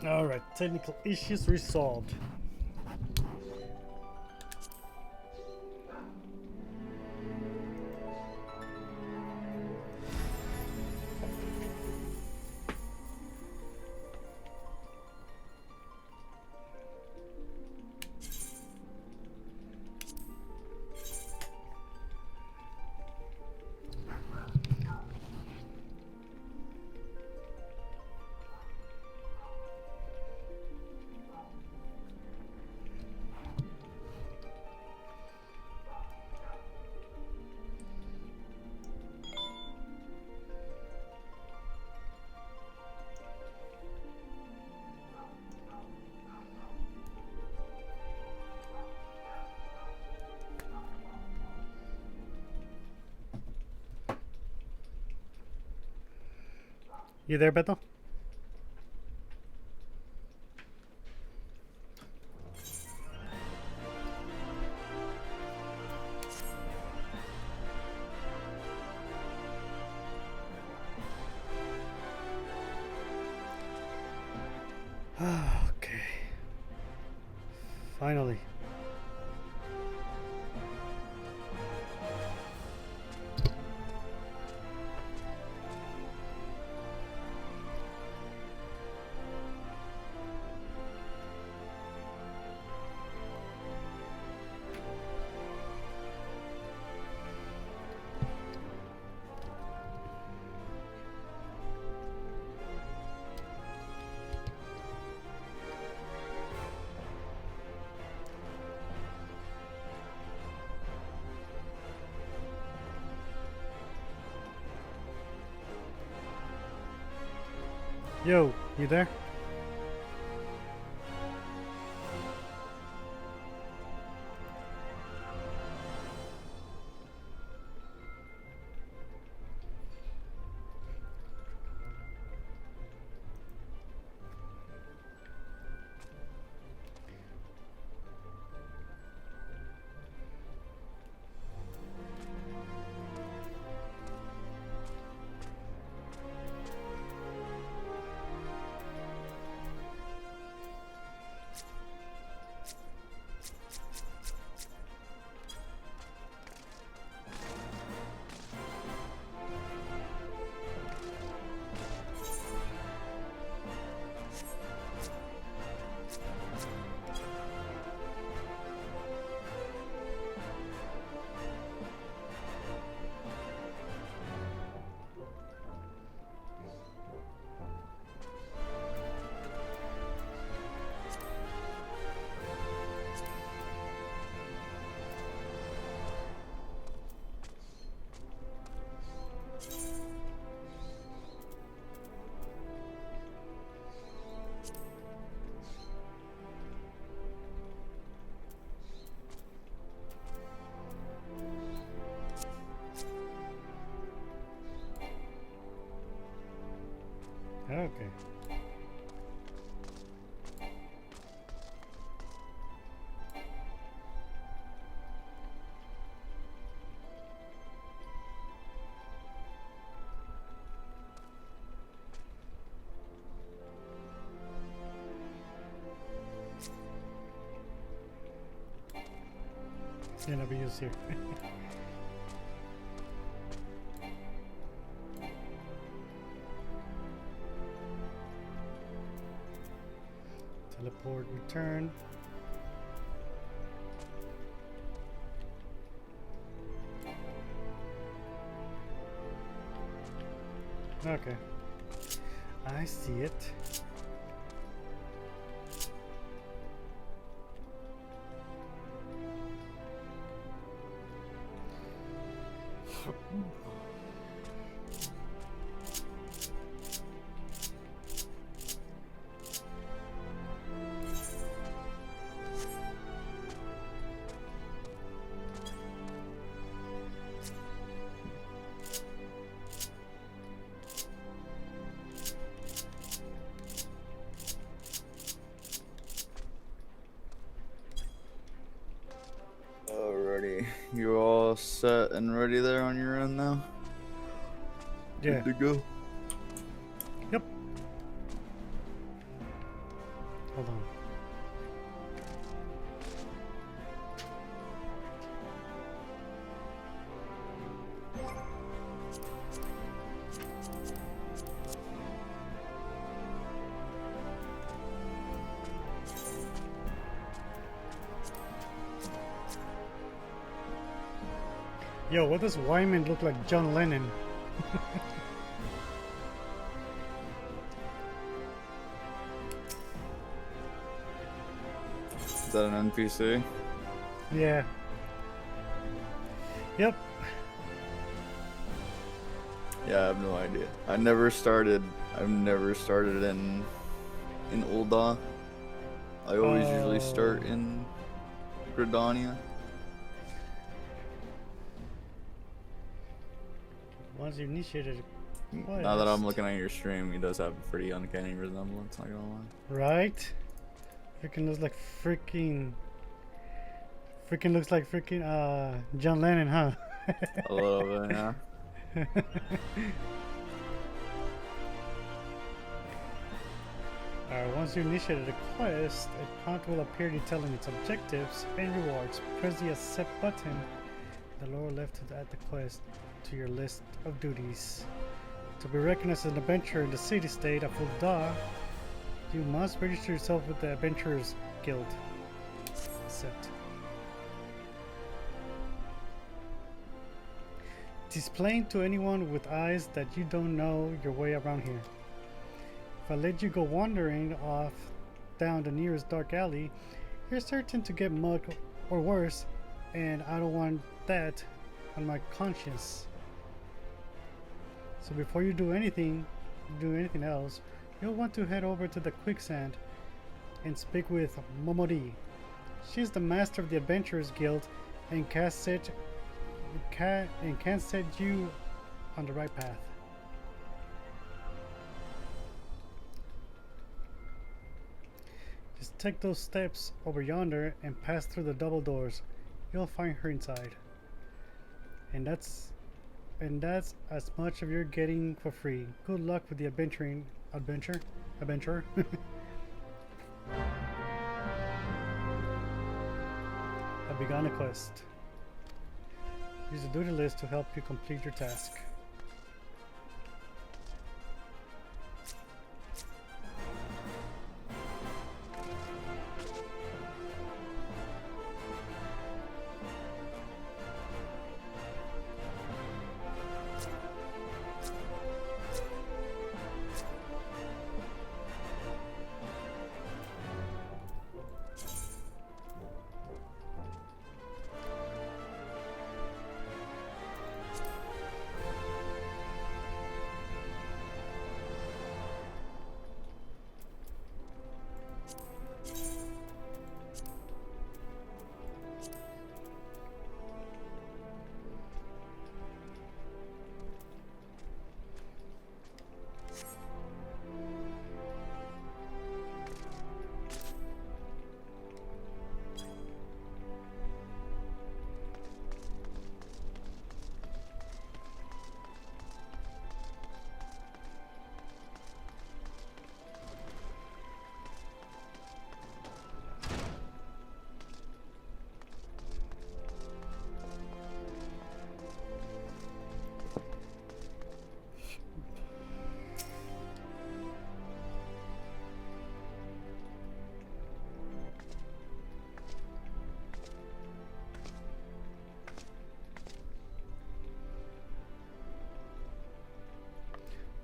Alright, technical issues resolved. You there, Beto? Okay. Finally. Yo, you there? Okay. Gonna be used here. Teleport return. Okay. I see it. Alrighty, you all set and ready there on your end now? Yeah. Good to go. Yep. Yo, what does Wyman look like John Lennon? Is that an NPC? Yeah. Yep. Yeah, I have no idea. I've never started in Ul'dah. I always usually start in Gridania. Once you initiated a Now that I'm quest. looking at your stream, he does have a pretty uncanny resemblance, not gonna lie. Right? Freaking looks like freaking looks like freaking John Lennon, huh? A little bit, yeah. Once you initiated a quest, a prompt will appear detailing its objectives and rewards. Press the accept button in the lower left to add the quest to your list of duties. To be recognized as an adventurer in the city-state of Ul'dah, you must register yourself with the Adventurers Guild. Accept. Displaying to anyone with eyes that you don't know your way around here. If I let you go wandering off down the nearest dark alley, you're certain to get mugged or worse, and I don't want that on my conscience. So before you do anything else, you'll want to head over to the quicksand and speak with Momori. She's the master of the Adventurers Guild and can set you on the right path. Just take those steps over yonder and pass through the double doors. You'll find her inside. And that's as much of your getting for free. Good luck with the adventurer. I've begun a quest. Use the duty list to help you complete your task.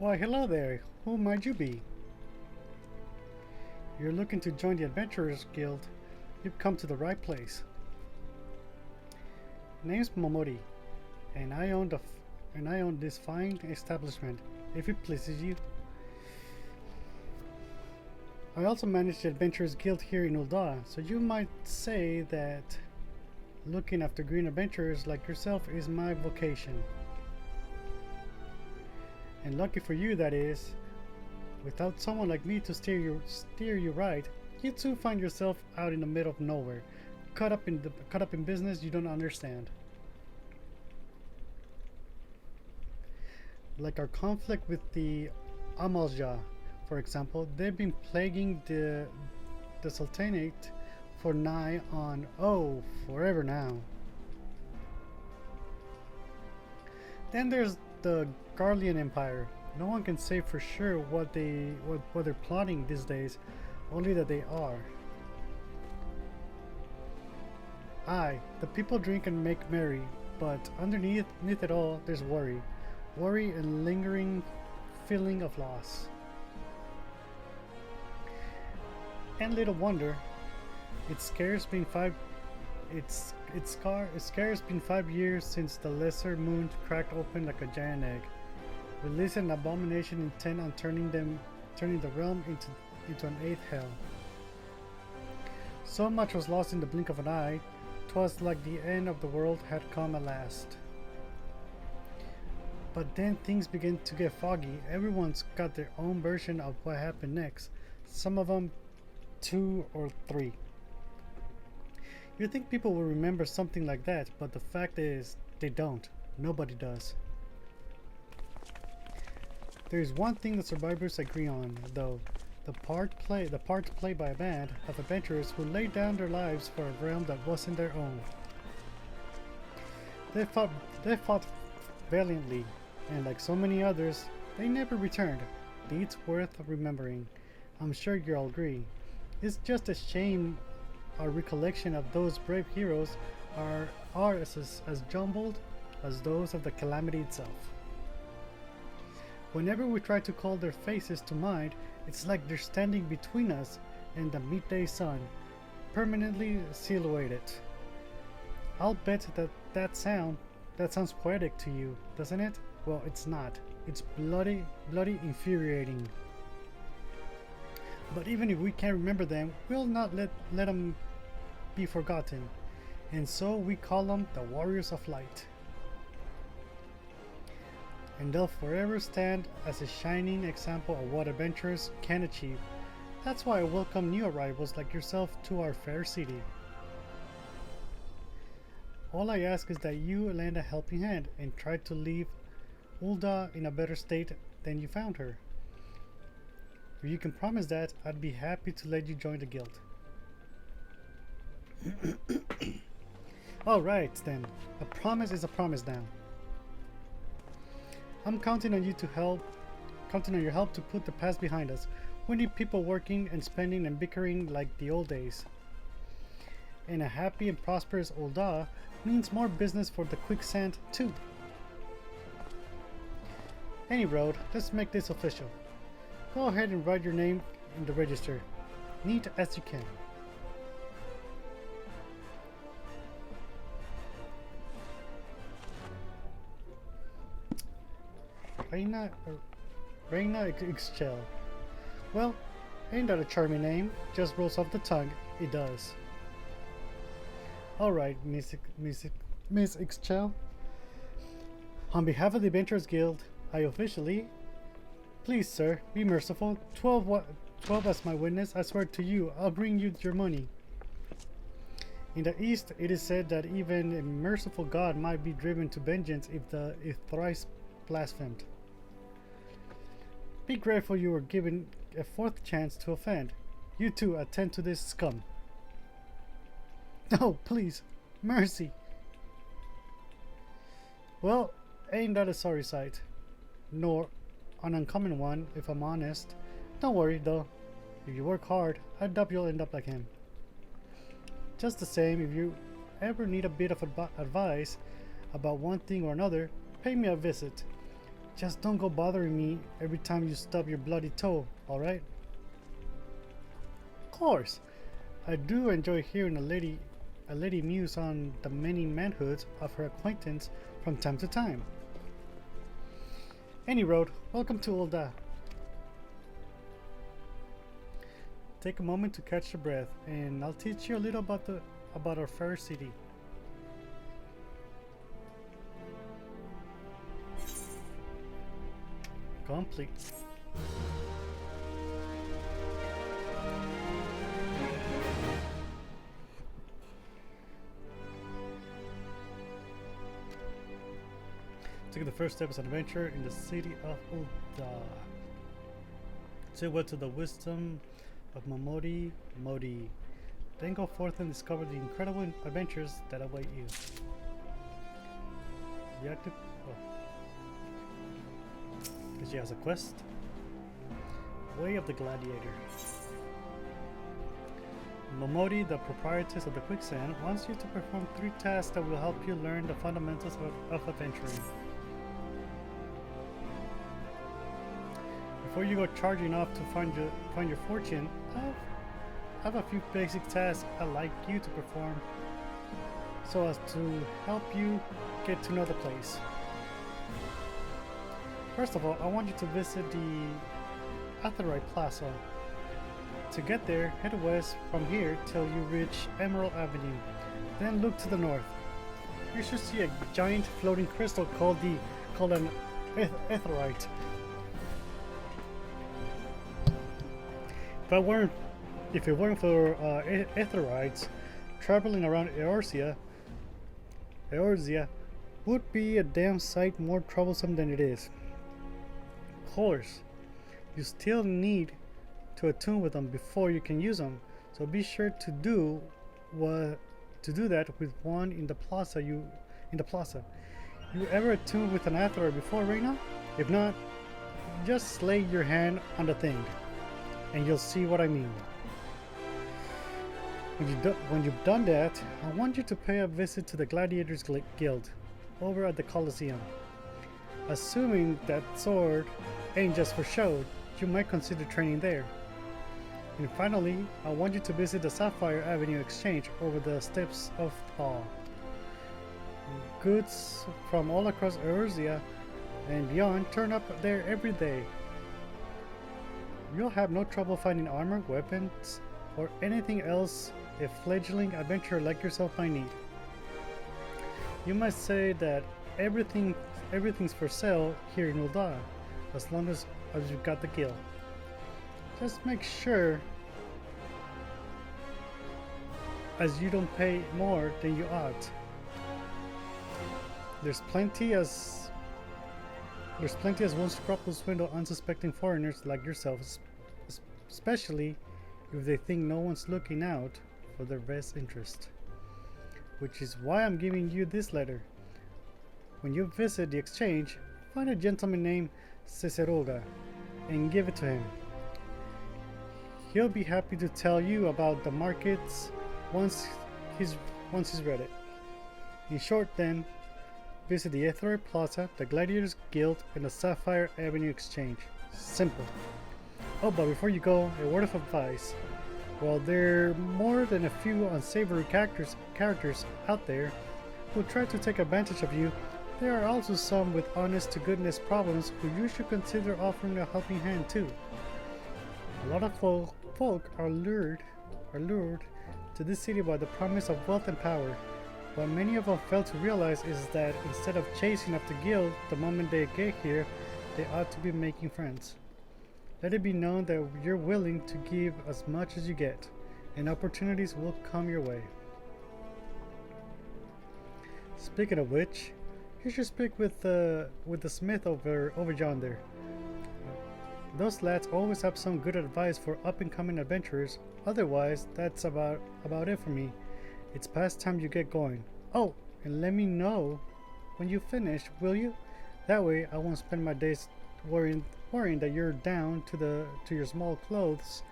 Why, hello there. Who might you be? You're looking to join the Adventurers Guild. You've come to the right place. Name's Momori, and I own this fine establishment, if it pleases you. I also manage the Adventurers Guild here in Ul'dah, so you might say that looking after green adventurers like yourself is my vocation. And lucky for you, that is. Without someone like me to steer you right, you'd soon find yourself out in the middle of nowhere, caught up in business you don't understand. Like our conflict with the Amalja, for example, they've been plaguing the Sultanate for nigh on forever now. Then there's the Garlean Empire. No one can say for sure what they're plotting these days, only that they are. Aye, the people drink and make merry, but underneath it all, there's worry. Worry and lingering feeling of loss. And little wonder, it scares been 5 years since the lesser moon cracked open like a giant egg, releasing an abomination intent on turning the realm into an eighth hell. So much was lost in the blink of an eye. 'Twas like the end of the world had come at last. But then things began to get foggy. Everyone's got their own version of what happened next. Some of them 2 or 3. You'd think people will remember something like that, but the fact is, they don't. Nobody does. There's one thing the survivors agree on, though. The part played by a band of adventurers who laid down their lives for a realm that wasn't their own. They fought valiantly, and like so many others, they never returned. Deeds worth remembering. I'm sure you'll agree. It's just a shame our recollection of those brave heroes are as jumbled as those of the calamity itself. Whenever we try to call their faces to mind, it's like they're standing between us and the midday sun, permanently silhouetted. I'll bet that sounds poetic to you, doesn't it? Well, it's not. It's bloody infuriating. But even if we can't remember them, we'll not let them be forgotten. And so we call them the Warriors of Light. And they'll forever stand as a shining example of what adventurers can achieve. That's why I welcome new arrivals like yourself to our fair city. All I ask is that you lend a helping hand and try to leave Ul'dah in a better state than you found her. If you can promise that, I'd be happy to let you join the guild. Alright then, a promise is a promise now. I'm counting on your help to put the past behind us. We need people working and spending and bickering like the old days. And a happy and prosperous Ul'dah means more business for the quicksand too. Any road, let's make this official. Go ahead and write your name in the register, neat as you can. Reina XIV. Well, ain't that a charming name? Just rolls off the tongue. It does. Alright, Miss XIV. On behalf of the Adventurers Guild, I officially... Please, sir, be merciful. 12 as my witness. I swear to you, I'll bring you your money. In the East, it is said that even a merciful God might be driven to vengeance if thrice blasphemed. Be grateful you were given a 4th chance to offend. You too attend to this scum. No, please, mercy. Well, ain't that a sorry sight? Nor an uncommon one, if I'm honest. Don't worry though. If you work hard, I doubt you'll end up like him. Just the same, if you ever need a bit of advice about one thing or another, pay me a visit. Just don't go bothering me every time you stub your bloody toe, alright? Of course, I do enjoy hearing a lady muse on the many manhoods of her acquaintance from time to time. Any road, welcome to Ul'dah. Take a moment to catch your breath, and I'll teach you a little about our fair city. Complete. Take the first step as an adventurer in the city of Ul'dah. Say what to the wisdom of Modi. Then go forth and discover the incredible adventures that await you. You have to... Because she has a quest. Way of the Gladiator. Momodi, the proprietress of the quicksand, wants you to perform 3 tasks that will help you learn the fundamentals of adventuring. Before you go charging off to find your fortune, I have a few basic tasks I'd like you to perform so as to help you get to know the place. First of all, I want you to visit the Atherite Plaza. To get there, head west from here till you reach Emerald Avenue. Then look to the north. You should see a giant floating crystal called an Aetherite. If it weren't for Aetherites, traveling around Eorzea would be a damn sight more troublesome than it is. Of course, you still need to attune with them before you can use them, so be sure to do that with one in the plaza. You ever attuned with an Aetherite before, Reina? If not, just lay your hand on the thing, and you'll see what I mean. When you've done that, I want you to pay a visit to the Gladiators Guild over at the Colosseum. Assuming that sword ain't just for show, you might consider training there. And finally, I want you to visit the Sapphire Avenue Exchange over the steps of Thaw. Goods from all across Eorzea and beyond turn up there every day. You'll have no trouble finding armor, weapons, or anything else a fledgling adventurer like yourself might need. You might say that everything's for sale here in Ul'dah, as long as you've got the guild. Just make sure as you don't pay more than you ought. There's plenty as won't scruple swindle unsuspecting foreigners like yourselves, especially if they think no one's looking out for their best interest. Which is why I'm giving you this letter. When you visit the exchange, find a gentleman named Cesaroga and give it to him. He'll be happy to tell you about the markets once he's read it. In short then, visit the Aetherite Plaza, the Gladiators Guild, and the Sapphire Avenue Exchange. Simple. Oh, but before you go, a word of advice. While there are more than a few unsavory characters out there who try to take advantage of you, there are also some with honest-to-goodness problems who you should consider offering a helping hand too. A lot of folk are lured to this city by the promise of wealth and power. What many of them fail to realize is that instead of chasing after the guild the moment they get here, they ought to be making friends. Let it be known that you're willing to give as much as you get, and opportunities will come your way. Speaking of which, you should speak with the smith over yonder. Those lads always have some good advice for up-and-coming adventurers. Otherwise, that's about it for me. It's past time you get going. Oh, and let me know when you finish, will you? That way, I won't spend my days worrying that you're down to your small clothes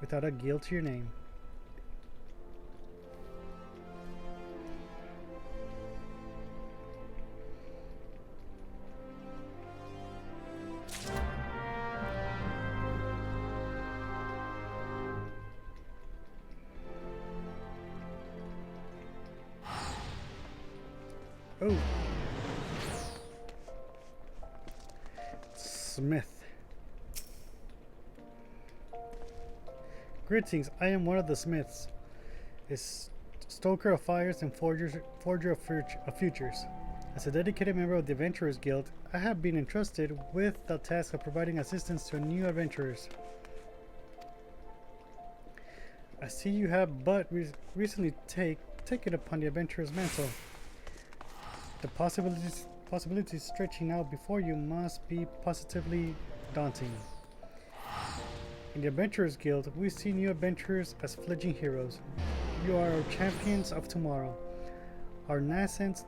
without a guild to your name. Oh. Smith. Greetings, I am one of the smiths, a stoker of fires and forger of futures. As a dedicated member of the Adventurers Guild, I have been entrusted with the task of providing assistance to new adventurers. I see you have but recently taken upon the adventurer's mantle. The possibilities stretching out before you must be positively daunting. In the Adventurers Guild, we see new adventurers as fledgling heroes. You are our champions of tomorrow, our nascent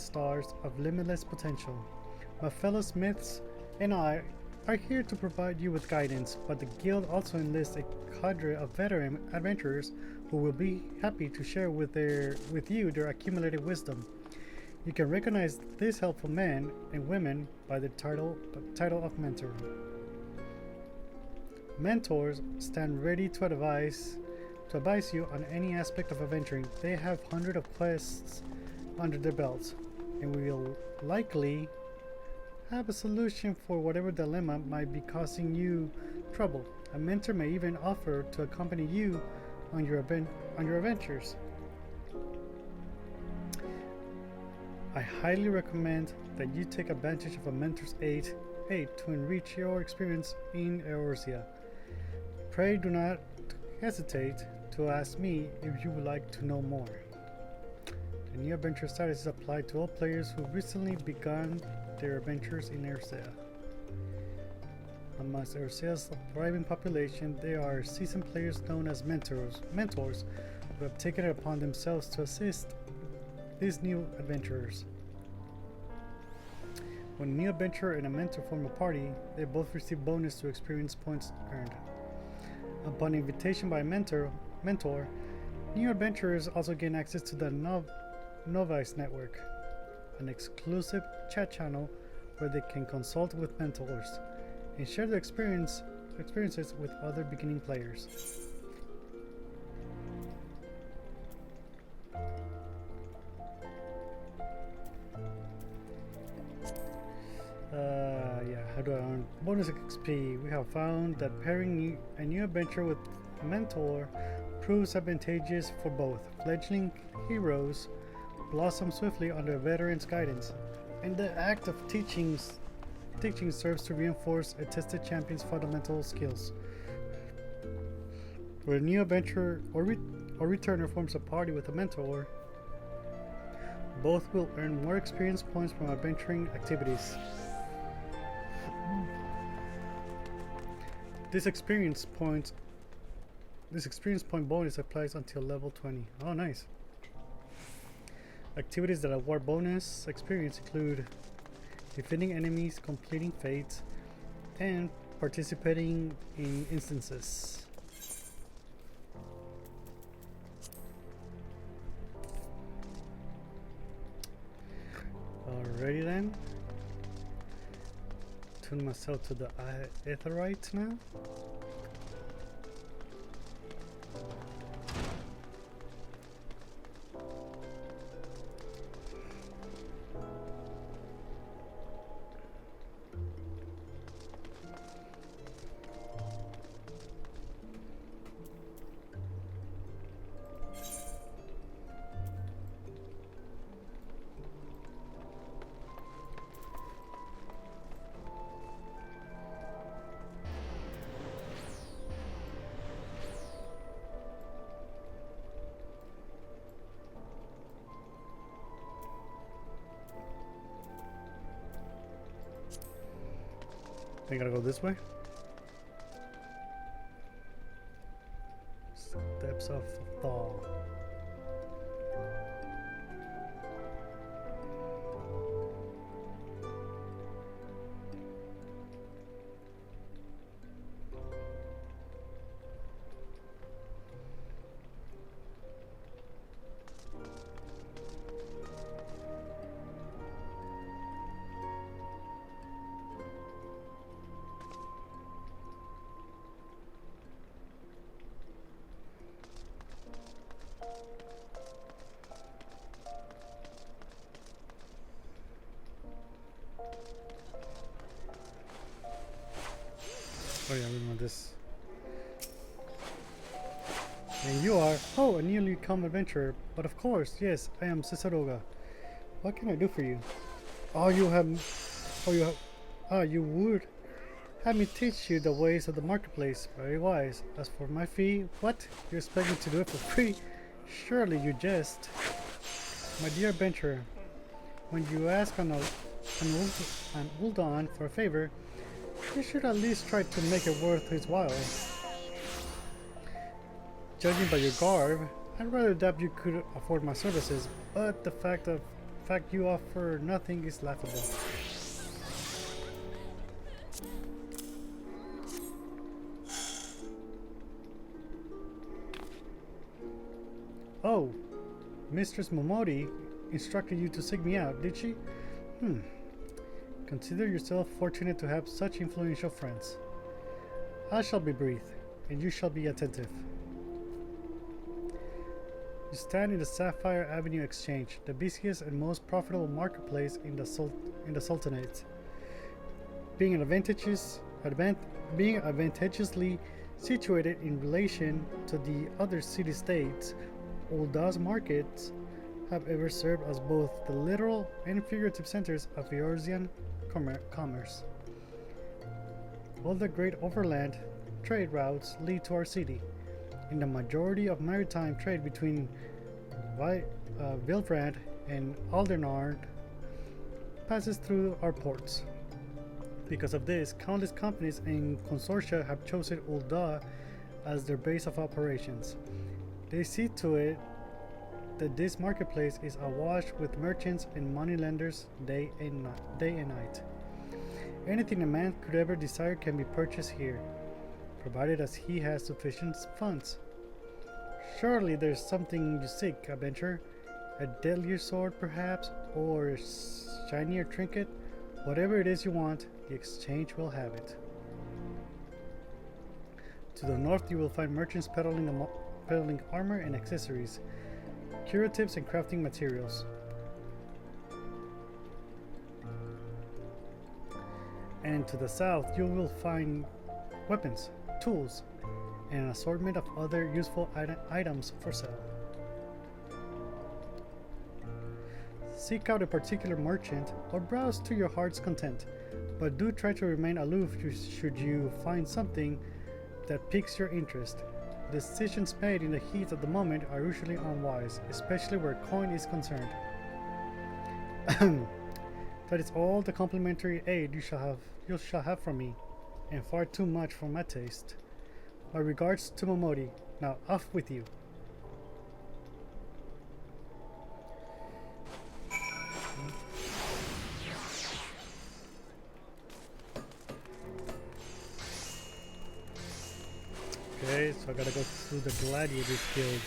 stars of limitless potential. My fellow smiths and I are here to provide you with guidance, but the guild also enlists a cadre of veteran adventurers who will be happy to share with you their accumulated wisdom. You can recognize these helpful men and women by the title of mentor. Mentors stand ready to advise you on any aspect of adventuring. They have hundreds of quests under their belts, and will likely have a solution for whatever dilemma might be causing you trouble. A mentor may even offer to accompany you on your adventures. I highly recommend that you take advantage of a mentor's aid to enrich your experience in Eorzea. Pray do not hesitate to ask me if you would like to know more. The new adventure status is applied to all players who recently begun their adventures in Eorzea. Amongst Eorzea's thriving population, there are seasoned players known as mentors who have taken it upon themselves to assist these new adventurers. When a new adventurer and a mentor form a party, they both receive bonus to experience points earned. Upon invitation by a mentor, new adventurers also gain access to the Novice Network, an exclusive chat channel where they can consult with mentors and share their experiences with other beginning players. How do I earn bonus XP? We have found that pairing a new adventure with a mentor proves advantageous for both. Fledgling heroes blossom swiftly under a veteran's guidance, and the act of teaching serves to reinforce a tested champion's fundamental skills. When a new adventurer or returner forms a party with a mentor, both will earn more experience points from adventuring activities. This experience point bonus applies until level 20. Oh, nice. Activities that award bonus experience include defeating enemies, completing fates, and participating in instances. Alrighty then. Tune myself to the Aetheryte now. I gotta go this way. Steps of Thaw. Oh yeah, I remember this. And you are, a newly come adventurer. But of course, yes, I am Ciceroga. What can I do for you? You would have me teach you the ways of the marketplace. Very wise. As for my fee, what? You expect me to do it for free? Surely you jest. My dear adventurer, when you ask an Uldan for a favor, you should at least try to make it worth his while. Judging by your garb, I'd rather doubt you could afford my services, but the fact you offer nothing is laughable. Oh, Mistress Momodi instructed you to seek me out, did she? Hmm. Consider yourself fortunate to have such influential friends. I shall be brief, and you shall be attentive. You stand in the Sapphire Avenue Exchange, the busiest and most profitable marketplace in the Sultanate. Being advantageously situated in relation to the other city-states, Ulda's markets have ever served as both the literal and figurative centers of Eorzean commerce. All the great overland trade routes lead to our city, and the majority of maritime trade between Vilfrand and Aldernard passes through our ports. Because of this, countless companies and consortia have chosen Ulda as their base of operations. They see to it that this marketplace is awash with merchants and moneylenders day and night. Anything a man could ever desire can be purchased here, provided as he has sufficient funds. Surely there's something you seek, adventurer. A deadlier sword, perhaps, or a shinier trinket. Whatever it is you want, the exchange will have it. To the north, you will find merchants peddling armor and accessories, curatives and crafting materials. And to the south, you will find weapons, tools, and an assortment of other useful items for sale. Seek out a particular merchant or browse to your heart's content, but do try to remain aloof should you find something that piques your interest. Decisions made in the heat of the moment are usually unwise, especially where coin is concerned. That is all the complimentary aid you shall have from me, and far too much for my taste. My regards to Momodi. Now off with you. Okay, so I gotta go through the Gladiators Guild.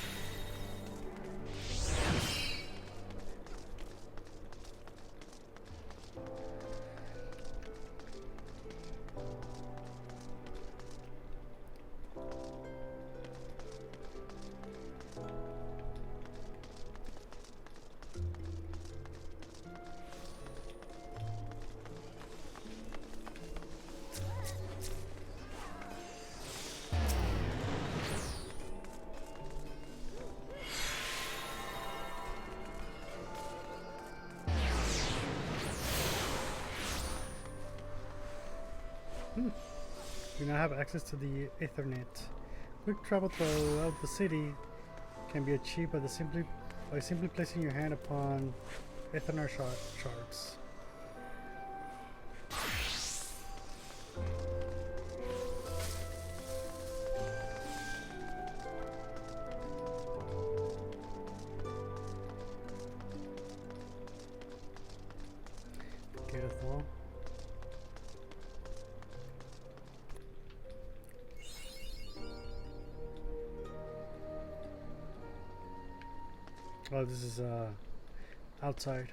You now have access to the Ethernet. Quick travel throughout the city can be achieved by simply placing your hand upon Ethernet shards. Gate of Wall. Oh, this is outside.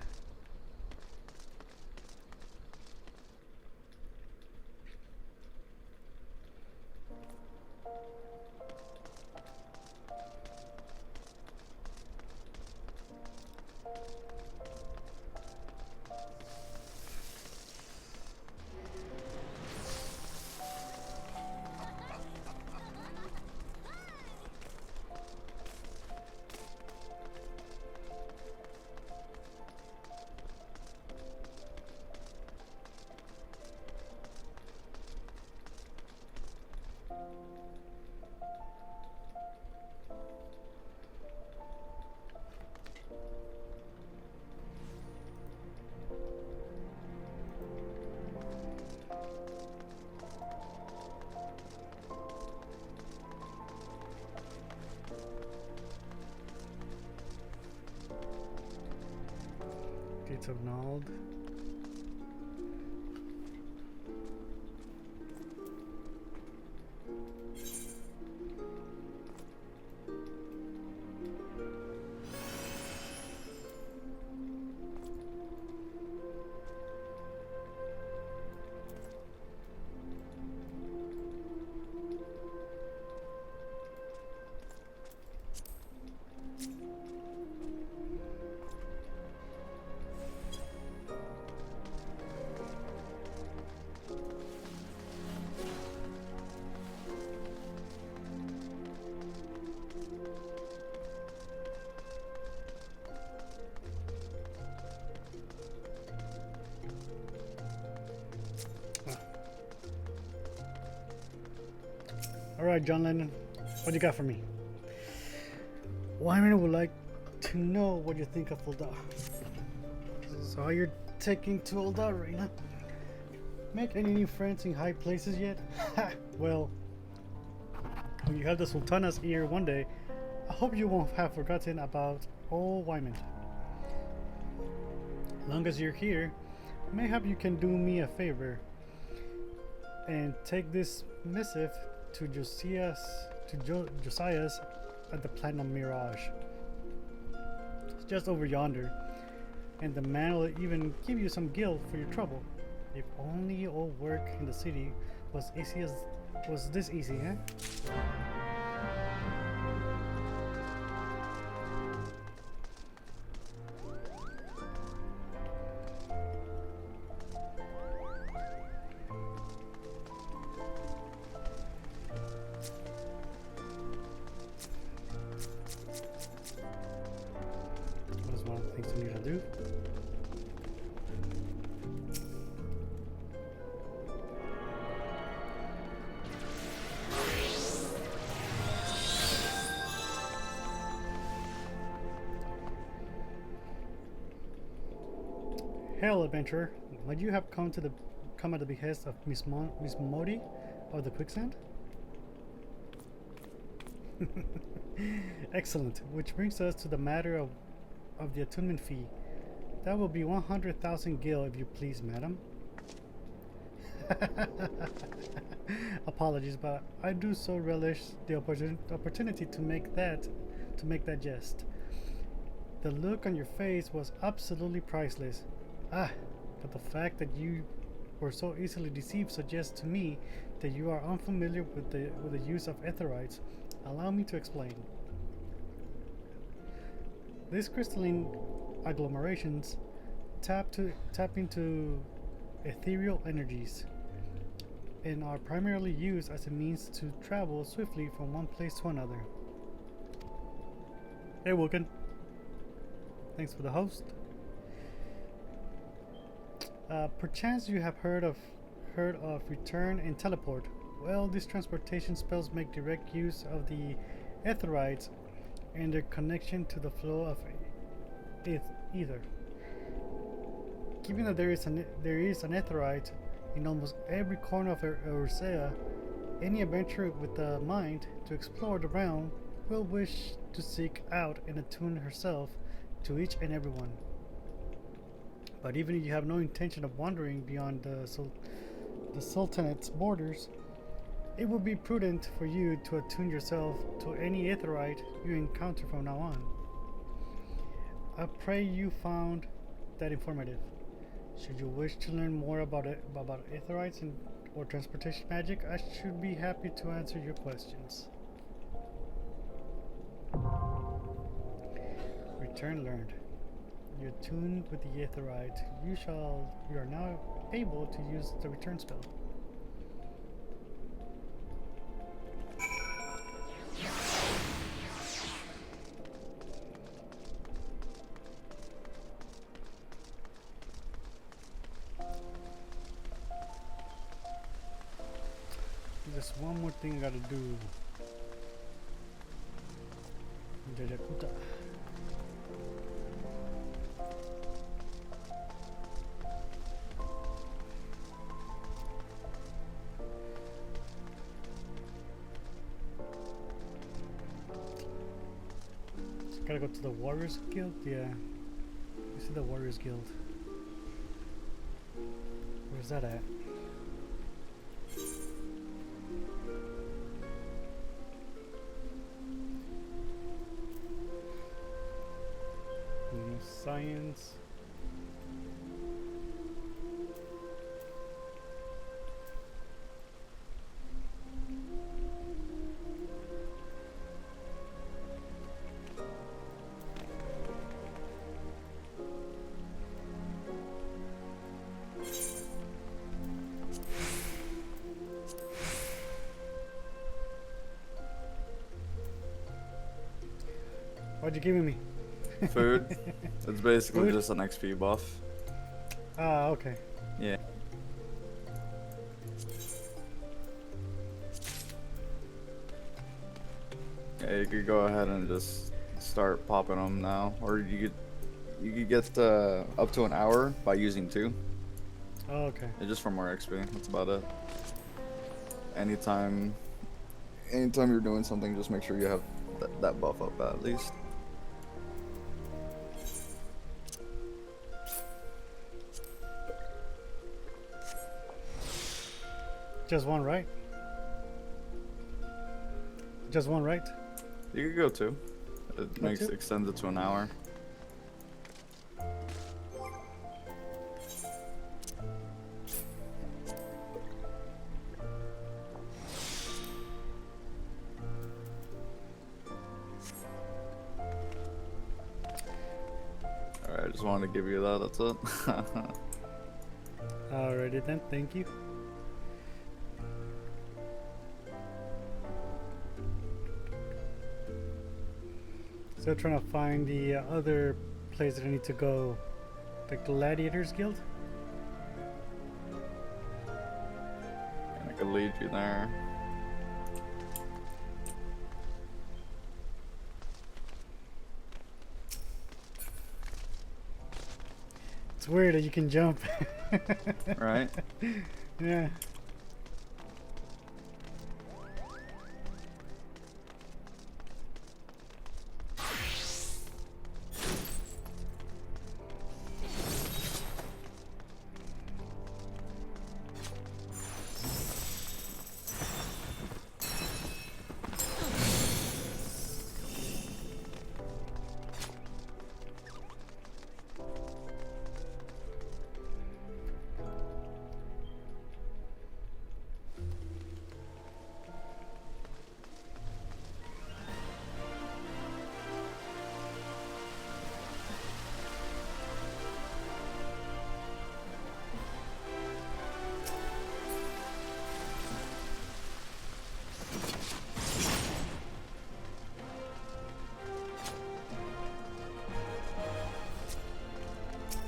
Gates of Nald. Alright, John Lennon, what do you got for me? Wyman would like to know what you think of Ulda. So you're taking to Ulda right now? Make any new friends in high places yet? Well, when you have the Sultana's ear one day, I hope you won't have forgotten about old Wyman. Long as you're here, mayhap you can do me a favor and take this missive to Josiah's at the Platinum Mirage. It's just over yonder, and the man will even give you some guild for your trouble. If only all work in the city was this easy, eh? That's one of the things you need to do. Hail, adventurer! Might you have come at the behest of Miss Modi of the Quicksand? Excellent. Which brings us to the matter of the attunement fee. That will be 100,000 gil, if you please, madam. Apologies, but I do so relish the opportunity to make that jest. The look on your face was absolutely priceless. Ah, but the fact that you were so easily deceived suggests to me that you are unfamiliar with the use of etherites. Allow me to explain. These crystalline agglomerations tap into ethereal energies and are primarily used as a means to travel swiftly from one place to another. Hey, Wilkin. Thanks for the host. Perchance you have heard of return and teleport. Well, these transportation spells make direct use of the etherites and their connection to the flow of ether. Given that there is an etherite in almost every corner of Ursea, any adventurer with the mind to explore the realm will wish to seek out and attune herself to each and every one. But even if you have no intention of wandering beyond the Sultanate's borders, it would be prudent for you to attune yourself to any aetherite you encounter from now on. I pray you found that informative. Should you wish to learn more about aetherites or transportation magic, I should be happy to answer your questions. Return learned. You're tuned with the aetherite. You are now able to use the return spell. Just one more thing I gotta do. Jajakuta. Gotta go to the Warriors Guild? Yeah. This is the Warriors Guild. Where's that at? Science. What'd you give me? Food. It's basically Food? just an XP buff. Ah, okay. Yeah. Yeah, you could go ahead and just start popping them now, or you could get up to an hour by using 2. Oh, okay. It's just for more XP. That's about it. Anytime, anytime you're doing something, just make sure you have that buff up at least. Just one, right? Just one, right? You could go 2. It Go makes 2? extends it to an hour. Alright, I just wanted to give you that, that's it. Alrighty then, thank you. Still trying to find the other place that I need to go. The Gladiators Guild? And I could lead you there. It's weird that you can jump. Right? Yeah.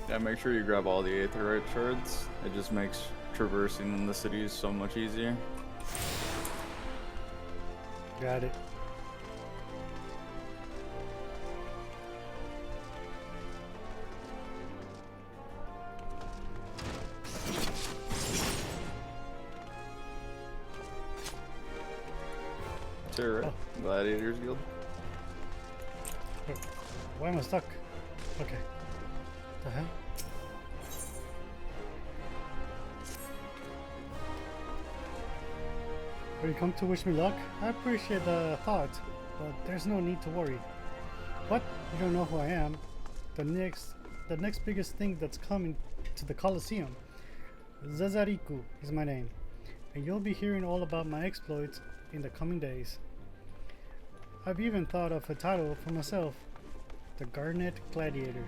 Yeah, make sure you grab all the aetherite shards. It just makes traversing in the cities so much easier. Got it. Sure, right? Gladiators Guild. Why am I stuck? Okay. The hell? Will you come to wish me luck? I appreciate the thought, but there's no need to worry. What? You don't know who I am? The next biggest thing that's coming to the Colosseum. Zazariku is my name, and you'll be hearing all about my exploits in the coming days. I've even thought of a title for myself, the Garnet Gladiator.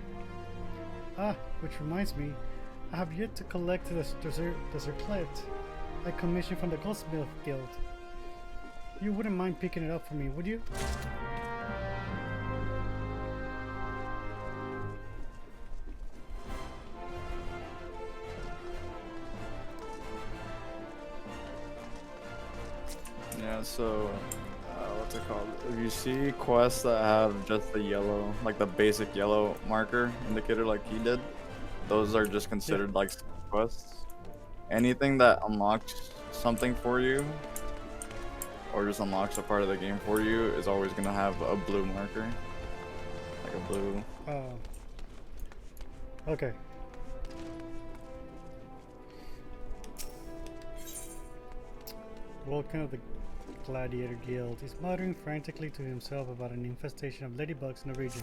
Ah, which reminds me, I have yet to collect the circlet I commissioned from the Goldsmith Guild. You wouldn't mind picking it up for me, would you? Yeah, so what's it called? If you see quests that have just the yellow, like the basic yellow marker indicator like he did, those are just considered like quests. Anything that unlocks something for you, or just unlocks a part of the game for you, is always gonna have a blue marker. Like a blue. Okay. Welcome to the Gladiator Guild. He's muttering frantically to himself about an infestation of ladybugs in the region.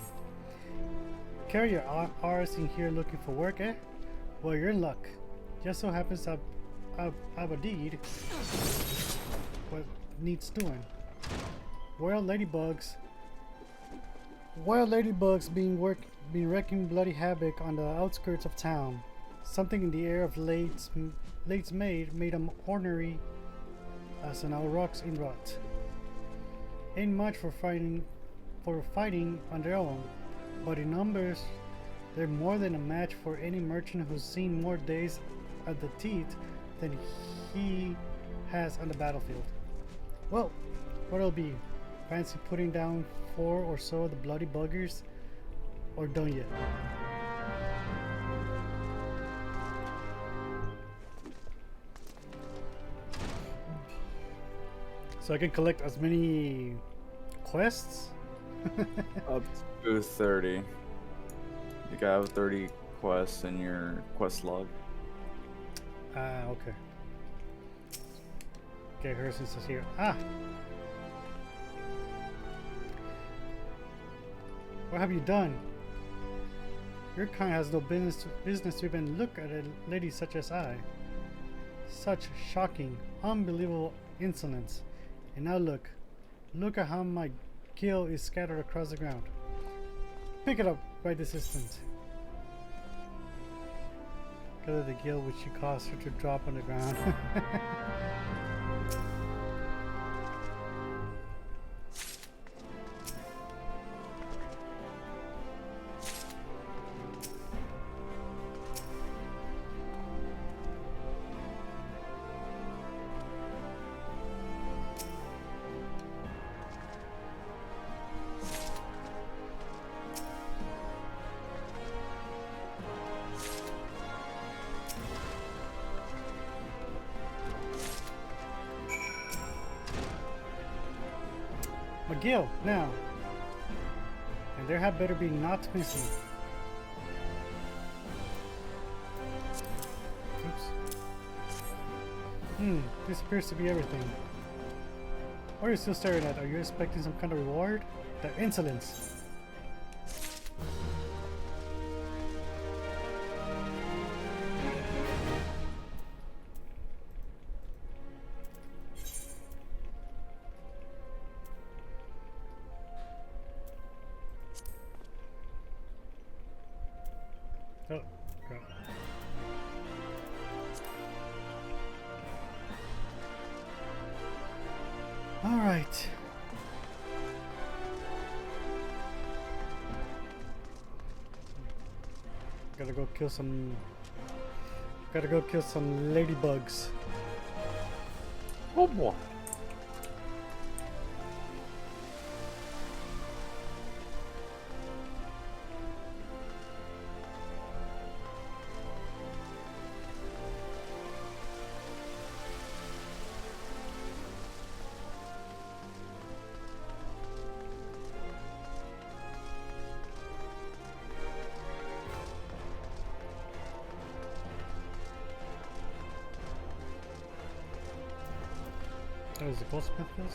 Carry your R's in here looking for work, eh? Well, you're in luck. Just so happens I've a deed what needs doing. Wild ladybugs been wreaking bloody havoc on the outskirts of town. Something in the air of late's made them ornery as an owl rocks in rot. Ain't much for fighting on their own, but in numbers they're more than a match for any merchant who's seen more days at the teeth than he has on the battlefield. Well, what'll be? Fancy putting down 4 or so of the bloody buggers? Or don't yet? So I can collect as many quests? Up to 30. You can have 30 quests in your quest log. Ah, okay. Okay, Harrison says here. Ah! What have you done? Your kind has no business to even look at a lady such as I. Such shocking, unbelievable insolence. And now look. Look at how my gill is scattered across the ground. Pick it up right this instant. Gather the gill which she caused her to drop on the ground. McGill, now. And there had better be not missing. Oops. This appears to be everything. What are you still staring at? Are you expecting some kind of reward? The insolence. Oh, crap. All right. Gotta go kill some ladybugs. Oh boy. That was the goldsmith is?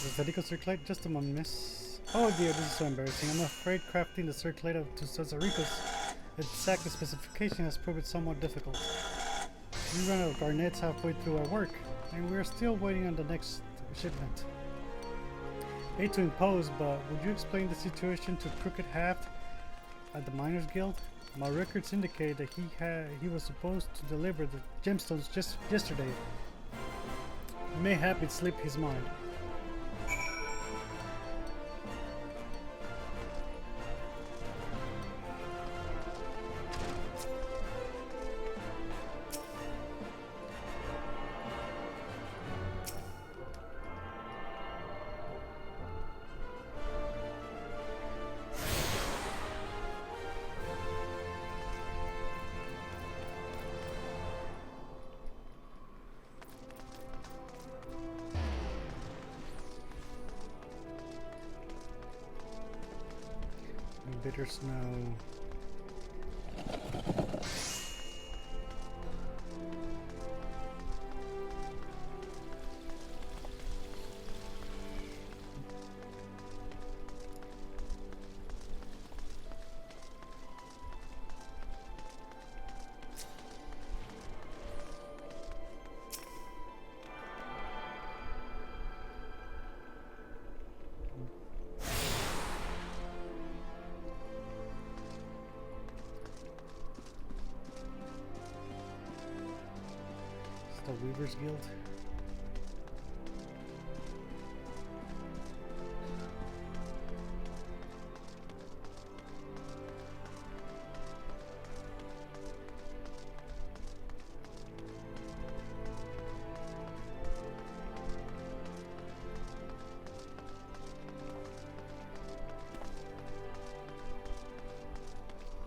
Does that equal circlite? Just a moment, miss. Oh dear, this is so embarrassing. I'm afraid crafting the circlite to Sazariko's exact specification has proved somewhat difficult. We ran out of garnets halfway through our work, and we're still waiting on the next shipment. Hate to impose, but would you explain the situation to Crooked Haft at the Miners Guild? My records indicate that he was supposed to deliver the gemstones just yesterday. Mayhap it slipped his mind. Bitter snow. The Weavers Guild.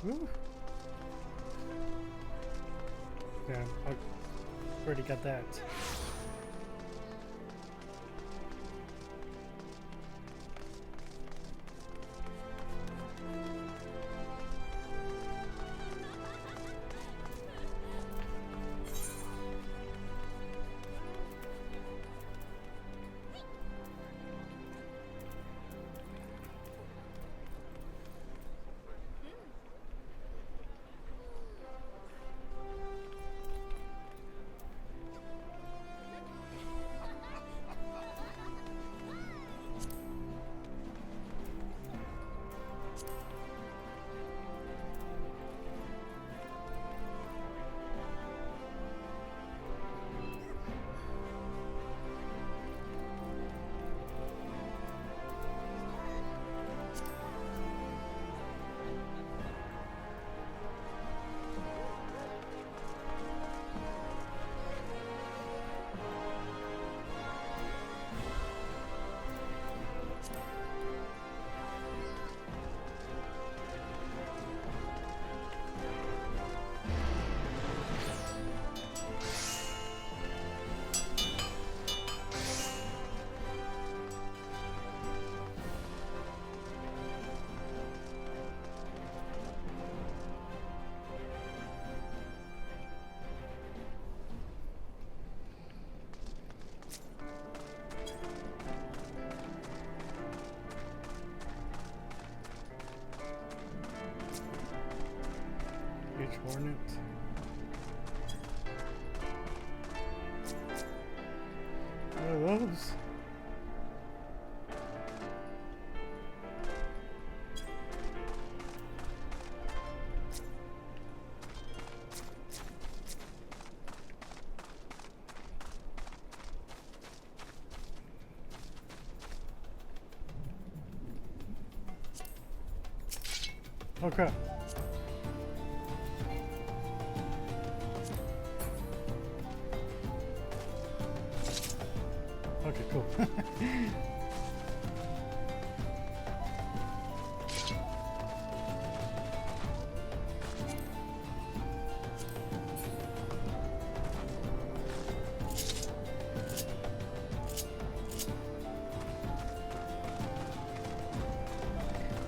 Woo. Yeah, I already got that. Huge hornet. What are those? Oh crap. Okay, cool.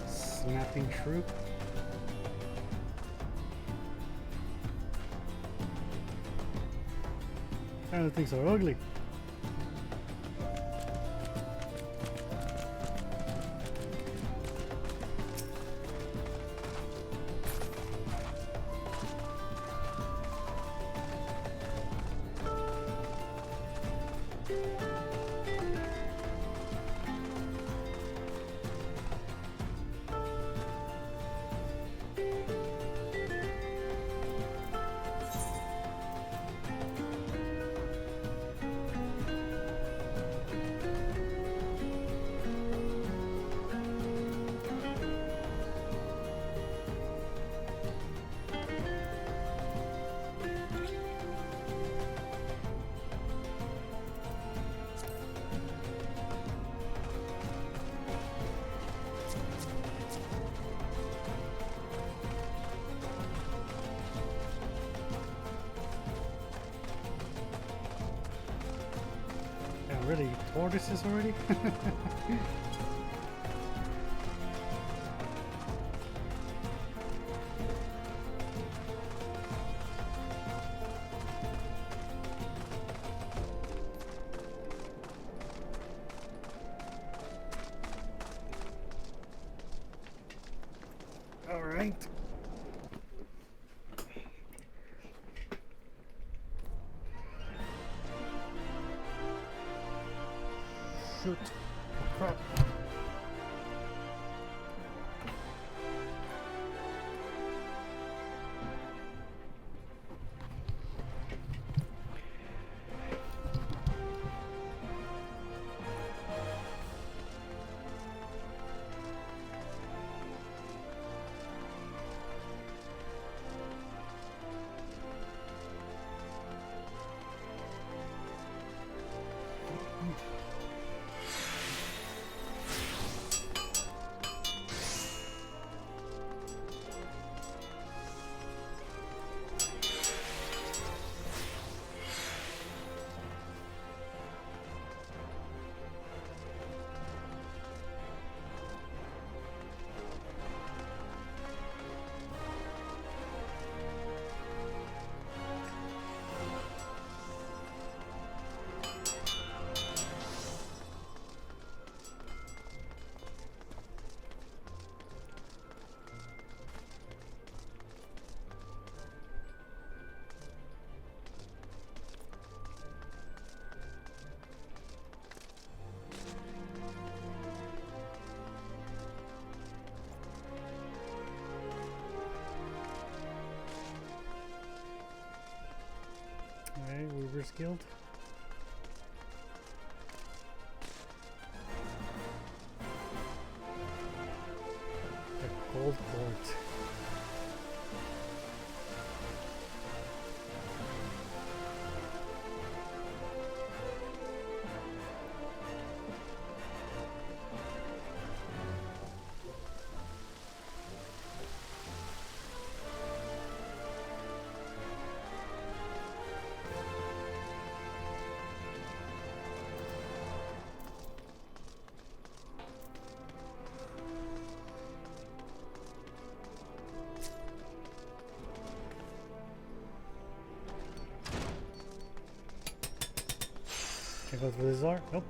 Snapping troop. I don't think so ugly. Really, tortoises already? All right. Shoot. Oh, crap. Guild. The Gold Court. Can I go through this door? Nope.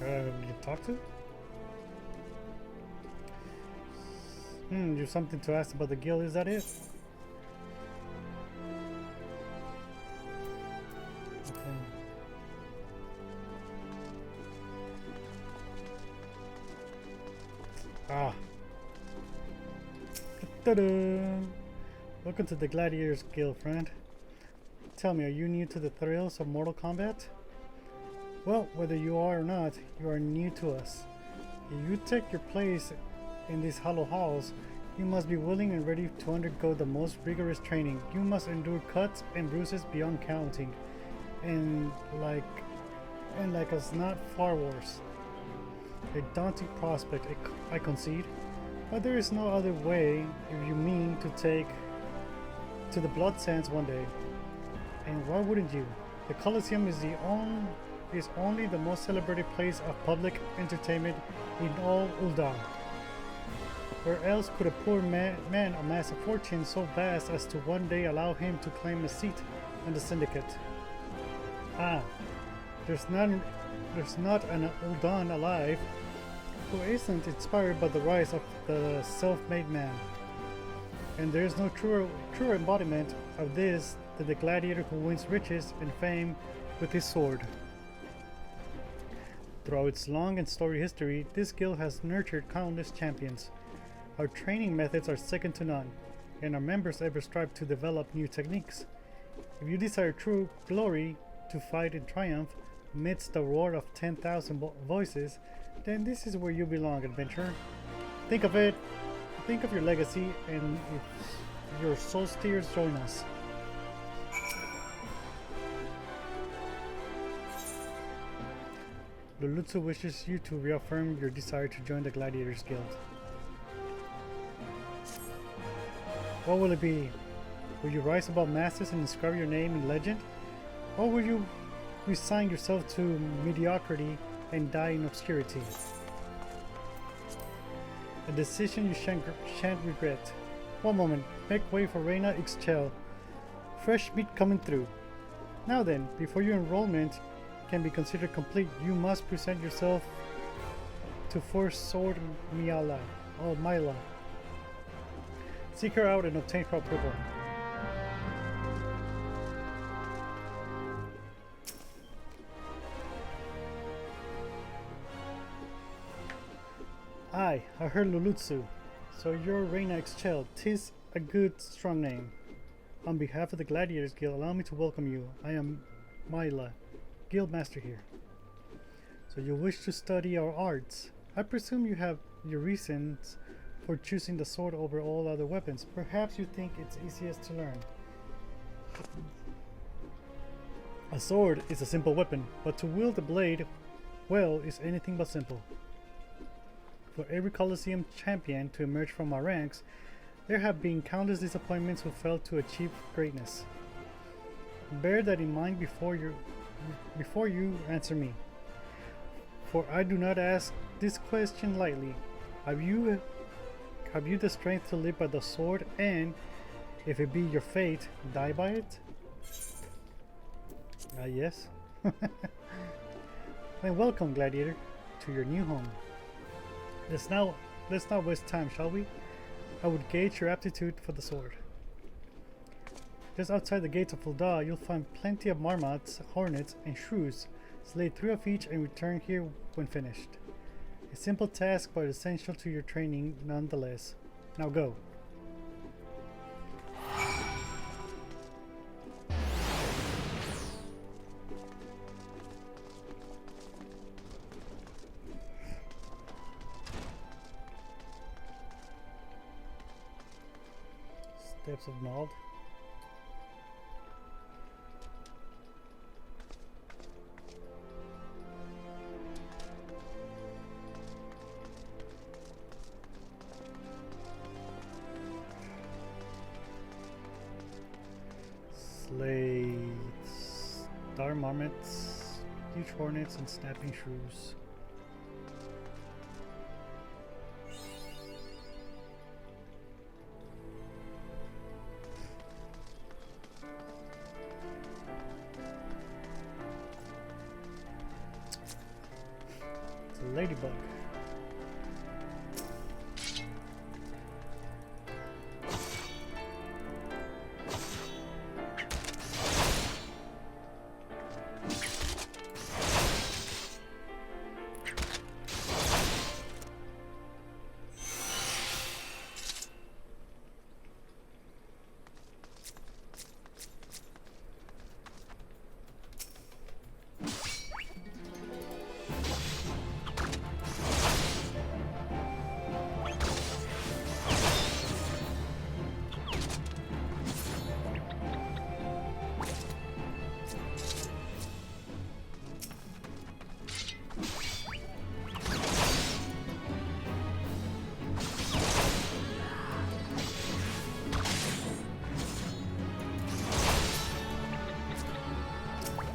You talk to? You've something to ask about the guild, is that it? Okay. Ah. Ta-da! Welcome to the Gladiators Guild, friend. Tell me, are you new to the thrills of Mortal Kombat? Well, whether you are or not, you are new to us. If you take your place in these hollow halls, you must be willing and ready to undergo the most rigorous training. You must endure cuts and bruises beyond counting, and like us, not far worse. A daunting prospect, I concede, but there is no other way if you mean to take to the blood sands one day. And why wouldn't you? The Colosseum is only the most celebrated place of public entertainment in all Ul'dah. Where else could a poor man amass a fortune so vast as to one day allow him to claim a seat on the syndicate? Ah, there's not an Ul'dan alive who isn't inspired by the rise of the self-made man. And there is no truer embodiment of this than the gladiator who wins riches and fame with his sword. Throughout its long and storied history, this guild has nurtured countless champions. Our training methods are second to none, and our members ever strive to develop new techniques. If you desire true glory, to fight in triumph amidst the roar of 10,000 voices, then this is where you belong, adventurer. Think of it, think of your legacy, and if your soul steers, join us. Lulutsu wishes you to reaffirm your desire to join the Gladiators Guild. What will it be? Will you rise above masters and inscribe your name in legend? Or will you resign yourself to mediocrity and die in obscurity? A decision you shan't regret. One moment, make way for Reina XIV. Fresh meat coming through. Now then, before your enrollment can be considered complete, you must present yourself to First Sword Myla. Seek her out and obtain her approval. I heard Lulutsu. So you're Reina XIV. 'Tis a good, strong name. On behalf of the Gladiators Guild, allow me to welcome you. I am Myla, Guild Master here. So you wish to study our arts. I presume you have your reasons for choosing the sword over all other weapons. Perhaps you think it's easiest to learn. A sword is a simple weapon, but to wield a blade well is anything but simple. For every Colosseum champion to emerge from our ranks, there have been countless disappointments who failed to achieve greatness. Bear that in mind before you answer me. For I do not ask this question lightly. Have you the strength to live by the sword and, if it be your fate, die by it? Yes. Then welcome, gladiator, to your new home. Let's not waste time, shall we? I would gauge your aptitude for the sword. Just outside the gates of Fulda, you'll find plenty of marmots, hornets, and shrews. Slay 3 of each and return here when finished. A simple task, but essential to your training nonetheless. Now go. Steps of Nald. Slay star marmots, huge hornets, and snapping shrews. It's a ladybug.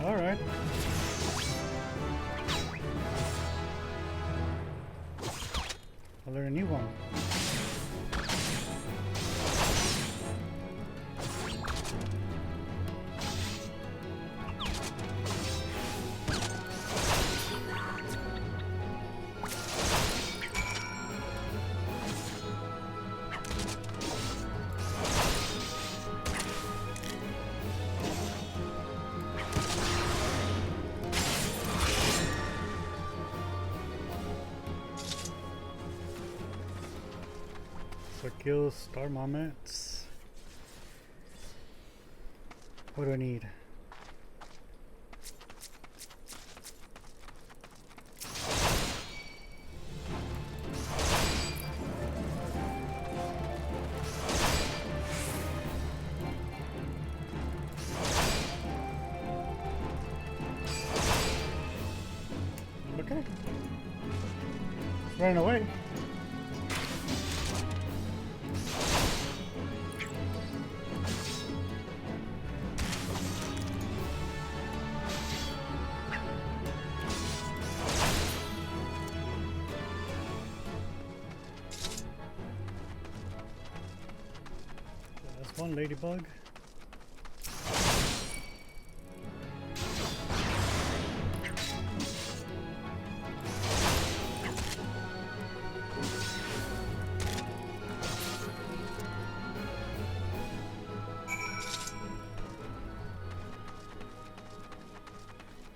All right. I'll learn a new one. So kill star marmots. What do I need? Okay. It's running away. That's one ladybug.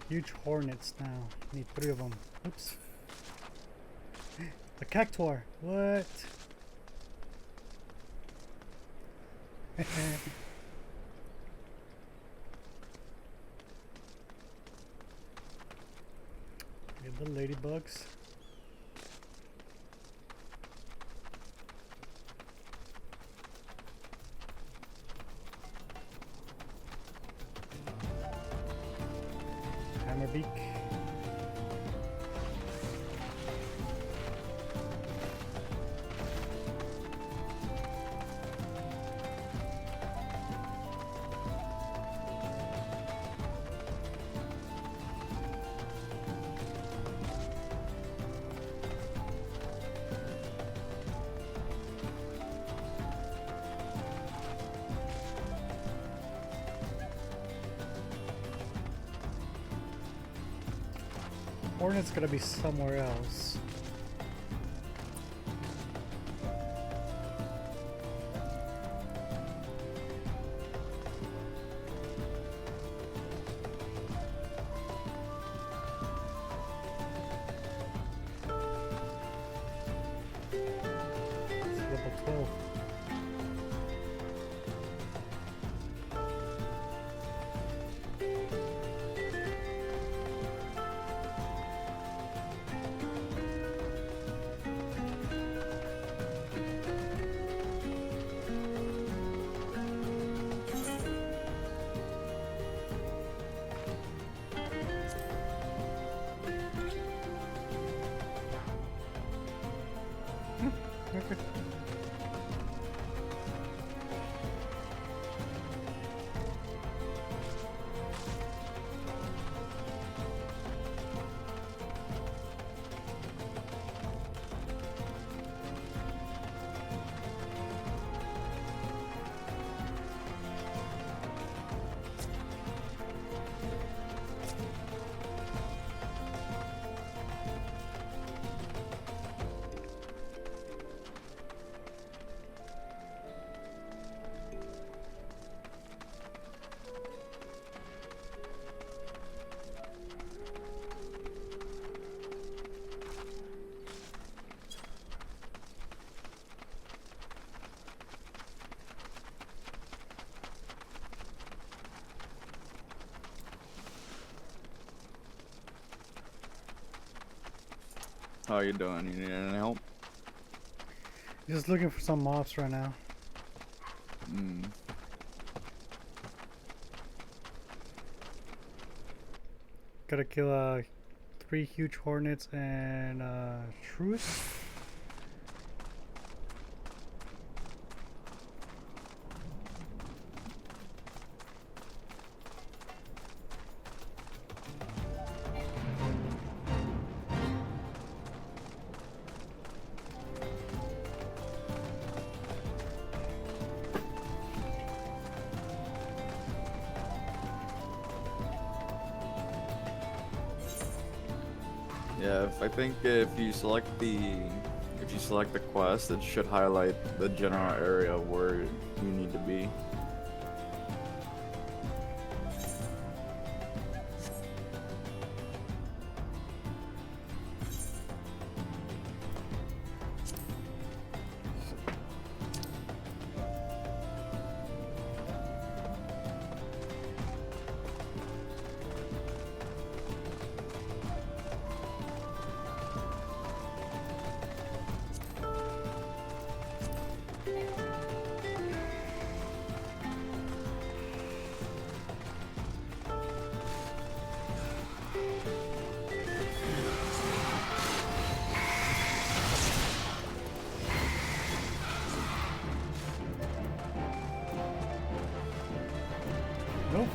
Huge hornets now. Need 3 of them. Oops. A cactuar. What? Get the ladybugs. Hornet's gonna be somewhere else. It's level 12. Okay. How you doing? You need any help? Just looking for some mobs right now. Gotta kill 3 huge hornets and shrews. Yeah, I think if you select the quest, it should highlight the general area where you need to be. Nope.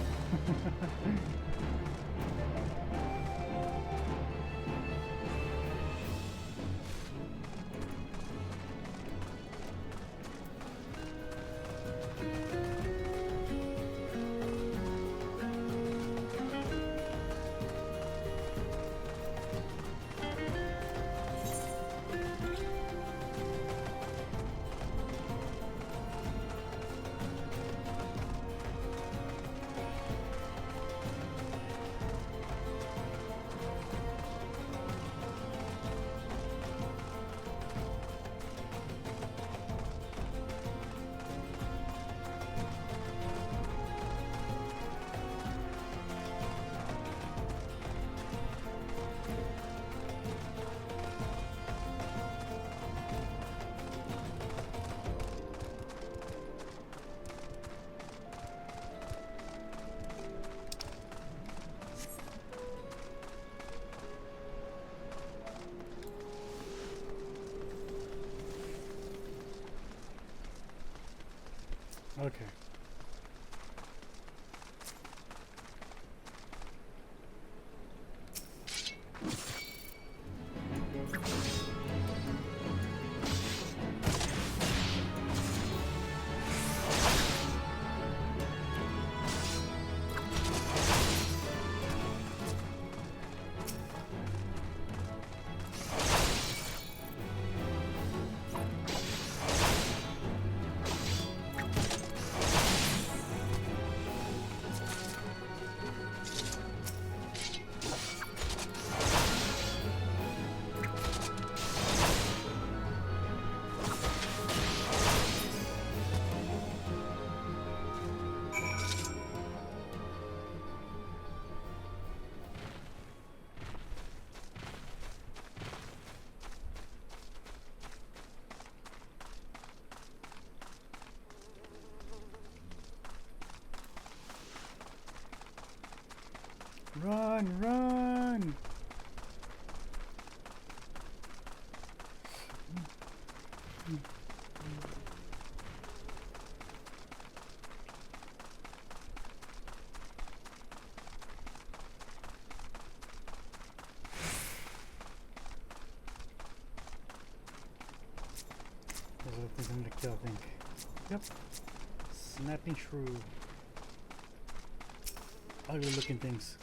Okay. Run, run! There's other things I need to kill, I think. Yep. Snapping shrew. Ugly looking things.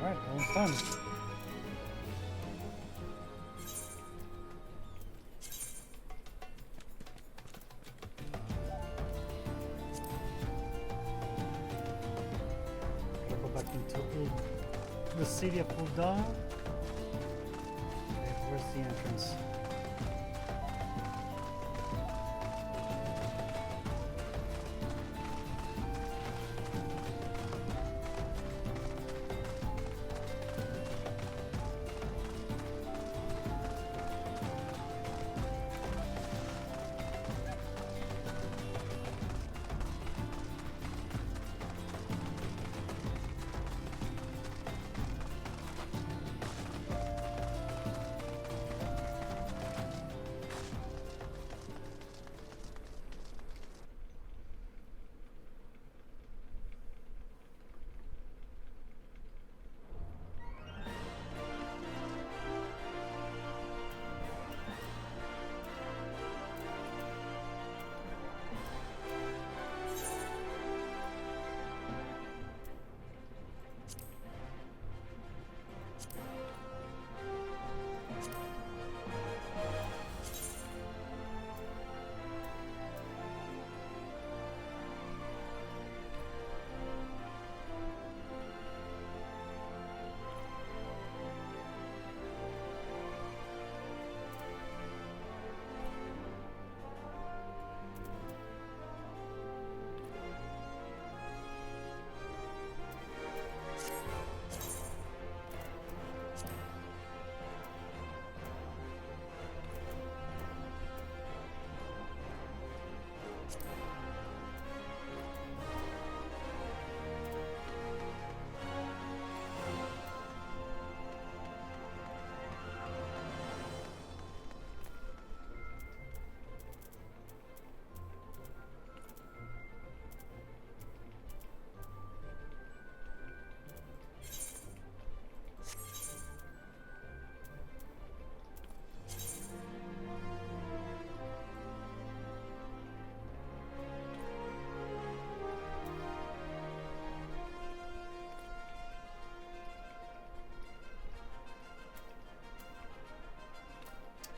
Alright, almost done. Gotta go back into the city of Ul'dah. Okay, where's the entrance?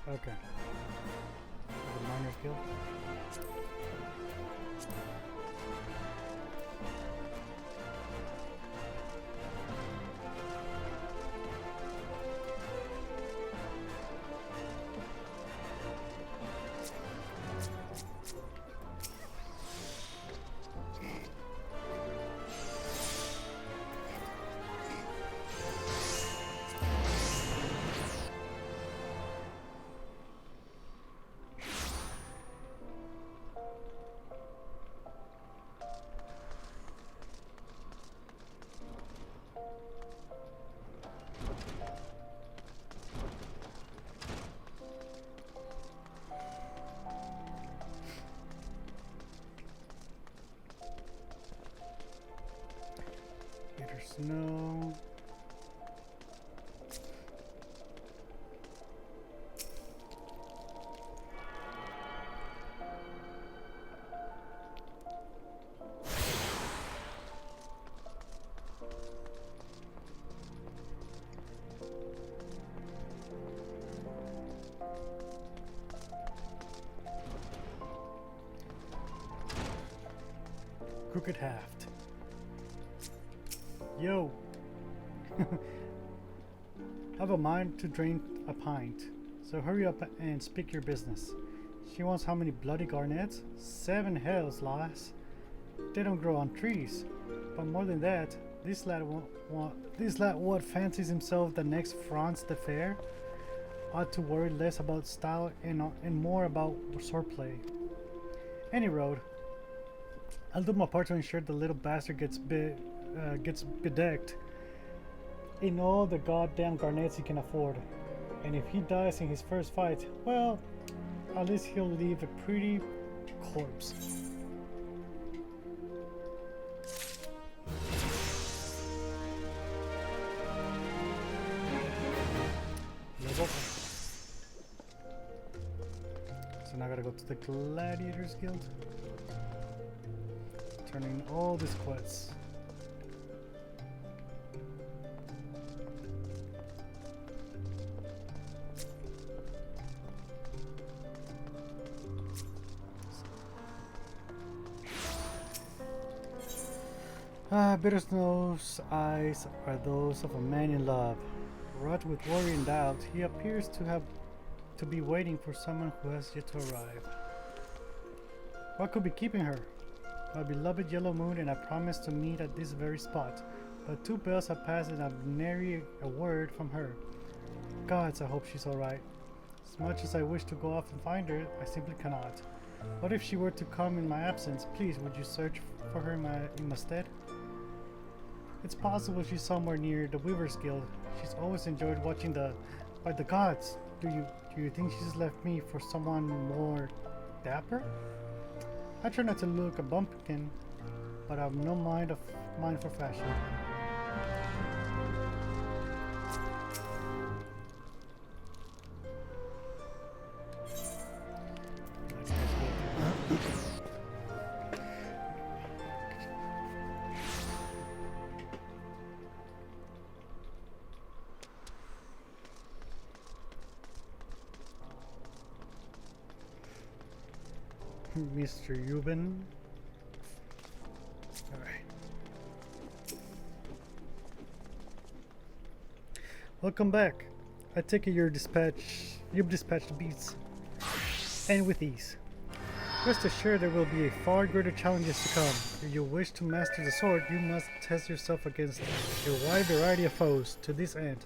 Okay. The Miners Guild. Snow. crooked haft. Yo! Have a mind to drain a pint, so hurry up and speak your business. She wants how many bloody garnets? 7 hells, lass. They don't grow on trees. But more than that, this lad what fancies himself the next Franz the Fair ought to worry less about style and more about swordplay. Any road, I'll do my part to ensure the little bastard gets bedecked in all the goddamn garnets he can afford. And if he dies in his first fight, well, at least he'll leave a pretty corpse. Level up. So now I gotta go to the Gladiators Guild. Turning all these quests. Bittersnow's eyes are those of a man in love. Wrought with worry and doubt, he appears to be waiting for someone who has yet to arrive. What could be keeping her? My beloved yellow moon, and I promised to meet at this very spot. But 2 bells have passed and I've nary a word from her. Gods, I hope she's alright. As much as I wish to go off and find her, I simply cannot. What if she were to come in my absence? Please, would you search for her in my stead? It's possible she's somewhere near the Weaver's Guild. She's always enjoyed watching by the gods. Do you think she's left me for someone more dapper? I try not to look a bumpkin, but I've no mind for fashion. Mr. Euban. Alright. Welcome back. I take it you've dispatched the beasts. And with ease. Rest assured there will be far greater challenges to come. If you wish to master the sword, you must test yourself against a wide variety of foes. To this end,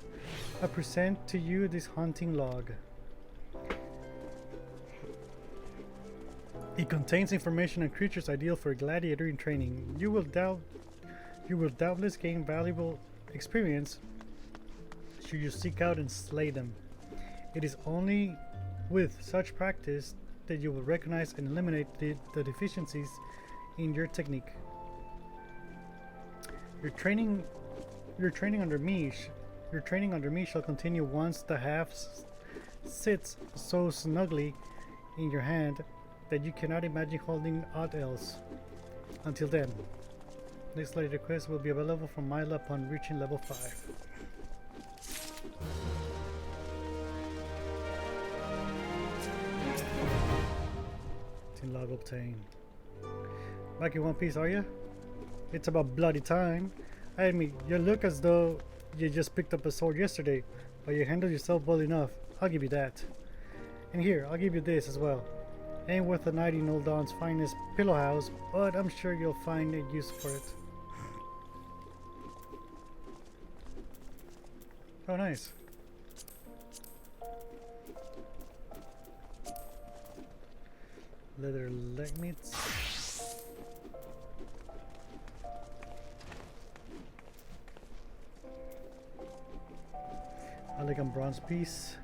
I present to you this hunting log. It contains information on creatures ideal for a gladiator in training. You will doubtless gain valuable experience should you seek out and slay them. It is only with such practice that you will recognize and eliminate the deficiencies in your technique. Your training under me shall continue once the half sits so snugly in your hand that you cannot imagine holding aught else. Until then, next letter quest will be available from Mila upon reaching level 5. Tin log obtained. Back in one piece, are you? It's about bloody time. I admit, you look as though you just picked up a sword yesterday, but you handled yourself well enough. I'll give you that. And here, I'll give you this as well. Ain't worth a night in Old Dawn's finest pillow house, but I'm sure you'll find a use for it. Oh, nice. Leather leg meats. Elegant bronze piece.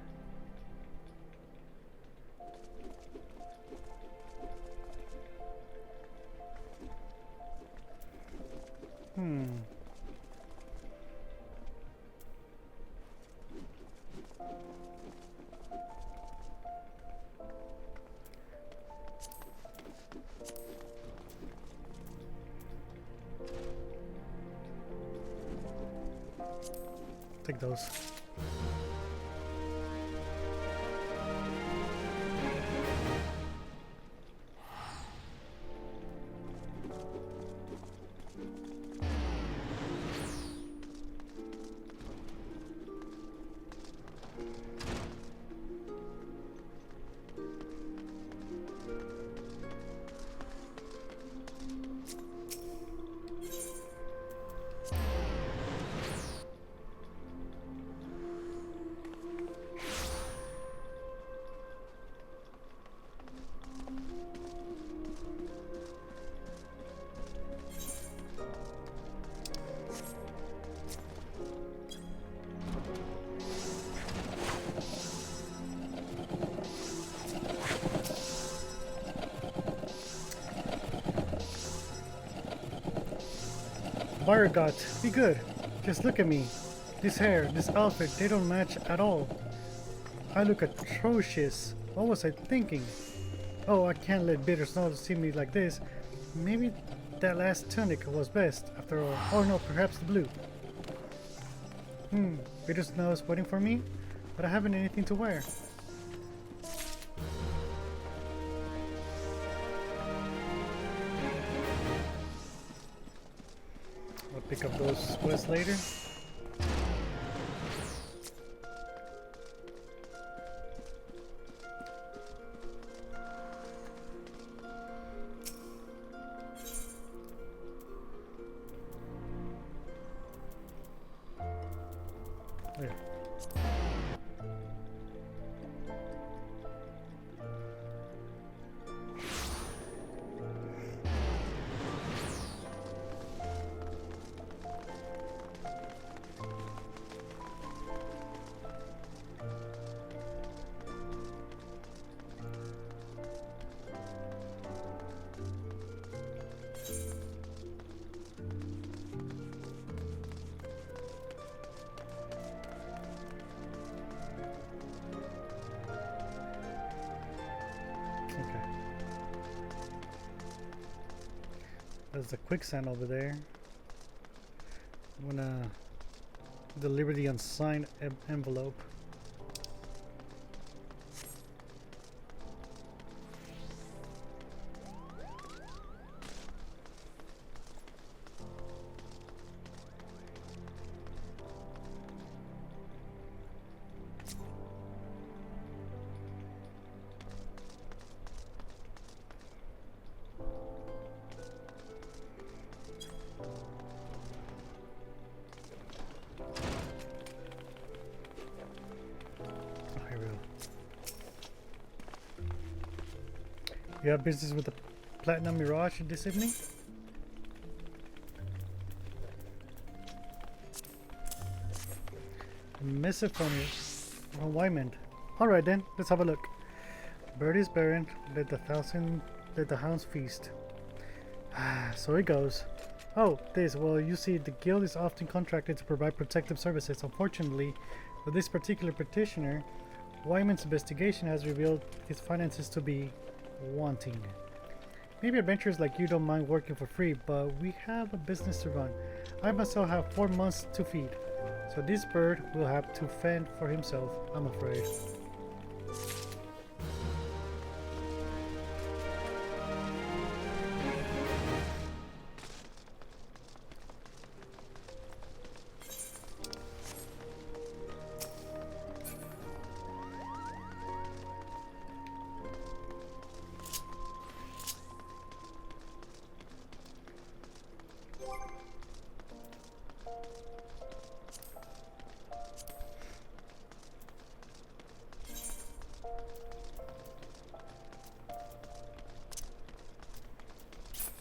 Take those. Fire God, be good. Just look at me. This hair, this outfit, they don't match at all. I look atrocious. What was I thinking? Oh, I can't let Bitter Snow see me like this. Maybe that last tunic was best, after all. Or no, perhaps the blue. Bitter Snow is waiting for me, but I haven't anything to wear. I'll pick up those quests later. There. Okay. There's a quicksand over there. I'm gonna deliver the unsigned envelope. Here we go. You have business with the Platinum Mirage this evening? A missive from Wyman. Alright then, let's have a look. Bird is barren, let the hounds feast. So it goes. Oh, this, well, you see, the guild is often contracted to provide protective services. Unfortunately, for this particular petitioner, Wyman's investigation has revealed his finances to be wanting. Maybe adventurers like you don't mind working for free, but we have a business to run. I myself have 4 months to feed, so this bird will have to fend for himself, I'm afraid.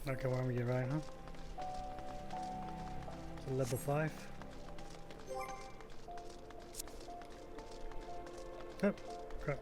Okay, why don't we get right, huh? So level 5. Oh, crap.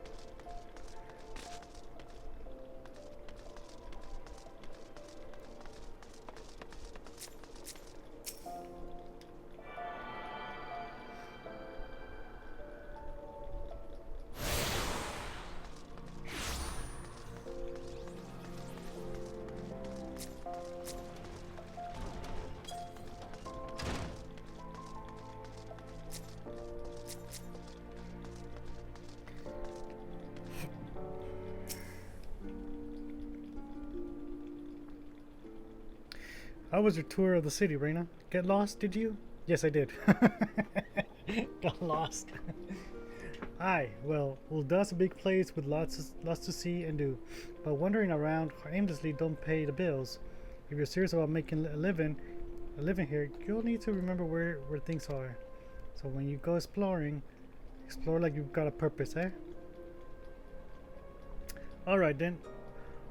How was your tour of the city, Reina? Get lost, did you? Yes, I did. Got lost. Aye, well, Ulda's a big place with lots to see and do, but wandering around aimlessly don't pay the bills. If you're serious about making a living here, you'll need to remember where things are. So when you go exploring, explore like you've got a purpose, eh? Alright then.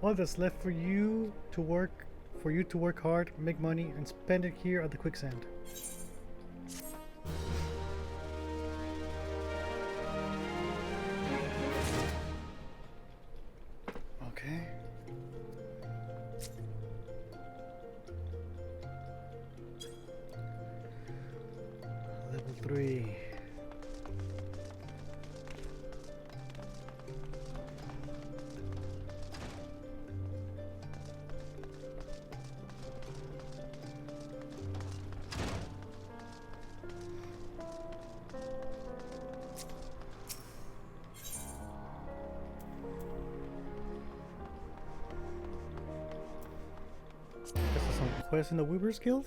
All that's left for you to work hard, make money, and spend it here at the quicksand. Okay. 3. This is some quest in the Weaver's Guild?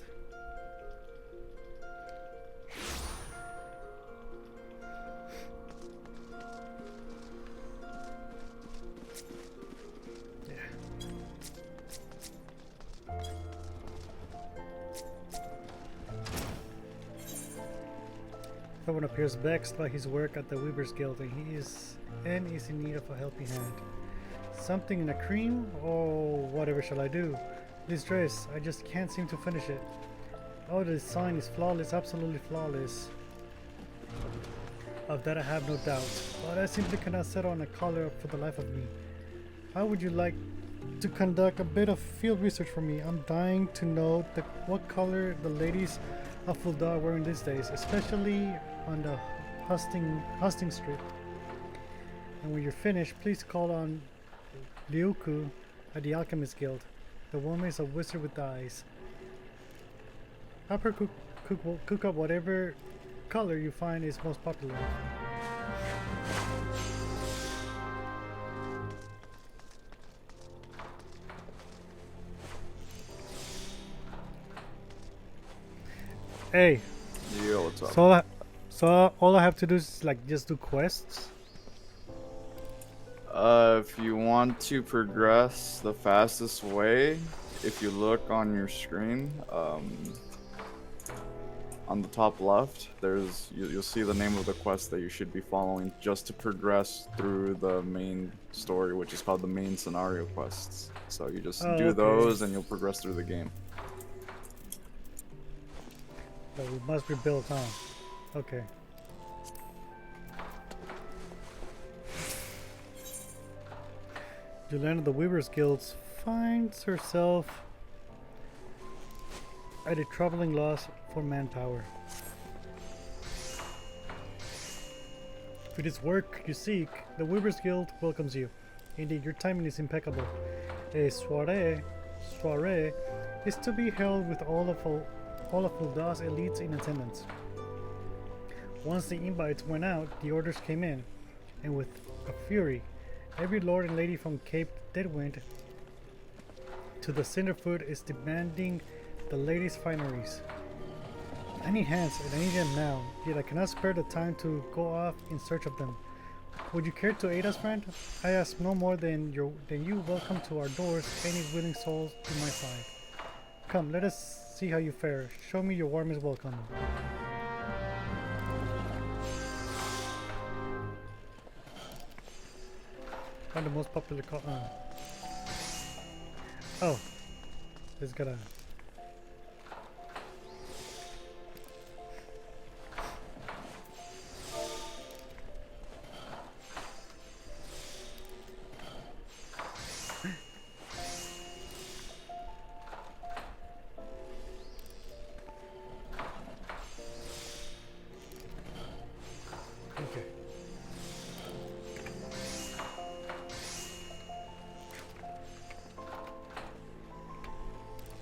Someone appears vexed by his work at the Weaver's Guild and he is in need of a helping hand. Something in a cream? Oh, whatever shall I do? This dress, I just can't seem to finish it. Oh, the design is flawless, absolutely flawless. Of that I have no doubt, but I simply cannot settle on a color for the life of me. How would you like to conduct a bit of field research for me? I'm dying to know what color the ladies of Fulda are wearing these days, especially on the husting strip. And when you're finished, please call on Liuku at the Alchemist Guild. The woman is a wizard with eyes. Have her cook up whatever color you find is most popular. Hey. Yo, what's up? So all I have to do is like just do quests. If you want to progress the fastest way, if you look on your screen, on the top left, you'll see the name of the quest that you should be following just to progress through the main story, which is called the main scenario quests. So you just do those and you'll progress through the game. But we must be built on. Okay. Juliana of the Weaver's Guilds finds herself at a troubling loss for manpower. For this work you seek, the Weaver's Guild welcomes you. Indeed, your timing is impeccable. A soiree is to be held with all of Fulda's elites in attendance. Once the invites went out, the orders came in, and with a fury, every lord and lady from Cape Deadwind to the Cinderfoot is demanding the latest fineries. I need hands, and I need them now, yet I cannot spare the time to go off in search of them. Would you care to aid us, friend? I ask no more than you welcome to our doors any willing souls to my side. Come, let us see how you fare. Show me your warmest welcome. Find the most popular oh, it's gotta. Okay.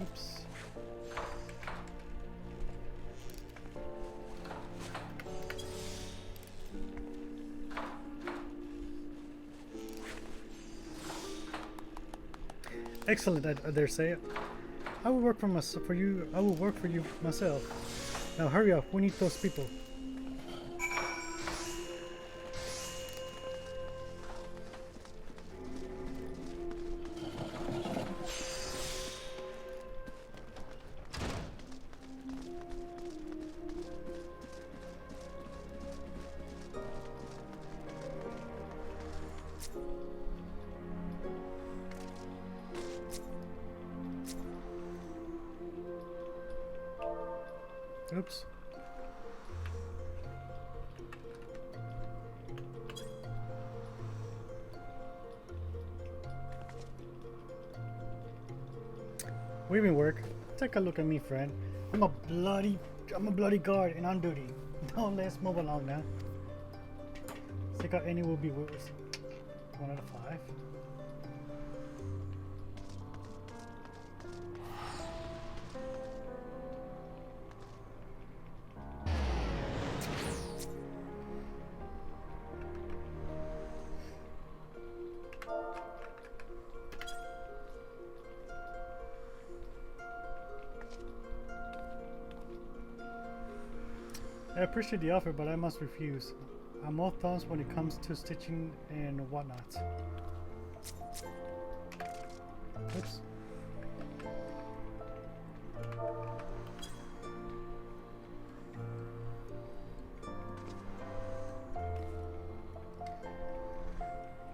Oops. Excellent, I dare say. I will work for you. I will work for you myself. Now hurry up. We need those people. Oops. Weaving work. Take a look at me, friend. I'm a bloody guard and on duty. No, let's move along now. Check out any will be worse. 1 out of 5. I appreciate the offer, but I must refuse. I'm all thumbs when it comes to stitching and whatnot. Oops.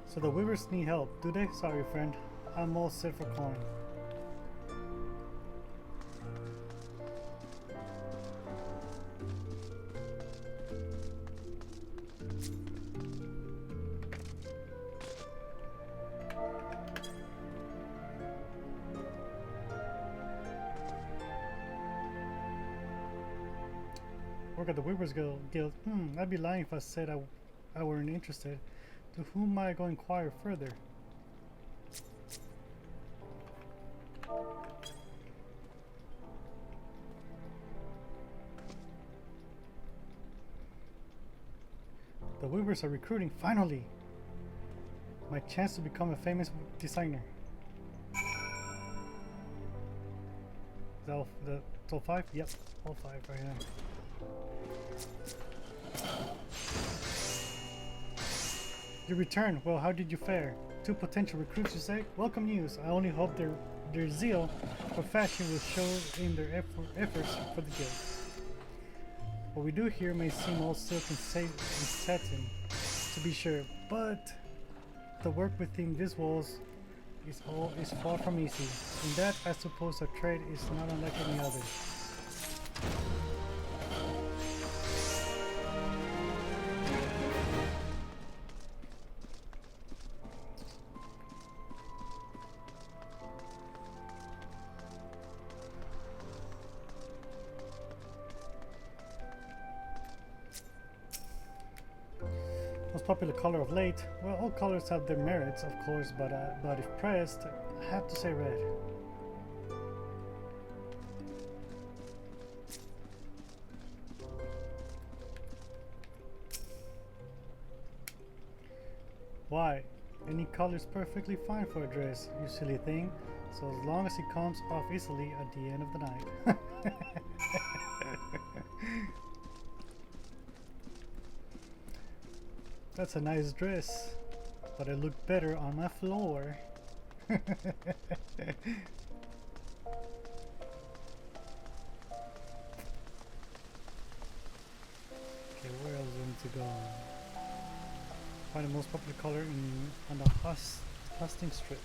So the weavers need help, do they? Sorry, friend. I'm all set for calling. Work at the Weavers Guild. I'd be lying if I said I weren't interested. To whom am I going to inquire further? The Weavers are recruiting, finally! My chance to become a famous designer. Is that all 5? Yep, all 5 right now. You return. Well, how did you fare? 2 potential recruits, you say? Welcome news. I only hope their zeal for fashion will show in their efforts for the guild. What we do here may seem all silk and satin, to be sure, but the work within these walls is far from easy. In that, I suppose our trade is not unlike any other. Most popular color of late. Well, all colors have their merits, of course, but if pressed, I have to say red. Why? Any color is perfectly fine for a dress, you silly thing. So as long as it comes off easily at the end of the night. That's a nice dress, but it looked better on my floor. Okay, where else do we need to go? Find the most popular color on the hosting strip.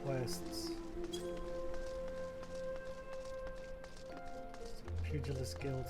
Quests. Pugilist Guild.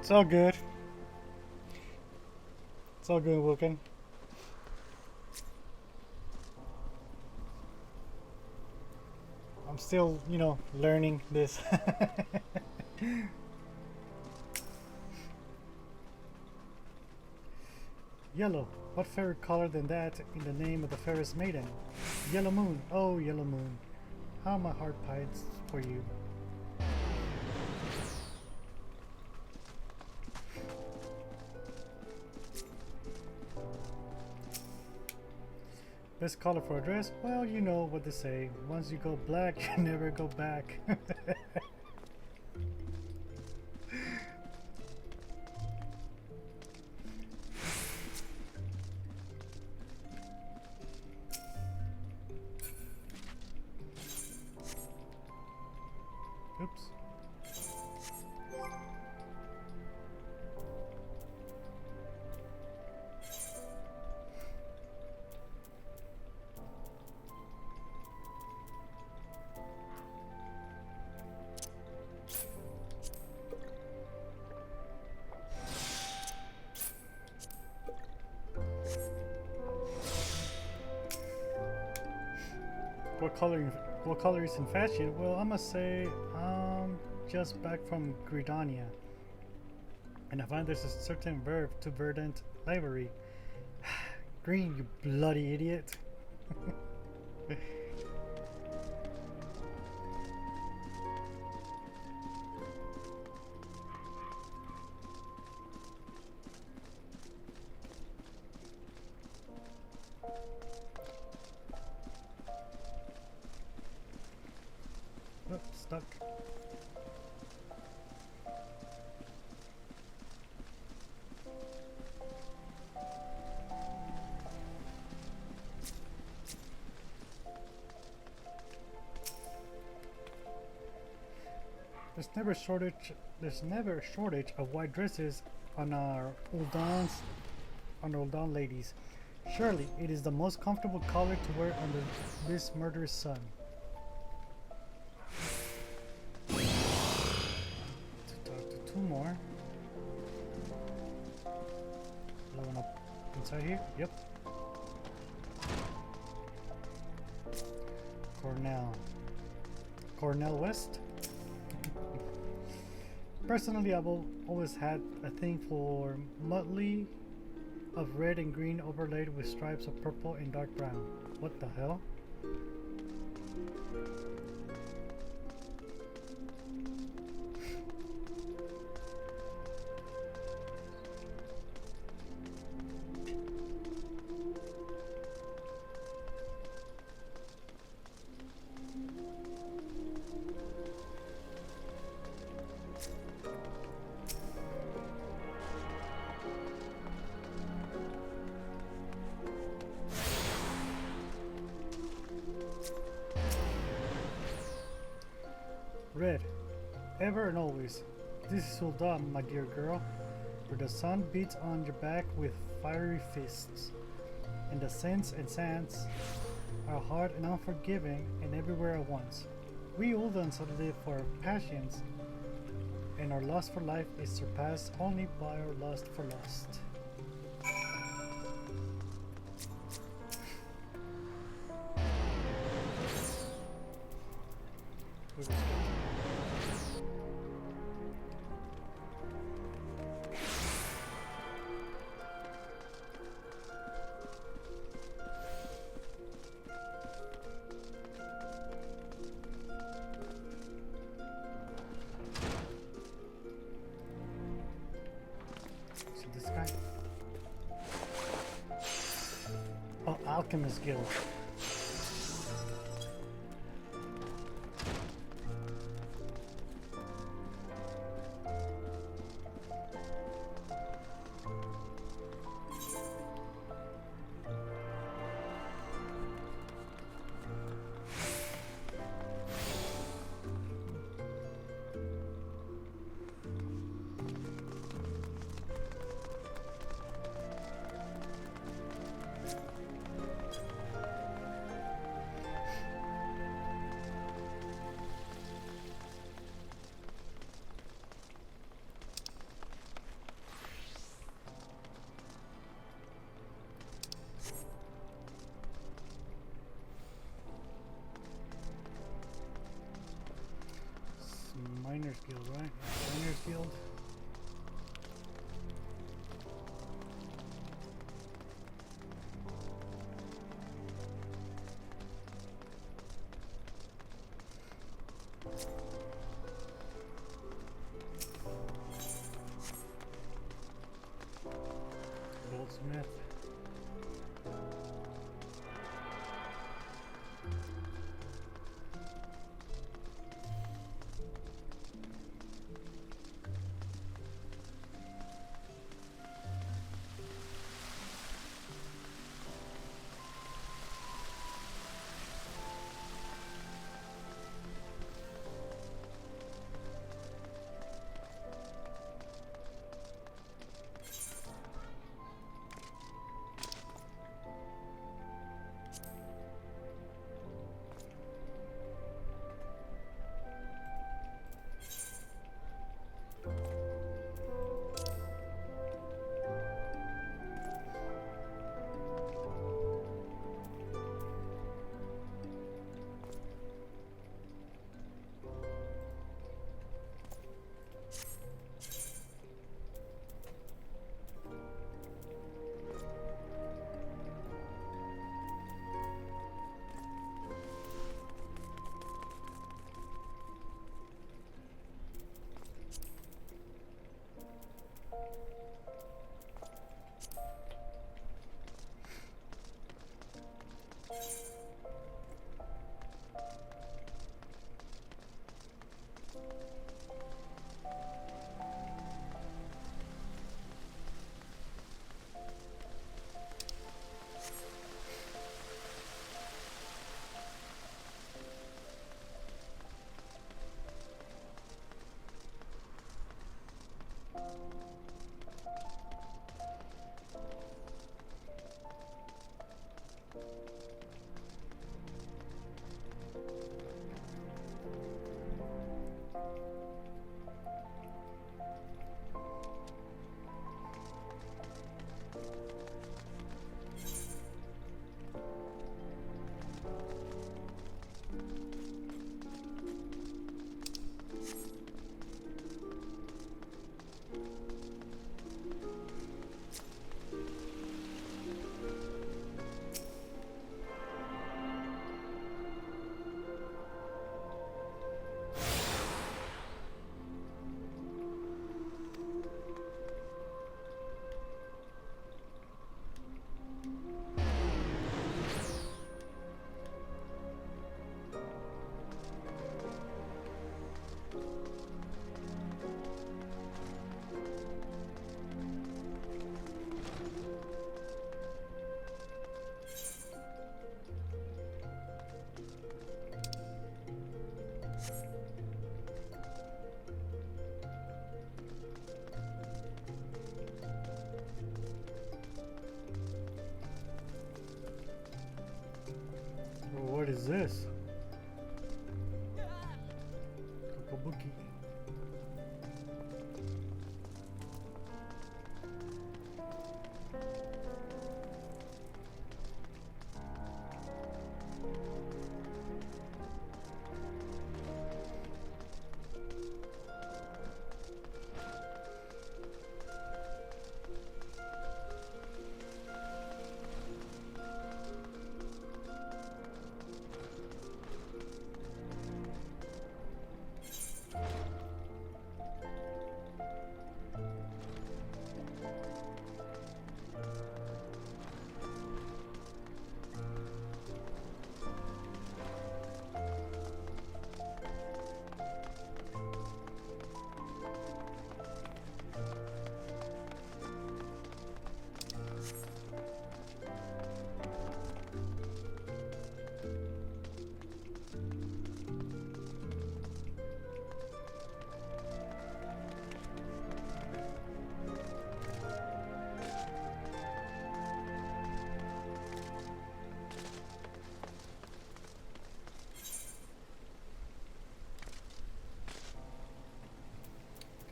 It's all good. It's all good, Wilkin. I'm still, you know, learning this. Yellow. What fairer color than that in the name of the fairest maiden? Yellow moon. Oh, yellow moon. How my heart pines for you. Best color for a dress? Well, you know what they say. Once you go black, you never go back. Oops. What color is in fashion? Well, I must say, just back from Gridania, and I find there's a certain verb to verdant livery. Green, you bloody idiot. Oh, stuck. There's never a shortage of white dresses on our Uldan ladies. Surely it is the most comfortable color to wear under this murderous sun. To talk to two more. Loading up inside here. Yep. Cornell West. Personally, I've always had a thing for motley of red and green overlaid with stripes of purple and dark brown. What the hell? Red, ever and always. This is Uldan, my dear girl, where the sun beats on your back with fiery fists, and the scents and sands are hard and unforgiving and everywhere at once. We Uldans live for our passions, and our lust for life is surpassed only by our lust for lust. This guy. Oh, Alchemist Guild. Guild. Goldsmith. What is this? Kokobuki.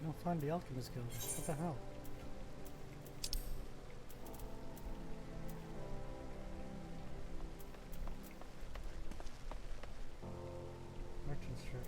Can't find the Alchemist Guild. What the hell? Merchant shirt.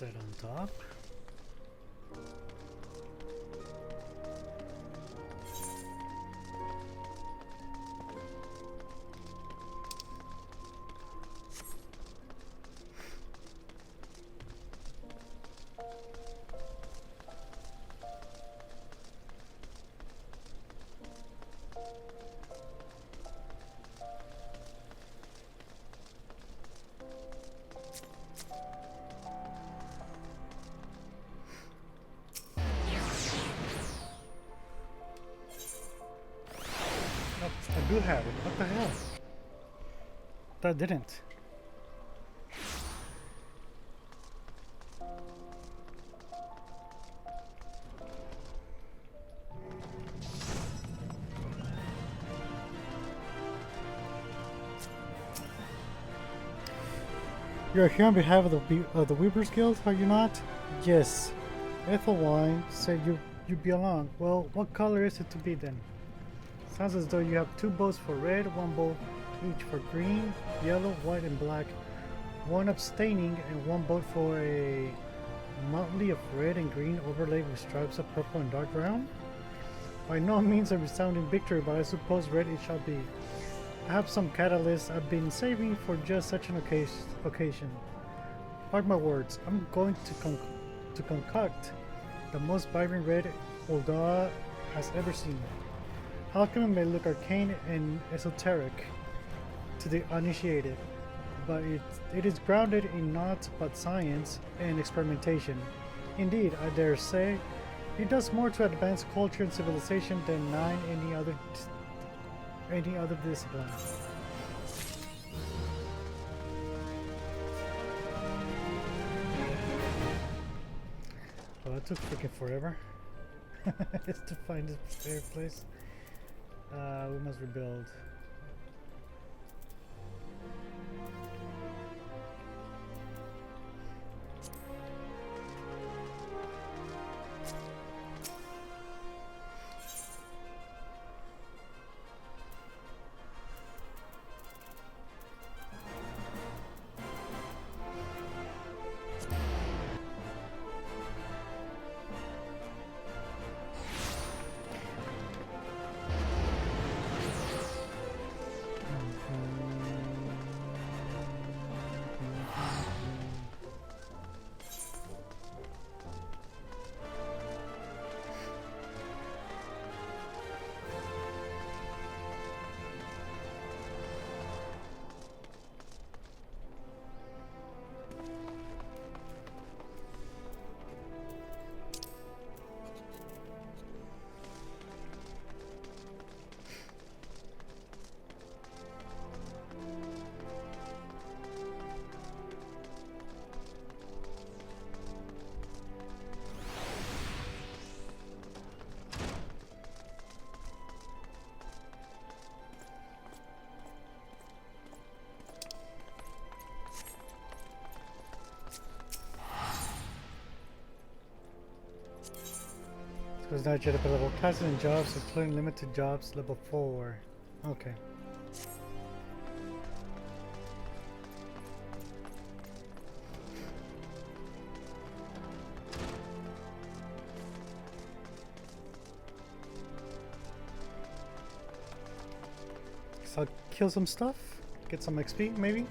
that on top? I do have it. What the hell? That didn't. You're here on behalf of the Weavers Guild, are you not? Yes. Ethelwine said you belong. Well, what color is it to be then? Sounds as though you have 2 boats for red, 1 boat each for green, yellow, white, and black, 1 abstaining, and 1 boat for a motley of red and green overlaid with stripes of purple and dark brown. By no means a resounding victory, but I suppose red it shall be. I have some catalysts I've been saving for just such an occasion. Mark my words, I'm going to concoct the most vibrant red Ulda has ever seen. Alchemy may look arcane and esoteric to the uninitiated, but it is grounded in naught but science and experimentation. Indeed, I dare say, it does more to advance culture and civilization than any other discipline. Well, that took freaking forever. Just to find this spare place. We must rebuild. It's not yet available. Classes and jobs, including limited jobs, level 4. Okay. So I'll kill some stuff, get some XP maybe?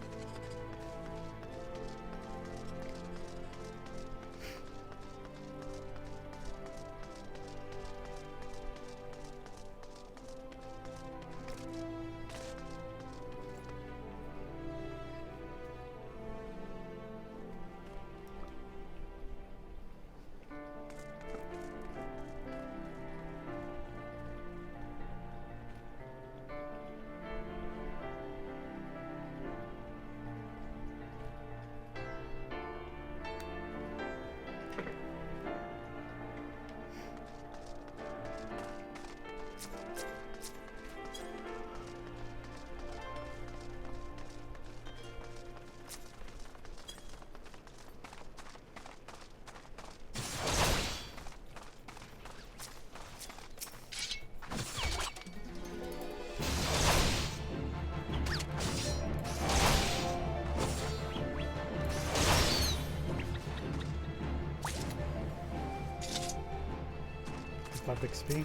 25 XP.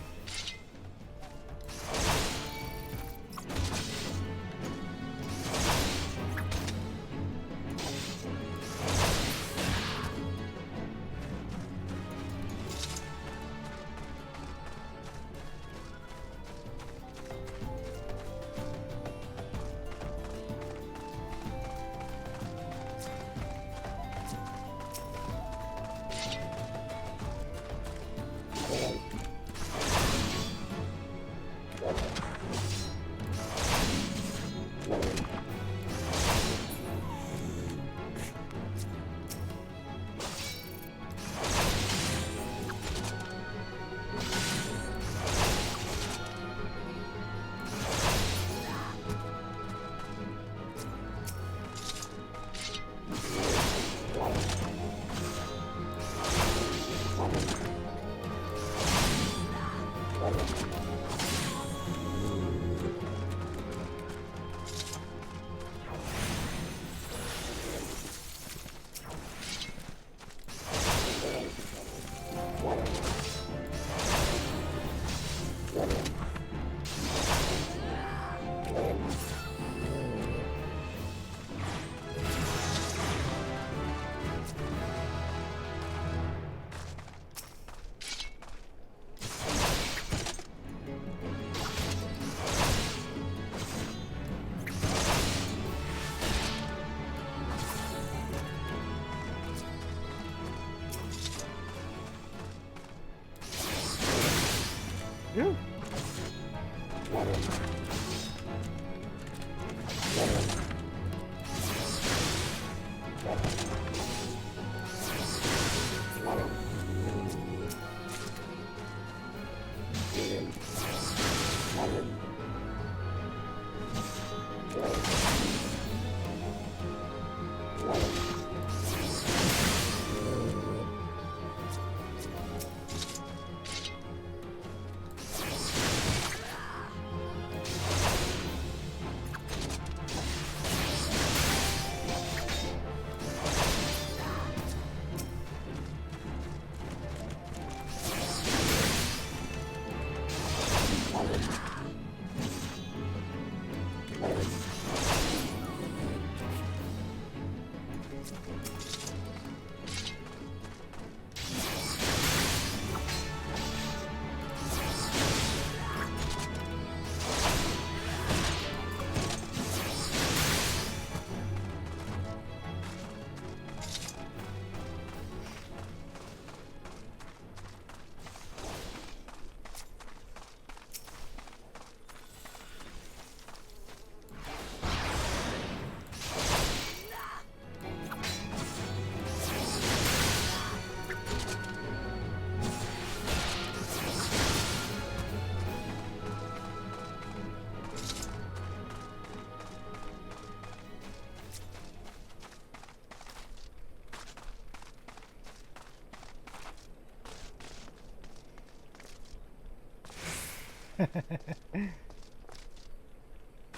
Yeah.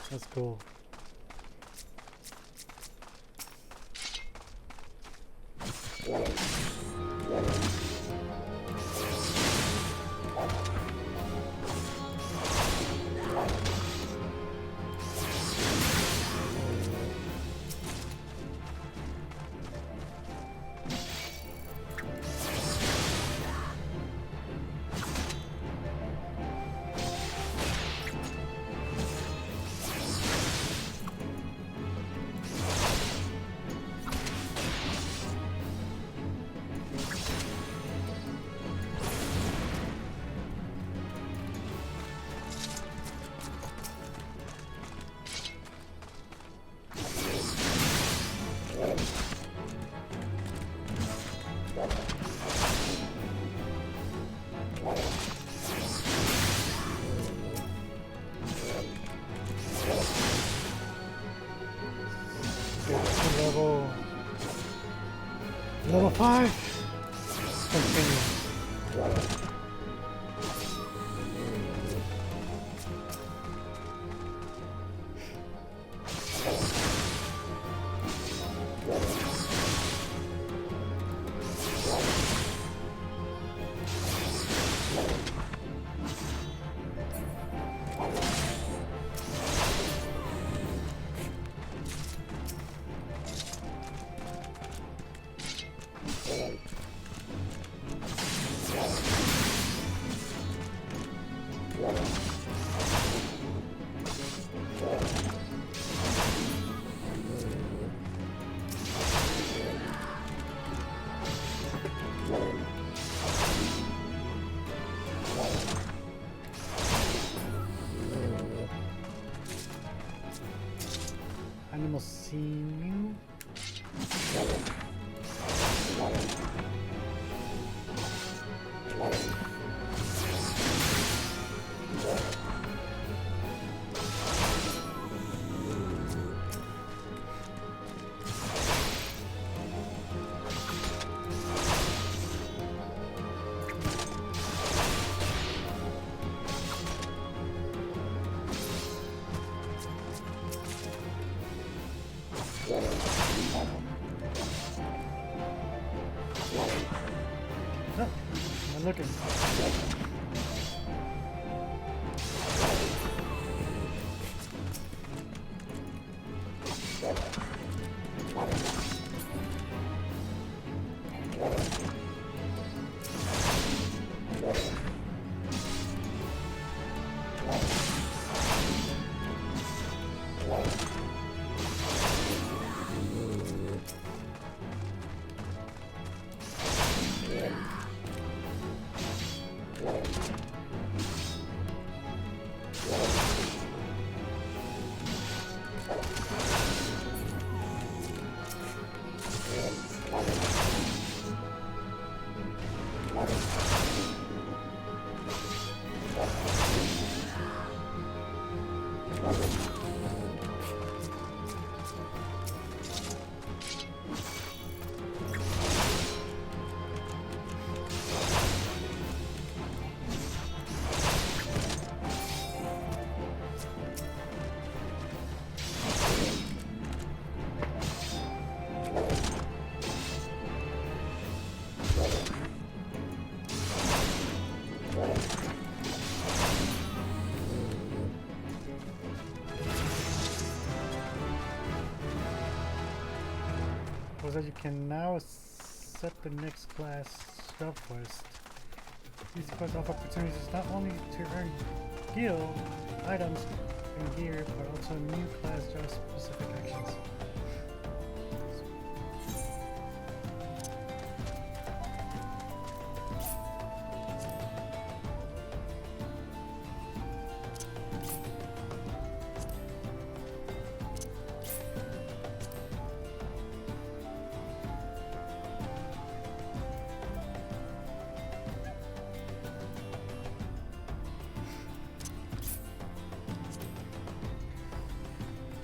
That's cool. Level 5. Continue. Animal sinew. Oh, I'm looking. Was that you can now set the next class sub quest. These quests offer opportunities not only to earn guild items and gear, but also new class job specific actions.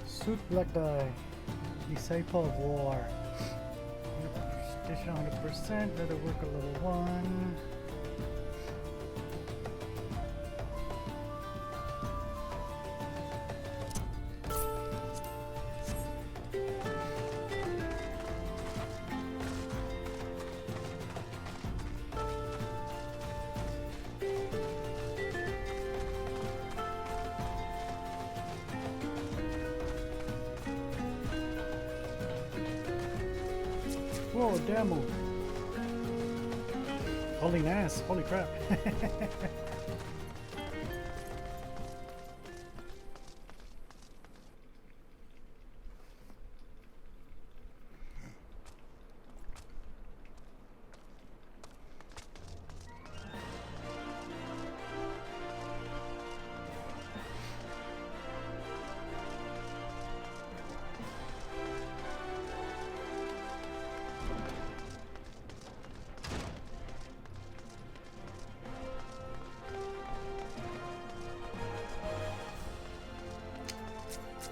Suit Black Die, Disciple of War. Station 100%, leather worker level 1. Whoa, demo. Holy ass, holy crap.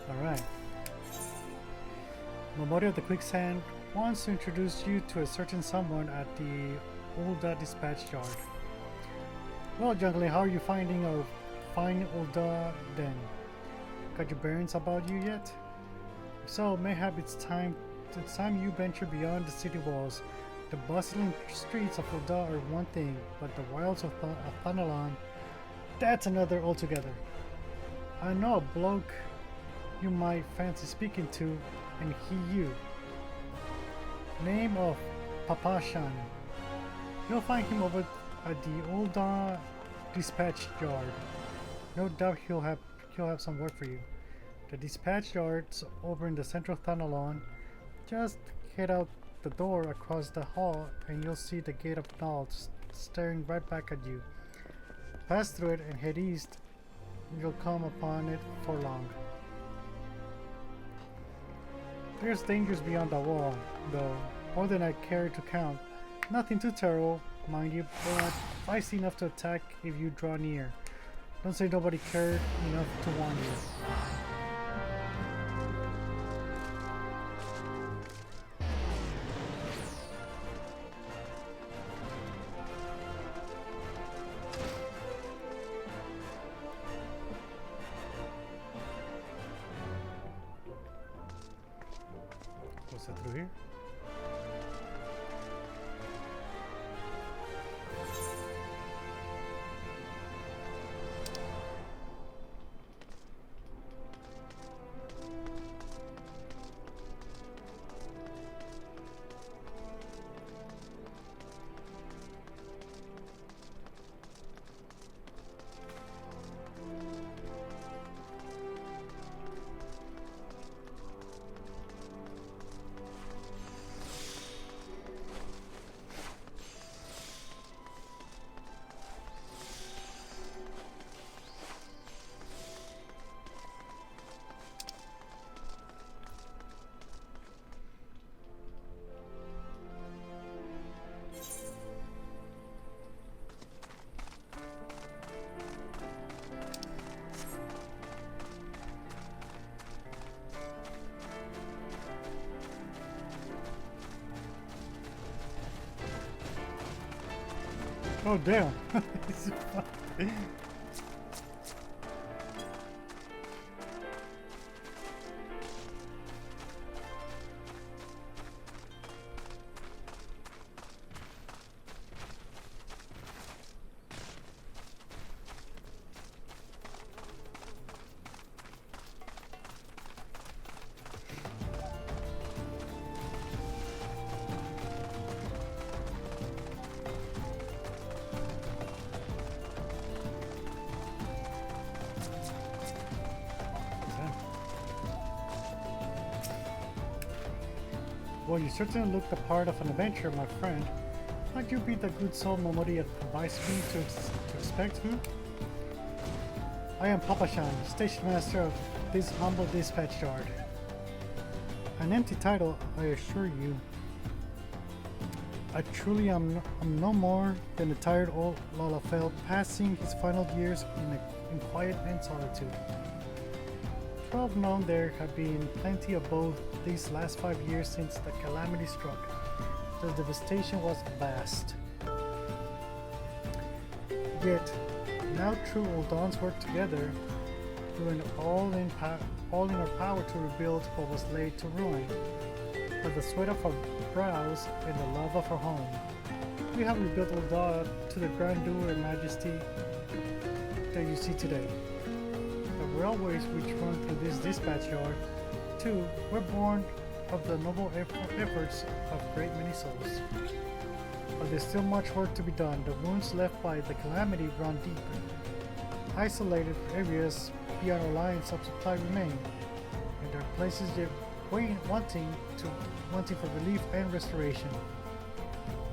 Alright. Memory of the Quicksand wants to introduce you to a certain someone at the Ulda dispatch yard. Well, Jungly, how are you finding Ulda then? Got your bearings about you yet? If so, mayhap it's time you venture beyond the city walls. The bustling streets of Ulda are one thing, but the wilds of Thanalan, that's another altogether. I know a bloke you might fancy speaking to, and he you. Name of Papashan. You'll find him over at the Ulda dispatch yard. No doubt he'll have some work for you. The dispatch yard's over in the central Thanalan. Just head out the door across the hall and you'll see the Gate of Knolls staring right back at you. Pass through it and head east. You'll come upon it for long. There's dangers beyond the wall, though, more than I care to count. Nothing too terrible, mind you, but feisty enough to attack if you draw near. Don't say nobody cared enough to warn you. What's that through here? Oh damn! Well, you certainly look the part of an adventurer, my friend. Might you be the good soul Momori advised me to expect, I am Papa-shan, station master of this humble dispatch yard. An empty title, I assure you. I truly am no more than a tired old Lalafell passing his final years in quiet and solitude. 12 known there have been plenty of both these last 5 years since the calamity struck. The devastation was vast. Yet, now true old dons work together, doing all in our power to rebuild what was laid to ruin. By the sweat of our brows and the love of our home, we have rebuilt Ul'dah to the grandeur and majesty that you see today. The railways which run through this dispatch yard, too, were born of the noble efforts of a great many souls. But there's still much work to be done. The wounds left by the calamity run deep. Isolated areas beyond reliance of supply remain, and there are places yet wanting for relief and restoration.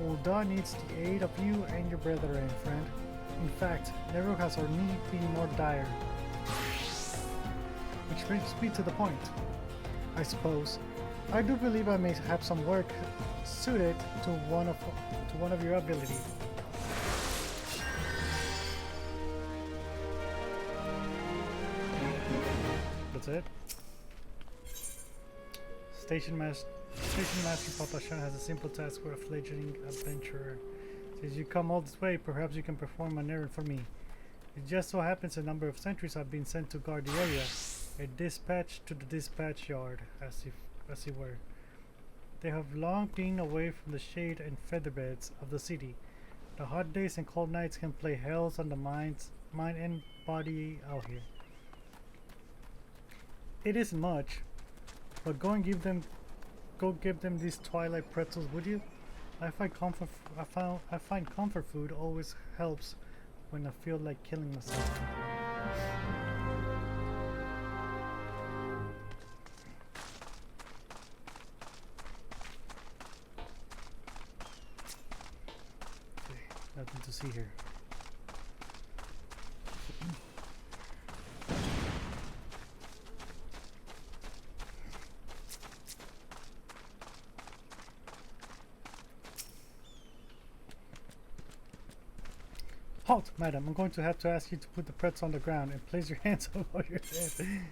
Ul'dah needs the aid of you and your brethren, friend. In fact, never has our need been more dire. Which brings me to the point. I suppose I do believe I may have some work suited to one of your ability. That's it. Station Master Papa-shan has a simple task for a fledgling adventurer. Since you come all this way, perhaps you can perform an errand for me. It just so happens a number of sentries have been sent to guard the area. A dispatch to the dispatch yard, as it were. They have long been away from the shade and featherbeds of the city. The hot days and cold nights can play hells on the mind and body out here. It isn't much, but go give them these twilight pretzels, would you? I find comfort food always helps when I feel like killing myself. Nothing to see here. Halt, madam. I'm going to have to ask you to put the pretzel on the ground and place your hands over your head.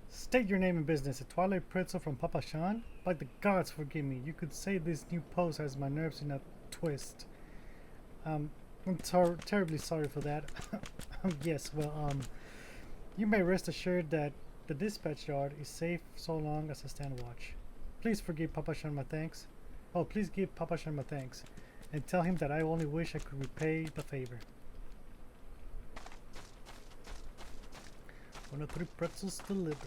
State your name and business. A Twilight Pretzel from Papa Sean? By the gods, forgive me. You could say this new pose has my nerves in a twist. I'm terribly sorry for that. Yes, well, you may rest assured that the dispatch yard is safe so long as I stand watch. Please forgive Papa Sean my thanks. Oh, please give Papa Sean my thanks. And tell him that I only wish I could repay the favor. 1 of 3 pretzels delivered.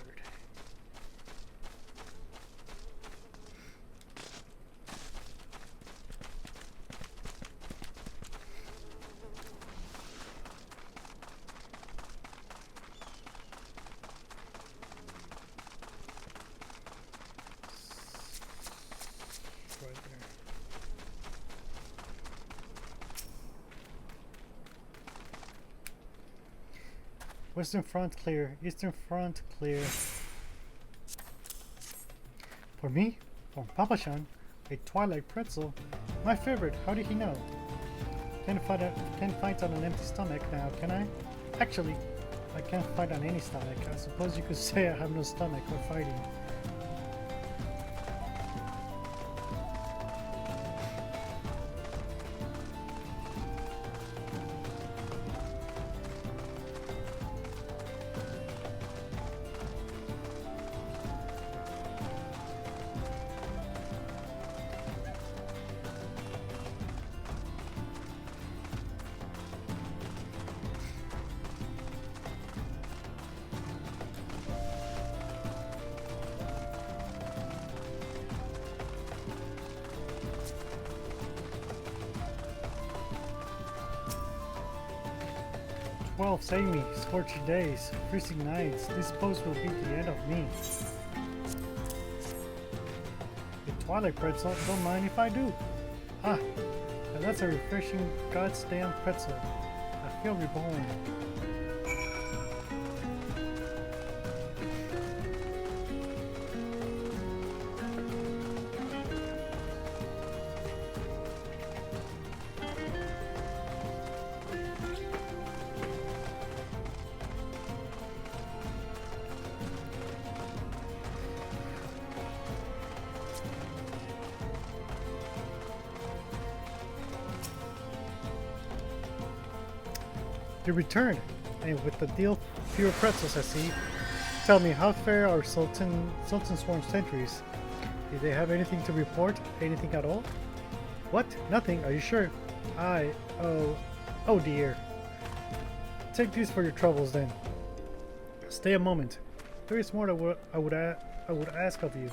Right there. Western front clear. Eastern front clear. For me? From Papa Sean? A Twilight Pretzel? My favorite. How did he know? Can't fight on an empty stomach now, can I? Actually, I can't fight on any stomach. I suppose you could say I have no stomach for fighting. Well, save me, scorching days, freezing nights. This post will be the end of me. The Twilight Pretzel, don't mind if I do. Ah, now that's a refreshing goddamn pretzel. I feel reborn. You returned, and with the deal fewer pretzels I see. Tell me, how fair are Sultan Sworn sentries? Did they have anything to report? Anything at all? What? Nothing? Are you sure? Oh dear. Take these for your troubles then. Stay a moment. There is more that I would ask of you.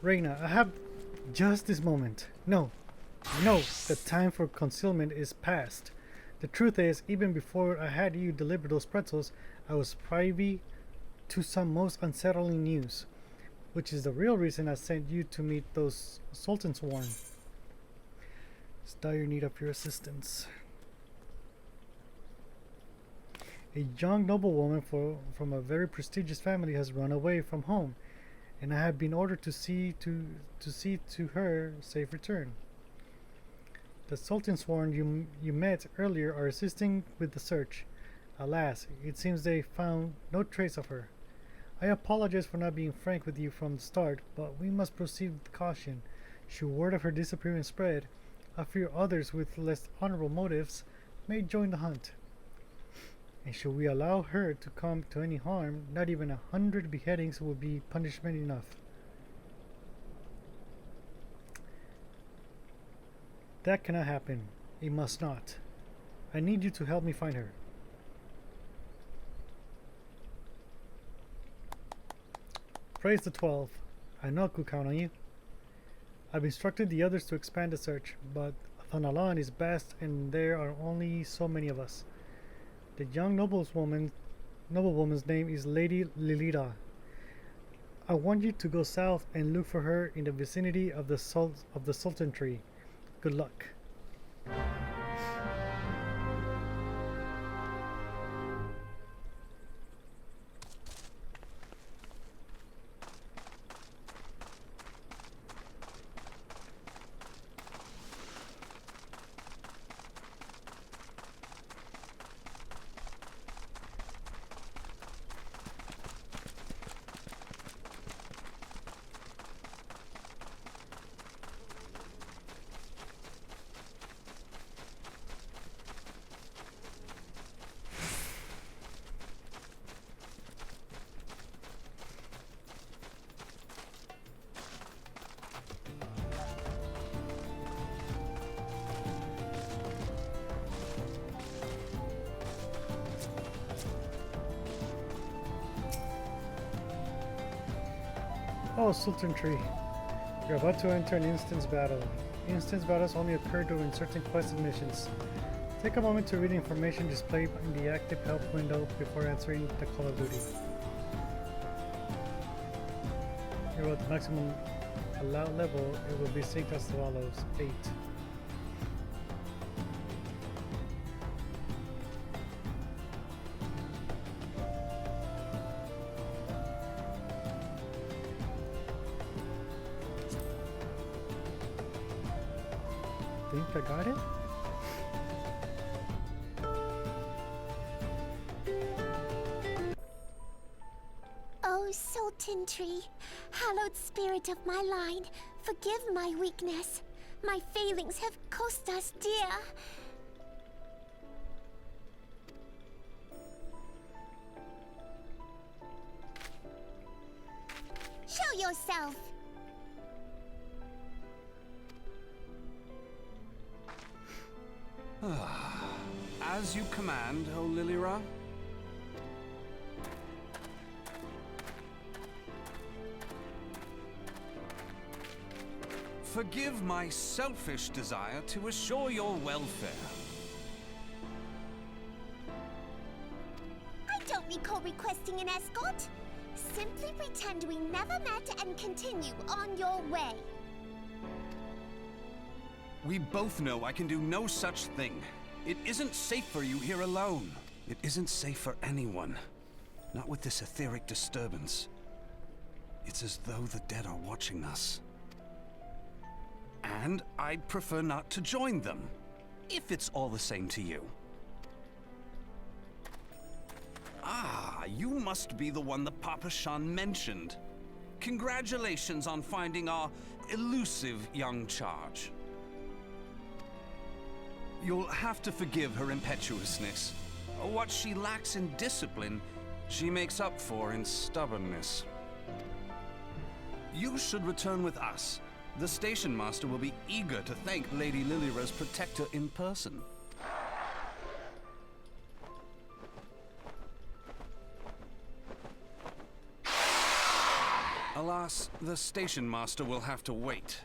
Reina, I have just this moment. No, the time for concealment is past. The truth is, even before I had you deliver those pretzels, I was privy to some most unsettling news, which is the real reason I sent you to meet those Sultan's Sworn. It's dire need of your assistance. A young noblewoman from a very prestigious family has run away from home, and I have been ordered to see to her safe return. The Sultan Sworn you met earlier are assisting with the search. Alas, it seems they found no trace of her. I apologize for not being frank with you from the start, but we must proceed with caution. Should word of her disappearance spread, I fear others with less honorable motives may join the hunt. And should we allow her to come to any harm, not even 100 beheadings would be punishment enough. That cannot happen. It must not. I need you to help me find her. Praise the 12. I know I could count on you. I've instructed the others to expand the search, but Thanalan is vast and there are only so many of us. The young noblewoman's name is Lady Lilita. I want you to go south and look for her in the vicinity of the Sultanry. Good luck. Oh, Sultan Tree. You're about to enter an instance battle. Instance battles only occur during certain quests and missions. Take a moment to read the information displayed in the active help window before answering the call of duty. Here at the maximum allowed level, it will be synced as follows. 8. Think I got it? Oh, Sultan Tree, hallowed spirit of my line, forgive my weakness. My failings have cost us dear. Show yourself! As you command, O Lilira. Forgive my selfish desire to assure your welfare. I don't recall requesting an escort. Simply pretend we never met and continue on your way. We both know I can do no such thing. It isn't safe for you here alone. It isn't safe for anyone. Not with this etheric disturbance. It's as though the dead are watching us. And I'd prefer not to join them, if it's all the same to you. Ah, you must be the one the Papa Shan mentioned. Congratulations on finding our elusive young charge. You'll have to forgive her impetuousness. What she lacks in discipline, she makes up for in stubbornness. You should return with us. The station master will be eager to thank Lady Lilira's protector in person. Alas, the station master will have to wait.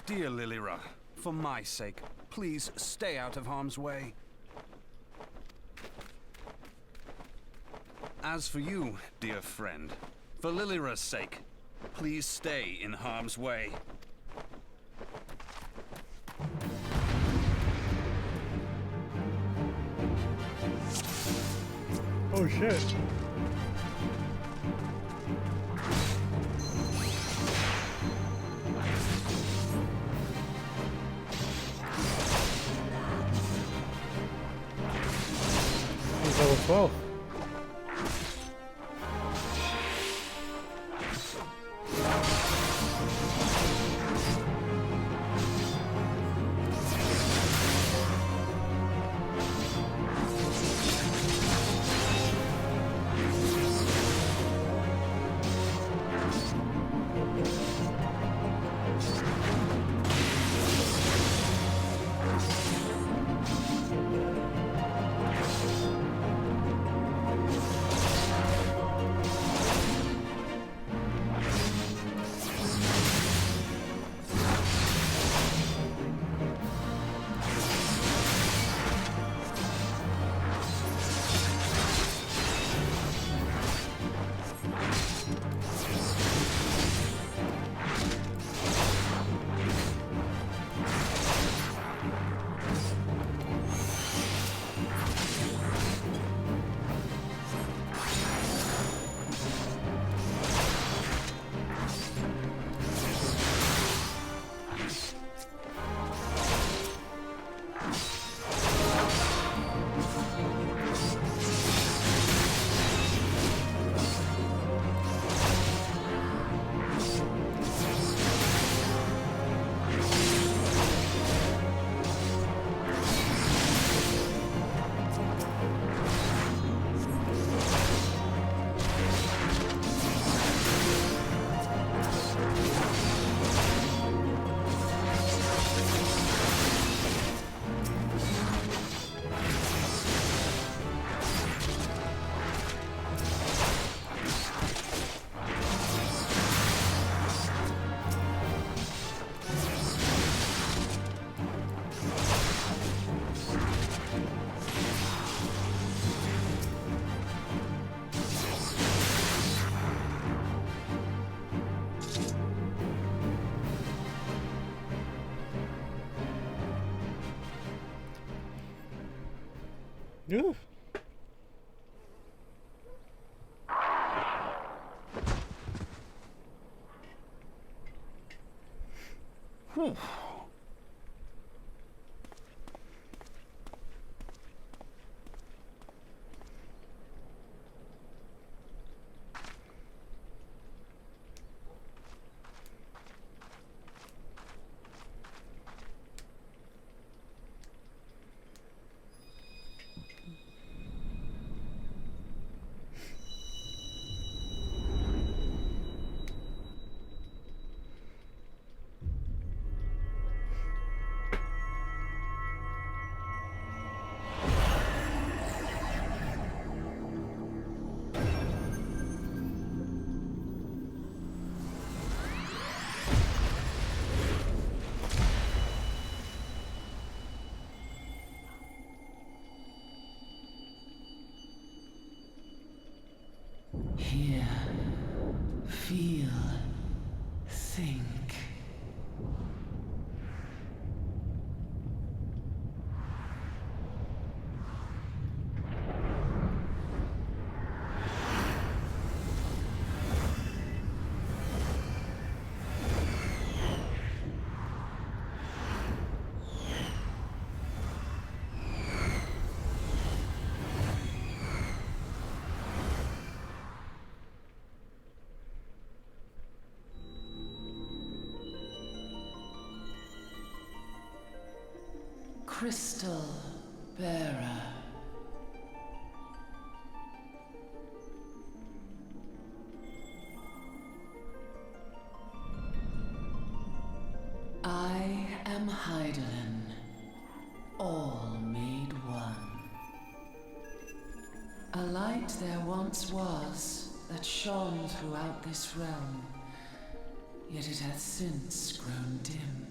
Dear Lilira, for my sake, please stay out of harm's way. As for you, dear friend, for Lilira's sake, please stay in harm's way. Oh shit. He's level 12. Ooh. Whew. Hear, feel, think. Crystal Bearer. I am Heidelin, all made one. A light there once was that shone throughout this realm, yet it hath since grown dim.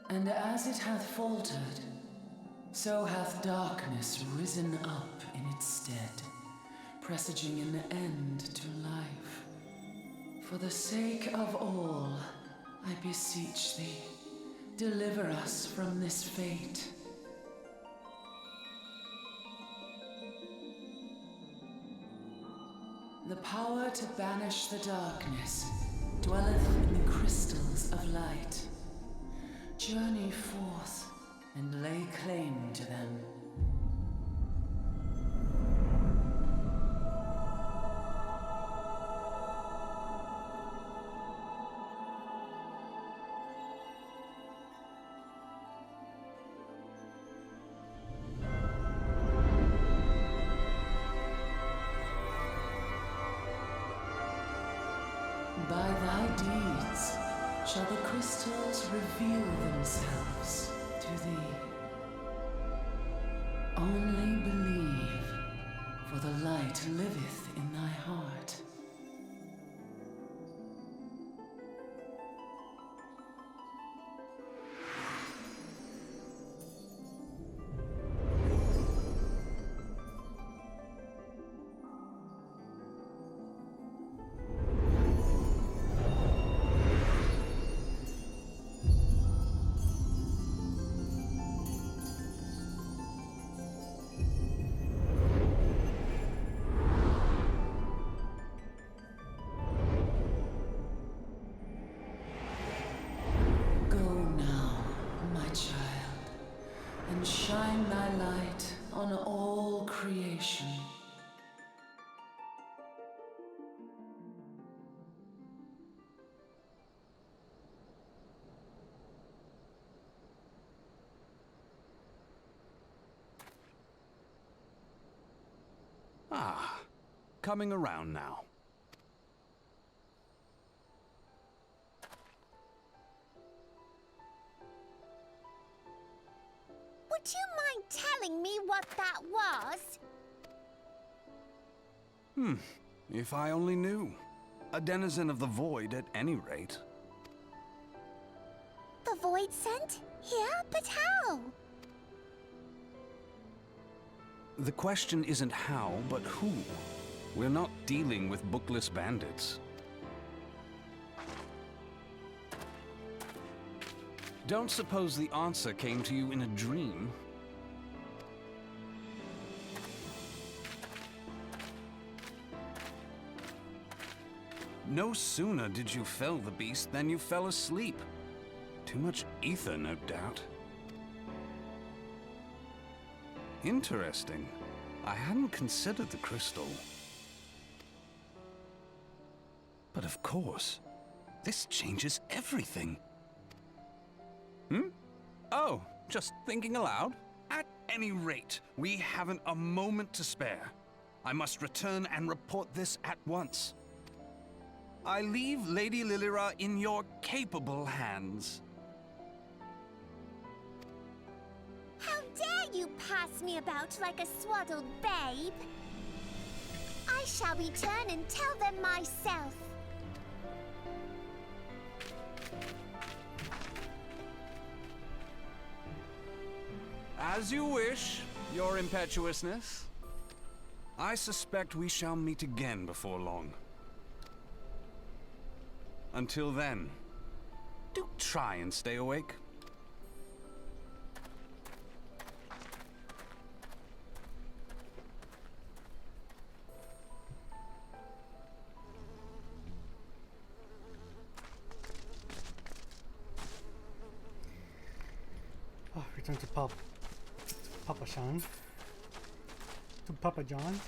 And as it hath faltered, so hath darkness risen up in its stead, presaging an end to life. For the sake of all, I beseech thee, deliver us from this fate. The power to banish the darkness dwelleth in the crystals of light. Journey forth and lay claim to them. By thy deeds shall the crystals reveal themselves to thee. Only believe, for the light liveth in thy heart. Shine thy light on all creation. Ah, coming around now. Would you mind telling me what that was? If I only knew. A denizen of the void at any rate. The void sent? Here? But how? The question isn't how, but who. We're not dealing with bookless bandits. Don't suppose the answer came to you in a dream. No sooner did you fell the beast than you fell asleep. Too much ether, no doubt. Interesting. I hadn't considered the crystal. But of course, this changes everything. Oh, just thinking aloud? At any rate, we haven't a moment to spare. I must return and report this at once. I leave Lady Lilira in your capable hands. How dare you pass me about like a swaddled babe? I shall return and tell them myself. As you wish, your impetuousness. I suspect we shall meet again before long. Until then, do try and stay awake. Oh, return to Papa Sean. To Papa John.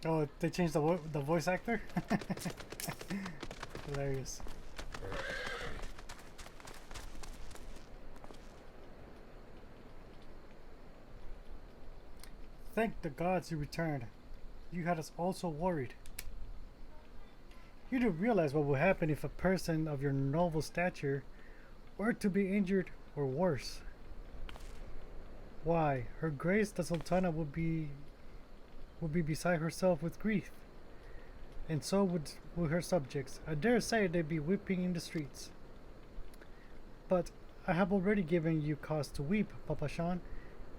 Oh, they changed the voice actor? Hilarious. Thank the gods you returned. You had us all so worried. You do realize what would happen if a person of your noble stature were to be injured or worse. Why, Her Grace the Sultana would be beside herself with grief, and so would her subjects. I dare say they'd be weeping in the streets. But I have already given you cause to weep, Papa Sean,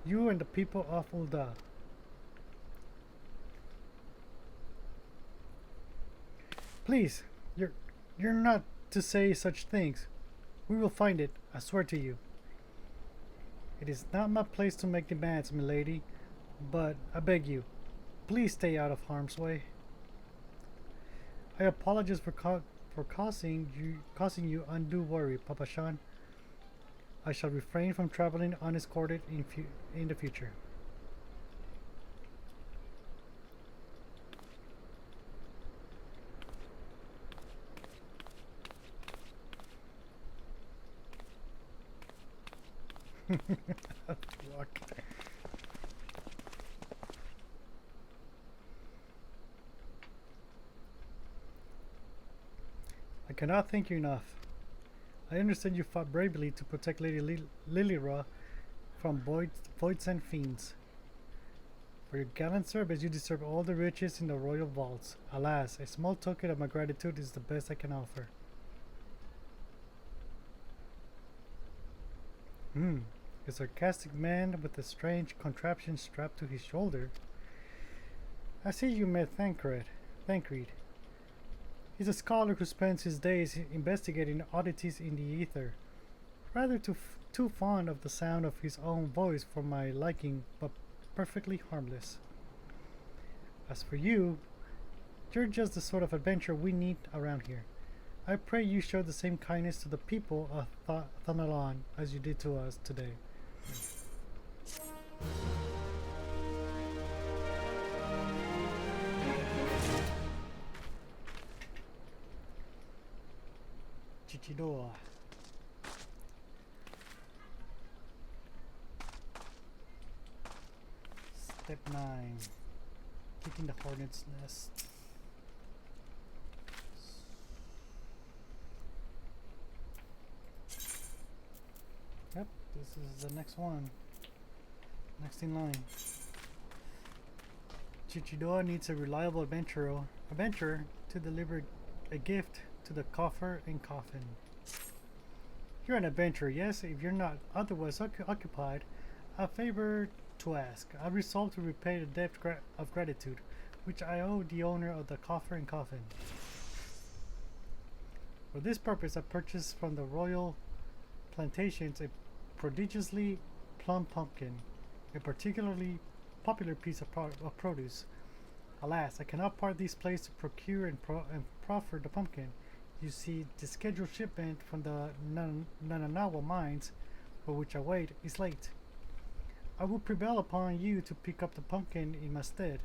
you and the people of Ul'dah. Please, you're not to say such things. We will find it, I swear to you. It is not my place to make demands, milady, but I beg you, please stay out of harm's way. I apologize for causing you undue worry, Papa Sean. I shall refrain from traveling unescorted in the future. Fuck. I cannot thank you enough. I understand you fought bravely to protect Lady Lilira from voids and fiends. For your gallant service, you deserve all the riches in the royal vaults. Alas, a small token of my gratitude is the best I can offer. A sarcastic man with a strange contraption strapped to his shoulder. I see you met Thancred. He's a scholar who spends his days investigating oddities in the ether. Rather too fond of the sound of his own voice for my liking, but perfectly harmless. As for you, you're just the sort of adventure we need around here. I pray you show the same kindness to the people of Thanalan as you did to us today. Chichidoa. Step 9. Kicking the hornet's nest. Yep, this is the next one. Next in line. Chichidoa needs a reliable adventurer to deliver a gift to the coffer and coffin. You're an adventurer, yes? If you're not otherwise occupied, a favor to ask. I resolve to repay the debt of gratitude, which I owe the owner of the coffer and coffin. For this purpose, I purchased from the royal plantations a prodigiously plump pumpkin, a particularly popular piece of produce. Alas, I cannot part these places to procure and proffer the pumpkin. You see, the scheduled shipment from the Nananawa mines, for which I wait, is late. I will prevail upon you to pick up the pumpkin in my stead,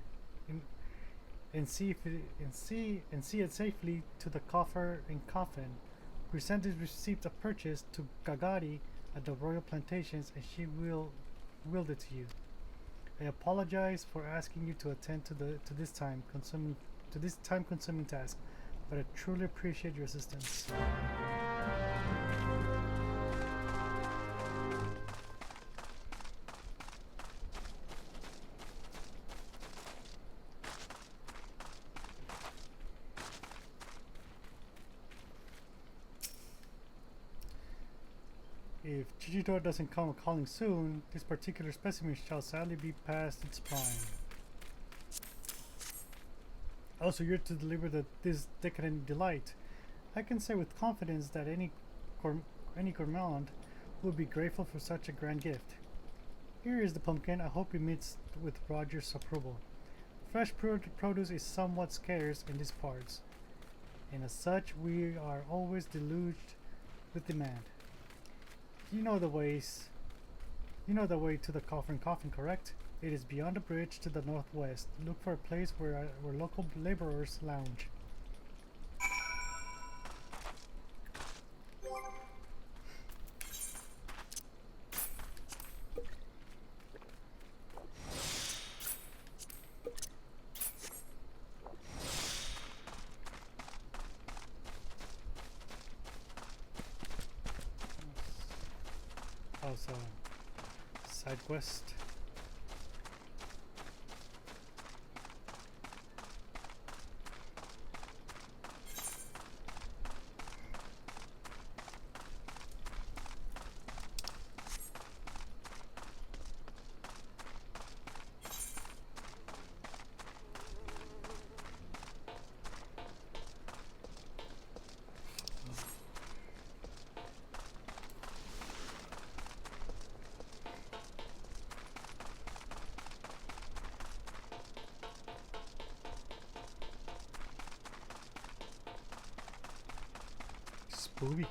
and see it safely to the coffer and coffin. Present this receipt of purchase to Gagari at the royal plantations, and she will wield it to you. I apologize for asking you to attend to this time-consuming task, but I truly appreciate your assistance. If Chichidoa doesn't come a calling soon, this particular specimen shall sadly be past its prime. Also, you're to deliver this decadent delight. I can say with confidence that any gourmand would be grateful for such a grand gift. Here is the pumpkin. I hope it meets with Roger's approval. Fresh produce is somewhat scarce in these parts, and as such, we are always deluged with demand. You know the way to the coffin, correct? It is beyond the bridge to the northwest. Look for a place where local laborers lounge. Also, side quest. Spoopy.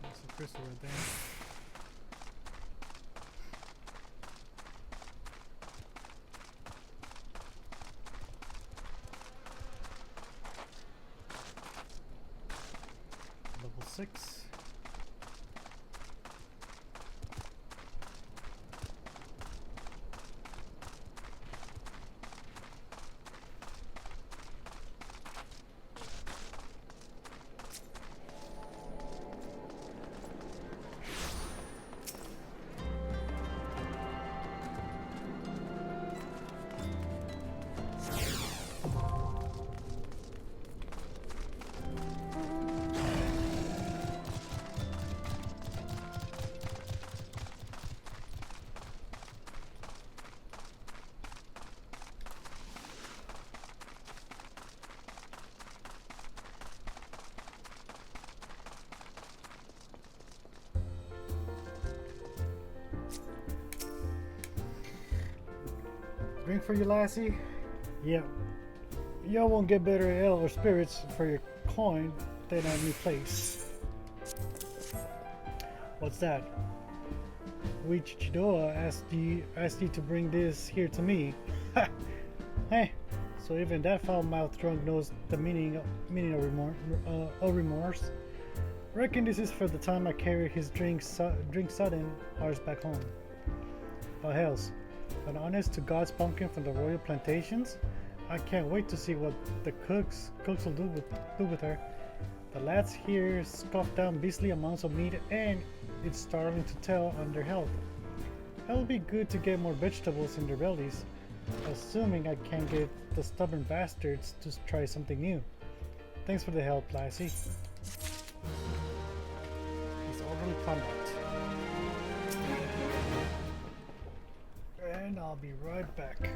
That's a crystal right there. Level 6. Drink for you, lassie? Yep. Y'all won't get better ale or spirits for your coin than a new place. What's that? We Chichidoa asked you to bring this here to me. Ha! Hey, so even that foul-mouthed drunk knows the meaning of remorse. Reckon this is for the time I carry his drink sudden ours back home. Oh hells. An honest to God's pumpkin from the royal plantations? I can't wait to see what the cooks will do with her. The lads here scoffed down beastly amounts of meat, and it's starting to tell on their health. It'll be good to get more vegetables in their bellies, assuming I can't get the stubborn bastards to try something new. Thanks for the help, Lassie. It's orderly conduct. And I'll be right back.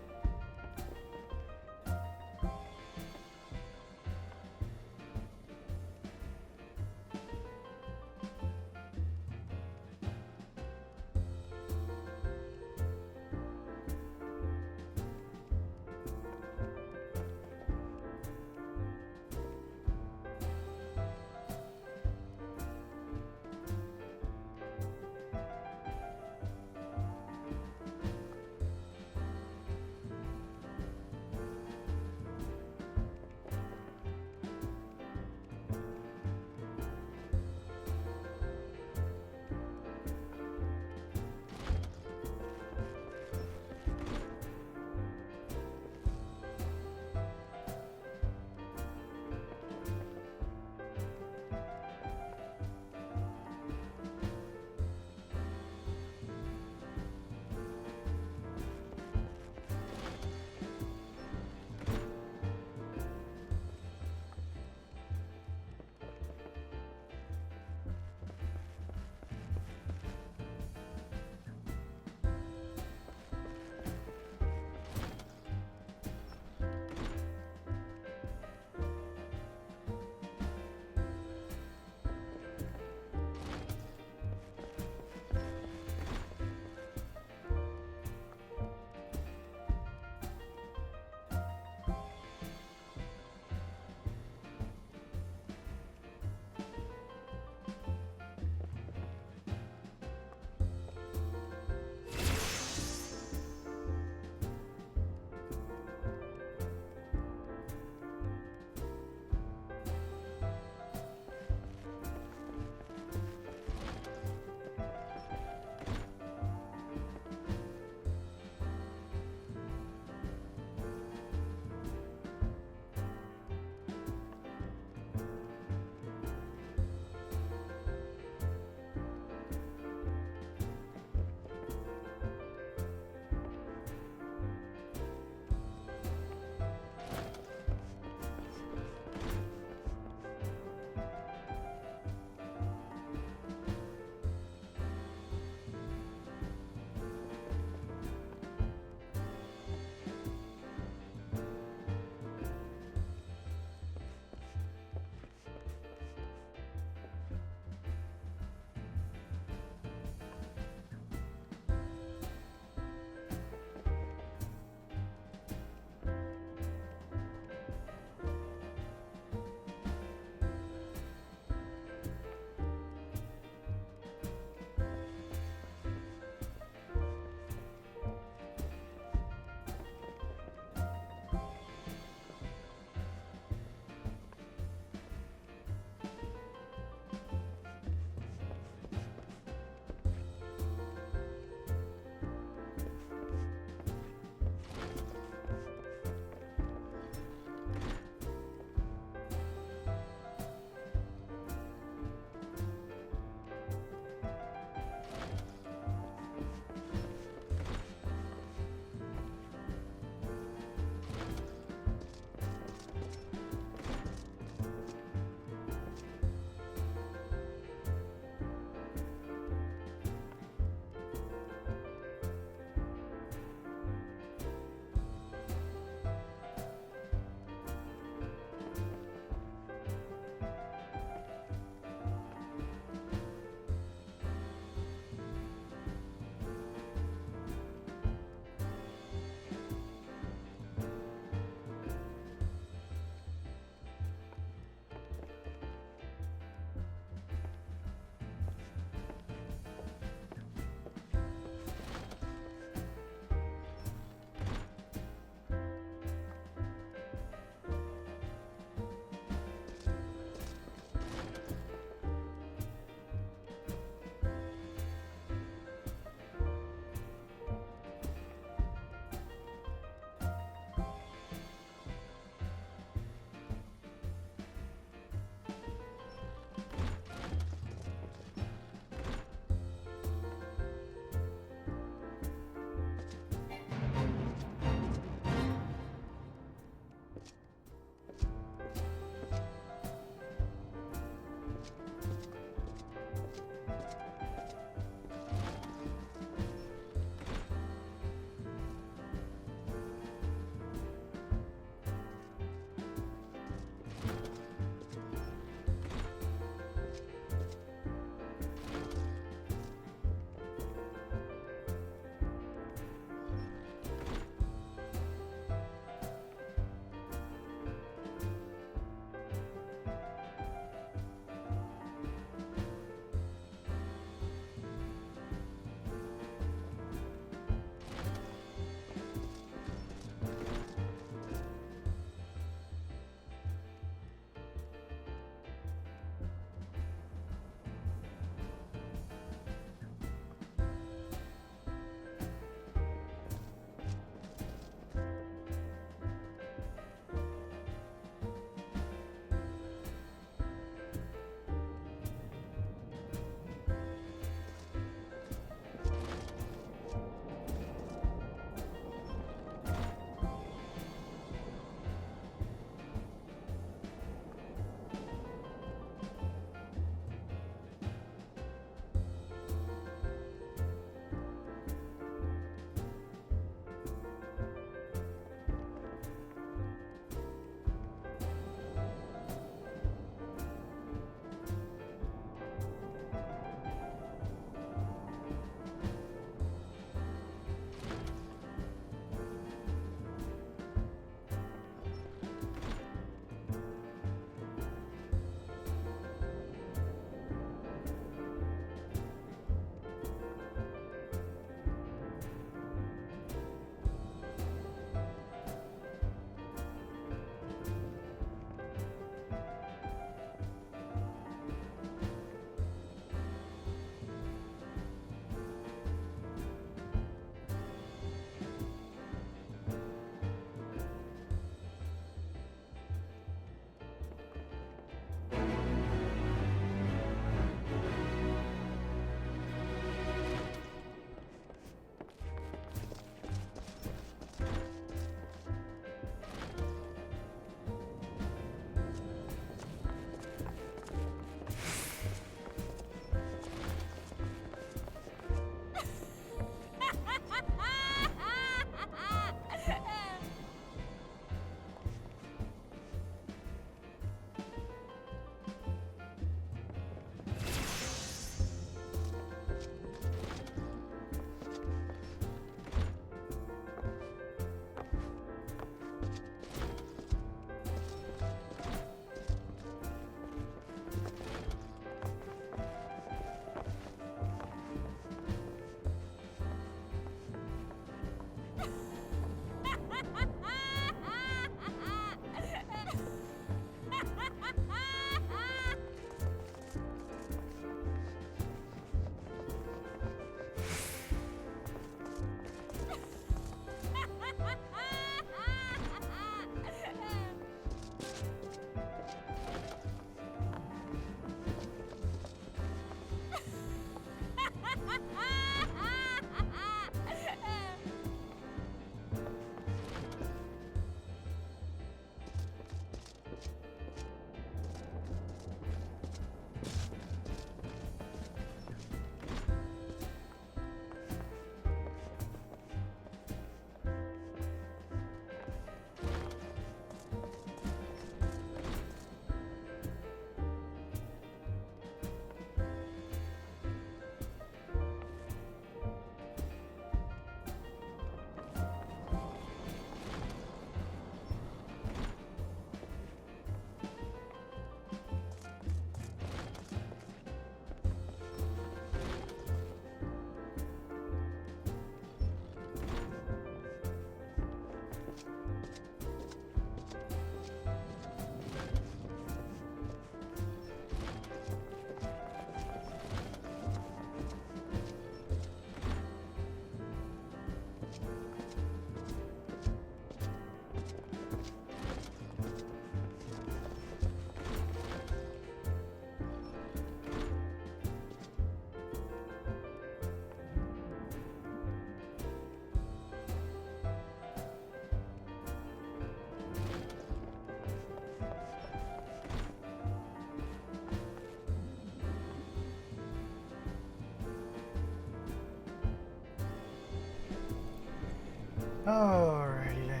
Alrighty then.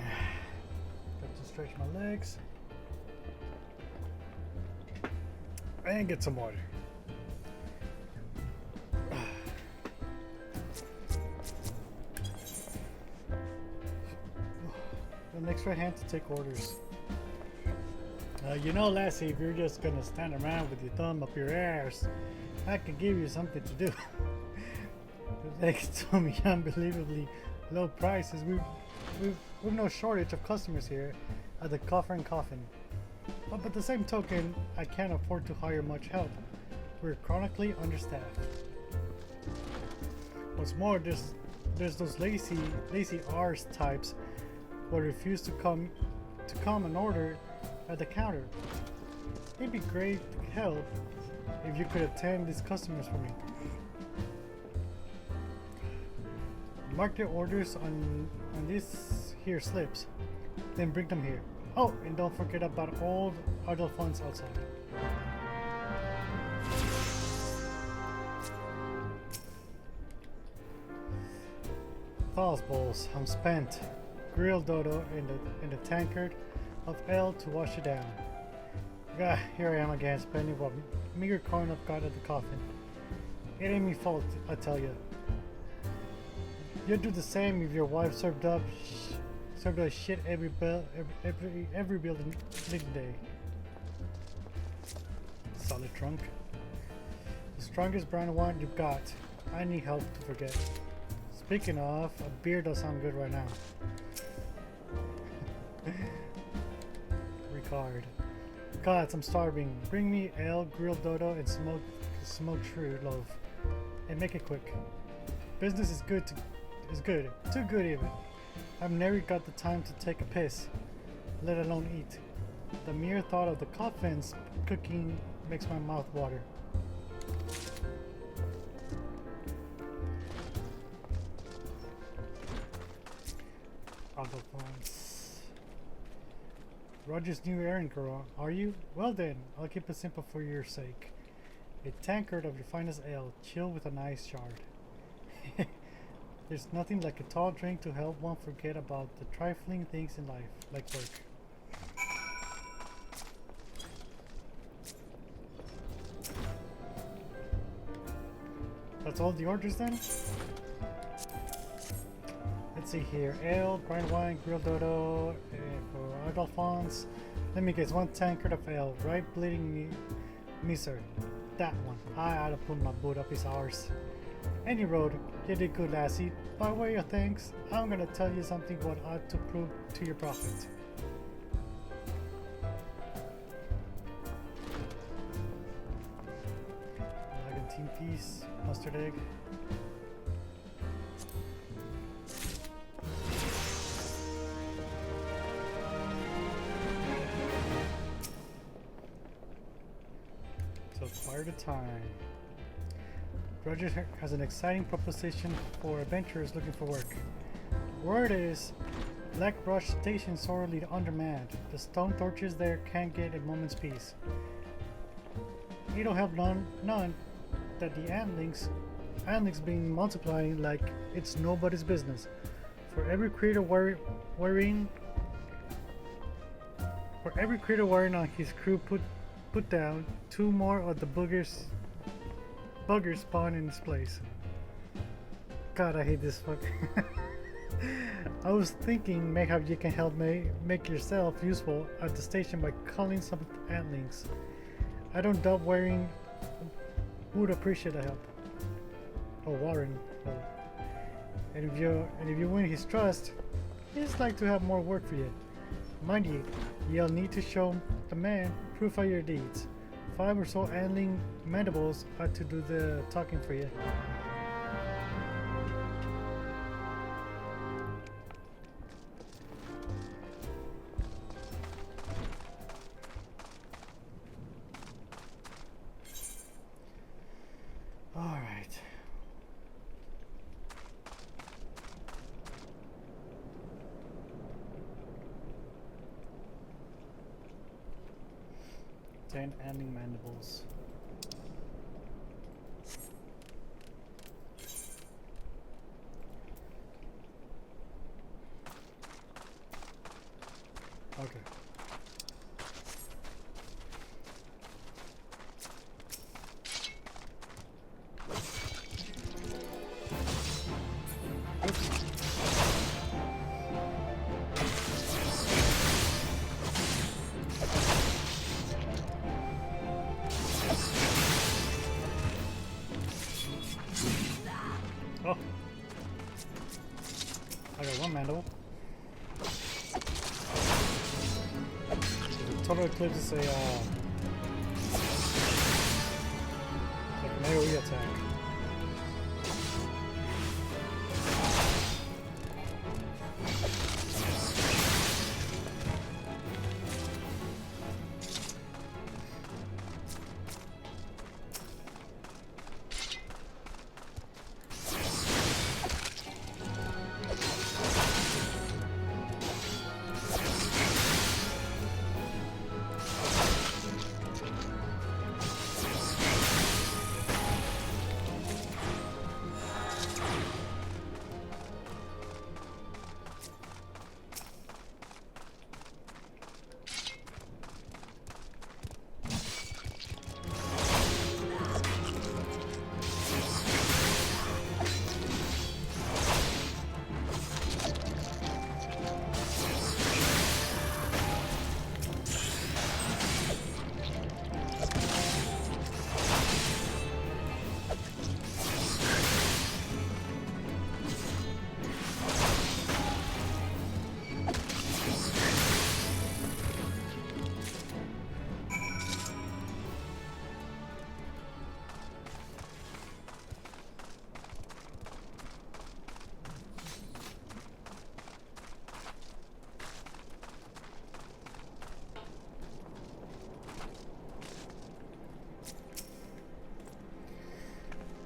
Got to stretch my legs. And get some water. An extra hand to take orders. You know, Lassie, if you're just gonna stand around with your thumb up your ass, I can give you something to do. They told me unbelievably low prices. We've no shortage of customers here at the Coffer and Coffin. But by the same token, I can't afford to hire much help. We're chronically understaffed. What's more, there's those lazy R's types who refuse to come and order at the counter. It'd be great help if you could attend these customers for me. Mark their orders on these here slips, then bring them here. Oh, and don't forget about old idle funds outside. False bowls, I'm spent. Grilled dodo in the tankard of ale to wash it down. God, here I am again, spending what meager coin I've got at the coffin. It ain't me fault, I tell you. You'd do the same if your wife served up shit every building day. Solid trunk. The strongest brown wine you've got. I need help to forget. Speaking of, a beer does sound good right now. Ricard. Gods, I'm starving. Bring me ale, grilled dodo, and smoked shrew loaf. And make it quick. Business is good. Too good even. I've never got the time to take a piss, let alone eat. The mere thought of the coffins cooking makes my mouth water. Roger's new errand girl, are you? Well then, I'll keep it simple for your sake. A tankard of your finest ale, chilled with an ice shard. There's nothing like a tall drink to help one forget about the trifling things in life, like work. That's all the orders then? Let's see here. Ale, brine wine, grilled dodo, for Adolphons. Let me guess, one tankard of ale, right? Bleeding me, sir. That one. I ought to put my boot up his arse. Any road, you did good, lassie. By way of thanks, I'm gonna tell you something what ought to prove to your profit. Argentine piece, mustard egg. So fire the time. Roger has an exciting proposition for adventurers looking for work. Word is, Black Rush Station sorely undermanned. The stone torches there can't get a moment's peace. It'll help none that the antlings being multiplying like it's nobody's business. For every creature worrying on his crew put down, two more of the buggers spawn in this place. God, I hate this fuck. I was thinking mayhap you can help make yourself useful at the station by calling some antlings. I don't doubt Warren would appreciate the help. Oh, Warren. Oh. And if you win his trust, he'd like to have more work for you. Mind you, you'll need to show the man proof of your deeds. 5 or so antling mandibles are to do the talking for you. All right. Antling mandibles. Okay. Oh. I got one mandible. The total eclipse is a like an AoE attack.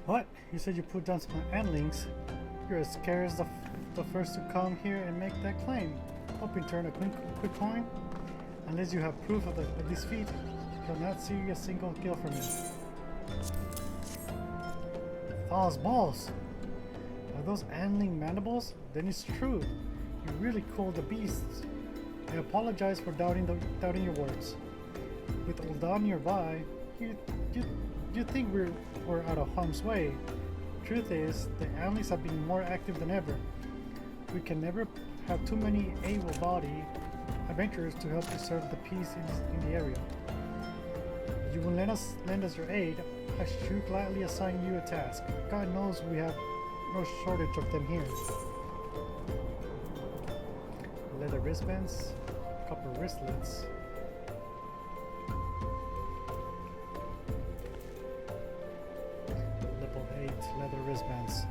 What? You said you put down some endlings? You're as scared as the first to come here and make that claim. Hope you turn a quick coin. Unless you have proof of this feat, you'll not see a single kill from me. False balls! Are those endling mandibles? Then it's true. You really called the beasts. I apologize for doubting your words. With Ul'dah nearby, you think we're out of harm's way. Truth is, the Amlings have been more active than ever. We can never have too many able-bodied adventurers to help preserve the peace in the area. If you will lend us your aid, I should gladly assign you a task. God knows we have no shortage of them here. Leather wristbands, copper wristlets. Level 8 leather wristbands.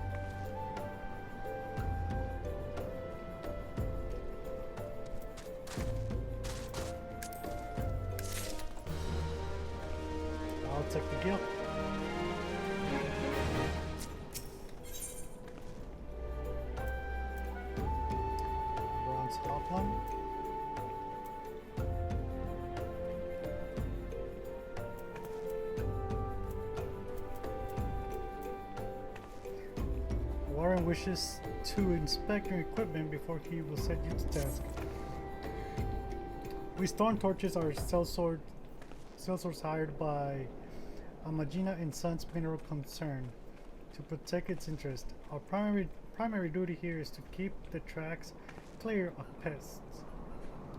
I'll take the gift. Bronze Hoplon. Warren wishes to inspect your equipment before he will set you to task. We storm torches are sellswords hired by Amagina and Sons Mineral Concern to protect its interest. Our primary duty here is to keep the tracks clear of pests,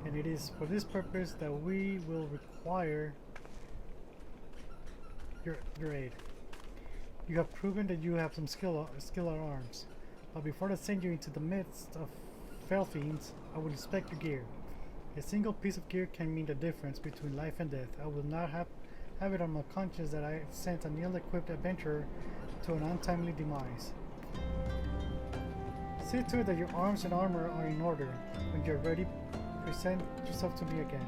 and it is for this purpose that we will require your aid. You have proven that you have some skill at arms, but before I send you into the midst of fell fiends, I will inspect your gear. A single piece of gear can mean the difference between life and death. I will not have it on my conscience that I have sent an ill-equipped adventurer to an untimely demise. See to it that your arms and armor are in order. When you're ready, present yourself to me again.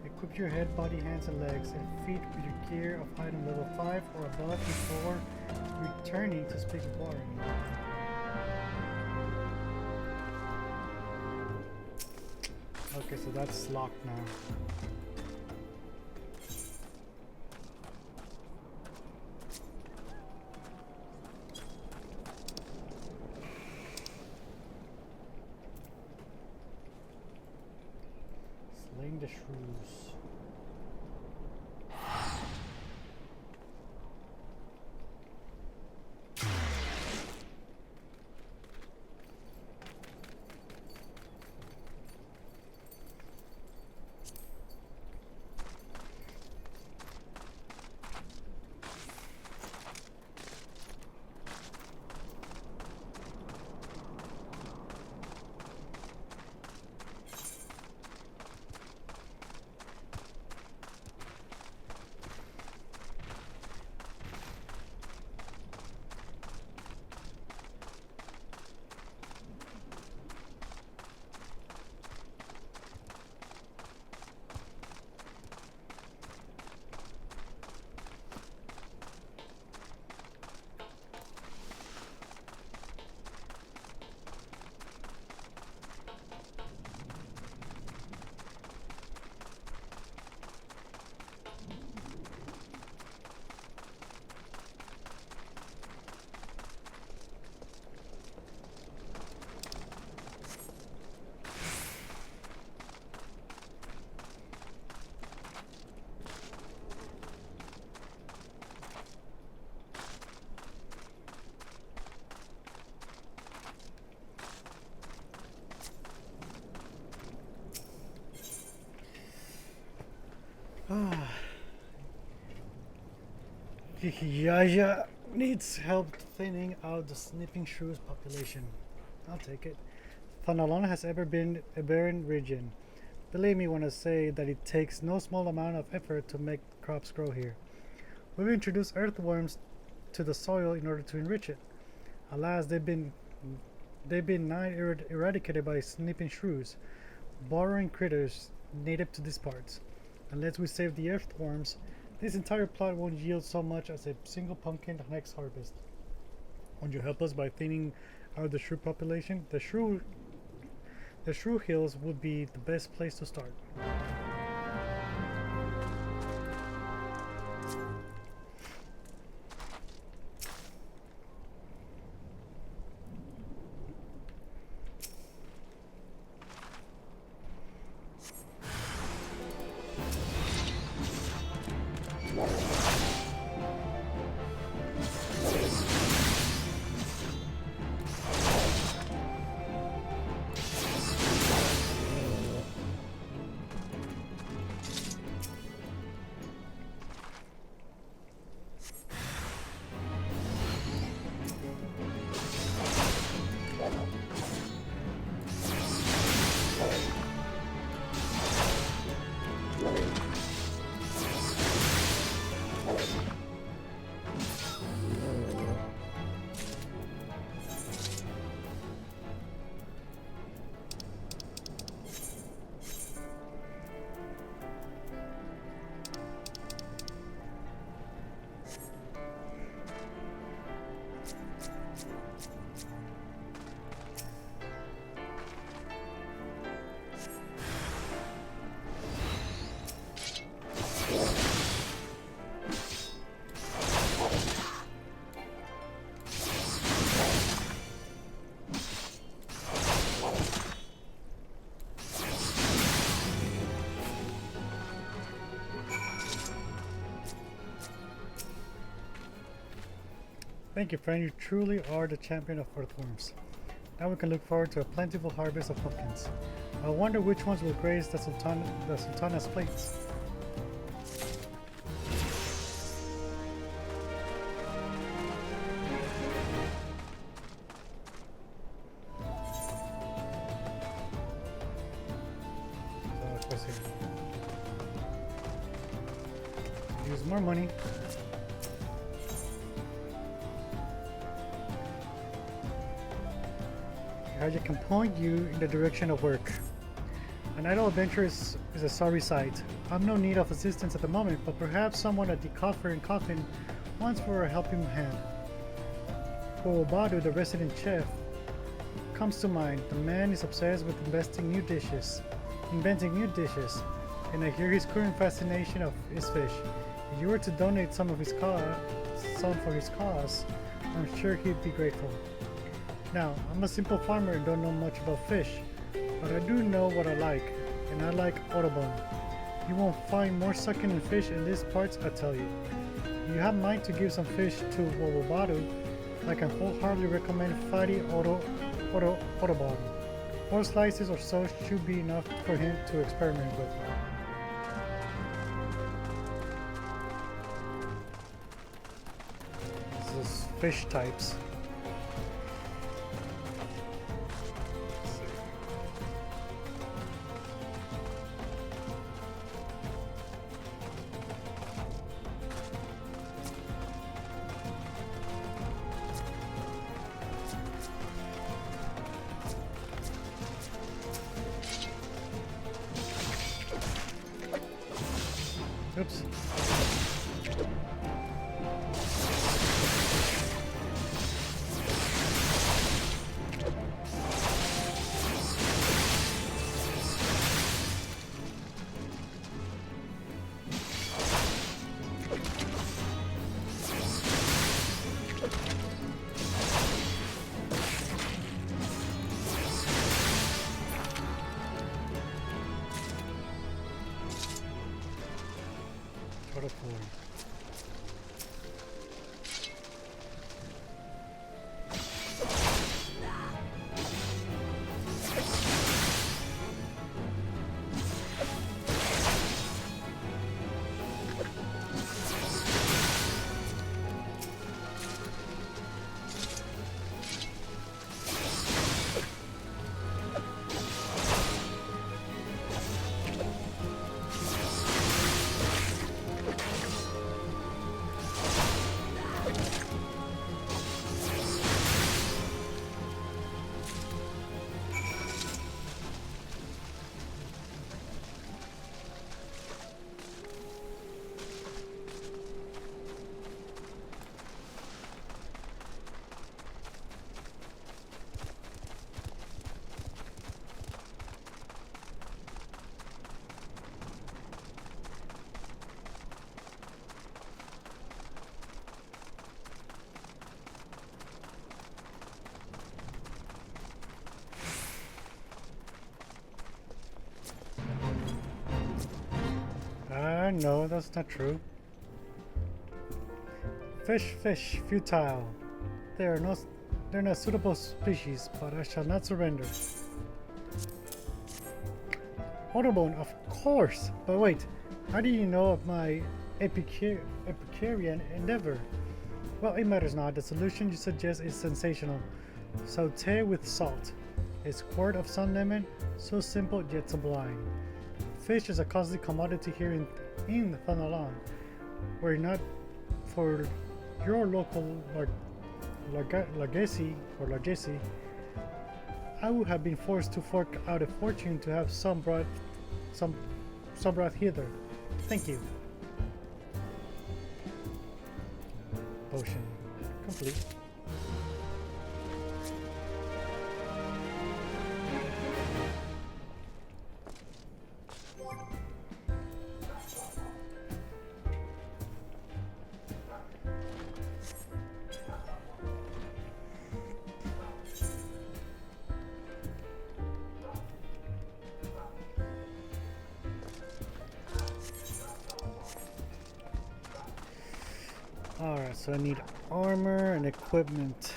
Equip your head, body, hands, and legs, and feet with your gear of item level 5 or above before returning to speak with Warren. Okay, so that's locked now. Slaying the shrews. Yaya needs help thinning out the snipping shrews population. I'll take it. Fanalon has ever been a barren region. Believe me when I say that it takes no small amount of effort to make crops grow here. We've introduced earthworms to the soil in order to enrich it. Alas, they've been nigh eradicated by snipping shrews, burrowing critters native to these parts. Unless we save the earthworms, this entire plot won't yield so much as a single pumpkin next harvest. Won't you help us by thinning out the shrew population? The shrew hills would be the best place to start. Thank you, friend. You truly are the champion of earthworms. Now we can look forward to a plentiful harvest of pumpkins. I wonder which ones will grace the Sultana's plates. So, let's see. Use more money. I can point you in the direction of work. An idle adventure is a sorry sight. I'm no need of assistance at the moment, but perhaps someone at the Coffer and Coffin wants for a helping hand. Badu, the resident chef, comes to mind. The man is obsessed with inventing new dishes, and I hear his current fascination is fish. If you were to donate some for his cause, I'm sure he'd be grateful. Now, I'm a simple farmer and don't know much about fish, but I do know what I like. and I like Audubon. You won't find more succulent fish in these parts, I tell you. You have mind to give some fish to Wobobaru, I can wholeheartedly recommend Fadi Audubon. 4 slices or so should be enough for him to experiment with. This is fish types. Oops. What a boy. No, that's not true. Fish, futile. They're not suitable species, but I shall not surrender. Audubon, of course! But wait, how do you know of my Epicurean endeavor? Well, it matters not. The solution you suggest is sensational. Sauté with salt. A squirt of sun lemon, so simple yet sublime. Fish is a costly commodity here in Thanalan. Were it not for your local largesse, I would have been forced to fork out a fortune to have some brought hither. Thank you. Potion complete. Alright, so I need armor and equipment.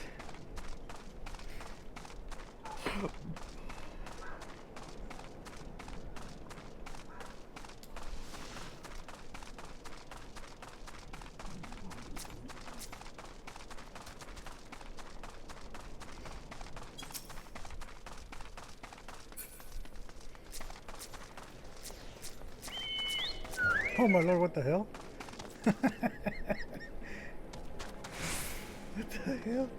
Oh my lord, what the hell? What the hell?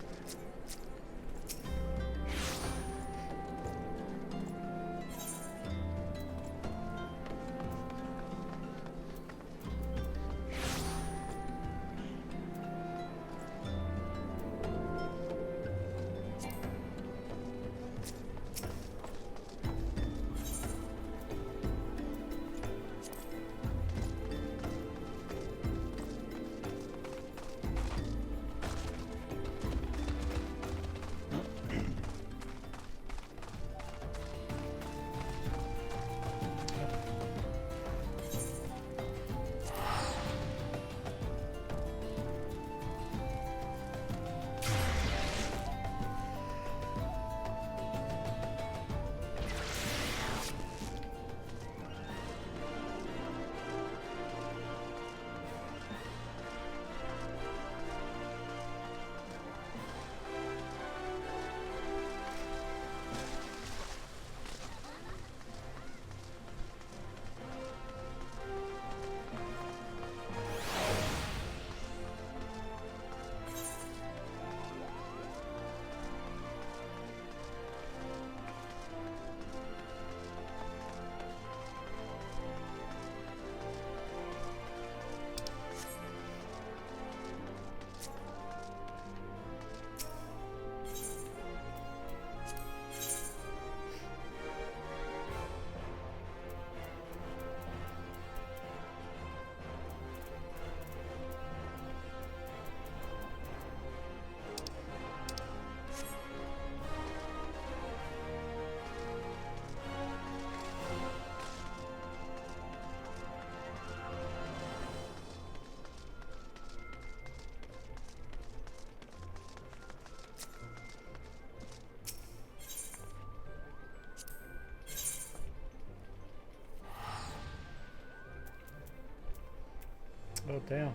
Oh, damn.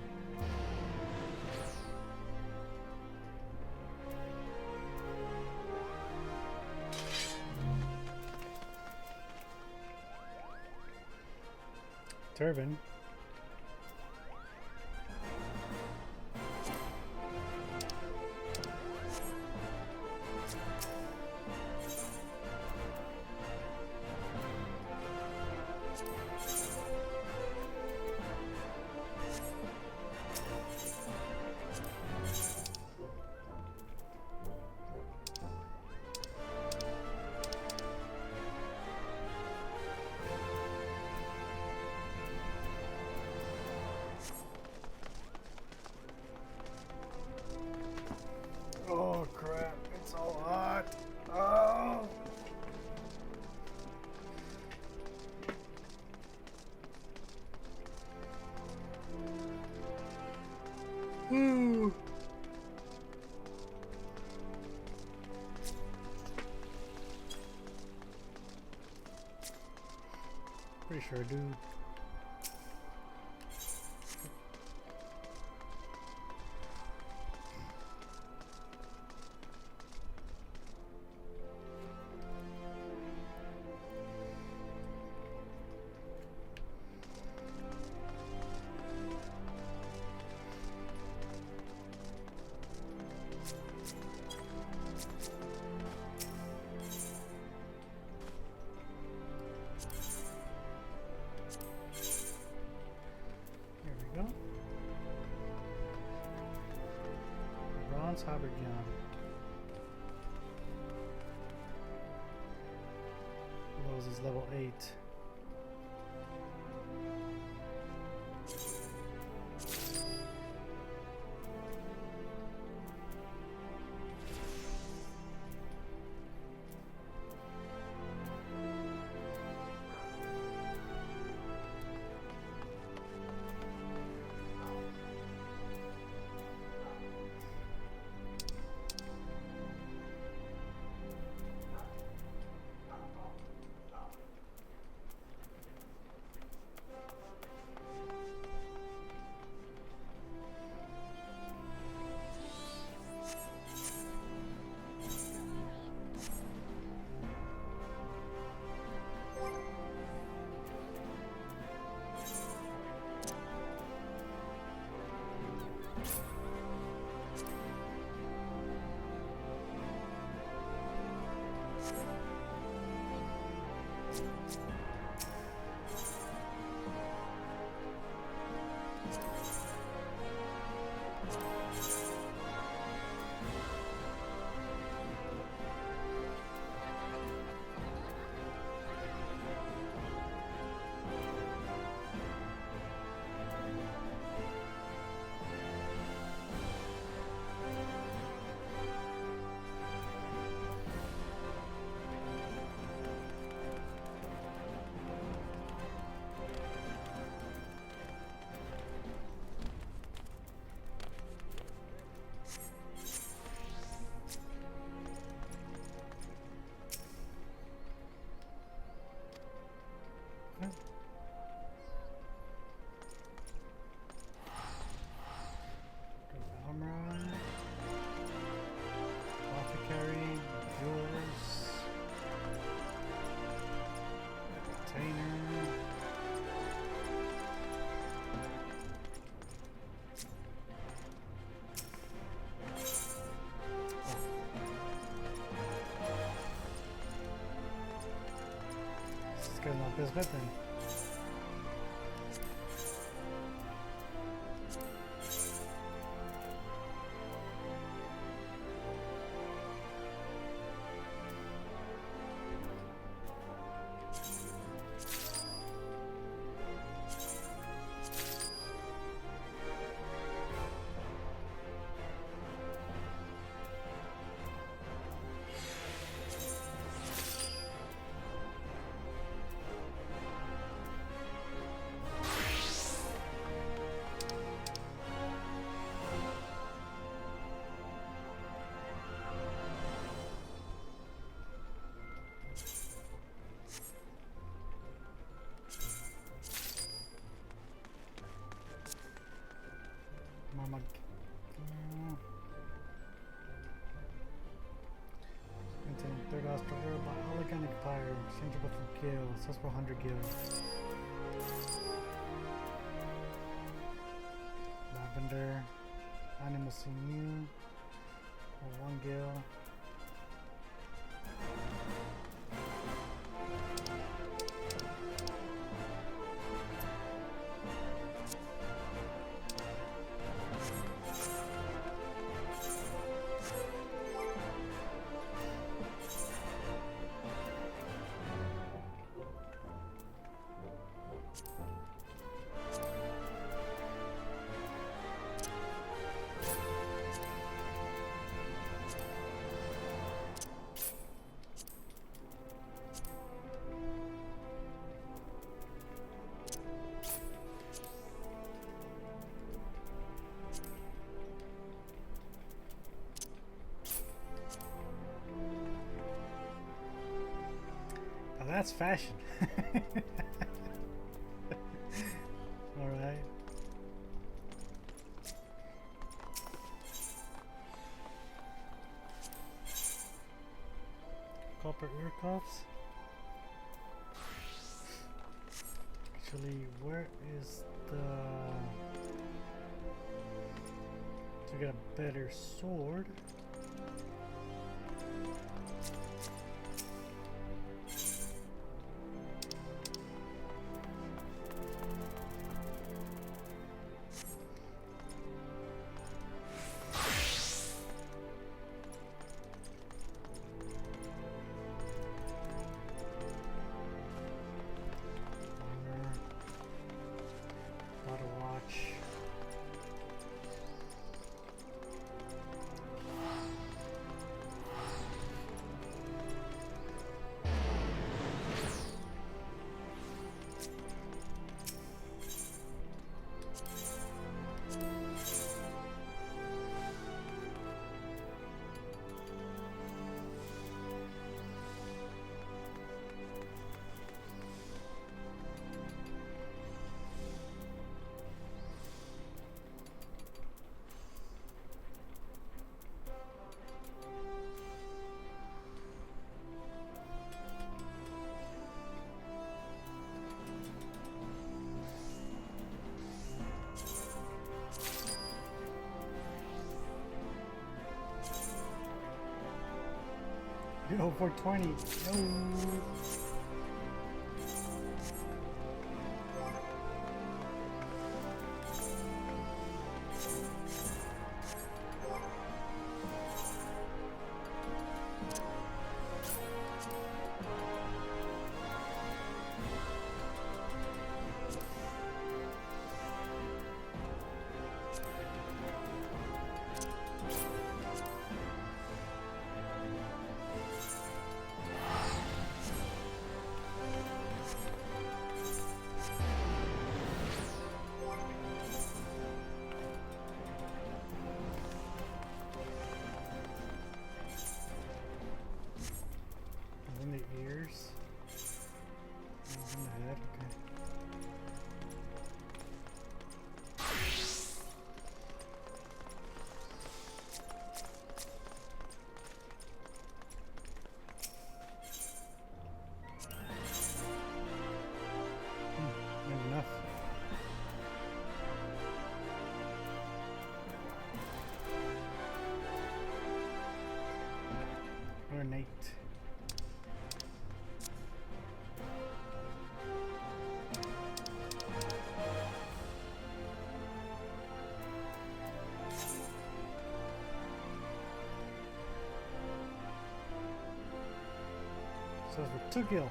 Turban. Oh crap, it's so hot. Oh. Ooh. Pretty sure, dude. Here we go. Bronze Habergion. Rose is level 8. Amron, Apothecary, Jules, Container. This is gonna not this weapon. my. Contain third astral arrow by organic fire, exchangeable for gil. Sells for 100 gil. Lavender, animal sinew, for 1 gil. That's fashion. Alright. Copper ear cuffs. Actually, where is the... to get a better sword? Yo, 420. No. In the ears. In the head, okay. Not enough. Ornate. So for 2 gil.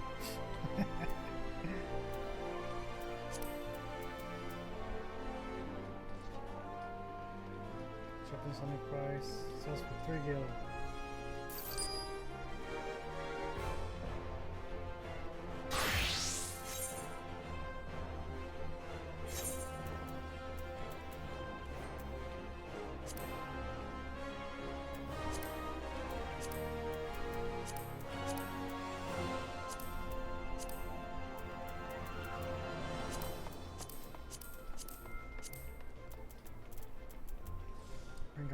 Shopping Sonic price sells for 3 gil.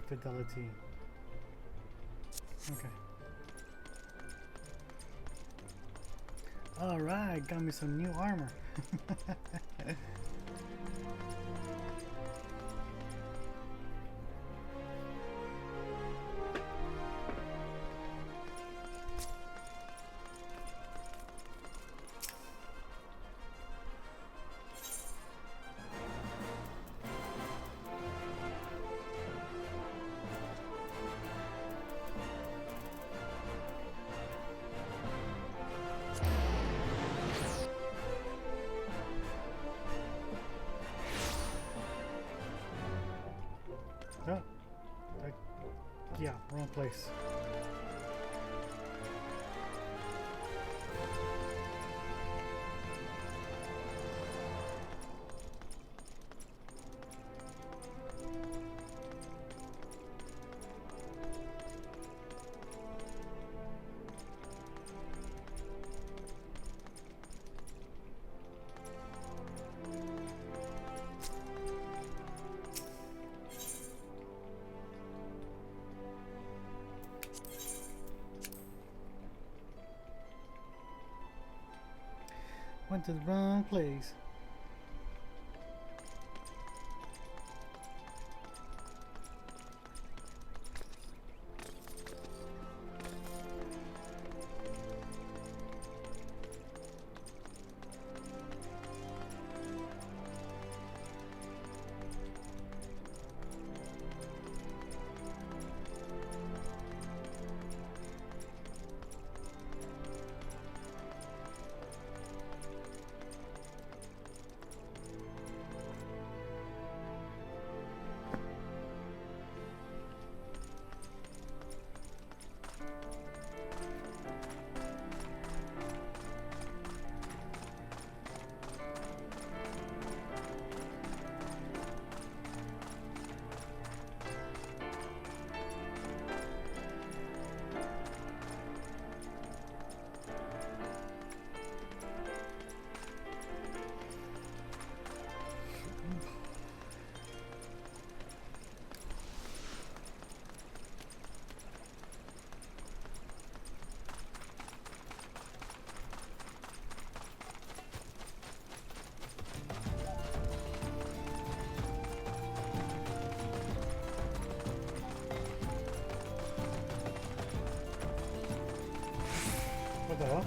fidelity. Okay. Alright, got me some new armor. Oh, yeah, wrong place. Went to the wrong place. What the hell?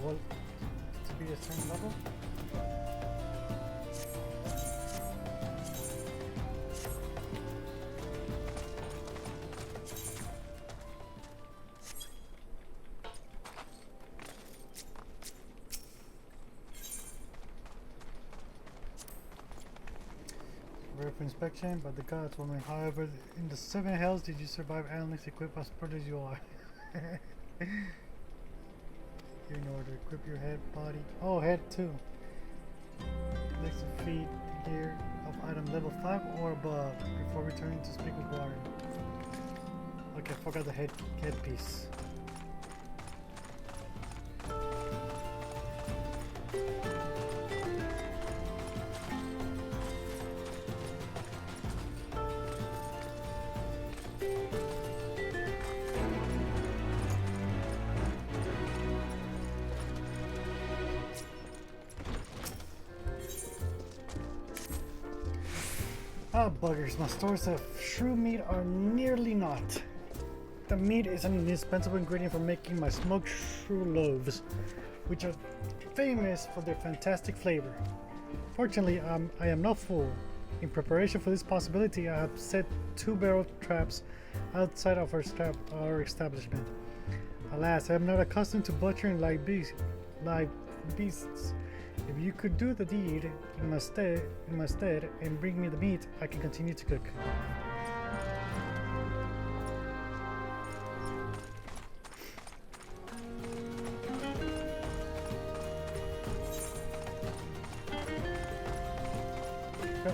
Well, to be a certain level? Rare for inspection, but the gods will me. However, in the 7 hells did you survive analysts equipped as sport as you are. Here in order, equip your head, body. Oh, head too. Legs and feet, gear of item level 5 or above before returning to speak with water. Okay, I forgot the headpiece. Ah, buggers, my stores of shrew meat are nearly not. The meat is an indispensable ingredient for making my smoked shrew loaves, which are famous for their fantastic flavor. Fortunately, I am no fool. In preparation for this possibility, I have set 2 barrel traps outside of our establishment. Alas, I am not accustomed to butchering live beasts. If you could do the deed in my stead and bring me the meat, I can continue to cook. go.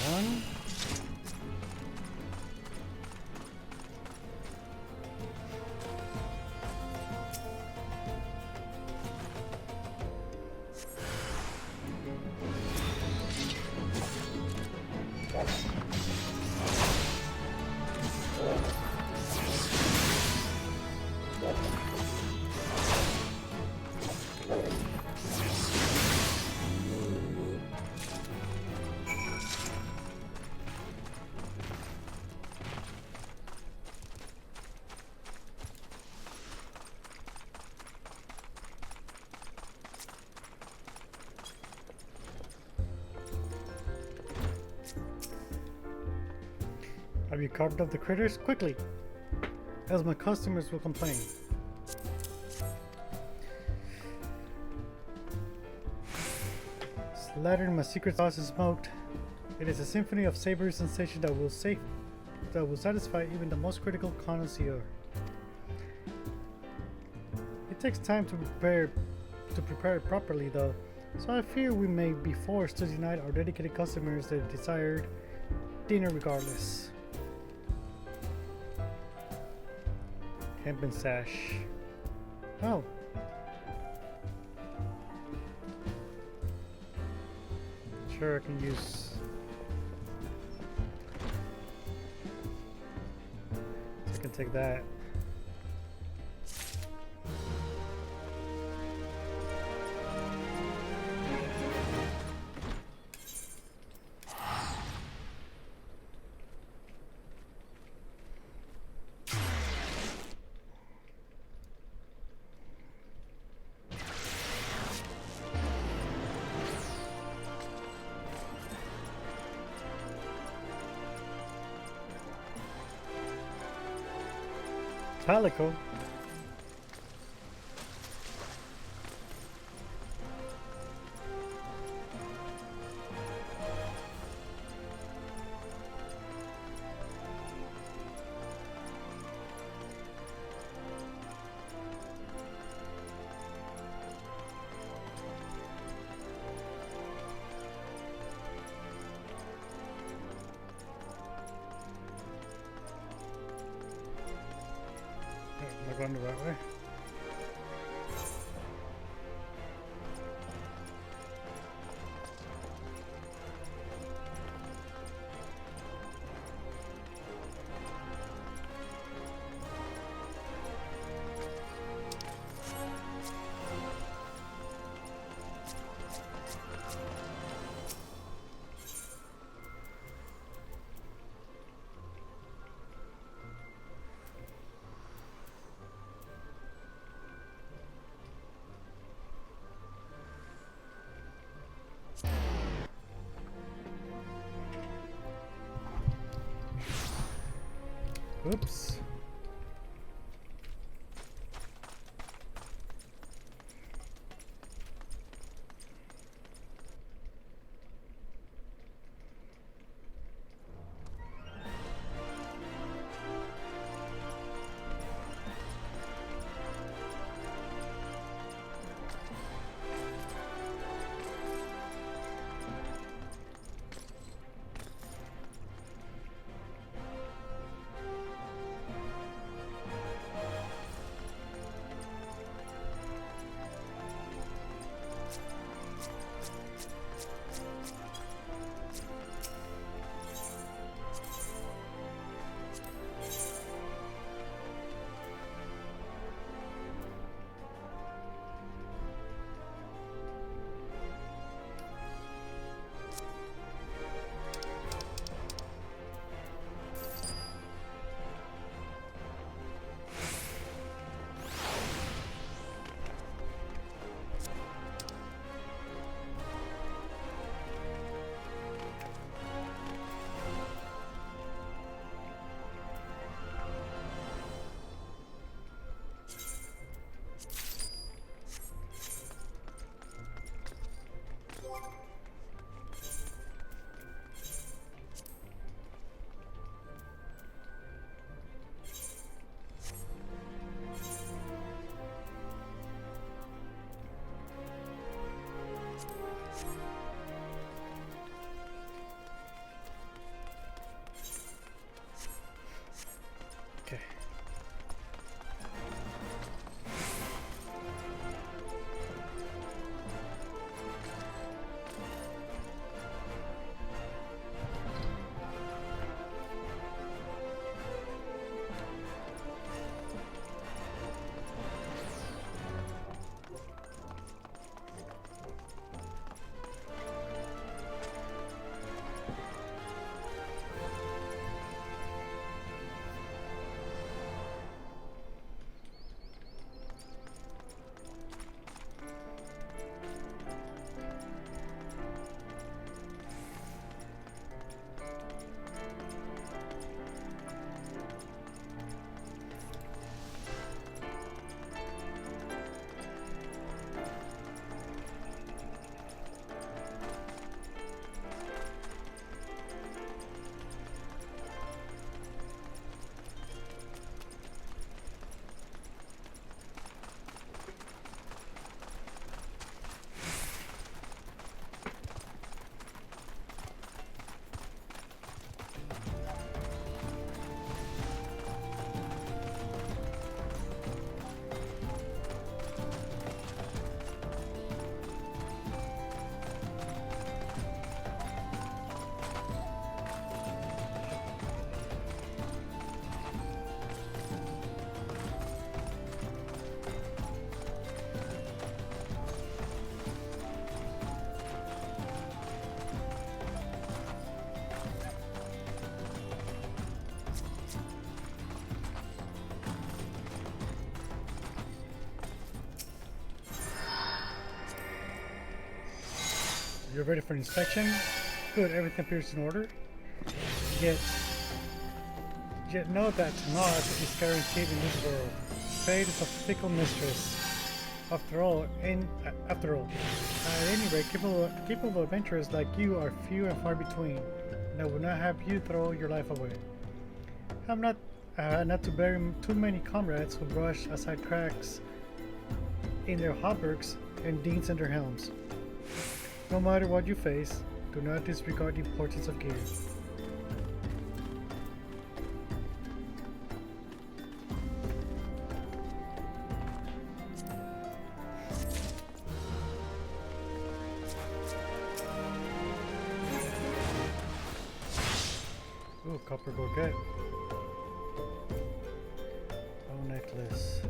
One. Have you carved up the critters? Quickly, as my customers will complain. Slathered in my secret sauce is smoked. It is a symphony of savory sensation that will satisfy even the most critical connoisseur. It takes time to prepare it properly, though, so I fear we may be forced to deny our dedicated customers their desired dinner regardless. Hempen sash. Oh. Sure, I can use. I can take that. Calico. Am I going the right way? Oops. You're ready for inspection? Good, everything appears in order. Yet know that naught is guaranteed in this world. Fate is a fickle mistress. After all, at any rate, capable adventurers like you are few and far between, and I would not have you throw your life away. I'm not to bury too many comrades who brush aside cracks in their hauberks and dings in their helms. No matter what you face, do not disregard the importance of gear. Ooh, copper gorget. Oh, necklace.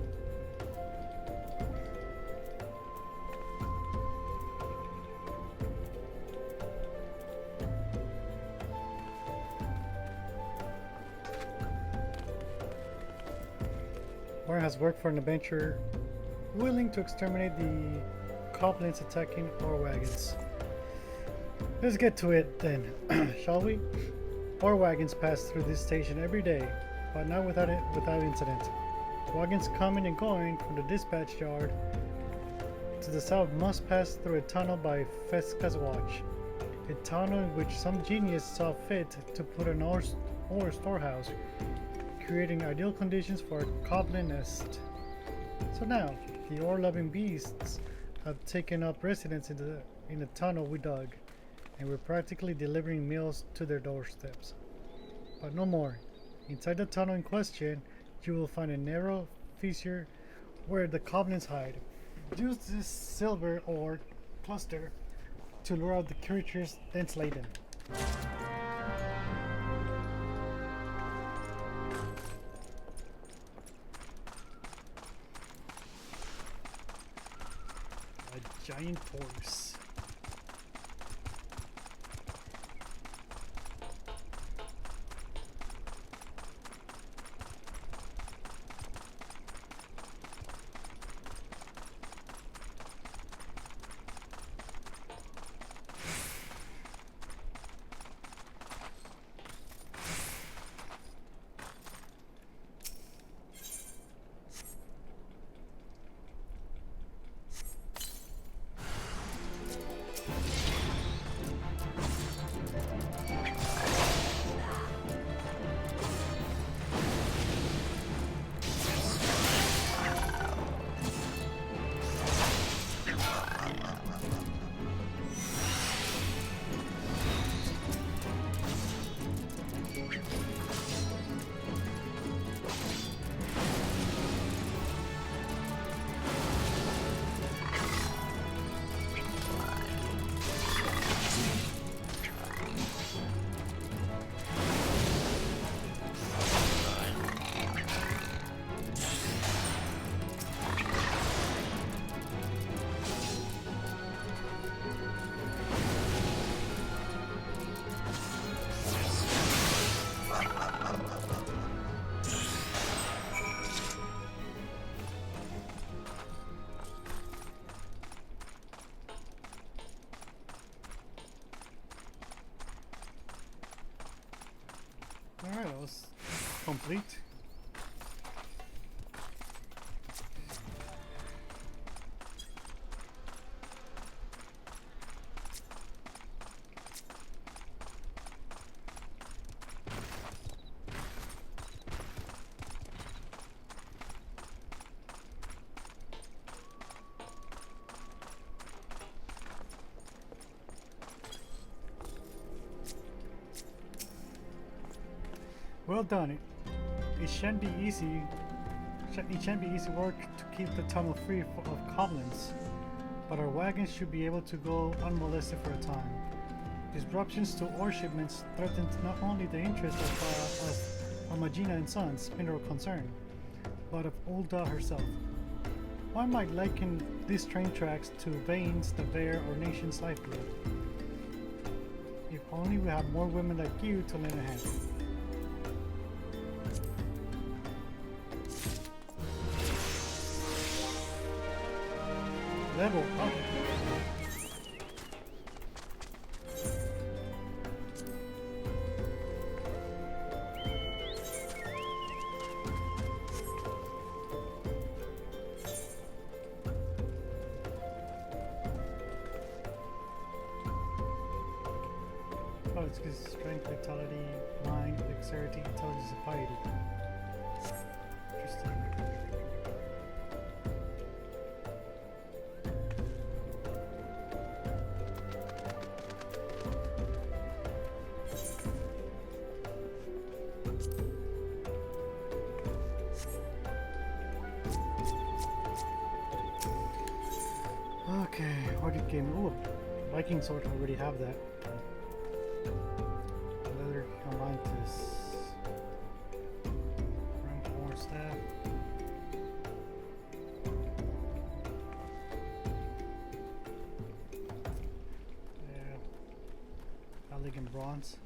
Warren has worked for an adventurer willing to exterminate the goblins attacking ore wagons. Let's get to it then, shall we? Ore wagons pass through this station every day, but not without incident. Wagons coming and going from the dispatch yard to the south must pass through a tunnel by Fesca's watch. A tunnel in which some genius saw fit to put an ore storehouse, creating ideal conditions for a goblin nest. So now, the ore-loving beasts have taken up residence in the tunnel we dug, and we're practically delivering meals to their doorsteps. But no more. Inside the tunnel in question, you will find a narrow fissure where the goblins hide. Use this silver ore cluster to lure out the creatures, then slay them. A giant horse. Alright, that was complete. Well done. It shan't be easy. It shan't be easy work to keep the tunnel free of goblins, but our wagons should be able to go unmolested for a time. Disruptions to ore shipments threaten not only the interest of Amagina and Sons mineral concern, but of Ulda herself. One might liken these train tracks to veins that bear our nation's lifeblood. If only we had more women like you to lend a hand. Level up. Oh, it's because strength, vitality, mind, dexterity, intelligence, and piety. Interesting. Okay, what game? Ooh, Viking sword. I already have that. Leather Galantis. Horn staff. Yeah. Elegant bronze.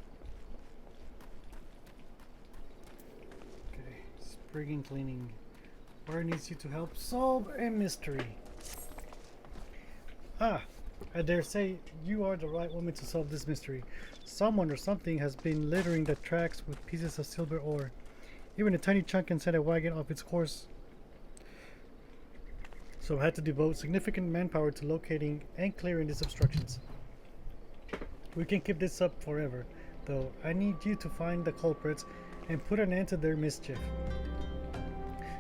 Okay. Sprigging cleaning. Where needs you to help solve a mystery? Ah, I dare say you are the right woman to solve this mystery. Someone or something has been littering the tracks with pieces of silver ore. Even a tiny chunk can set a wagon off its course. So I had to devote significant manpower to locating and clearing these obstructions. We can keep this up forever, though. I need you to find the culprits and put an end to their mischief.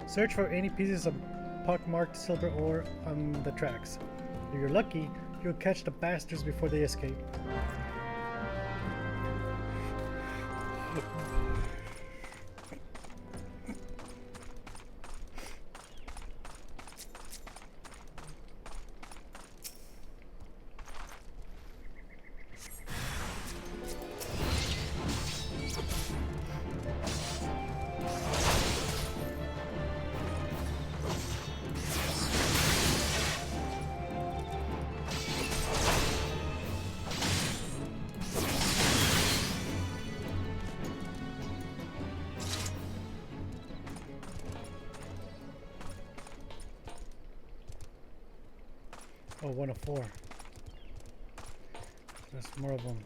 Search for any pieces of pockmarked silver ore on the tracks. If you're lucky, you'll catch the bastards before they escape. Oh, 1 of 4. There's more of them.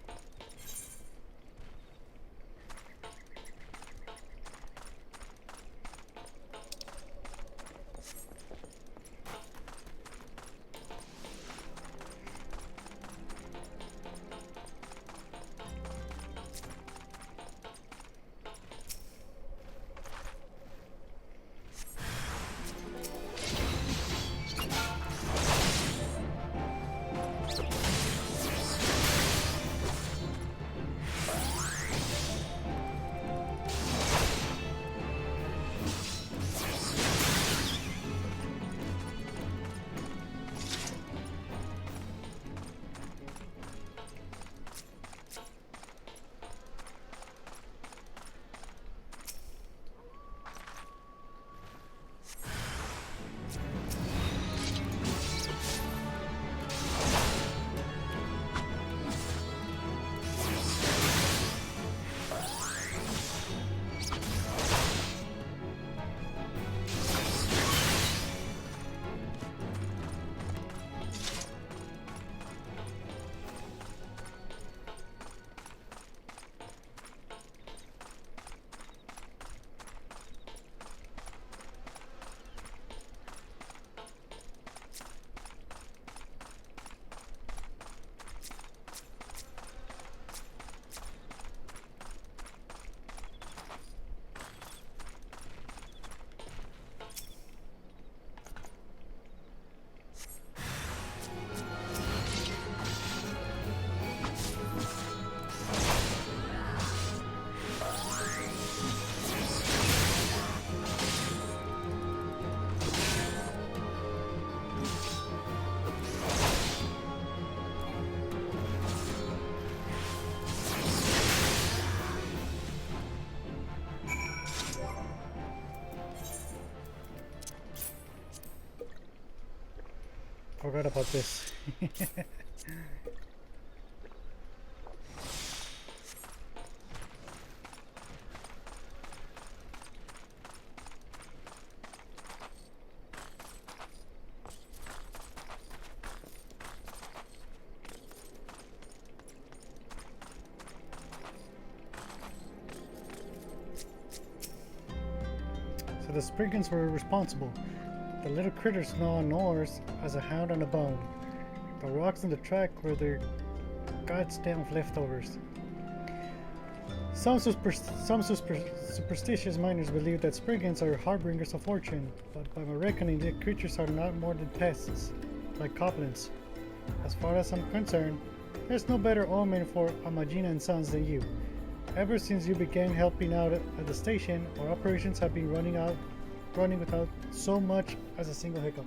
Forgot about this. So the Spriggans were responsible. The little critters gnaw on oars as a hound on a bone. The rocks in the track were their goddamn leftovers. Superstitious miners believe that Spriggans are harbingers of fortune, but by my reckoning, the creatures are not more than pests, like goblins. As far as I'm concerned, there's no better omen for Amagina and Sons than you. Ever since you began helping out at the station, our operations have been running without so much as a single hiccup.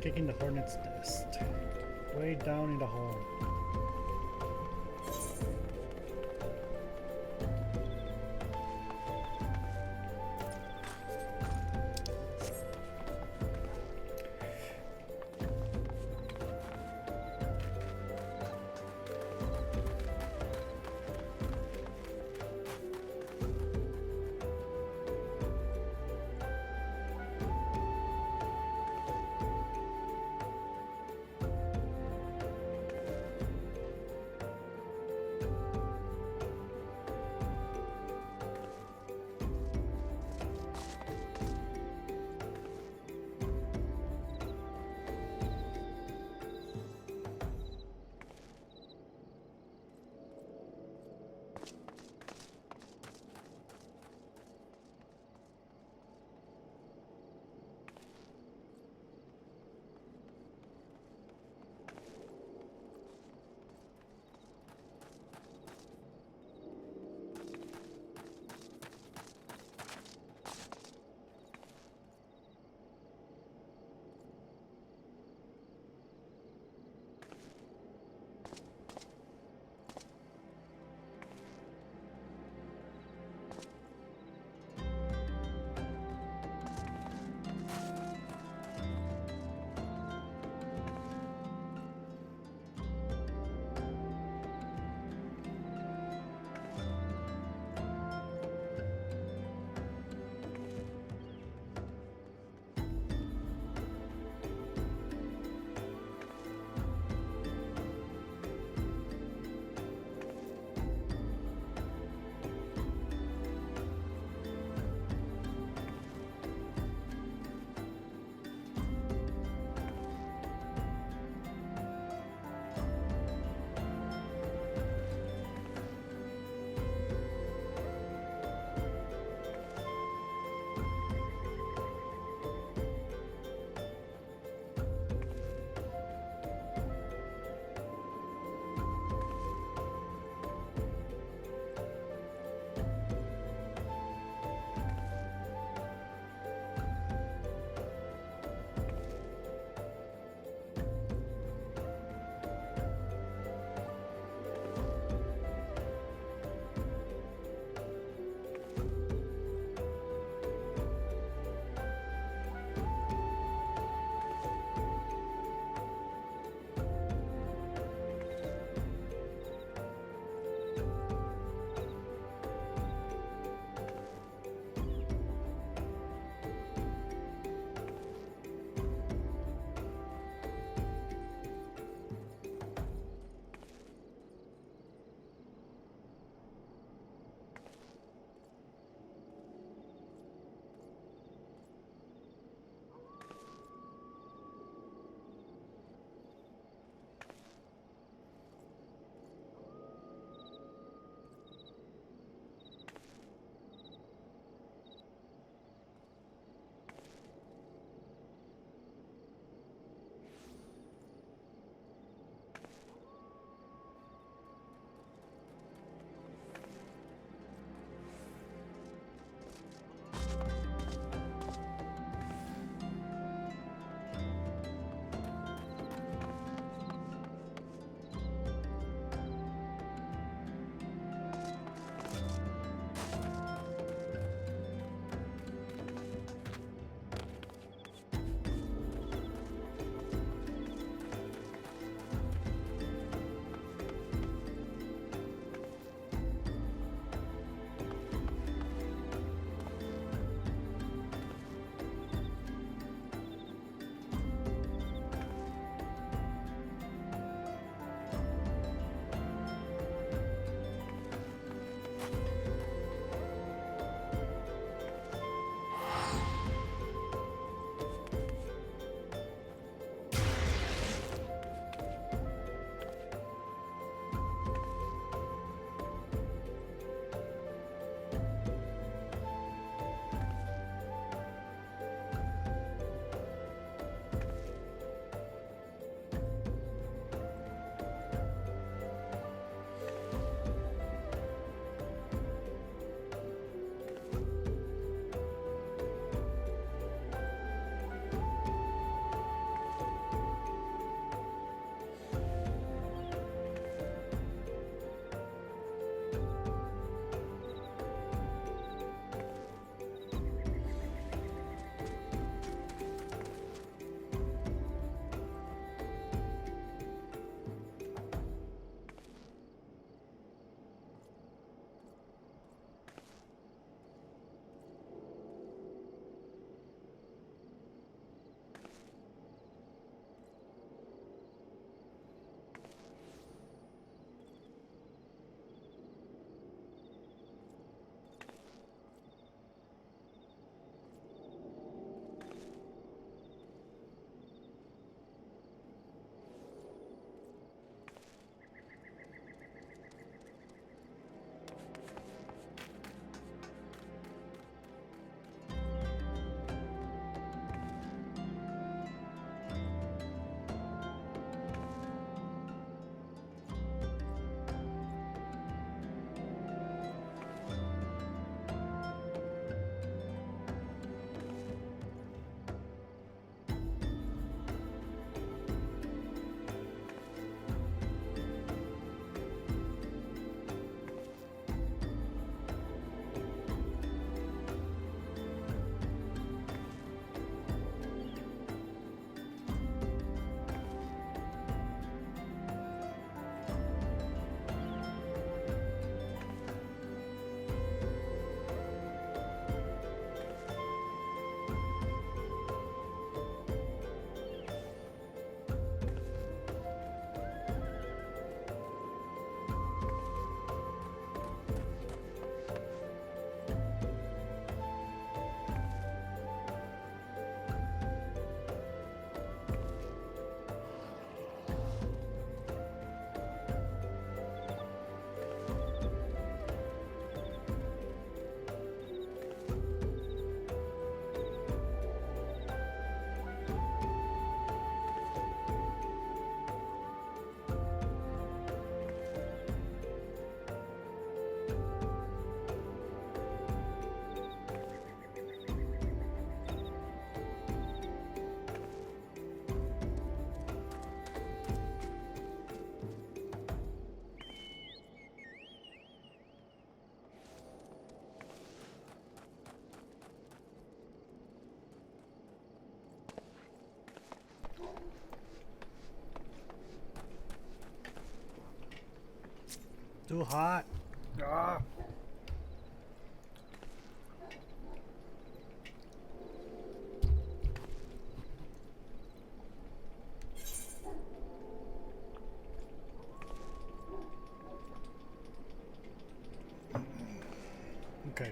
Kicking the hornet's nest. Way down in the hole. Too hot. Ah. Okay.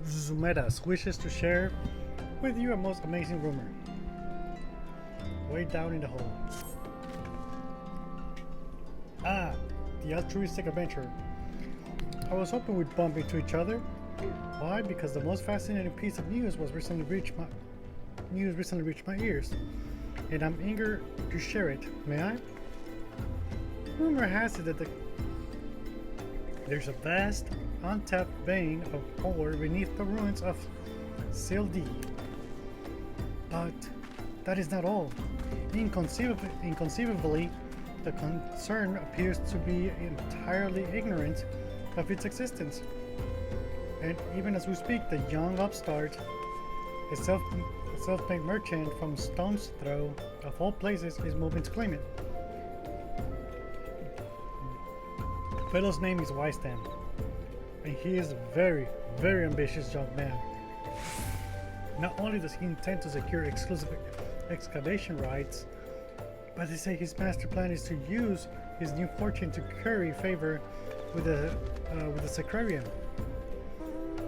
Zumedas wishes to share with you a most amazing rumor. Way down in the hole. Ah, the altruistic adventurer. I was hoping we'd bump into each other. Why? Because the most fascinating piece of news recently reached my ears, and I'm eager to share it. May I? Rumor has it that there's a vast, untapped vein of ore beneath the ruins of XIV. But that is not all. Inconceivably, the concern appears to be entirely ignorant of its existence. And even as we speak, the young upstart, a self-made merchant from Stone's Throw, of all places, is moving to claim it. The fellow's name is Wistan, and he is a very, very ambitious young man. Not only does he intend to secure exclusive excavation rights, but they say his master plan is to use his new fortune to curry favor with the Sacrarian.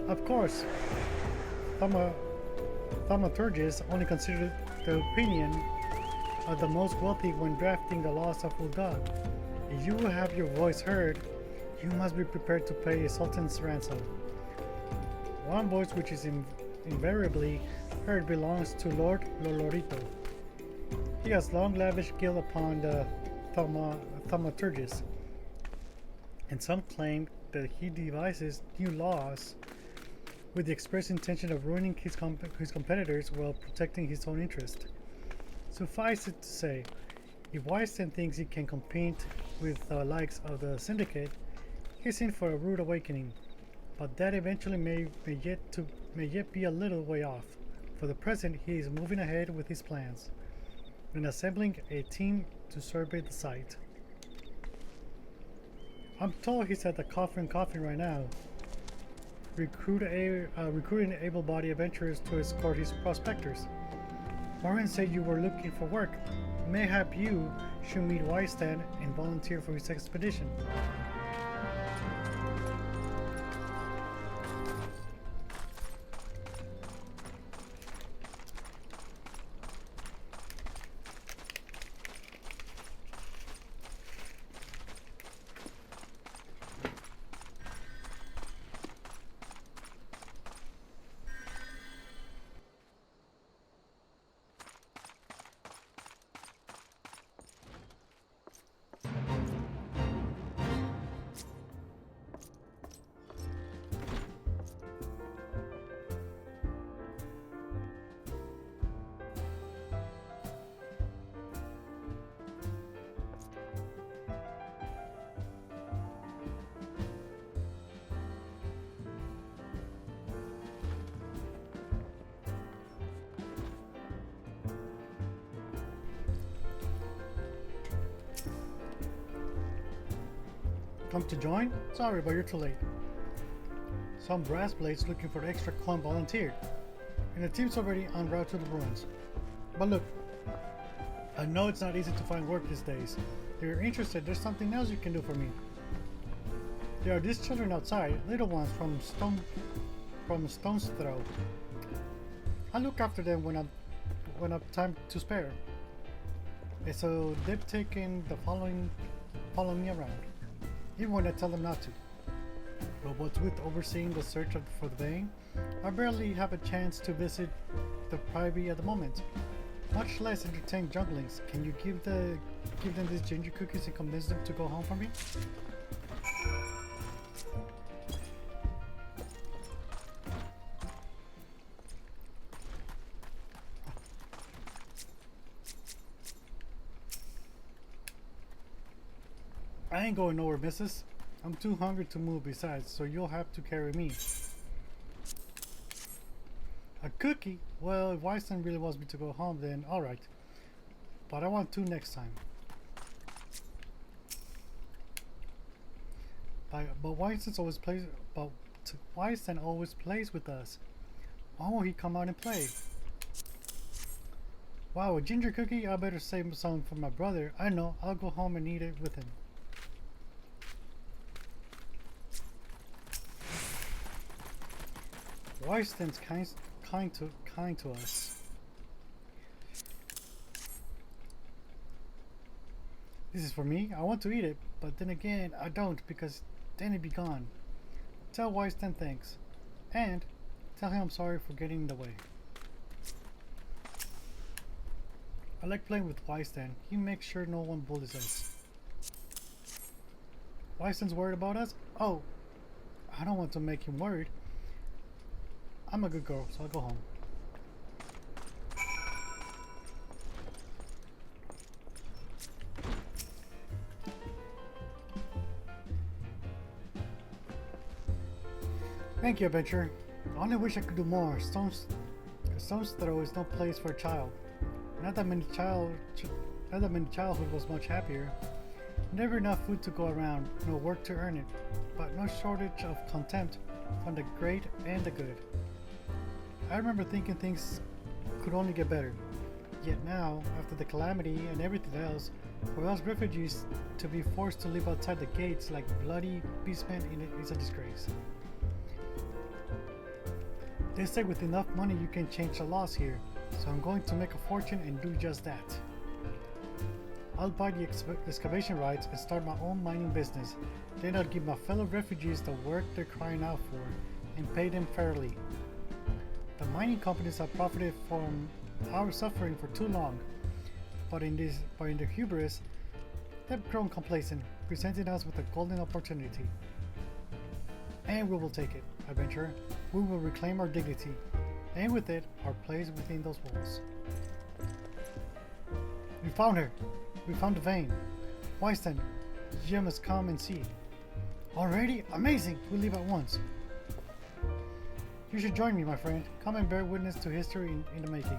Of course, thaumaturgists only consider the opinion of the most wealthy when drafting the laws of Ul'dah. If you will have your voice heard, you must be prepared to pay a sultan's ransom. One voice which is invariably heard belongs to Lord Lolorito. He has long lavished guilt upon the thaumaturgists, and some claim that he devises new laws with the express intention of ruining his competitors while protecting his own interest. Suffice it to say, if Wistan thinks he can compete with the likes of the Syndicate, he's in for a rude awakening, but that eventually may yet be a little way off. For the present, he is moving ahead with his plans and assembling a team to survey the site. I'm told he's at the Coffin right now, recruiting able-bodied adventurers to escort his prospectors. Warren said you were looking for work. Mayhap you should meet Wistan and volunteer for his expedition. Come to join? Sorry, but you're too late. Some brass blades looking for the extra clump volunteered, and the team's already en route to the ruins. But look, I know it's not easy to find work these days. If you're interested, there's something else you can do for me. There are these children outside, little ones from Stone's Throw. I look after them when I've time to spare. And so they've taken the following me around, even when I tell them not to. But what's with overseeing the search for the vein, I barely have a chance to visit the privy at the moment, much less entertain junglings. Can you give them these ginger cookies and convince them to go home for me? I ain't going nowhere, missus. I'm too hungry to move besides, so you'll have to carry me. A cookie? Well, if Wistan really wants me to go home, then alright. But I want two next time. But Weinstein always plays. But Weinstein always plays with us. Why won't he come out and play? Wow, a ginger cookie? I better save some for my brother. I know. I'll go home and eat it with him. Weinstein's kind to us. This is for me. I want to eat it, but then again, I don't because then it'd be gone. Tell Weinstein thanks, and tell him I'm sorry for getting in the way. I like playing with Weinstein. He makes sure no one bullies us. Weinstein's worried about us? Oh, I don't want to make him worried. I'm a good girl, so I'll go home. Thank you, adventurer. I only wish I could do more. Stone's Throw is no place for a child. Not that many childhood was much happier. Never enough food to go around, no work to earn it, but no shortage of contempt from the great and the good. I remember thinking things could only get better. Yet now, after the calamity and everything else, for us refugees to be forced to live outside the gates like bloody beastmen is a disgrace. They say with enough money you can change the laws here, so I'm going to make a fortune and do just that. I'll buy the excavation rights and start my own mining business. Then I'll give my fellow refugees the work they're crying out for and pay them fairly. The mining companies have profited from our suffering for too long, but in their hubris, they've grown complacent, presenting us with a golden opportunity. And we will take it, adventurer. We will reclaim our dignity, and with it, our place within those walls. We found her! We found the vein. Weinstein, you must come and see. Already? Amazing! We leave at once. You should join me, my friend. Come and bear witness to history in the making.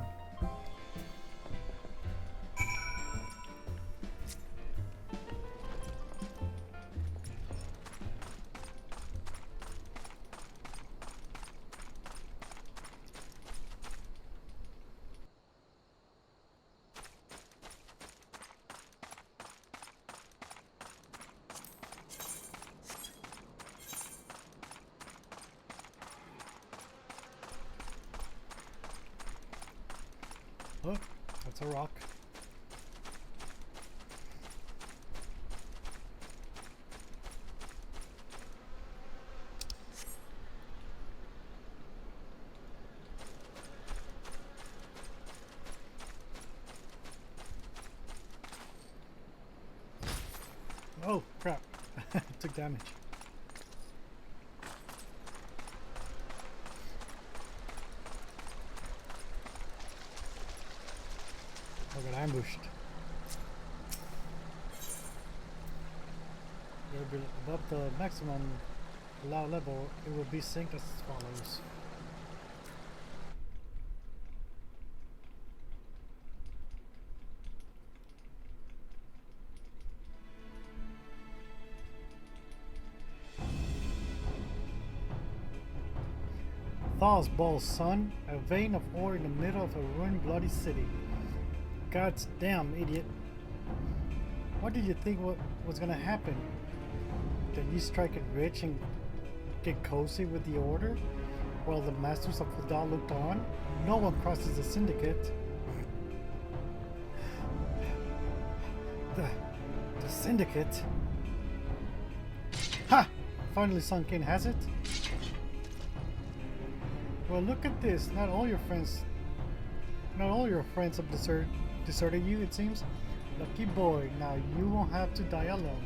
Oh, that's a rock. Oh, crap. Took damage. I got ambushed. It'll be above the maximum allowed level. It will be synced as follows. Thaw's balls, son. A vein of ore in the middle of a ruined bloody city. God's damn idiot. What did you think was gonna happen? Did you strike it rich and get cozy with the order? While the masters of Fadal looked on? No one crosses the syndicate. The syndicate? Ha! Finally sunk in, has it? Well, look at this. Not all your friends have deserted you, it seems. Lucky boy, now you won't have to die alone.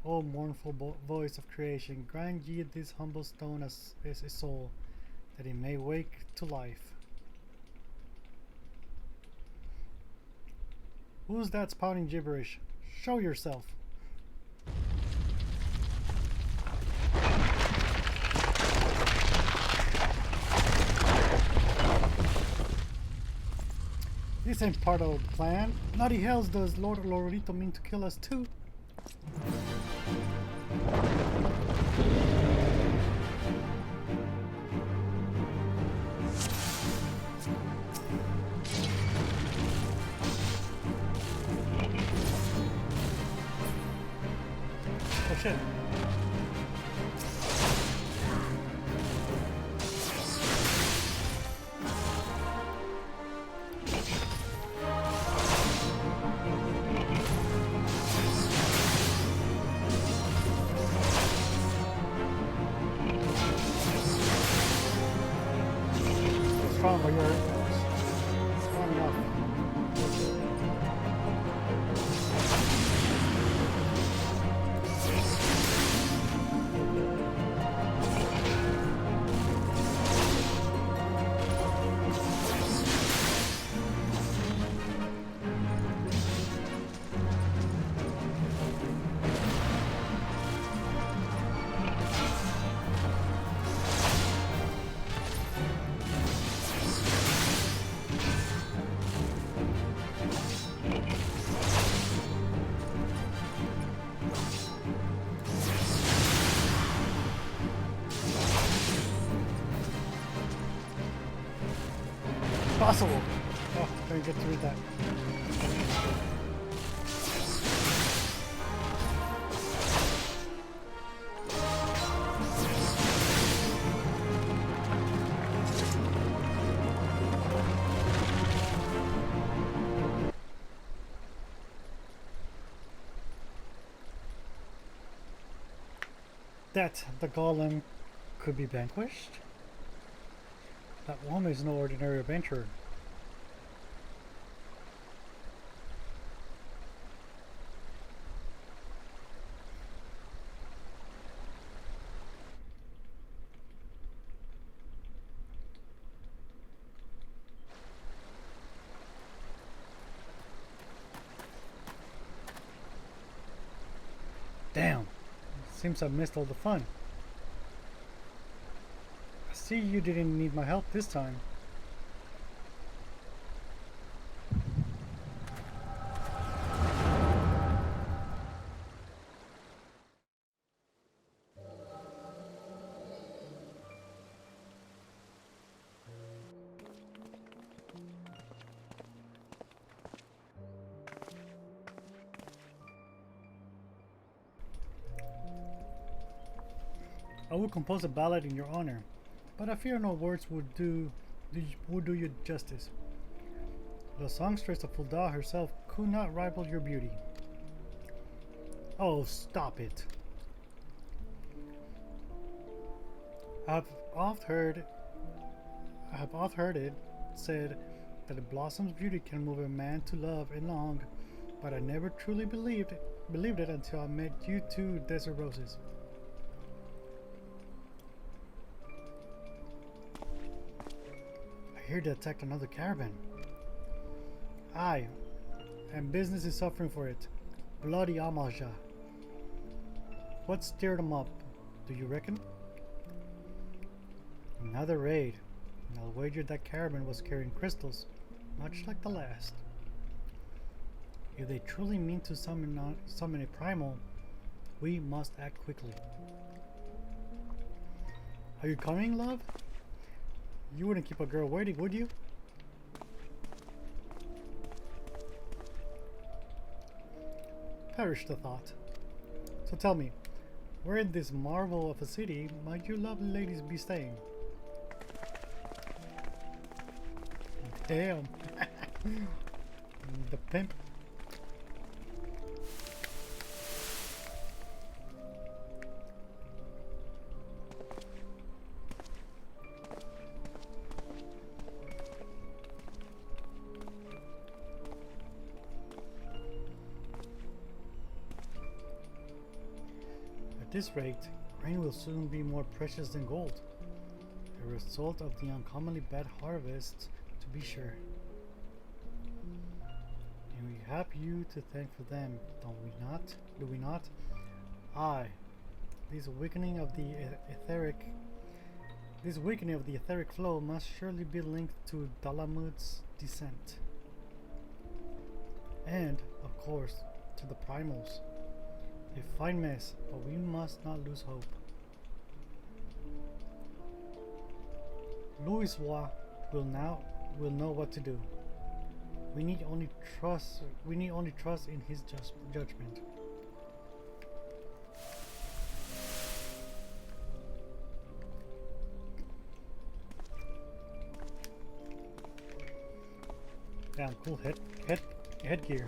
O mournful voice of creation, grant ye this humble stone as a soul, that it may wake to life. Who's that spouting gibberish? Show yourself. This ain't part of the plan. Naughty hells does Lord Lorito mean to kill us too? Oh shit. Strong, but you're strong enough. Possible. Oh, didn't get to read that. That the golem could be vanquished? That woman is no ordinary adventurer. Damn. Seems I missed all the fun. I see you didn't need my help this time. I will compose a ballad in your honor, but I fear no words would do you justice. The songstress of Fulda herself could not rival your beauty. Oh, stop it. I have oft heard it said that a blossom's beauty can move a man to love and long, but I never truly believed it until I met you two desert roses. I hear they attacked another caravan. Aye, and business is suffering for it. Bloody Amaja. What stirred them up, do you reckon? Another raid. I'll wager that caravan was carrying crystals, much like the last. If they truly mean to summon a primal, we must act quickly. Are you coming, love? You wouldn't keep a girl waiting, would you? Perish the thought. So tell me, where in this marvel of a city might you lovely ladies be staying? Damn. The pimp. At this rate, grain will soon be more precious than gold. A result of the uncommonly bad harvest, to be sure. And we have you to thank for them, don't we not? Do we not? Aye. This weakening of the etheric flow must surely be linked to Dalamud's descent. And, of course, to the primals. A fine mess, but we must not lose hope. Louis will know what to do. We need only trust in his judgment. Damn cool headgear.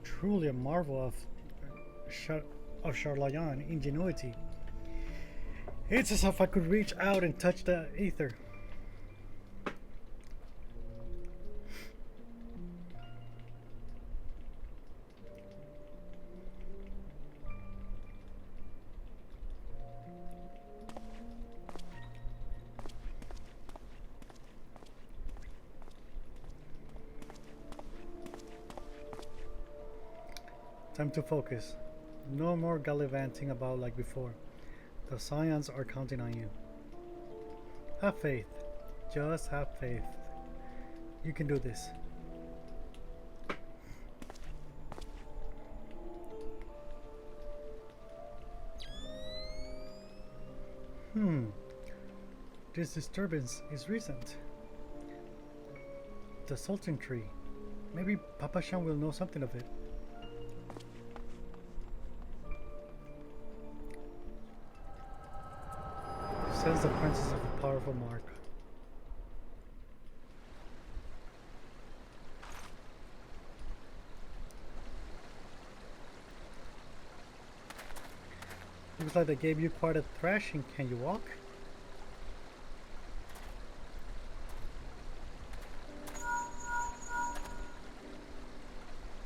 Truly a marvel of Charlayan ingenuity. It's as if I could reach out and touch the ether. Time to focus. No more gallivanting about like before. The Scions are counting on you. Have faith. Just have faith. You can do this. This disturbance is recent. The Sultan tree. Maybe Papa Shan will know something of it. Says the princess of a powerful mark. Looks like they gave you quite a thrashing. Can you walk?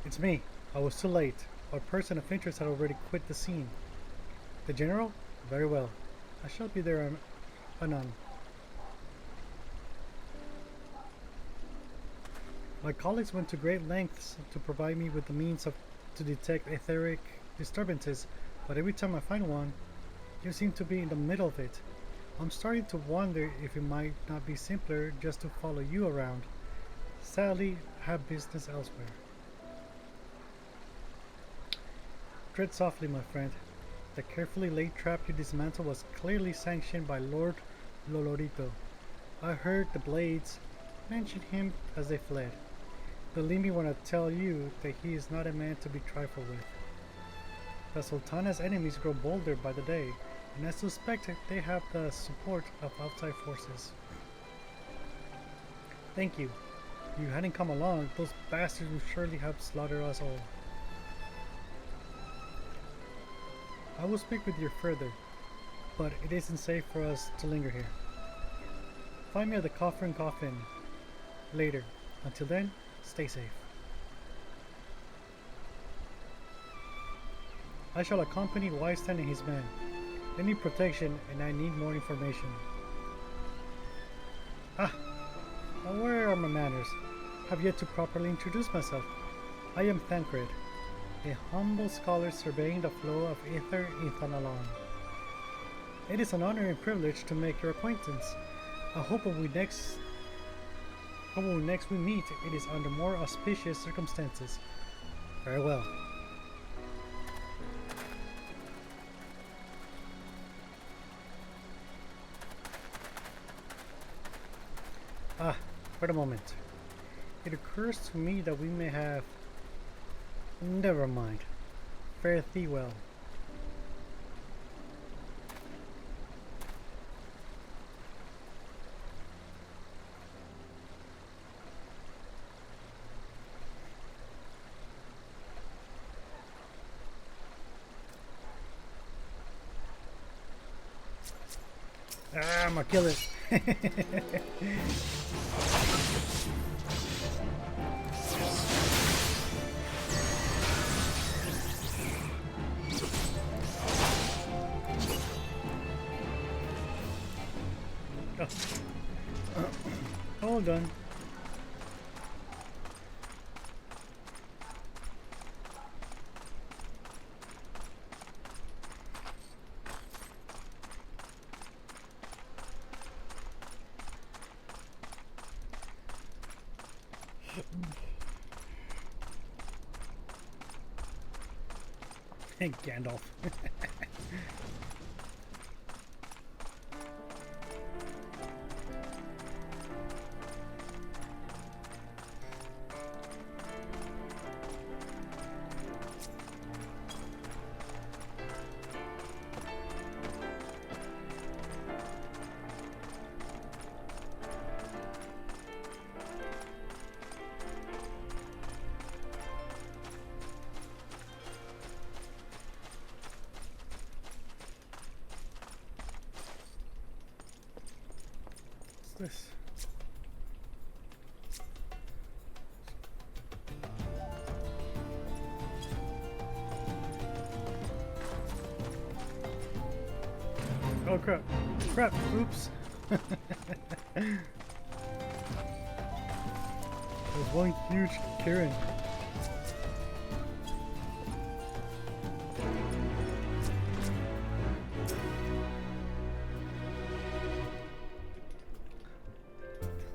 It's me. I was too late. Our person of interest had already quit the scene. The general? Very well. I shall be there anon. My colleagues went to great lengths to provide me with the means to detect etheric disturbances, but every time I find one, you seem to be in the middle of it. I'm starting to wonder if it might not be simpler just to follow you around. Sadly, I have business elsewhere. Tread softly, my friend. The carefully laid trap you dismantled was clearly sanctioned by Lord Lolorito. I heard the Blades mention him as they fled. Believe me when I tell you that he is not a man to be trifled with. The Sultana's enemies grow bolder by the day, and I suspect they have the support of outside forces. Thank you. If you hadn't come along, those bastards would surely have slaughtered us all. I will speak with you further, but it isn't safe for us to linger here. Find me at the Coffin later. Until then, stay safe. I shall accompany Weistan and his men. They need protection and I need more information. Now where are my manners? Have yet to properly introduce myself. I am Thancred, a humble scholar surveying the flow of ether in Thanalan. It is an honor and privilege to make your acquaintance. I hope when we next meet, it is under more auspicious circumstances. Farewell. Wait a moment. It occurs to me that we may have... Never mind. Fare thee well. I'm gonna kill it. All done. Gandalf. What's this? Oh crap! Crap! Oops! There's one huge Kieran.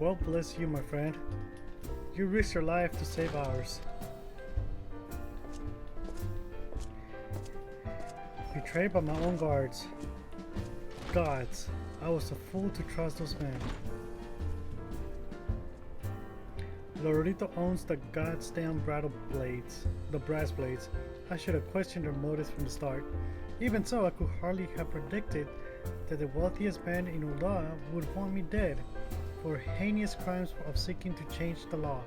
Well, bless you, my friend. You risked your life to save ours. Betrayed by my own guards. Gods, I was a fool to trust those men. Lorito owns the goddamn brattle blades, the brass blades. I should have questioned their motives from the start. Even so, I could hardly have predicted that the wealthiest man in Ulda would want me dead for heinous crimes of seeking to change the law.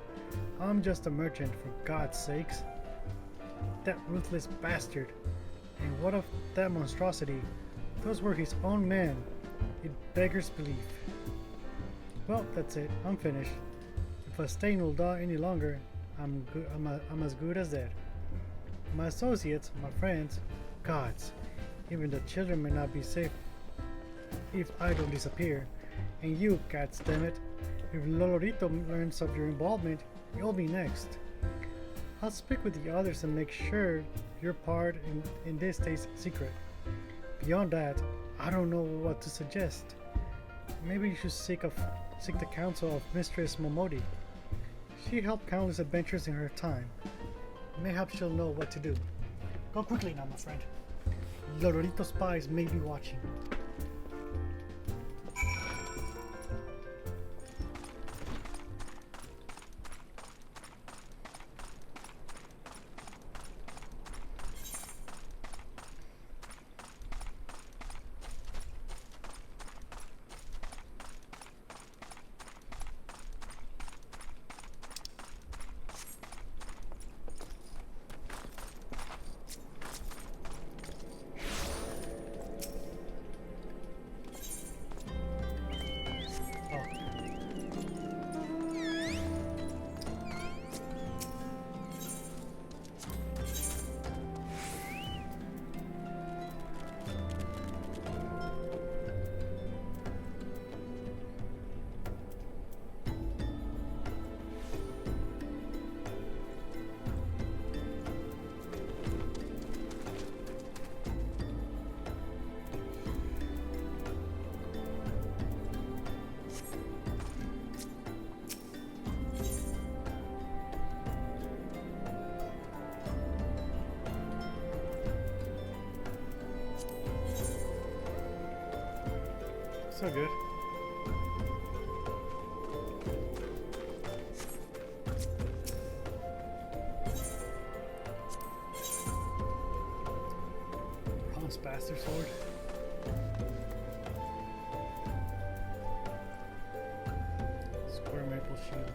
I'm just a merchant, for God's sakes. That ruthless bastard. And what of that monstrosity? Those were his own men. It beggars belief. Well, that's it. I'm finished. If I stay in Ulda any longer, I'm as good as dead. My associates, my friends, gods, even the children may not be safe if I don't disappear. And you, goddammit, if Lolorito learns of your involvement, you'll be next. I'll speak with the others and make sure your part in this stays secret. Beyond that, I don't know what to suggest. Maybe you should seek the counsel of Mistress Momodi. She helped countless adventures in her time. Mayhap she'll know what to do. Go quickly now, my friend. Lolorito spies may be watching. So good. Bronze bastard sword. Square maple shield.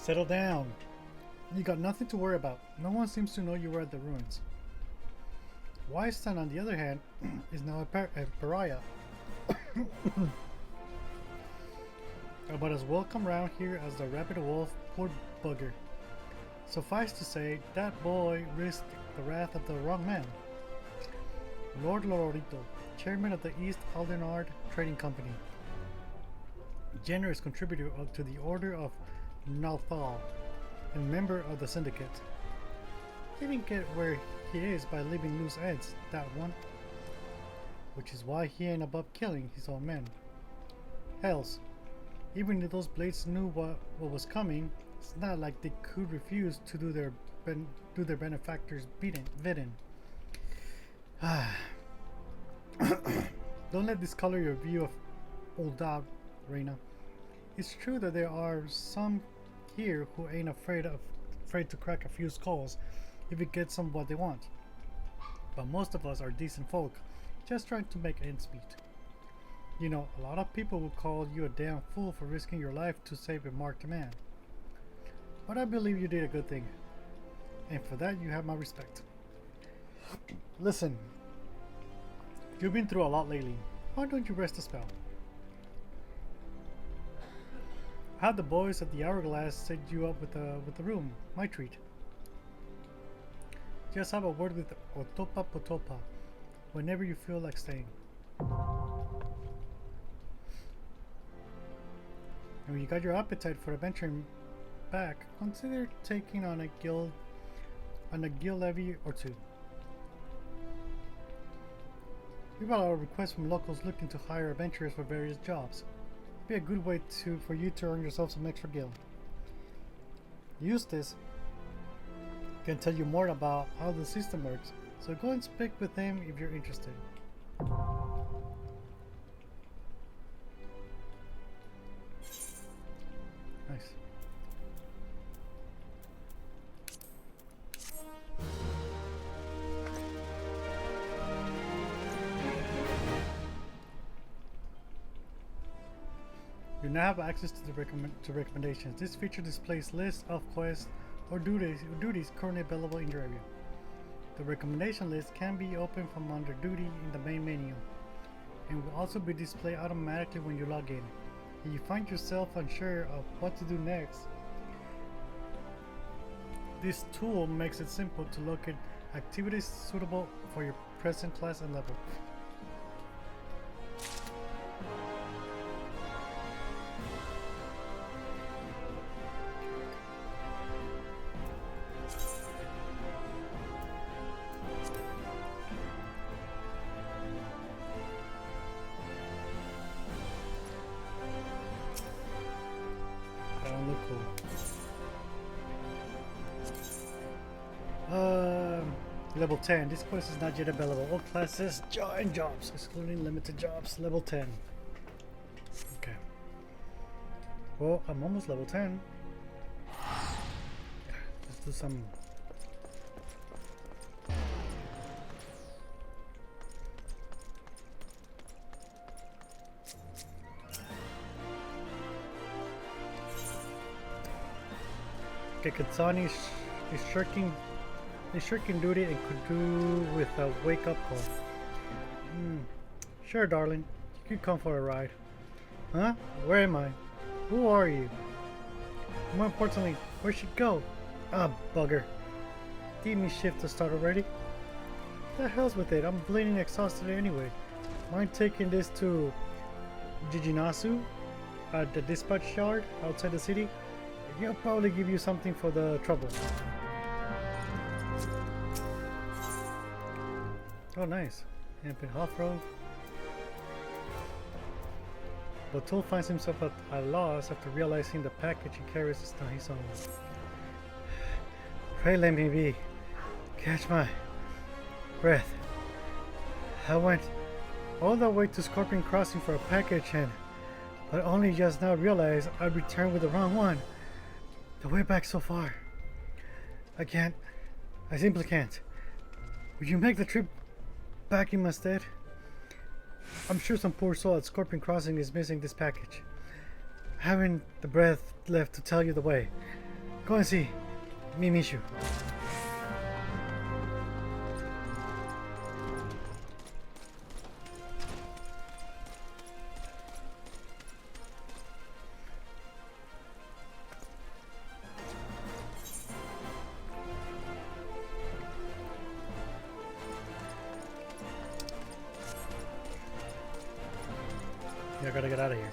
Settle down. You got nothing to worry about. No one seems to know you were at the ruins. Wystan, on the other hand, is now a pariah. But as welcome round here as the rabbit wolf, poor bugger. Suffice to say, that boy risked the wrath of the wrong man. Lord Lorito, chairman of the East Aldenard Trading Company, generous contributor to the Order of Nalthal, and member of the Syndicate. He didn't get where he is by leaving loose ends, that one. Which is why he ain't above killing his own men. Hells, even if those blades knew what was coming, it's not like they could refuse to do their benefactor's bidding. Don't let this color your view of old dog, Reina. It's true that there are some here who ain't afraid to crack a few skulls if it gets them what they want. But most of us are decent folk, just trying to make ends meet. You know, a lot of people would call you a damn fool for risking your life to save a marked man. But I believe you did a good thing, and for that you have my respect. Listen, you've been through a lot lately. Why don't you rest a spell? Had the boys at the Hourglass set you up with the room. My treat. Just have a word with Otopa Potopa whenever you feel like staying. And when you got your appetite for adventuring back, consider taking on a guild levy or two. We've got a lot of requests from locals looking to hire adventurers for various jobs. It'd be a good way for you to earn yourself some extra gil. Eustace can tell you more about how the system works, so go and speak with him if you're interested. Nice. You now have access to the recommendations. This feature displays lists of quests or duties currently available in your area. The recommendation list can be opened from under duty in the main menu, and will also be displayed automatically when you log in. If you find yourself unsure of what to do next, this tool makes it simple to locate activities suitable for your present class and level. Level 10. This quest is not yet available. All classes and jobs, excluding limited jobs. Level 10. Okay. Well, I'm almost level 10. Let's do some. Okay, Katsani is shirking duty and could do with a wake-up call. Sure, darling. You could come for a ride. Huh? Where am I? Who are you? More importantly, where'd she go? Ah, bugger. Didn't me shift to start already? The hell's with it. I'm bleeding exhausted anyway. Mind taking this to Jijinasu at the dispatch yard outside the city? He'll probably give you something for the trouble. Oh, nice. Amp in off-road. Batul finds himself at a loss after realizing the package he carries is not his own. Pray let me be. Catch my breath. I went all the way to Scorpion Crossing for a package but only just now realized I'd returned with the wrong one. The way back so far. I simply can't. Would you make the trip back in my stead? I'm sure some poor soul at Scorpion Crossing is missing this package. I haven't the breath left to tell you the way. Go and see. Mimishu. Yeah, I gotta get out of here.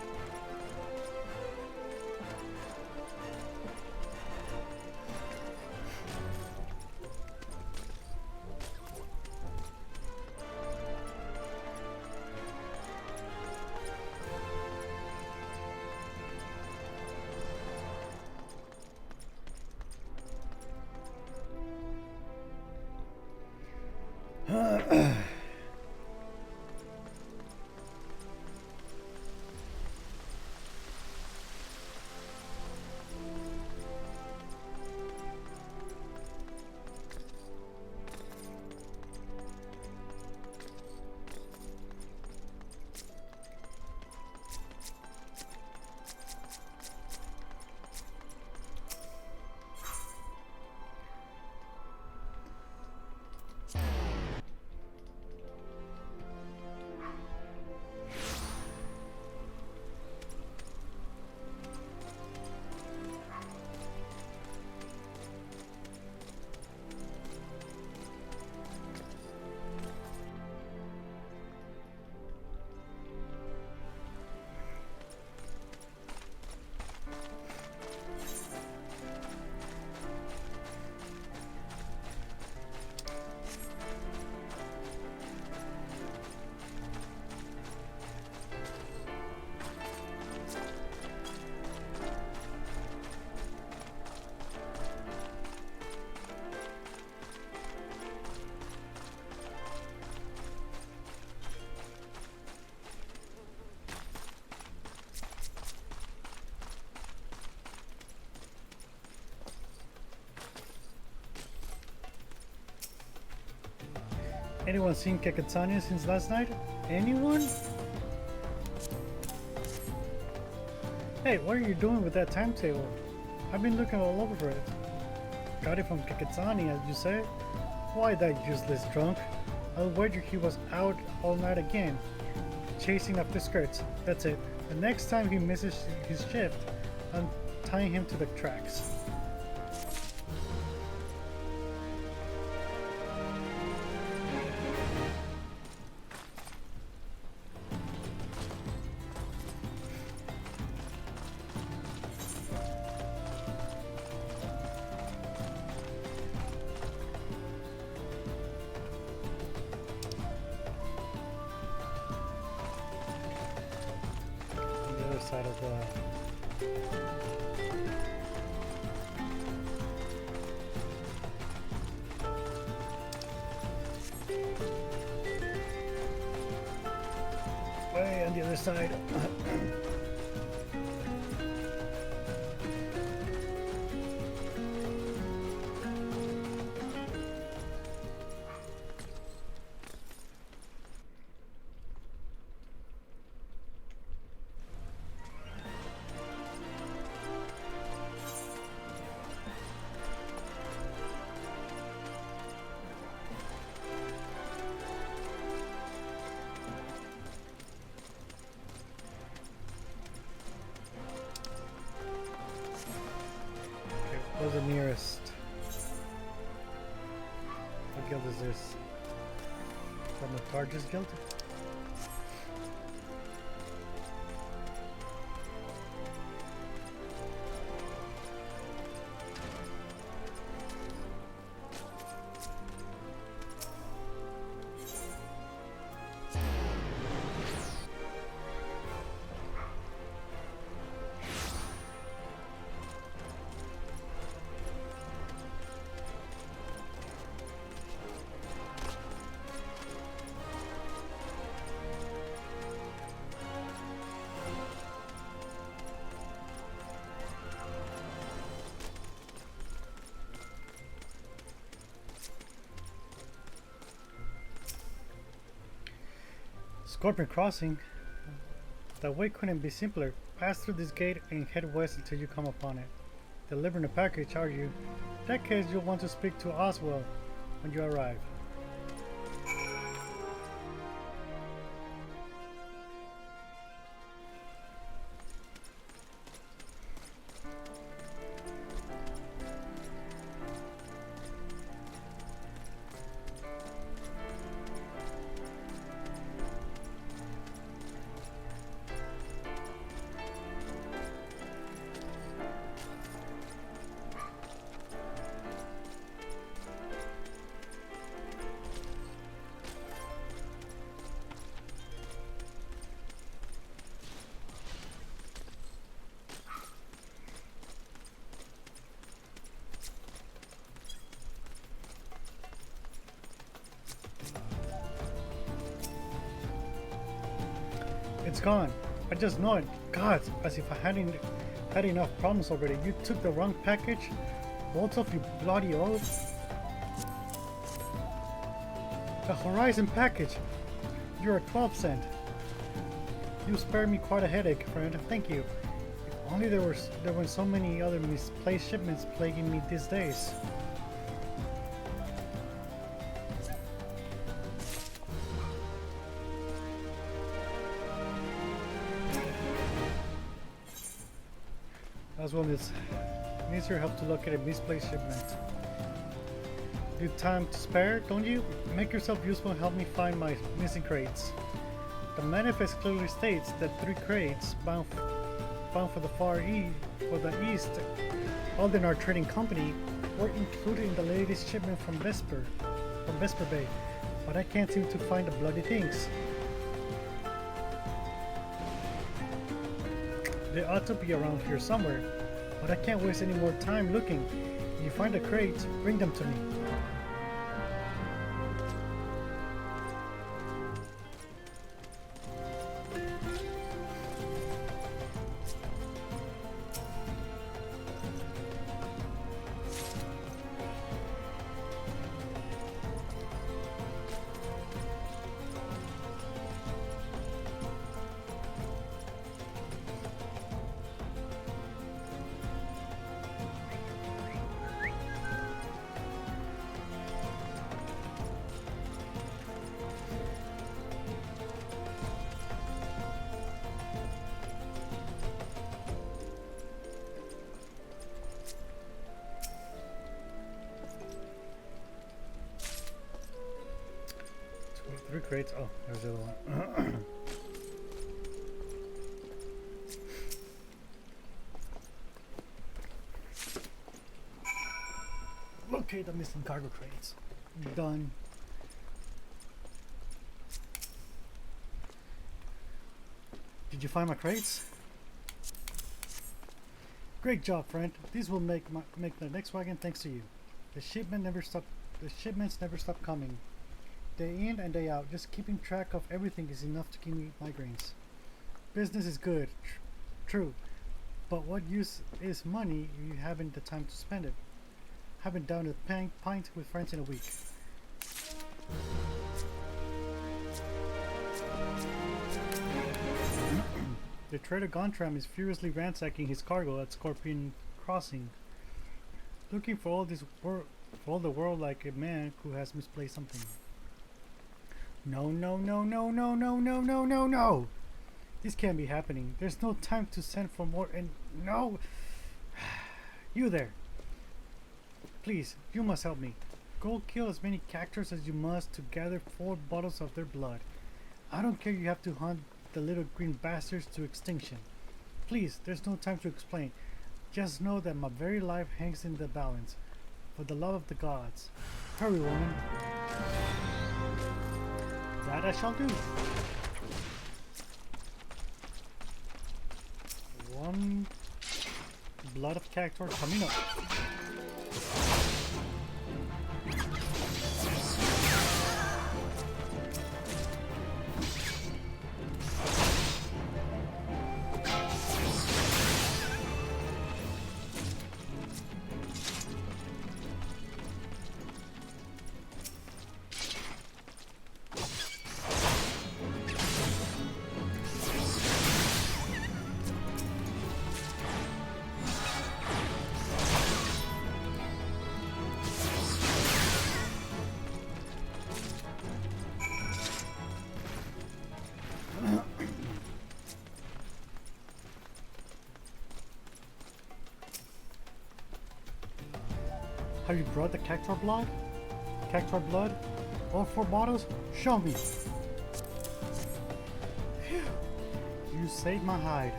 Anyone seen Kekatanya since last night? Anyone? Hey, what are you doing with that timetable? I've been looking all over for it. Got it from Kekatani, as you say? Why, that useless drunk. I'll wager he was out all night again, chasing after skirts. That's it. The next time he misses his shift, I'm tying him to the tracks. Side of the way on the other side. Where's the nearest? What guild is this? From the Targus Guild? Scorpion Crossing. That way couldn't be simpler. Pass through this gate and head west until you come upon it. delivering a package, are you? In that case, you'll want to speak to Oswald when you arrive. It's gone. I just know it. God, as if I hadn't had enough problems already. You took the wrong package? Both of you bloody oath. The Horizon package. You're a 12 cent. You spared me quite a headache, friend. Thank you. If only there were so many other misplaced shipments plaguing me these days. Oswald needs your help to locate a misplaced shipment. You have time to spare, don't you? Make yourself useful and help me find my missing crates. The manifest clearly states that 3 crates bound for the east, Aldenar Trading Company, were included in the latest shipment from Vesper Bay, but I can't seem to find the bloody things. They ought to be around here somewhere, but I can't waste any more time looking. If you find the crates, bring them to me. Three crates. Oh, there's the other one. Locate the missing cargo crates. Done. Did you find my crates? Great job, friend. These will make the next wagon thanks to you. The shipments never stop coming. Day in and day out, just keeping track of everything is enough to give me migraines. Business is good, true, but what use is money if you haven't the time to spend it? Haven't down a pint with friends in a week. The trader Gontram is furiously ransacking his cargo at Scorpion Crossing, looking for all the world like a man who has misplaced something. No, no, no, no, no, no, no, no, no, no! This can't be happening. There's no time to send for more and no! You there! Please, you must help me. Go kill as many cactors as you must to gather 4 bottles of their blood. I don't care you have to hunt the little green bastards to extinction. Please, there's no time to explain. Just know that my very life hangs in the balance. For the love of the gods. Hurry, woman. That I shall do. 1 blood of cactor coming up. you brought the Cactuar blood? Cactuar blood? All 4 bottles? Show me! Phew. You saved my hide,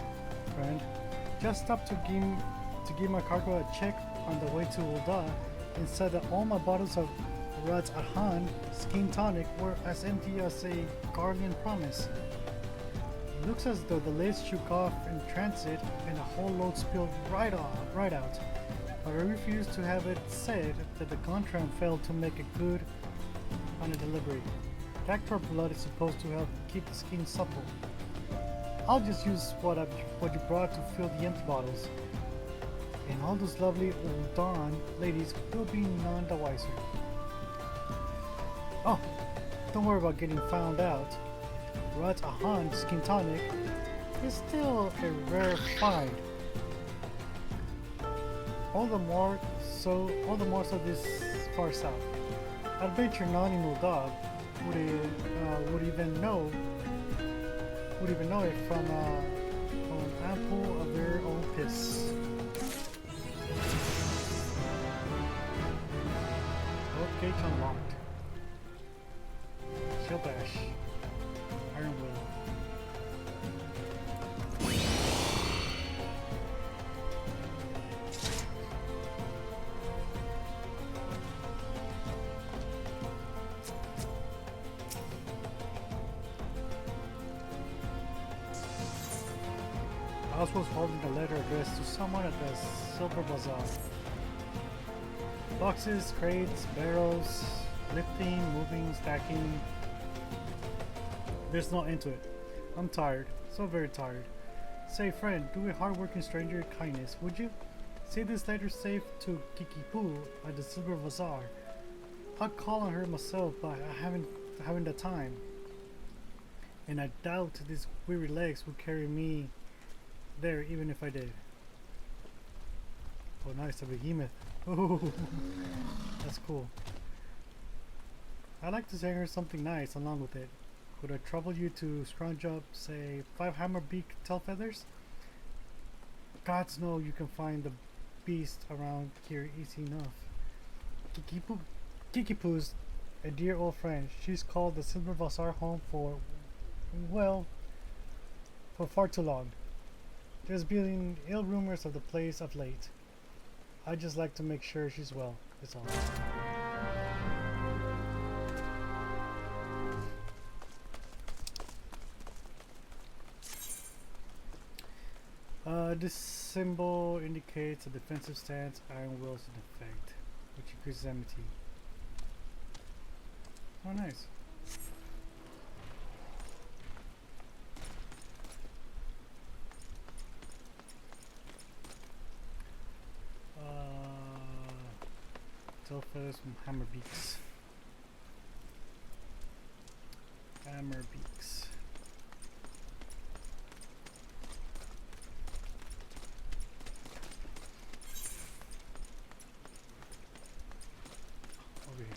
friend. Just stopped to give my cargo a check on the way to Ulda and said that all my bottles of Rad's Arhan skin tonic were as empty as a Garlean promise. Looks as though the lids shook off in transit and a whole load spilled right out. But I refuse to have it said that the Gontran failed to make it good on a delivery. Cactuar blood is supposed to help keep the skin supple. I'll just use what you brought to fill the empty bottles. And all those lovely Uldan ladies will be none the wiser. Oh, don't worry about getting found out. Rad's Arhan skin tonic is still a rare find. All the more so this far south. I'd bet your none in Uldab would even know it from an ample of their own piss. Both gates unlocked. Shield Dash. Iron Will. I was holding a letter addressed to someone at the Silver Bazaar. Boxes, crates, barrels, lifting, moving, stacking. There's no end to it. I'm tired, so very tired. Say friend, do a hard-working stranger a kindness, would you? Say this letter safe to Kikipu at the Silver Bazaar. I'll call on her myself, but I haven't the time. And I doubt these weary legs would carry me there even if I did. Oh nice, a behemoth. Ooh, that's cool. I'd like to send her something nice along with it. Would it trouble you to scrounge up, say, 5 hammerbeak tail feathers? Gods know you can find the beast around here easy enough. Kikipu's a dear old friend. She's called the Silver Bazaar home for far too long. There's been ill rumors of the place of late. I just like to make sure she's well, that's all. This symbol indicates a defensive stance. Iron Will is in effect, which increases enmity. Oh, nice. Tail feathers from hammerbeaks. Hammerbeaks. Over here.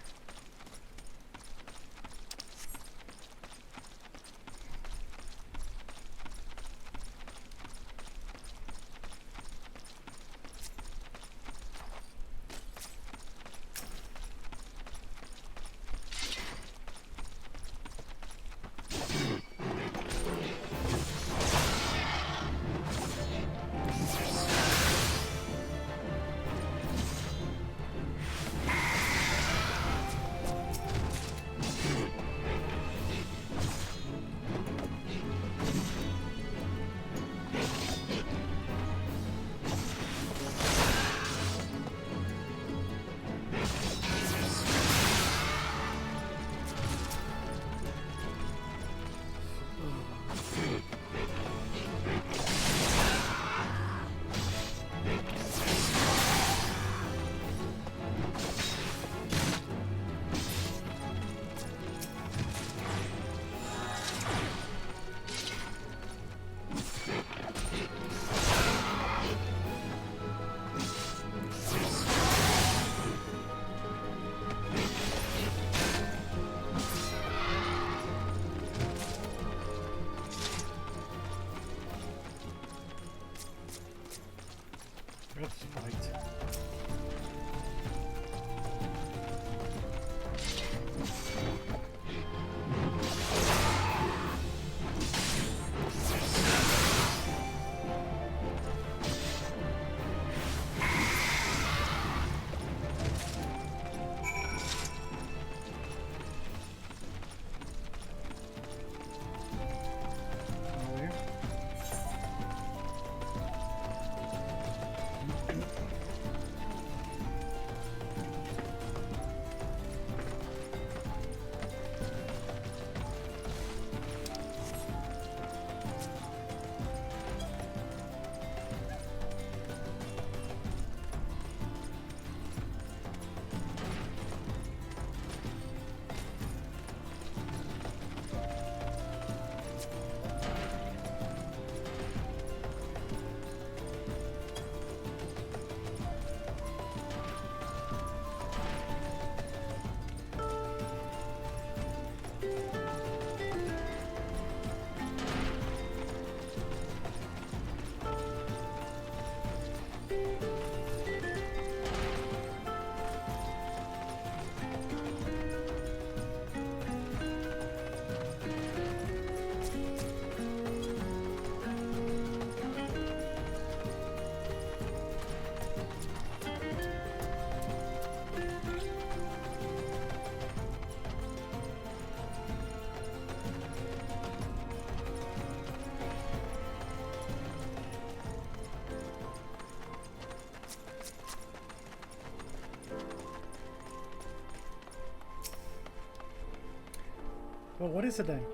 Well, what is it then?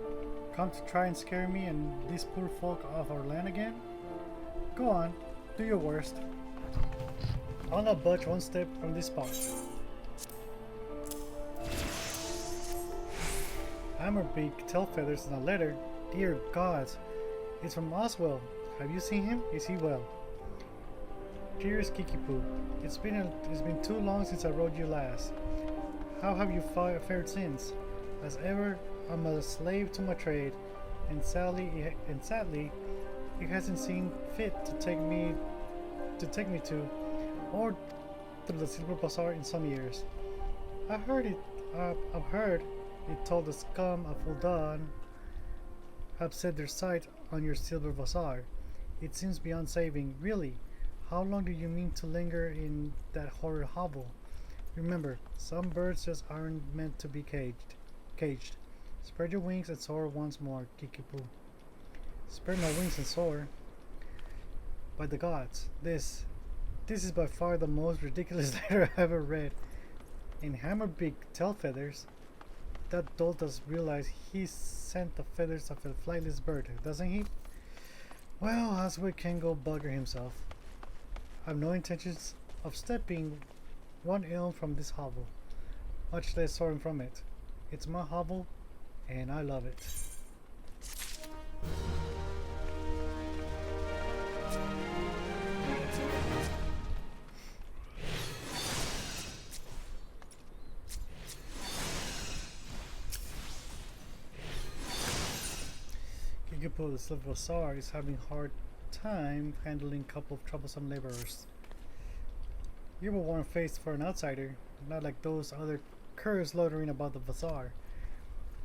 Come to try and scare me and these poor folk off our land again? Go on, do your worst. I'll not budge one step from this spot. Hammerbeak tail feathers and a letter. Dear gods, it's from Oswell. Have you seen him? Is he well? Dearest Kikipoo, it's been too long since I wrote you last. How have you fared since? As ever, I'm a slave to my trade, and sadly, it hasn't seen fit to take me to, or through the Silver Bazaar in some years. I've heard it told the scum of Uldan have set their sight on your Silver Bazaar. It seems beyond saving, really. How long do you mean to linger in that horrid hovel? Remember, some birds just aren't meant to be caged. Spread your wings and soar once more, Kikipoo. Spread my wings and soar. By the gods, this is by far the most ridiculous letter I've ever read. In Hammerbeak tail feathers, that doll does realize he sent the feathers of a flightless bird, doesn't he? Well, Oswald can go bugger himself. I've no intentions of stepping one elm from this hovel, much less soaring from it. It's my hovel, and I love it. Kikipoo, the Silver Bazaar, is having a hard time handling a couple of troublesome laborers. You were warm faced for an outsider, not like those other curs loitering about the bazaar.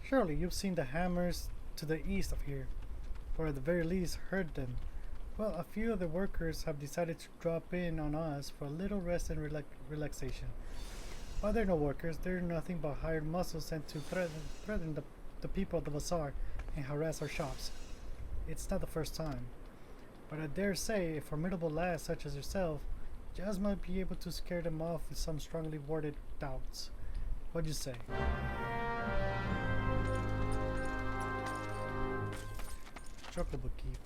Surely you've seen the hammers to the east of here, or at the very least heard them. Well, a few of the workers have decided to drop in on us for a little rest and relaxation. But they're no workers, they're nothing but hired muscles sent to threaten the people of the bazaar and harass our shops. It's not the first time, but I dare say a formidable lass such as yourself just might be able to scare them off with some strongly worded doubts. What'd you say? Chocobo Keep.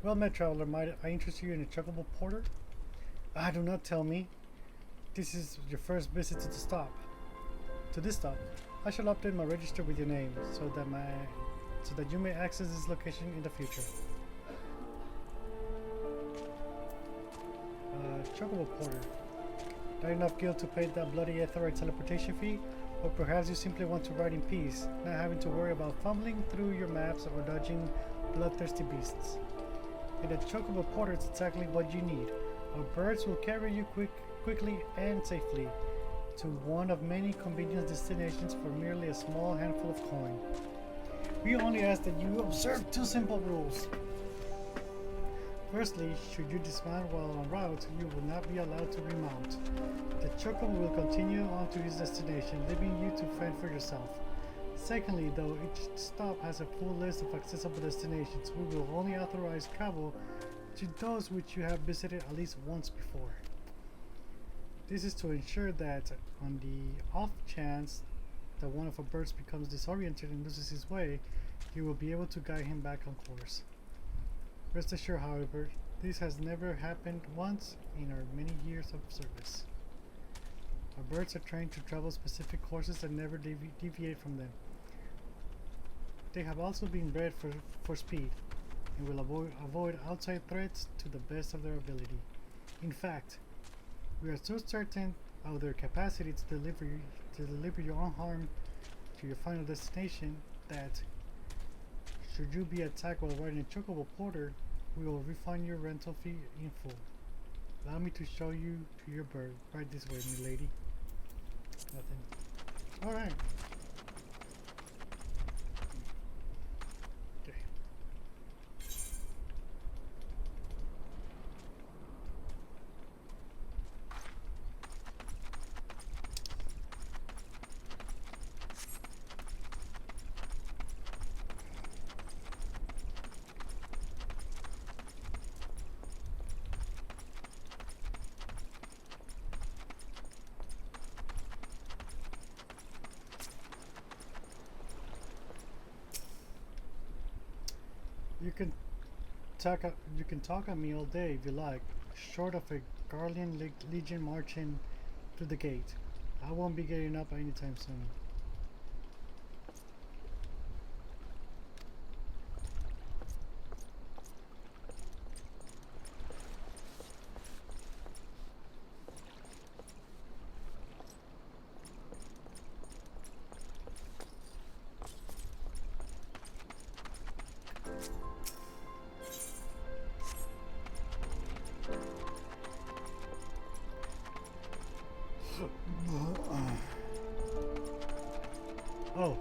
Well met, traveler. Might I interest you in a chocobo porter? Ah, do not tell me. This is your first visit to the stop. To this stop. I shall update my register with your name so that you may access this location in the future. Chocobo porter. Not enough guild to pay that bloody aetheroid teleportation fee? Or perhaps you simply want to ride in peace, not having to worry about fumbling through your maps or dodging bloodthirsty beasts. And a chocobo porter is exactly what you need. Our birds will carry you quickly and safely to one of many convenient destinations for merely a small handful of coin. We only ask that you observe two simple rules. Firstly, should you dismount while en route, you will not be allowed to remount. The chocobo will continue on to his destination, leaving you to fend for yourself. Secondly, though each stop has a full list of accessible destinations, we will only authorize travel to those which you have visited at least once before. This is to ensure that, on the off chance that one of our birds becomes disoriented and loses his way, you will be able to guide him back on course. Rest assured, however, this has never happened once in our many years of service. Our birds are trained to travel specific courses and never deviate from them. They have also been bred for speed and will avoid outside threats to the best of their ability. In fact, we are so certain of their capacity to deliver you unharmed to your final destination that, should you be attacked while riding a chocobo porter, we will refund your rental fee in full. Allow me to show you to your bird. Right this way, milady. Nothing. Alright. Okay. You can you can talk at me all day if you like, short of a Guardian Legion marching through the gate. I won't be getting up anytime soon. Oh.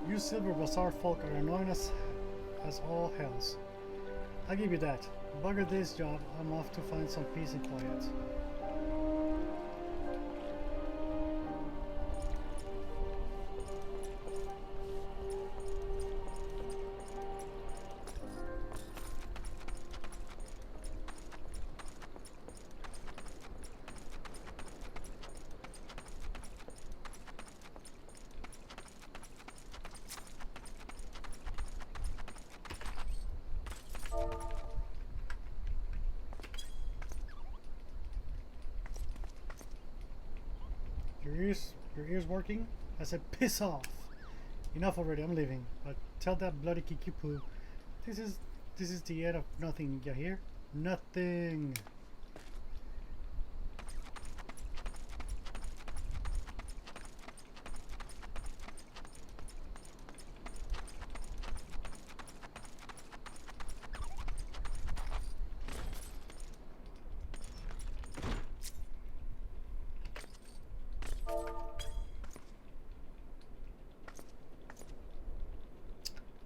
You Silver Bazaar folk are annoying us as all hells. I'll give you that. Bugger this job, I'm off to find some peace and quiet. Your ears working? I said piss off. Enough already, I'm leaving. But tell that bloody Kikipu, this is the end of nothing, you hear? Nothing.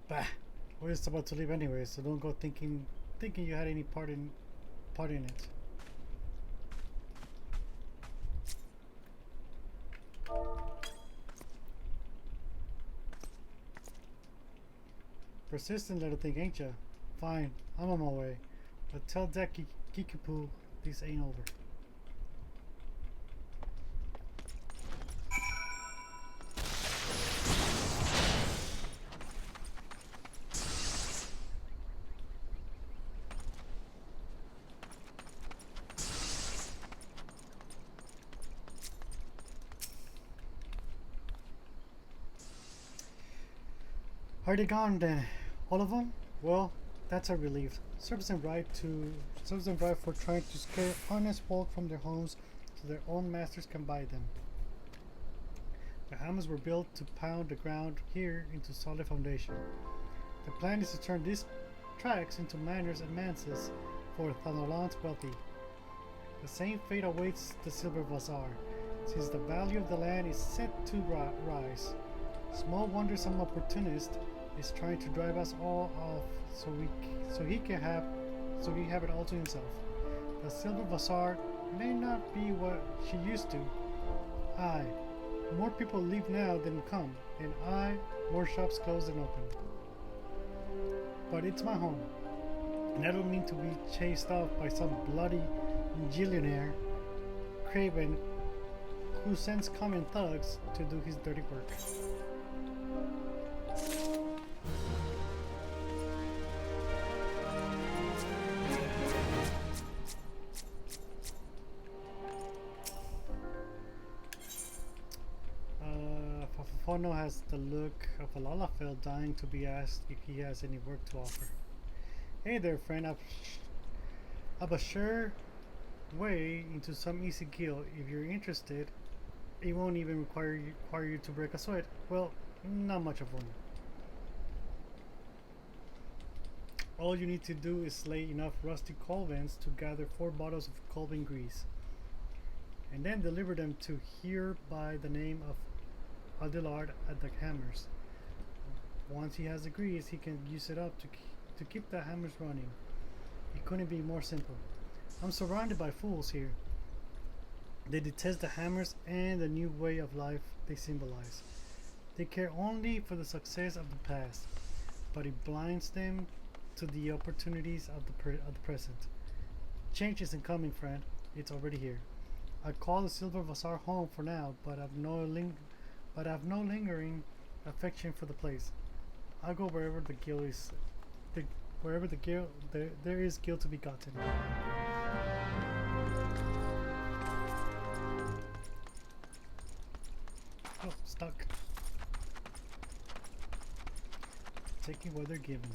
Bah, we're just about to leave anyway, so don't go thinking you had any part in it. Persistent little thing, ain't ya? Fine, I'm on my way. But tell that Kikipu this ain't over. Are they gone then? All of them? Well, that's a relief. Serves them right for trying to scare honest folk from their homes so their own masters can buy them. The hammers were built to pound the ground here into solid foundation. The plan is to turn these tracks into manors and manses for Thanalan's wealthy. The same fate awaits the Silver Bazaar, since the value of the land is set to rise. Small wonder some opportunist is trying to drive us all off so he have it all to himself. The Silver Bazaar may not be what she used to. Aye, more people leave now than come, and more shops close than open. But it's my home, and I don't mean to be chased off by some bloody gillionaire craven who sends common thugs to do his dirty work. Fafono has the look of a Lalafell dying to be asked if he has any work to offer. Hey there, friend. I've a sure way into some easy kill. If you're interested, it won't even require you to break a sweat. Well, not much of one. All you need to do is slay enough rusty Colvins to gather 4 bottles of Colvin grease, and then deliver them to here by the name of Adillard at the hammers. Once he has the grease, he can use it up to keep the hammers running. It couldn't be more simple. I'm surrounded by fools here. They detest the hammers and the new way of life they symbolize. They care only for the success of the past, but it blinds them to the opportunities of the present. Change isn't coming, friend. It's already here. I call the Silver Bazaar home for now, but I've no lingering affection for the place. I'll go wherever the guild is, wherever there is guild to be gotten. Oh, stuck. Taking what they're giving.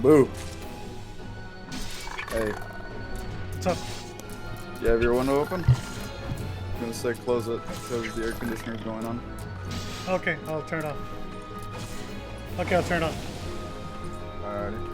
Boo. Hey, What's up? you have your window open? I'm gonna say close it because the air conditioner's going on. Okay, I'll turn it off. Okay, I'll turn it off. Alrighty.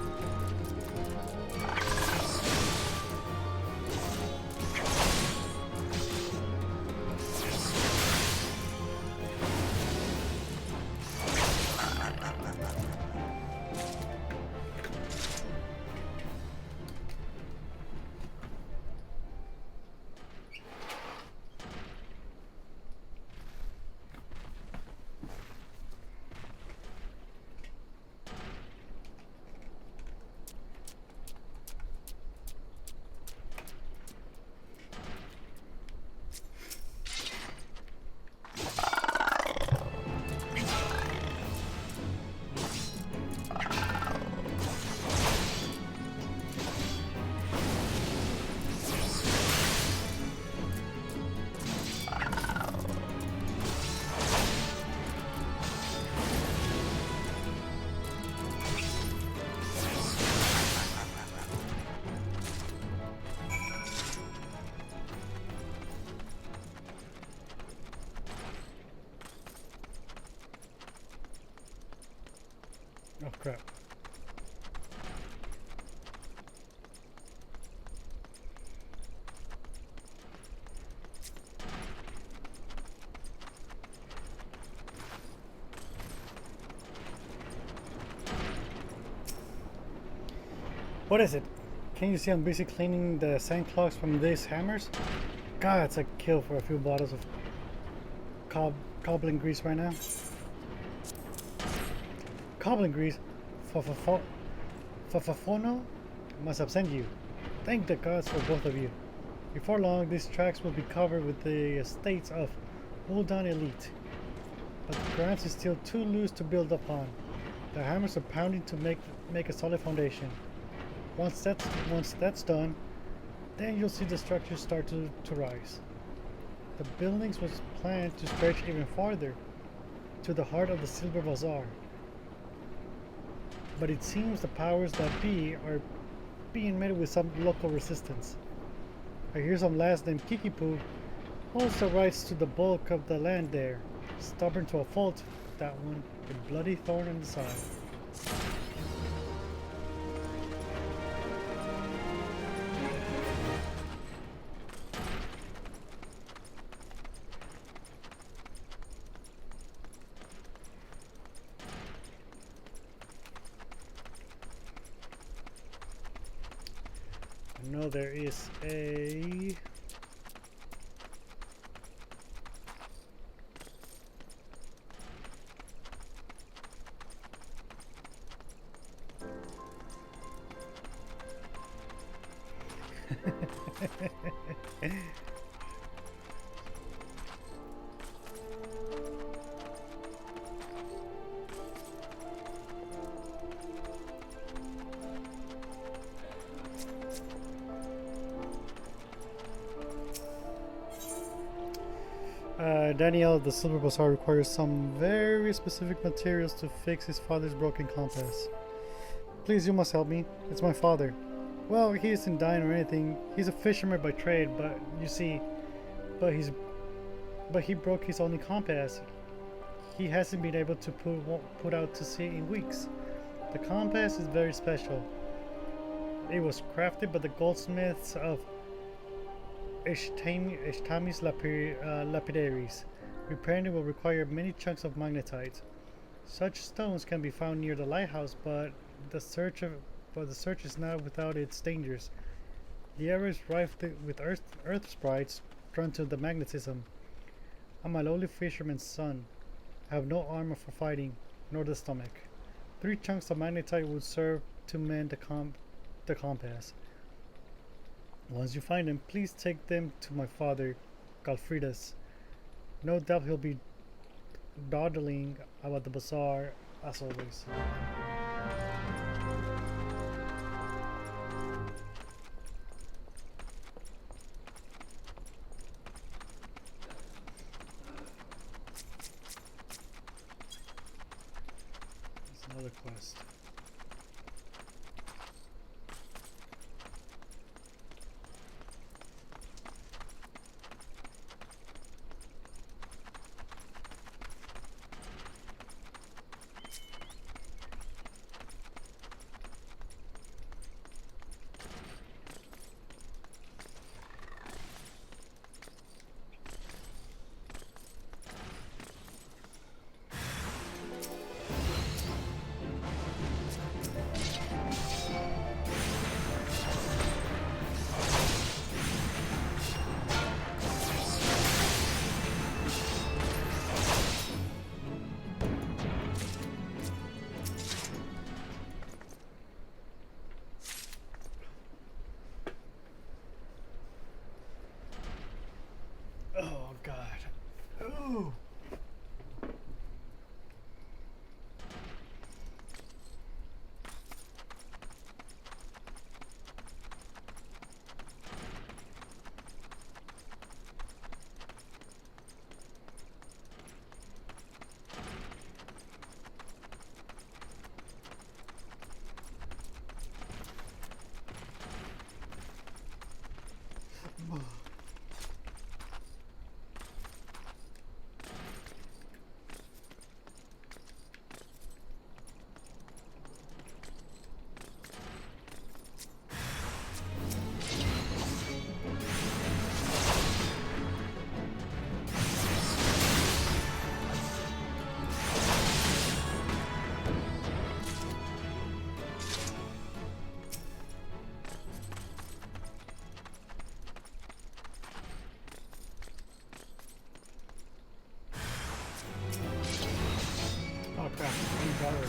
Oh crap. What is it? Can you see I'm busy cleaning the sand clogs from these hammers? God, it's a kill for a few bottles of cobbling grease right now. Cobbling grease? Fafafono must have sent you. Thank the gods for both of you. Before long, these tracks will be covered with the estates of Uldan Elite. But the ground is still too loose to build upon. The hammers are pounding to make a solid foundation. Once that's done, then you'll see the structures start to rise. The buildings was planned to stretch even farther, to the heart of the Silver Bazaar. But it seems the powers that be are being met with some local resistance. I hear some lass named Kikipu holds the rights to the bulk of the land there. Stubborn to a fault, that one, with bloody thorn on the side. I know there is a... Daniel, the Silver Bazaar requires some very specific materials to fix his father's broken compass. Please, you must help me. It's my father. Well, he isn't dying or anything. He's a fisherman by trade, but you see, but he broke his only compass. He hasn't been able to put out to sea in weeks. The compass is very special. It was crafted by the goldsmiths of Ishtami's lapidaries. Repairing it will require many chunks of magnetite. Such stones can be found near the lighthouse, but the search is now without its dangers. The area is rife with earth sprites drawn to the magnetism. I'm a lowly fisherman's son. I have no armor for fighting, nor the stomach. 3 chunks of magnetite would serve to mend the compass. Once you find them, please take them to my father, Galfridas. No doubt he'll be dawdling about the bazaar as always. There's another quest. Oh God. Ooh. Oh crap, I'm bothered.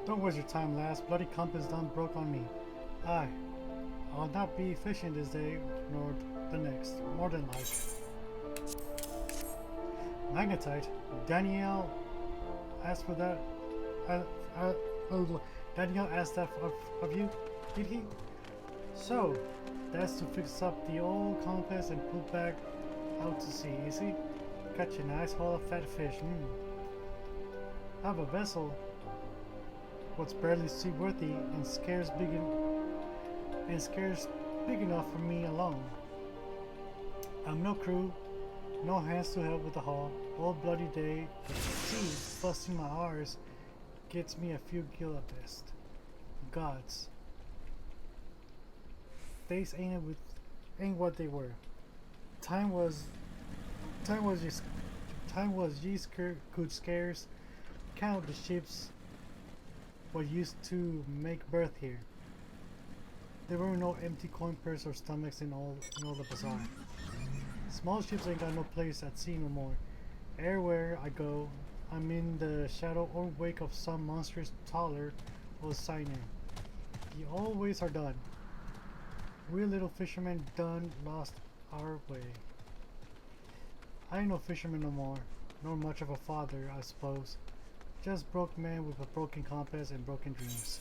Don't waste your time, lass. Bloody compass done broke on me. Aye, I'll not be fishing this day nor the next, more than like. Magnetite? Danielle asked for that. Danielle asked that of you, did he? So, That's to fix up the old compass and pull back out to sea. Easy. Catch a nice haul of fat fish. I have a vessel. What's barely seaworthy and scarce big enough for me alone. I'm no crew, no hands to help with the haul. All bloody day, but the sea busting my R's gets me a few gil at best. Gods. Days ain't what they were. Time was could scarce count the ships what used to make berth here. There were no empty coin purse or stomachs in all the bazaar. Small ships ain't got no place at sea no more. Everywhere I go, I'm in the shadow or wake of some monstrous trawler or signer. The old ways are done. We little fishermen done lost our way. I ain't no fisherman no more, nor much of a father, I suppose. Just broke man with a broken compass and broken dreams.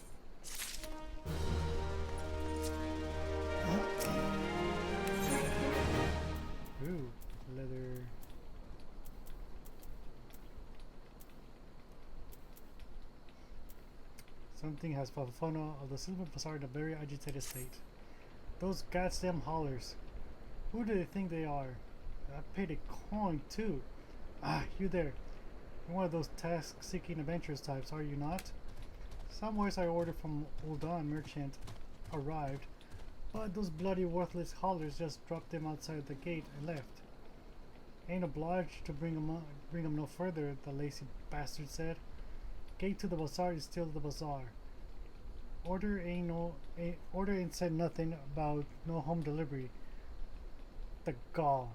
Ooh, leather. Something has Fafana of the Silver Bazaar in a very agitated state. Those goddamn haulers. Who do they think they are? I paid a coin too. Ah, you there. You're one of those task-seeking adventurous types, are you not? Some wares I ordered from Uldan merchant arrived, but those bloody worthless haulers just dropped them outside the gate and left. Ain't obliged to bring 'em no further, the lazy bastard said. Gate to the bazaar is still the bazaar. Order ain't said nothing about no home delivery. The gall.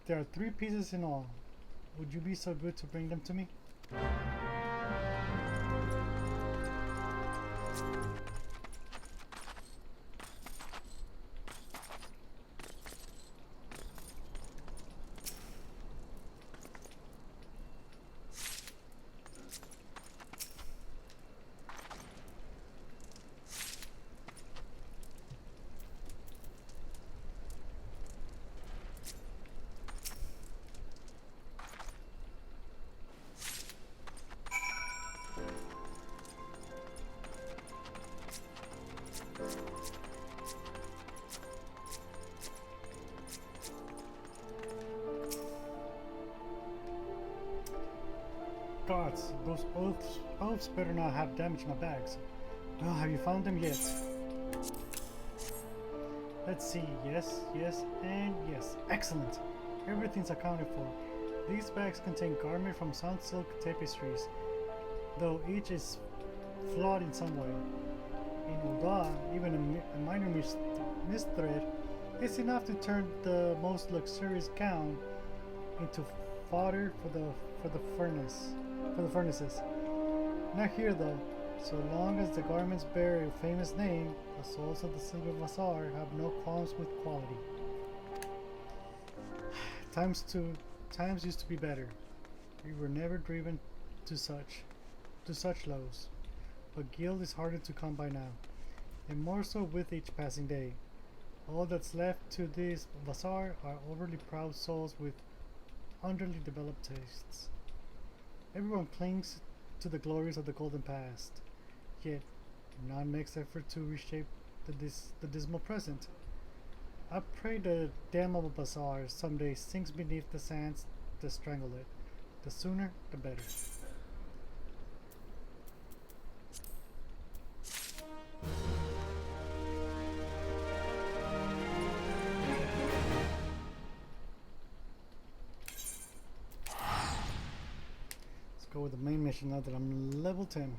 There are 3 pieces in all. Would you be so good to bring them to me? Gods, those oafs better not have damaged my bags. Oh, have you found them yet? Let's see. Yes, and yes. Excellent. Everything's accounted for. These bags contain garment from sun silk tapestries, though each is flawed in some way. In Ulda, even a minor misthread is enough to turn the most luxurious gown into fodder for the furnaces. Not here though. So long as the garments bear a famous name, the souls of the Silver Bazaar have no qualms with quality. Times used to be better. We were never driven to such lows. But guild is harder to come by now, and more so with each passing day. All that's left to this bazaar are overly proud souls with underly developed tastes. Everyone clings to the glories of the golden past, yet none makes effort to reshape the dismal present. I pray the damnable bazaar someday sinks beneath the sands to strangle it. The sooner, the better. Go with the main mission now that I'm level 10.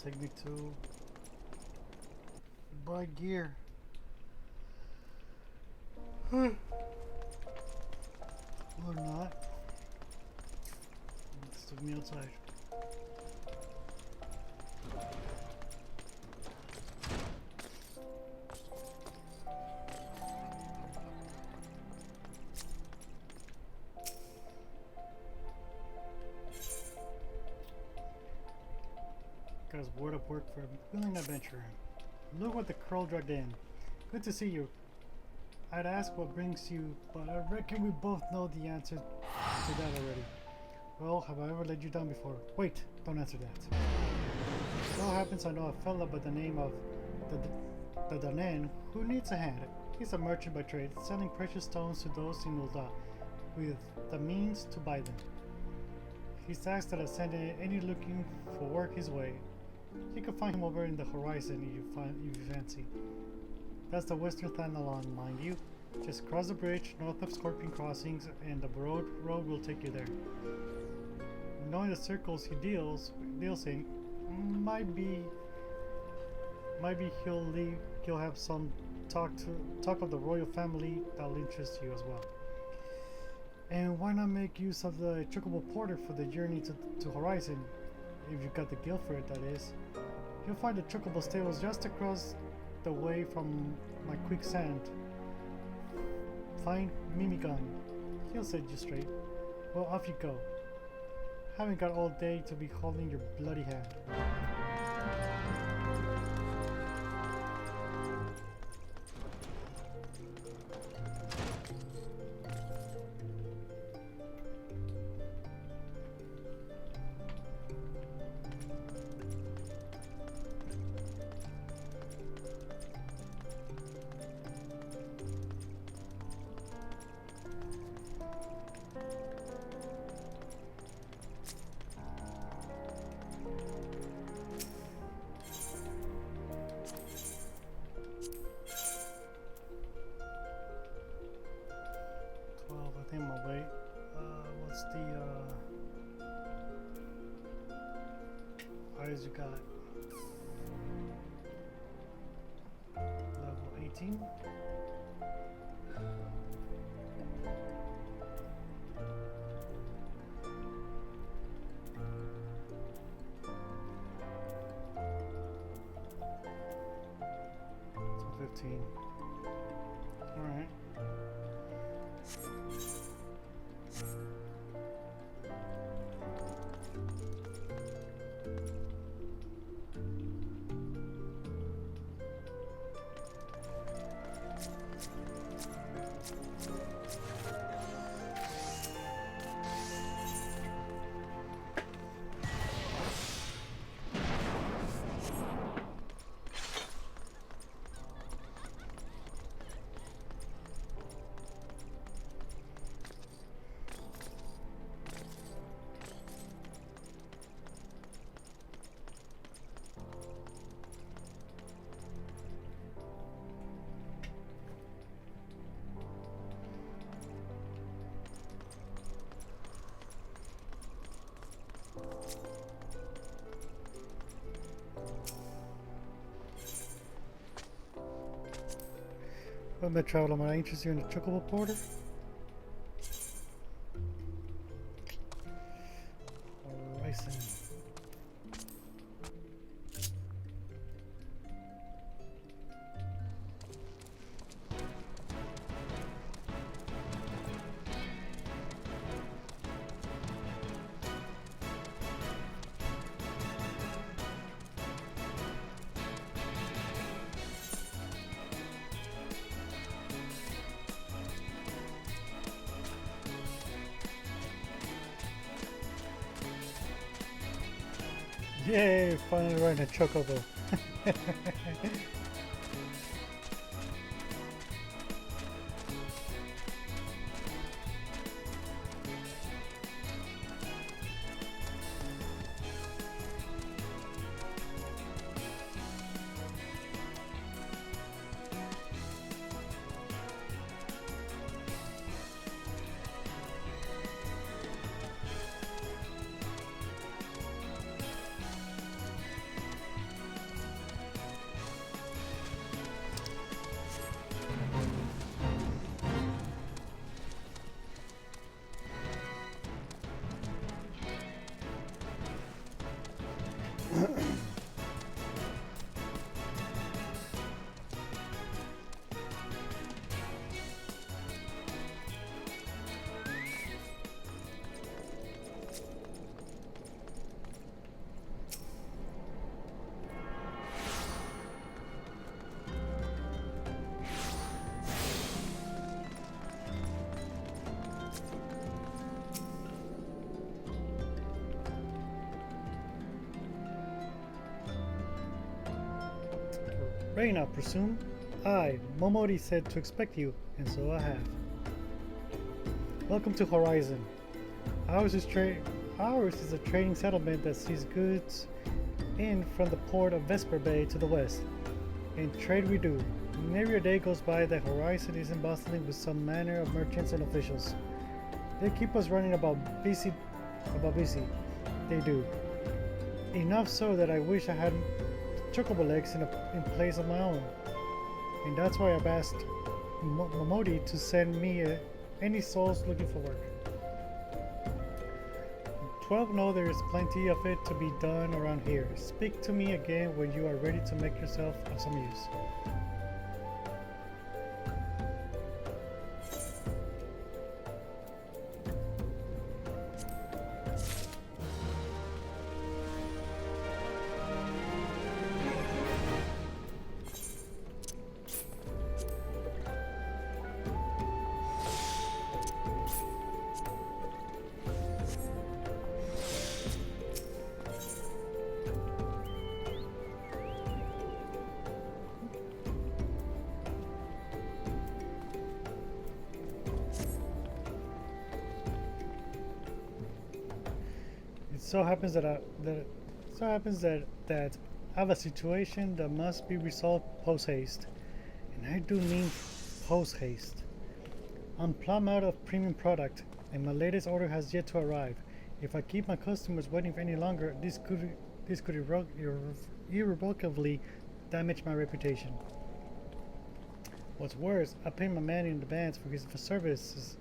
take me to buy gear. Or not. Let's took me outside. Guys, word of work for a willing adventurer. Look what the crow dragged in. Good to see you. I'd ask what brings you, but I reckon we both know the answer to that already. Well, have I ever let you down before? Wait, don't answer that. So happens I know a fella by the name of the Danen who needs a hand. He's a merchant by trade, selling precious stones to those in Ulda with the means to buy them. He's asked that I send any looking for work his way. You can find him over in the horizon if you fancy. That's the Western Thanalon, mind you. Just cross the bridge north of Scorpion Crossings and the road will take you there. Knowing the circles he deals in, might be he'll have some talk of the royal family that'll interest you as well. And why not make use of the Chocobo Porter for the journey to Horizon, if you've got the guild for it, that is. You'll find the Chocobo stables just across the way from my quicksand. Find Mimigun. He'll set you straight. Well, off you go. Haven't got all day to be holding your bloody hand. I think I'm gonna wait. What's the highest you got? Level 18? So 15. Alright. When I travel, am I interested in the Chocobo Porter? Horizon. Yay, finally riding a Chocobo. Rain, I presume? I, Momori, said to expect you, and so I have. Welcome to Horizon. Ours is a trading settlement that sees goods in from the port of Vesper Bay to the west. And trade we do. Never a day goes by that Horizon isn't bustling with some manner of merchants and officials. They keep us running about busy. They do. Enough so that I wish I had chocobo legs in place of my own. And that's why I've asked Momori to send me any souls looking for work. 12 know there is plenty of it to be done around here. Speak to me again when you are ready to make yourself of some use. So happens that I have a situation that must be resolved post haste, and I do mean post haste. I'm plumb out of premium product, and my latest order has yet to arrive. If I keep my customers waiting for any longer, this could irrevocably damage my reputation. What's worse, I paid my man in advance for his services,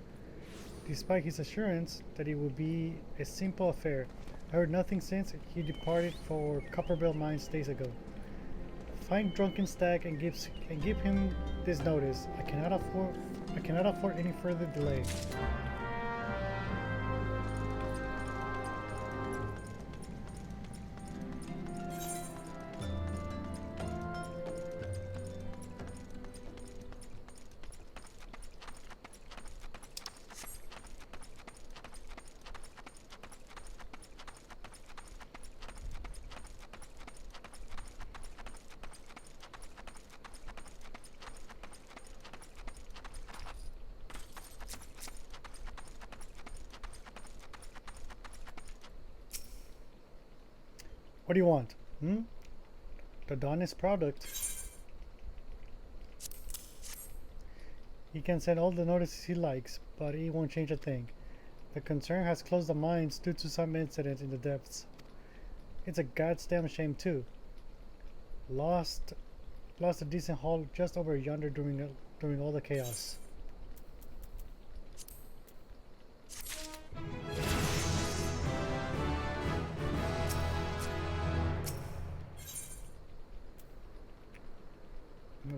despite his assurance that it would be a simple affair. I heard nothing since he departed for Copperbell Mines days ago. Find Drunken Stag and give him this notice. I cannot afford any further delay. What do you want? The Donis product. He can send all the notices he likes, but he won't change a thing. The concern has closed the mines due to some incident in the depths. It's a goddamn shame too. Lost a decent haul just over yonder during all the chaos.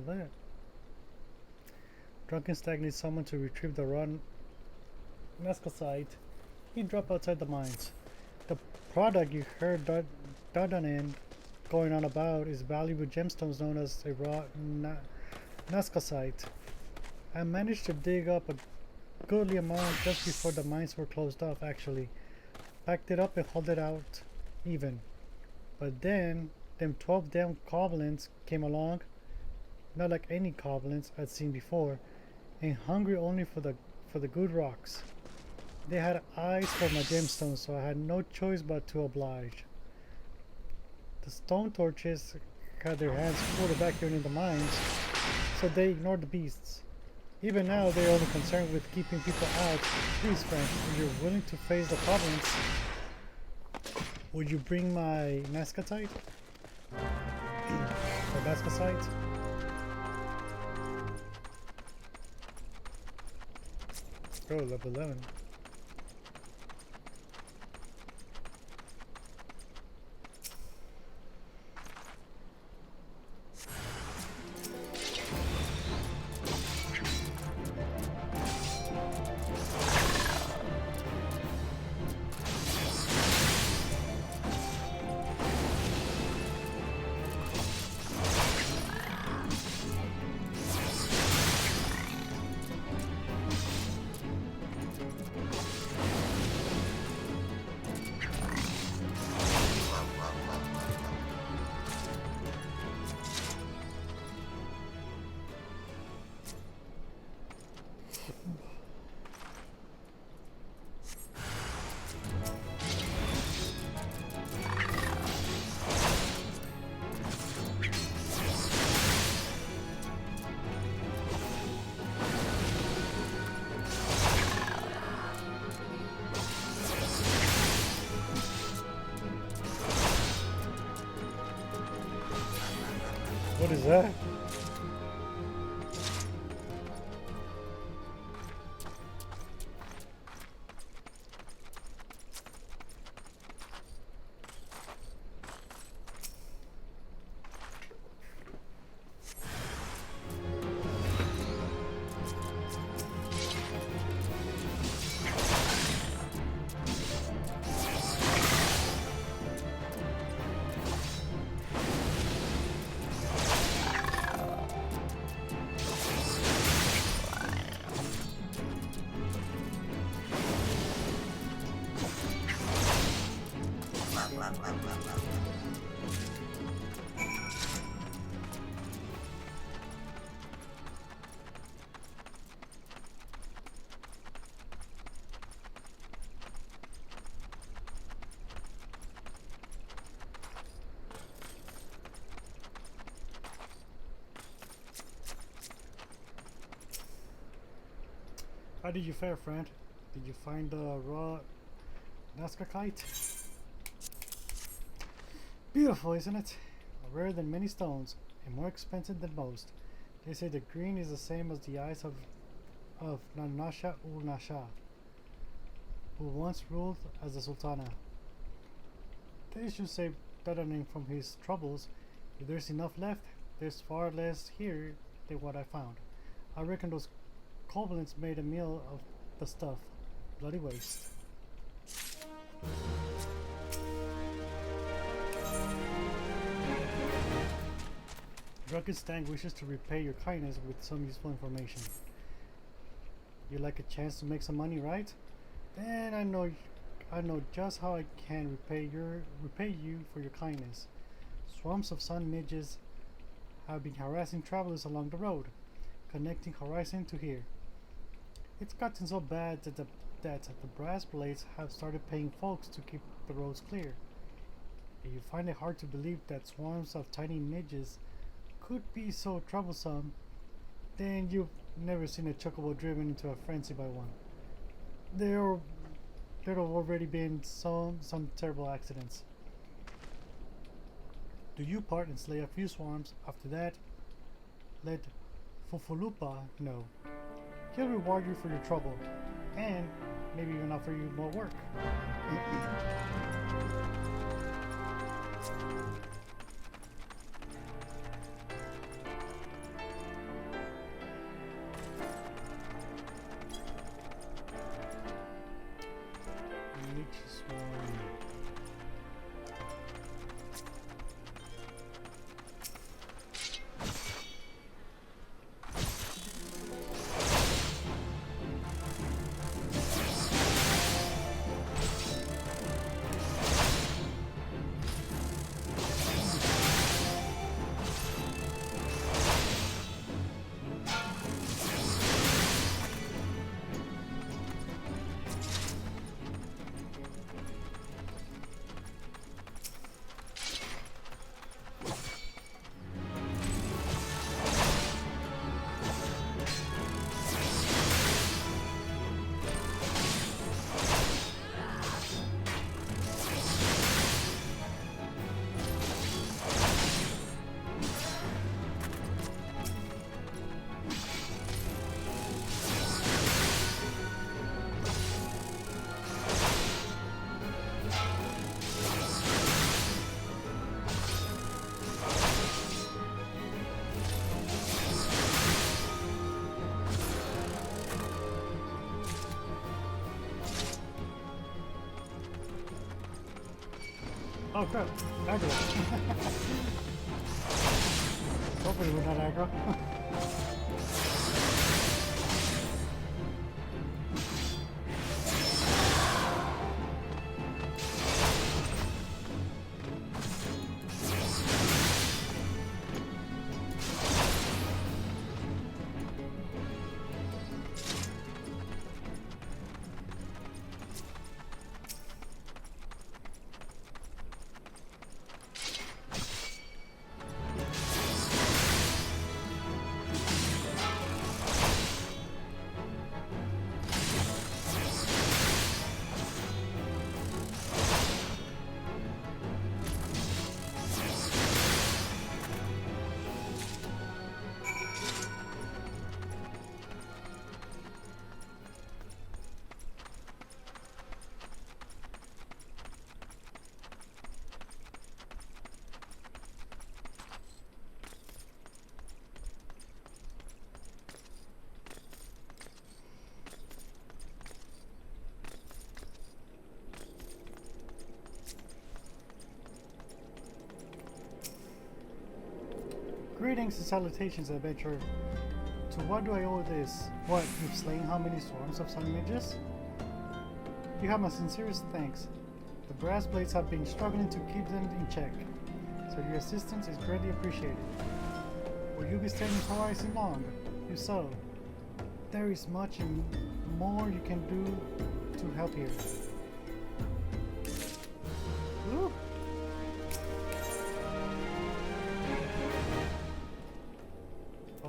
That. Drunken Stag needs someone to retrieve the run mescalcite he dropped outside the mines. The product you heard Dardanan going on about is valuable gemstones known as a raw mescalcite. I managed to dig up a goodly amount just before the mines were closed off, actually. Packed it up and hauled it out even. But then, them 12 damn goblins came along. Not like any goblins I'd seen before, and hungry only for the good rocks. They had eyes for my gemstones, so I had no choice but to oblige. The stone torches had their hands full evacuating the mines, so they ignored the beasts. Even now, they're only concerned with keeping people out. Please, friend, if you're willing to face the goblins, would you bring my mescalcite? Or mescalcite? Oh, level 11. What is that? How did you fare, friend? Did you find the raw Nazca kite? Beautiful, isn't it? Rarer than many stones, and more expensive than most. They say the green is the same as the eyes of Nanasha ul Nasha, who once ruled as the Sultana. They should say, bettering from his troubles, if there's enough left, there's far less here than what I found. I reckon those Kobolins made a meal of the stuff. Bloody waste. Drunken Stang wishes to repay your kindness with some useful information. You like a chance to make some money, right? Then I know just how I can repay you for your kindness. Swarms of sun midges have been harassing travelers along the road, connecting Horizon to here. It's gotten so bad that the brass blades have started paying folks to keep the roads clear. If you find it hard to believe that swarms of tiny midges could be so troublesome, then you've never seen a chocobo driven into a frenzy by one. There have already been some terrible accidents. Do you part and slay a few swarms. After that, let Fufulupa know. He'll reward you for your trouble, and maybe even offer you more work. Oh crap, aggro. Hopefully we're not aggro. Greetings and salutations, adventurer. To what do I owe this? What, you've slain how many swarms of sun mages? You have my sincerest thanks. The brass blades have been struggling to keep them in check, so your assistance is greatly appreciated. Will you be staying horizon long? If so, there is much more you can do to help here. Ooh.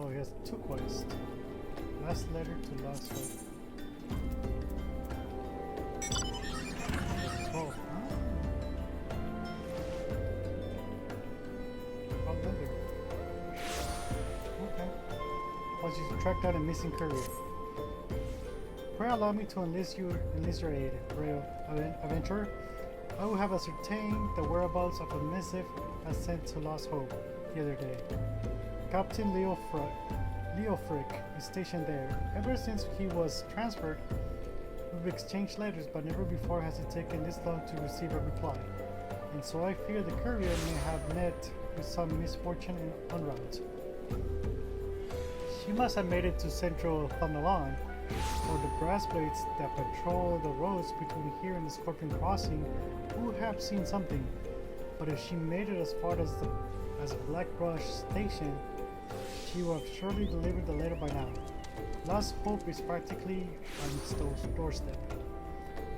Oh, he has 2 quests. Last letter to Last Hope. 12, huh? Oh, leather. Okay. Once you track down a missing courier. Pray allow me to enlist your aid, brave adventurer. I will have ascertained the whereabouts of a missive I sent to Lost Hope the other day. Captain Leo Frick is stationed there. Ever since he was transferred, we've exchanged letters, but never before has it taken this long to receive a reply. And so I fear the courier may have met with some misfortune en route. She must have made it to Central Thunderlawn, or the brass blades that patrol the roads between here and the Scorpion Crossing who have seen something. But if she made it as far as Black Brush Station, she will have surely delivered the letter by now. Lost Hope is practically on its doorstep.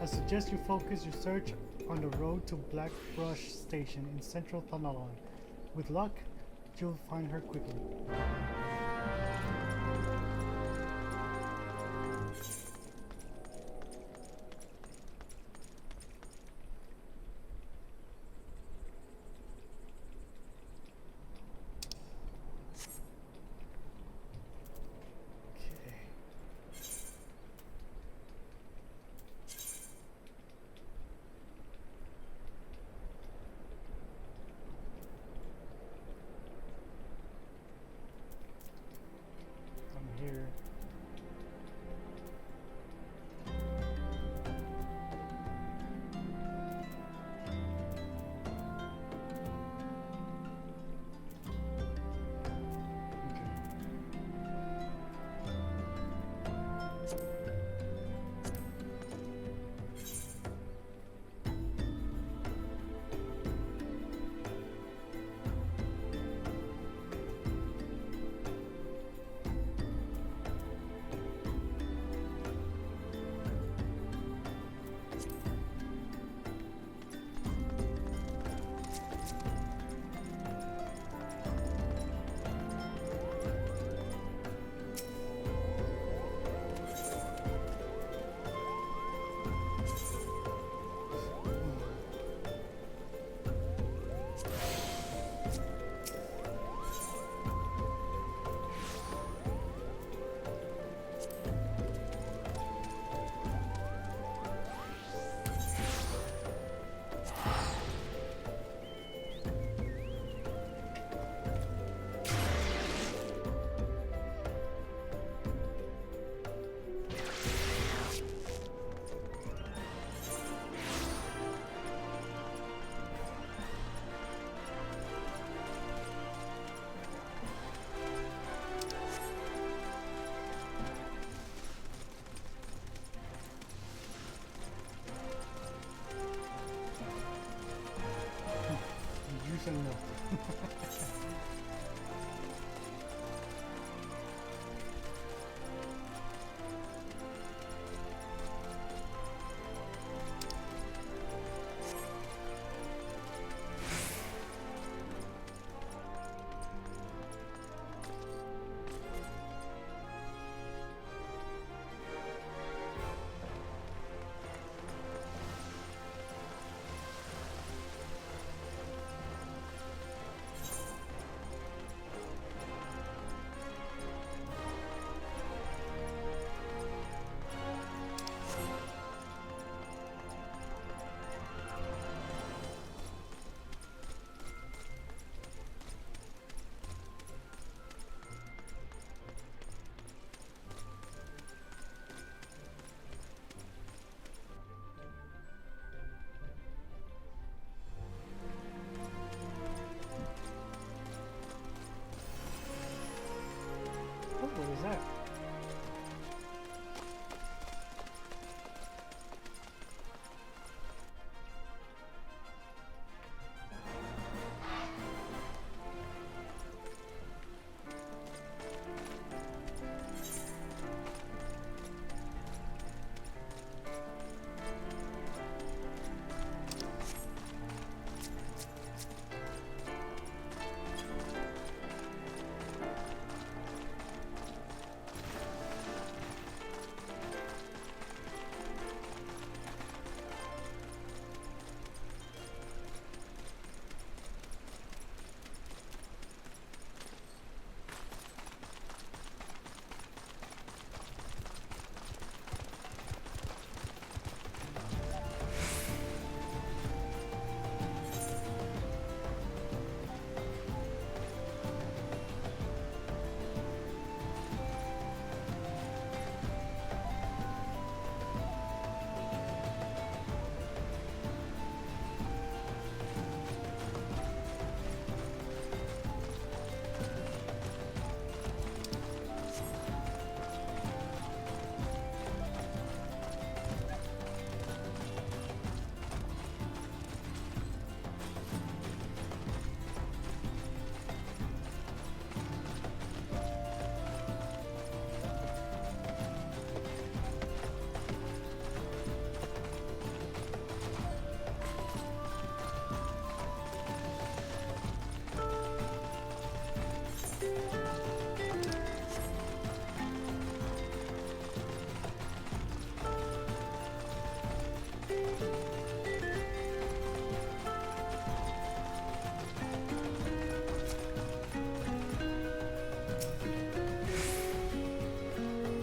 I suggest you focus your search on the road to Black Brush Station in Central Thunderlawn. With luck, you'll find her quickly. Here.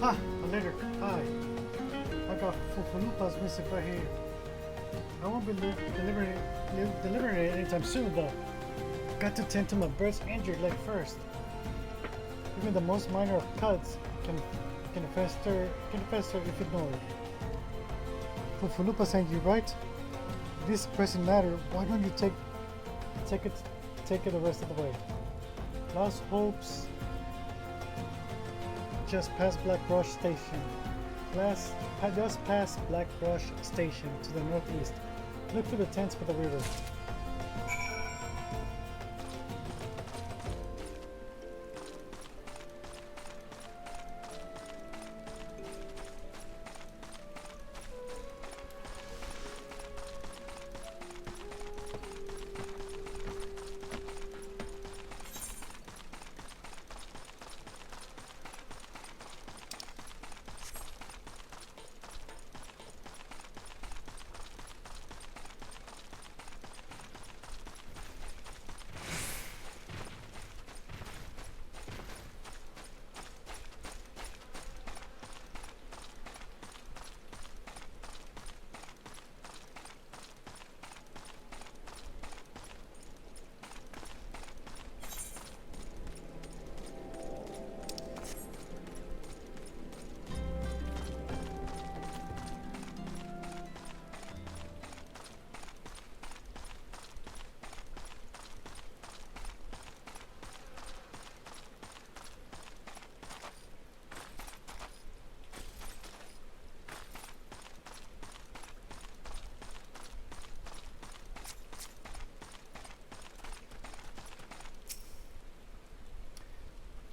Ah, a letter. Hi. I got Fufalupas missing right here. I won't be delivering it anytime soon, though. Got to tend to my bird's injured leg first. Even the most minor of cuts can fester if ignored. Fufalupa sent you, right? This pressing matter. Why don't you take it the rest of the way? Lost hopes. Just past Blackbrush Station. Just past Blackbrush Station to the northeast. Look for the tents by the river.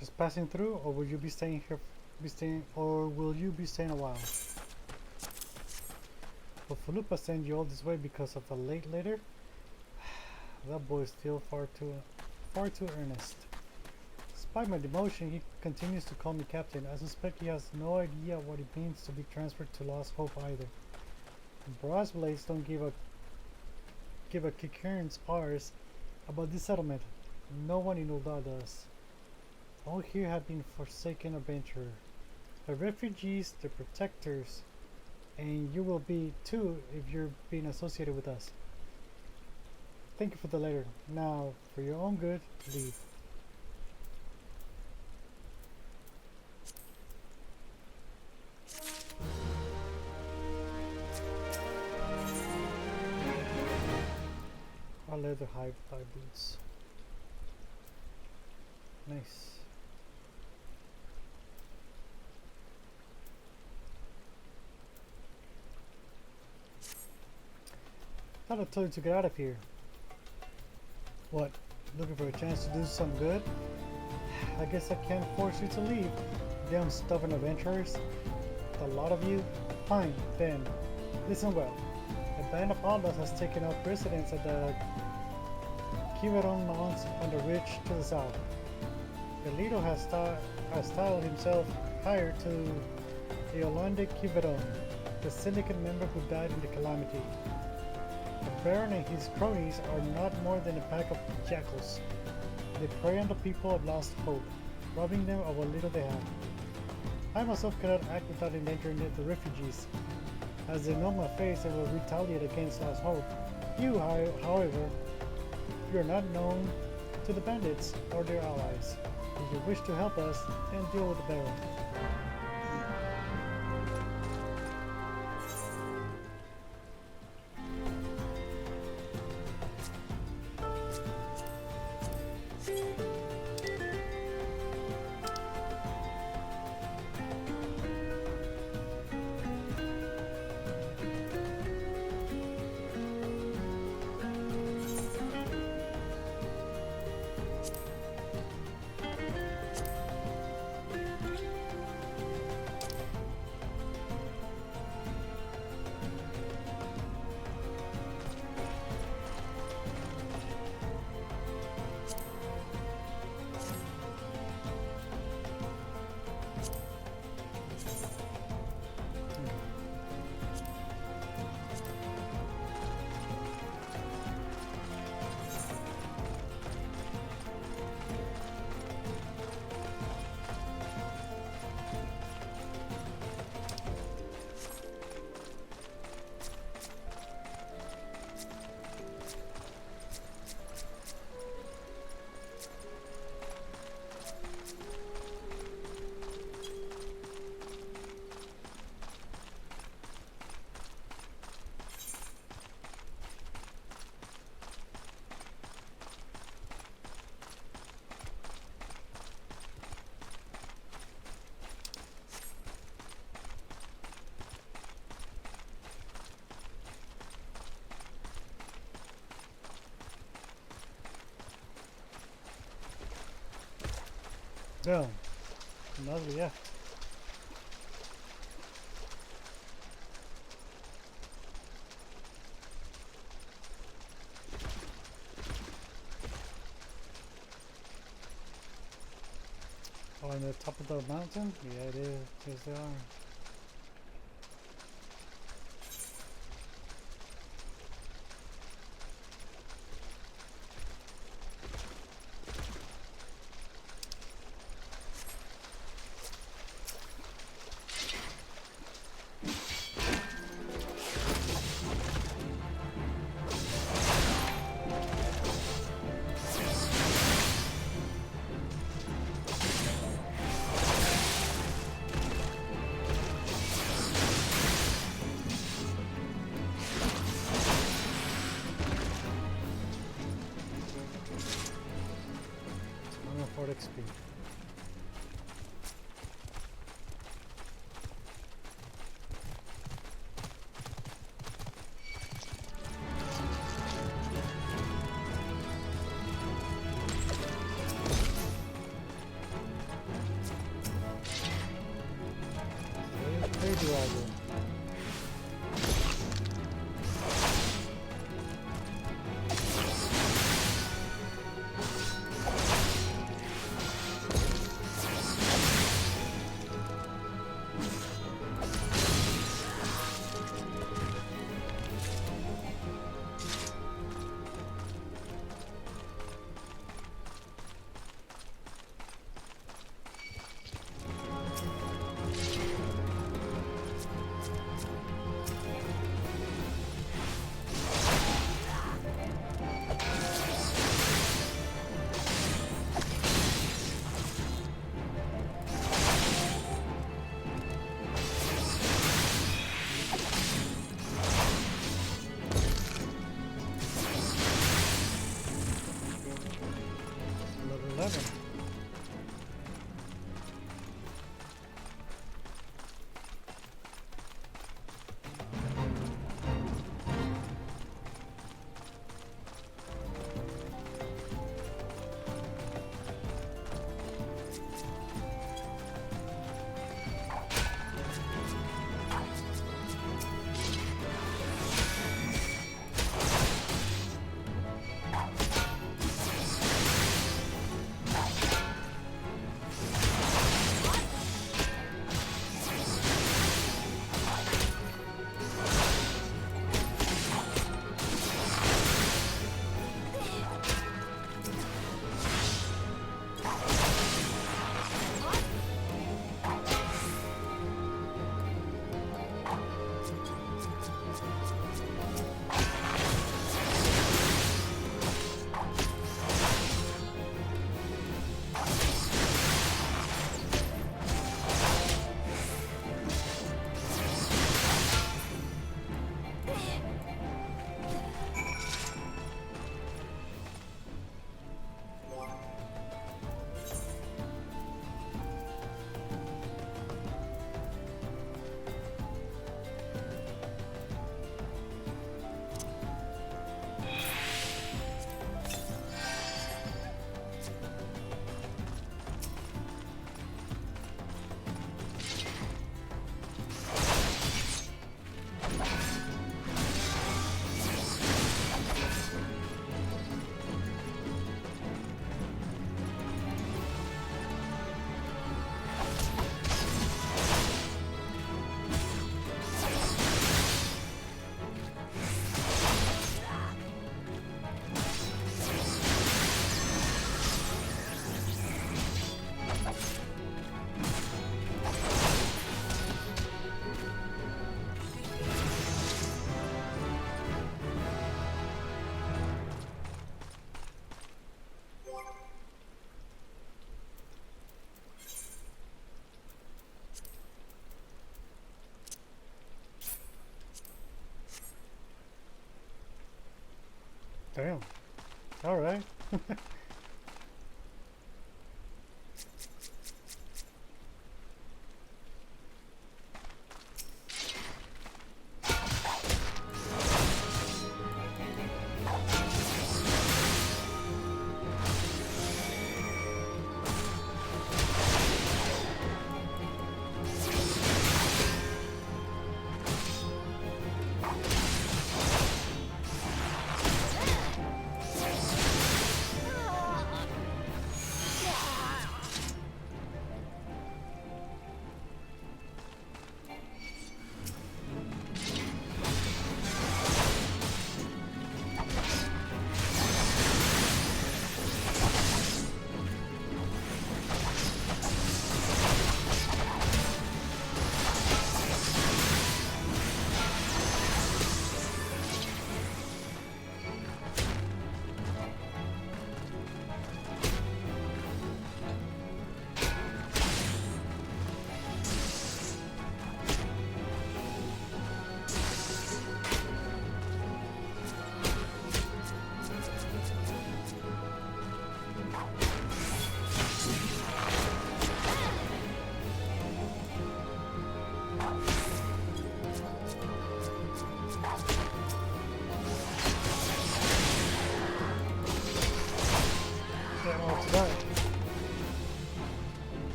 Just passing through, or will you be staying here? Will you be staying a while? Will Falupa send you all this way because of the late letter? That boy is still far too earnest. Despite my demotion, he continues to call me captain. I suspect he has no idea what it means to be transferred to Lost Hope either. The Brass Blades don't give a kickern's ours about this settlement. No one in Ul'dah does. All here have been forsaken adventurers. The refugees, the protectors, and you will be too if you're being associated with us. Thank you for the letter. Now, for your own good, leave. Our leather high boots. Nice. Thought I told you to get out of here. What? Looking for a chance to do some good? I guess I can't force you to leave. Damn stubborn adventurers. A lot of you? Fine, then. Listen well. A band of outlaws has taken up residence at the Quiberon Mounds on the ridge to the south. The leader has styled himself heir to the Yolande Quiberon, the syndicate member who died in the calamity. The Baron and his cronies are not more than a pack of jackals. They prey on the people of Lost Hope, robbing them of what little they have. I myself cannot act without endangering the refugees. As they know my face, they will retaliate against Lost Hope. You, however, you are not known to the bandits or their allies. If you wish to help us, then deal with the Baron. No. Lovely, yeah. Oh, on the top of the mountain? Yeah, it is. Yes, they are. I'm for XP. Where do I go? Level 11. Damn. Alright.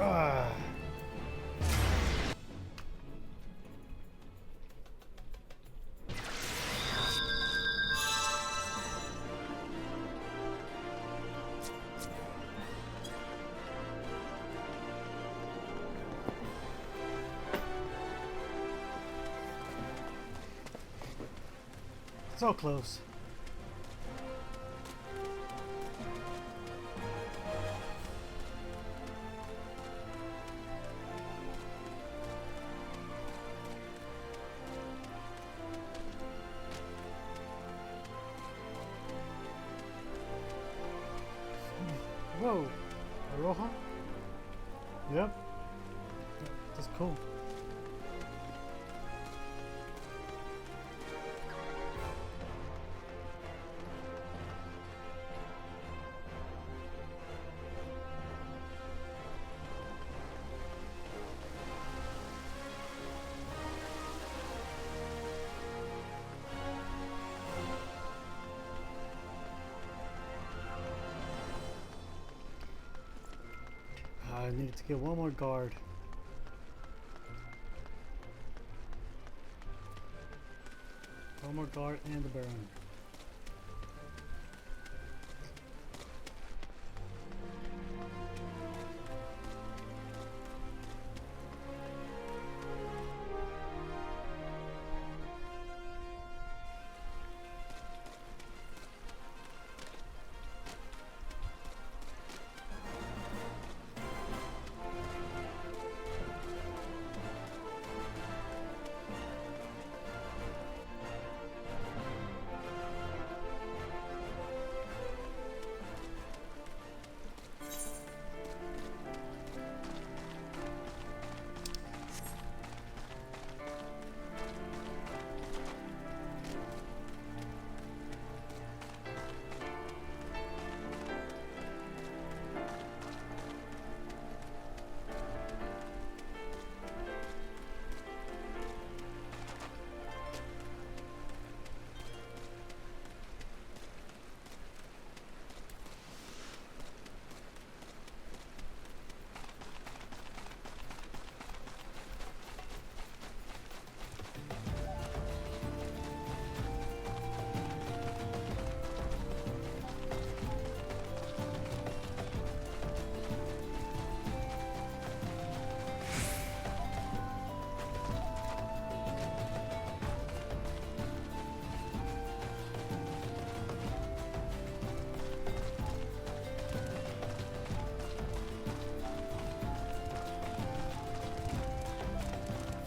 Ah. So close. Whoa, Aroha? Yep, that's cool. I need to get one more guard. One more guard and the Baron.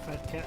Fat cat.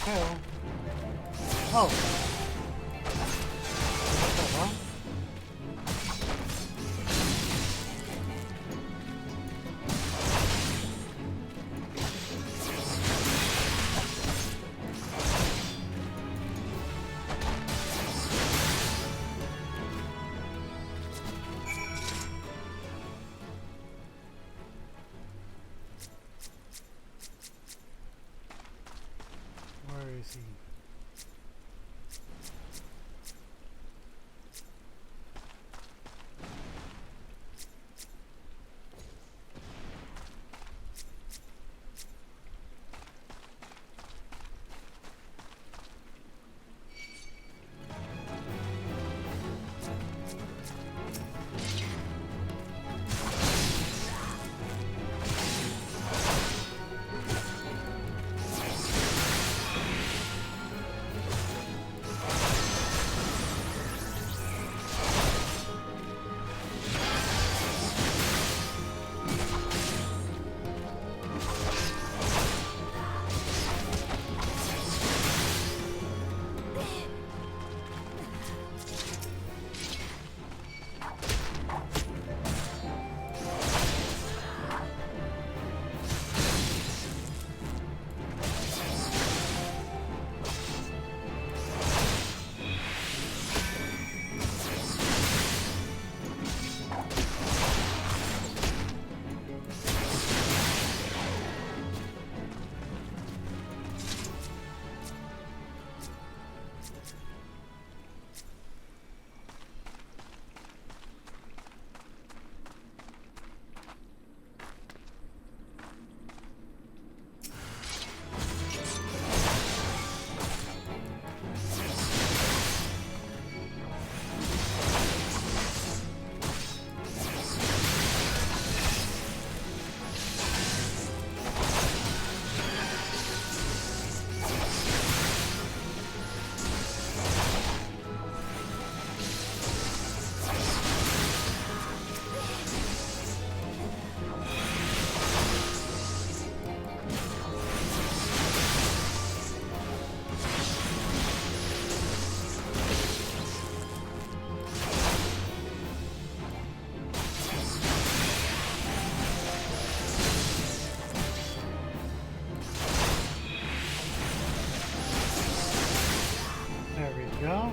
fell. Oh. What the hell? Where is he? There we go.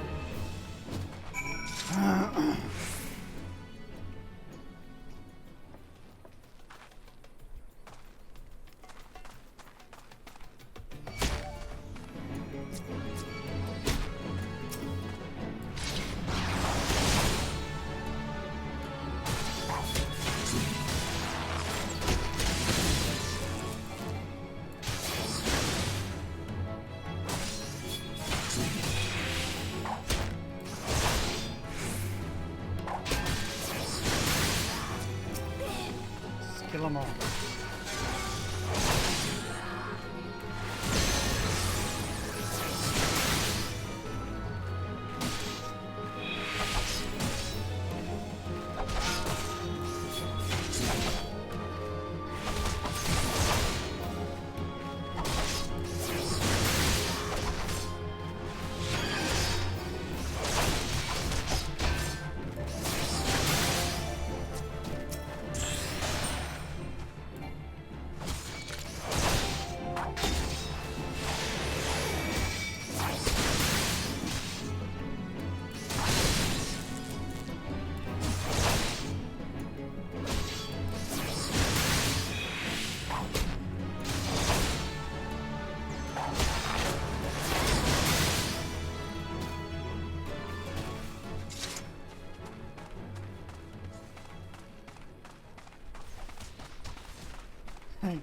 Kill them all.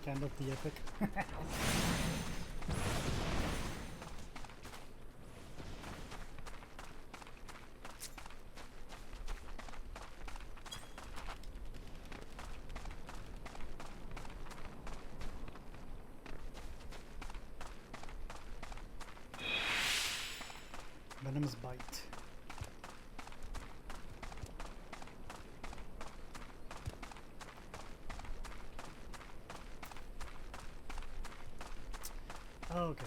Kind of the epic. Venom's bite. Okay.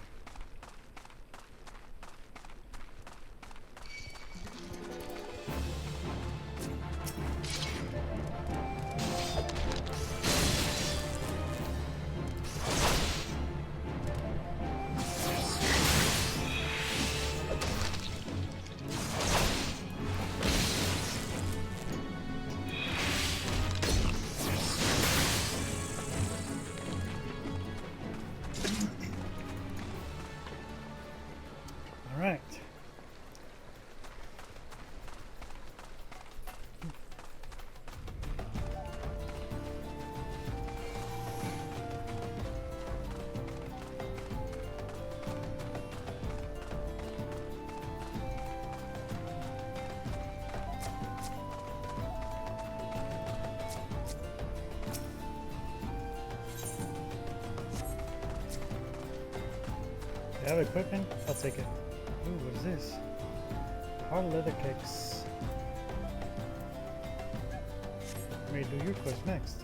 They have equipment? I'll take it. Ooh, what is this? Hard leather kicks. May do your quest next.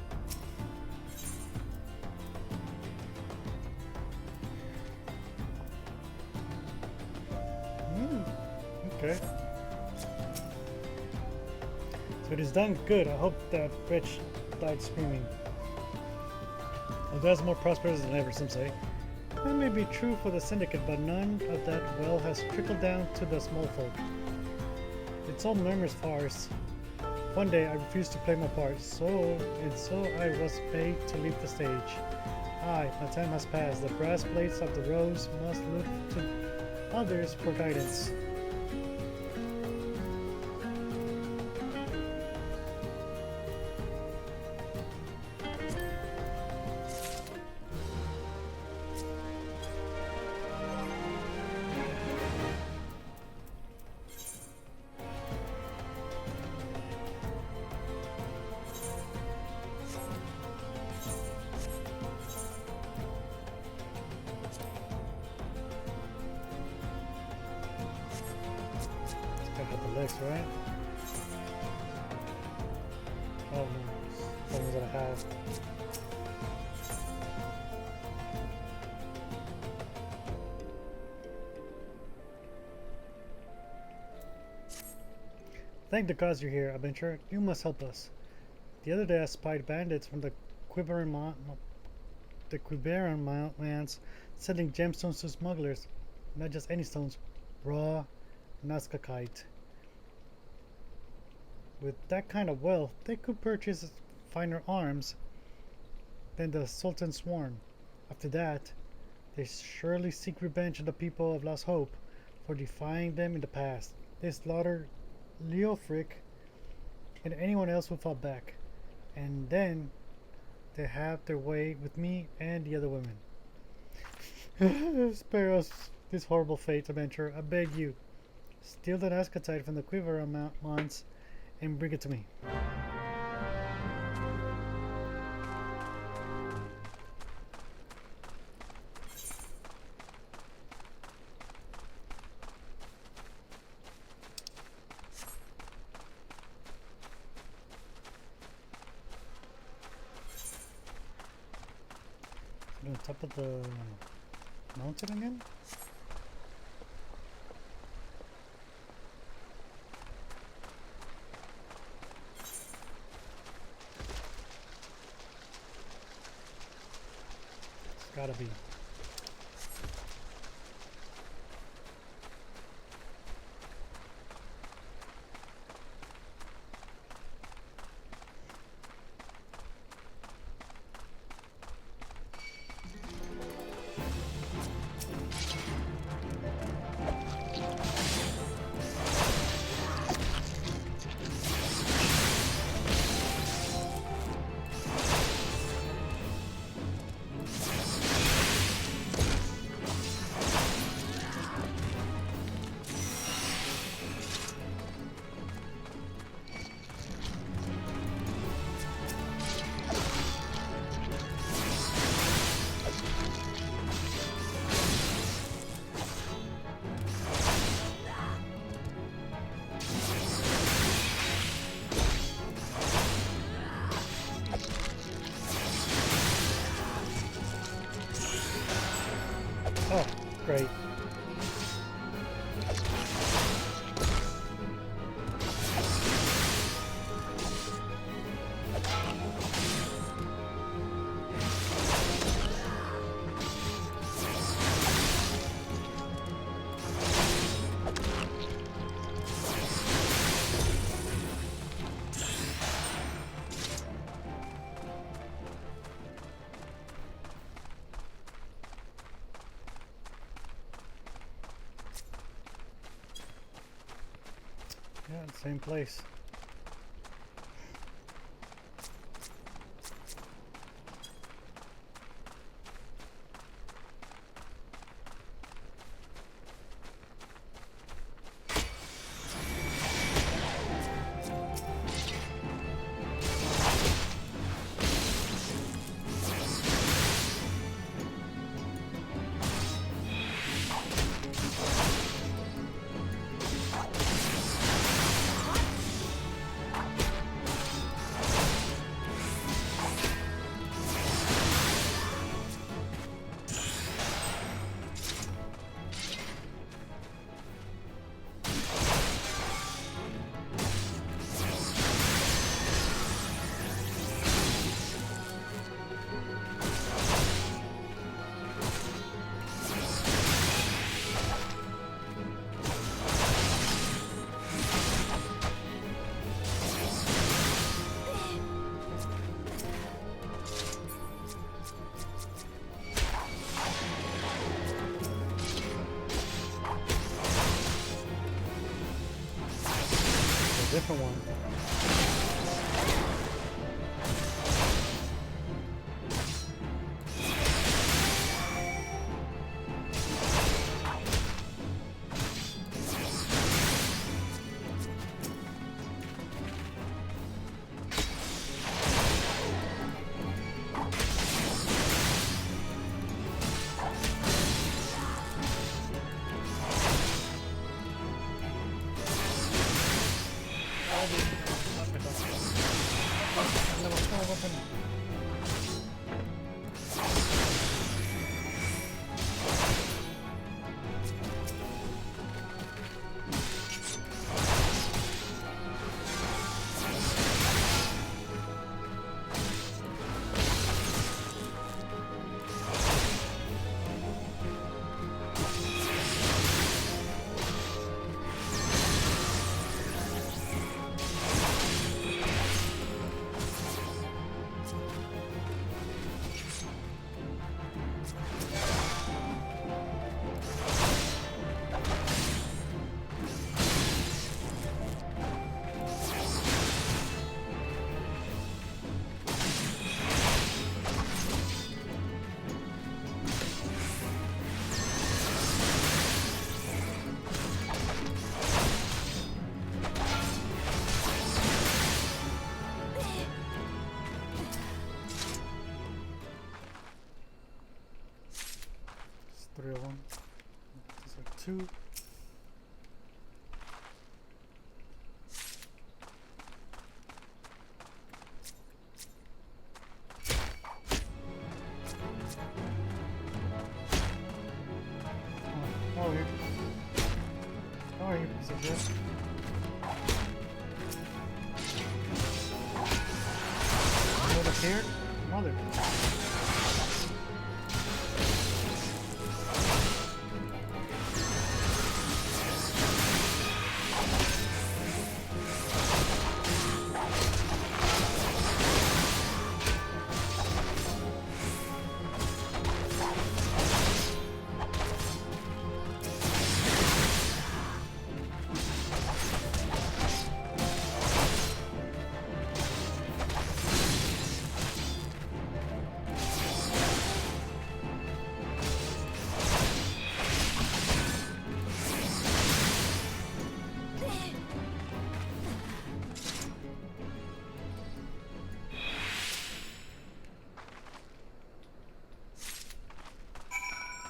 Okay. So it is done good. I hope that bitch died screaming. Elda's more prosperous than ever, some say. That may be true for the Syndicate, but none of that well has trickled down to the small folk. It's all murmurs farce. One day I refused to play my part, so I was made to leave the stage. Aye, my time has passed. The brass plates of the rose must look to others for guidance. Right? Oh no, the ones that I have. Thank the gods you're here, adventurer. You must help us. The other day I spied bandits from the Quiberon lands selling gemstones to smugglers. Not just any stones, raw Nazcakite. With that kind of wealth, they could purchase finer arms than the Sultan's sworn. After that, they surely seek revenge on the people of Lost Hope for defying them in the past. They slaughter Leofric and anyone else who fought back. And then they have their way with me and the other women. Spare us this horrible fate, adventurer. I beg you. Steal the Nazcatite from the Quiveron mines and bring it to me. On top of the mountain again? Gotta be. Oh, great. Yeah, same place. different one. Level 4 weapon. It's 3 of them. These are 2. Oh, here. Oh, here, piece of shit. Over here? Mother.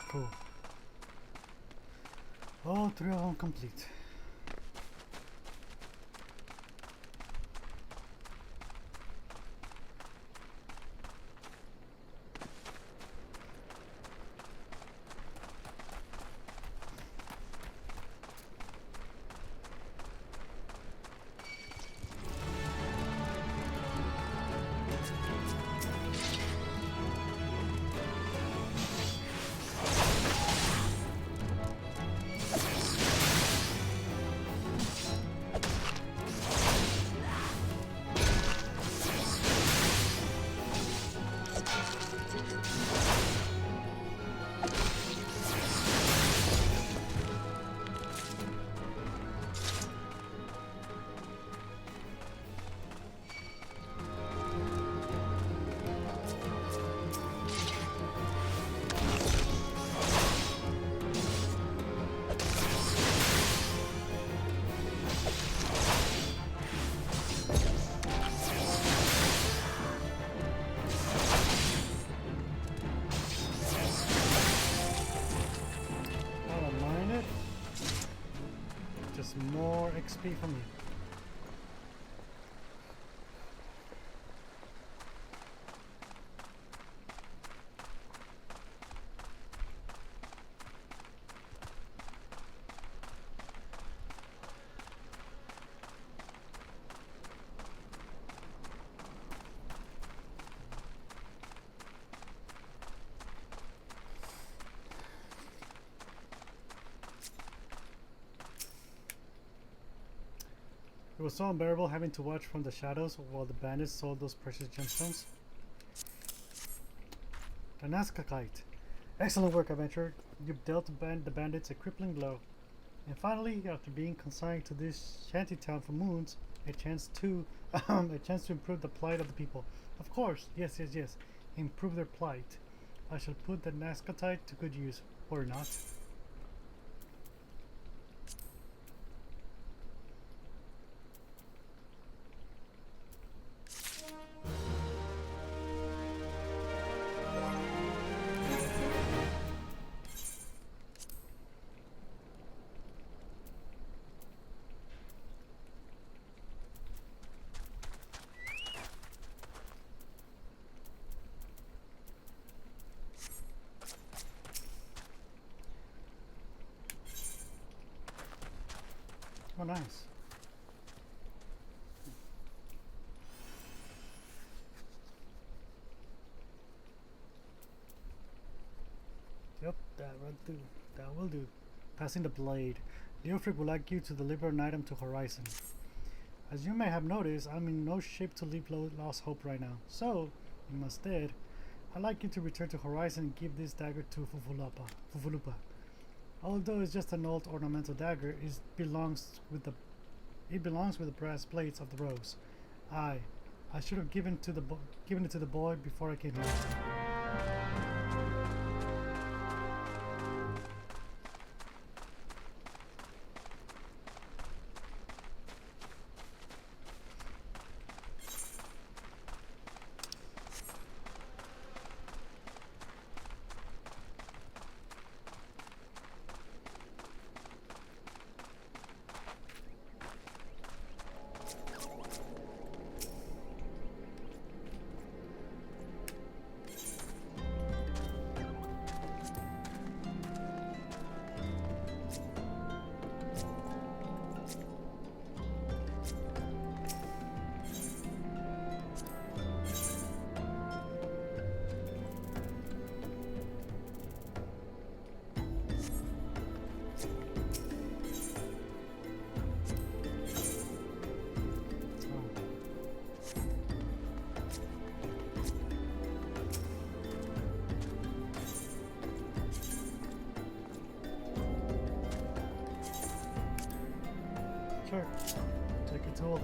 Cool. All 3 of them complete. More XP from you. It was so unbearable having to watch from the shadows while the bandits sold those precious gemstones. The Nazca-kite. Excellent work, adventurer. You've dealt the bandits a crippling blow. And finally, after being consigned to this shantytown for moons, A chance to a chance to improve the plight of the people. Of course, yes, yes, yes. Improve their plight. I shall put the Nascotite to good use, or not. Oh, nice. Yep, that will do. That will do. Passing the blade. Leofric would like you to deliver an item to Horizon. As you may have noticed, I'm in no shape to leave Lost Hope right now. So, instead, I'd like you to return to Horizon and give this dagger to Fufulupa. Although it's just an old ornamental dagger, it belongs with the brass plates of the rose. I should have given it to the boy before I came here. Sure. Take it to all the...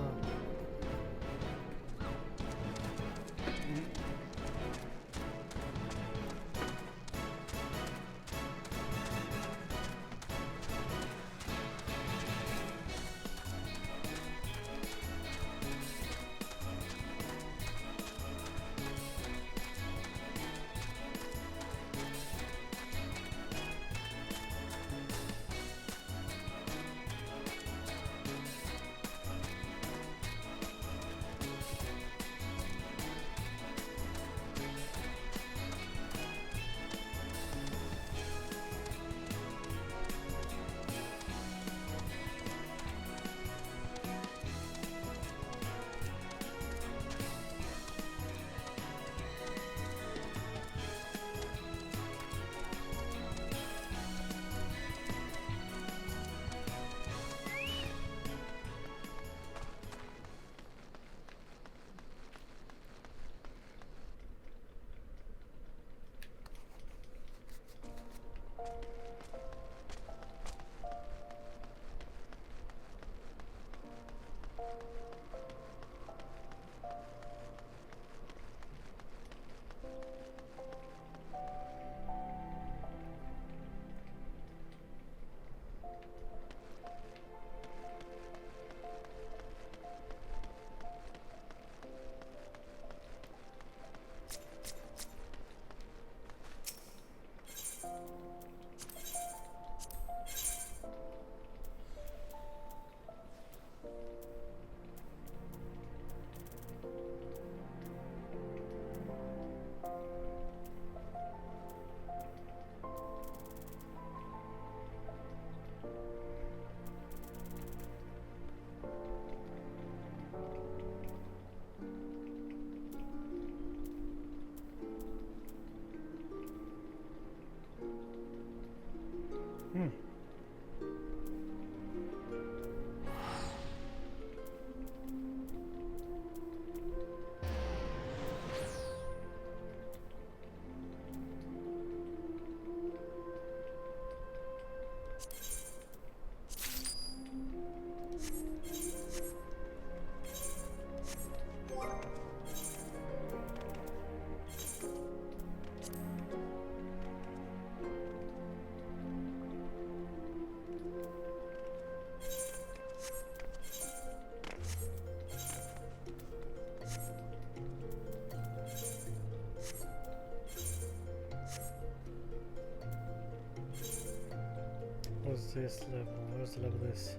this level? What's the level of this?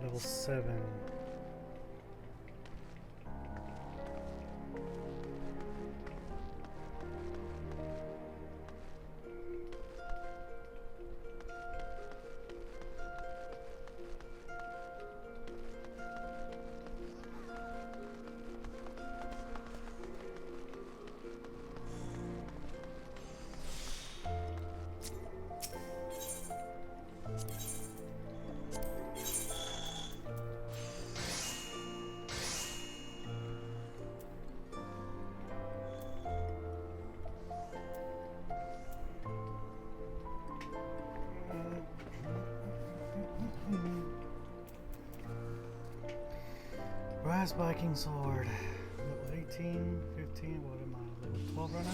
Level 7. Brass Viking Sword. Level 18, 15, what am I? Level 12 right now?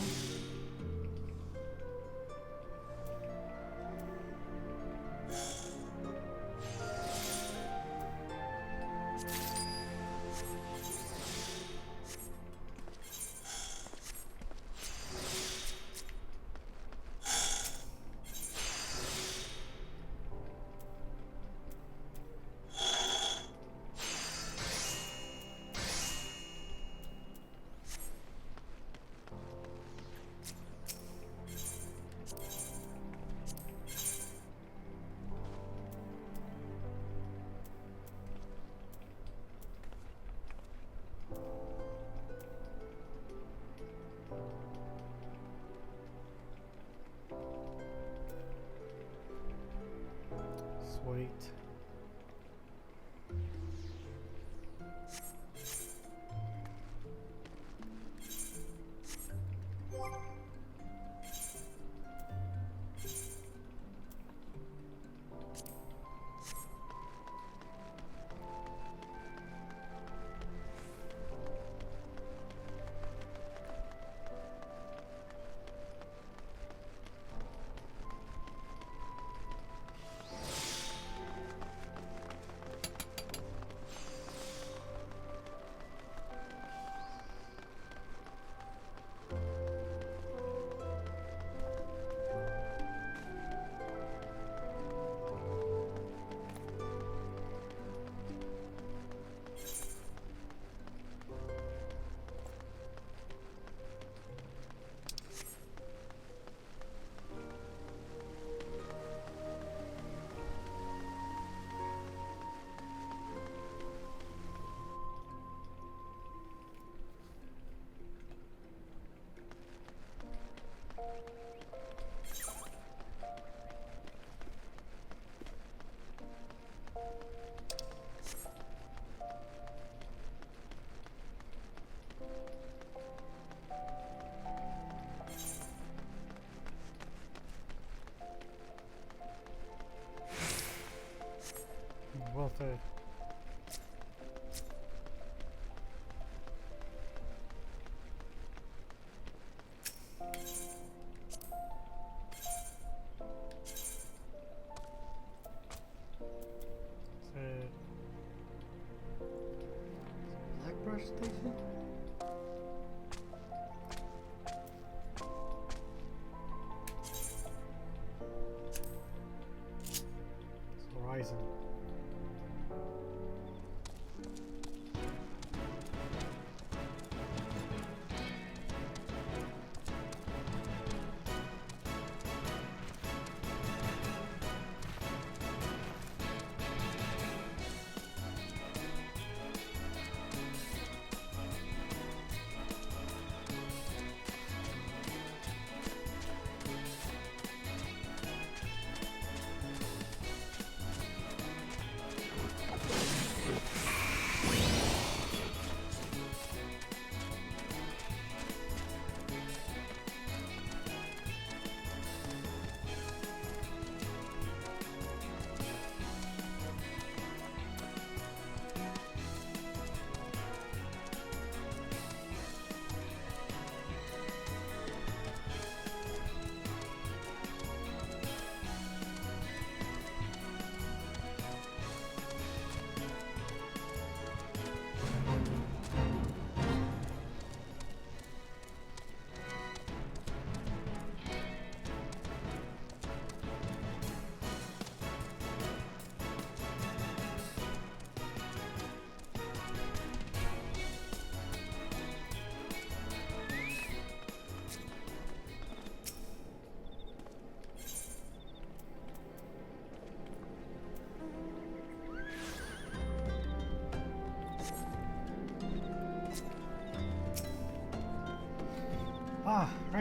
Sweet. Well fed. Black brush station? It's Horizon.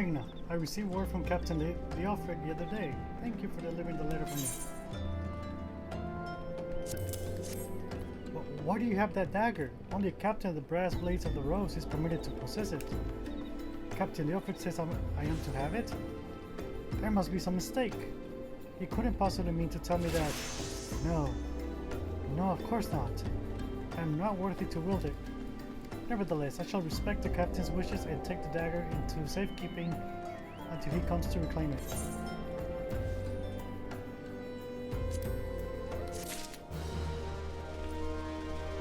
Ragna, I received word from Captain Leofric the other day. Thank you for delivering the letter for me. Why do you have that dagger? Only a captain of the Brass Blades of the Rose is permitted to possess it. Captain Leofric says I am to have it? There must be some mistake. He couldn't possibly mean to tell me that. No. No, of course not. I am not worthy to wield it. Nevertheless, I shall respect the captain's wishes and take the dagger into safekeeping until he comes to reclaim it.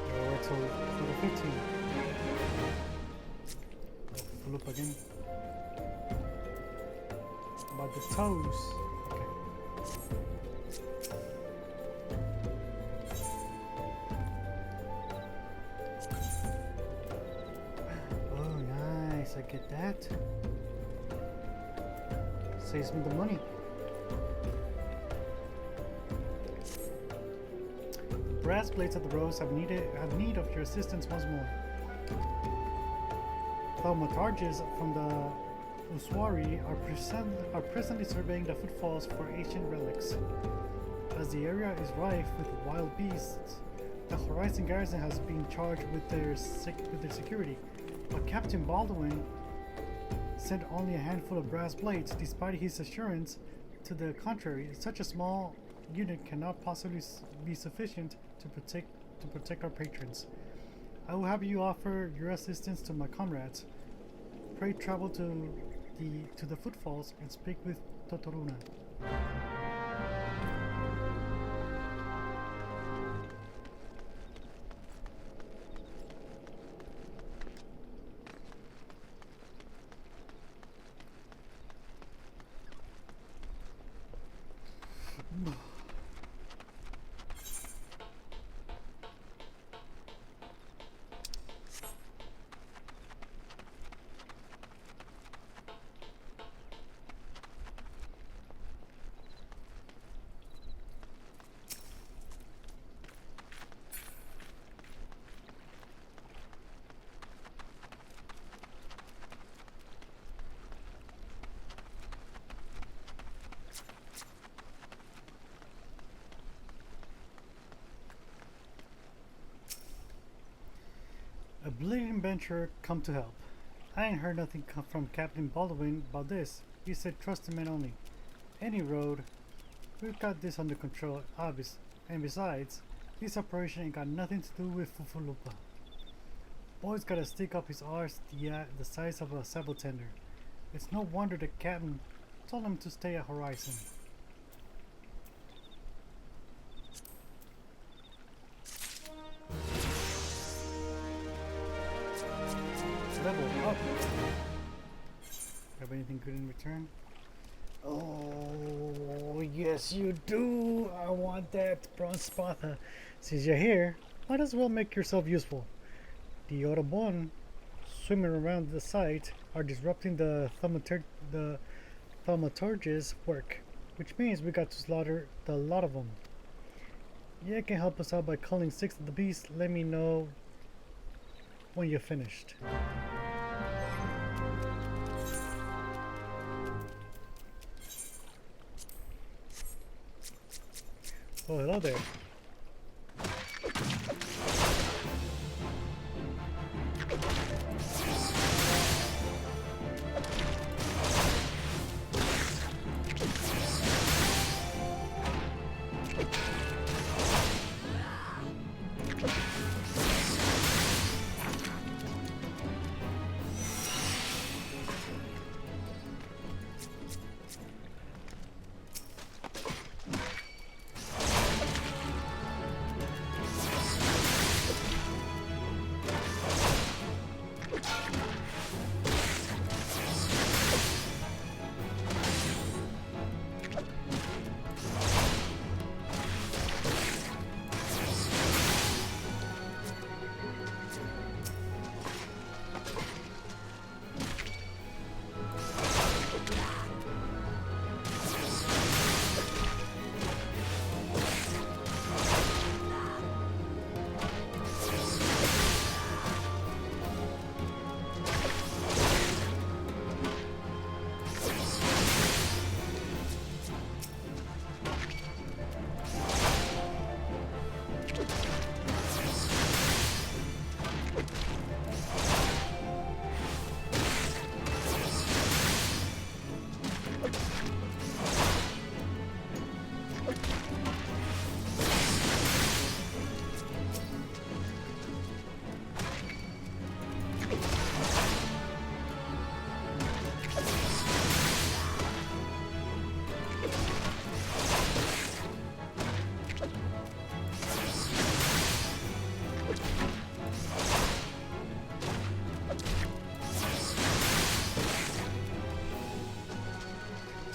We're to level 15. Full up again. About the toes. Okay. I get that. Saves me the money. The Brass Blades of the Rose have need of your assistance once more. Thaumaturges from the Uswari are presently surveying the footfalls for ancient relics. As the area is rife with wild beasts, the Horizon Garrison has been charged with their security. But Captain Baldwin sent only a handful of brass blades, despite his assurance to the contrary. Such a small unit cannot possibly be sufficient to protect our patrons. I will have you offer your assistance to my comrades. Pray travel to the footfalls and speak with Totoruna. A brilliant adventurer come to help. I ain't heard nothing from Captain Baldwin about this. He said trust the men only. Any road, we've got this under control, obvious. And besides, this operation ain't got nothing to do with Fufulupa. Boy's got a stick up his arse the size of a sable tender. It's no wonder the captain told him to stay at Horizon. Level up. Have anything good in return? Oh, yes you do. I want that bronze spatha. Since you're here, might as well make yourself useful. The Orobon swimming around the site are disrupting the thaumaturge's work, which means we got to slaughter the lot of them. You can help us out by culling 6 of the beasts. Let me know when you're finished. Oh, hello there.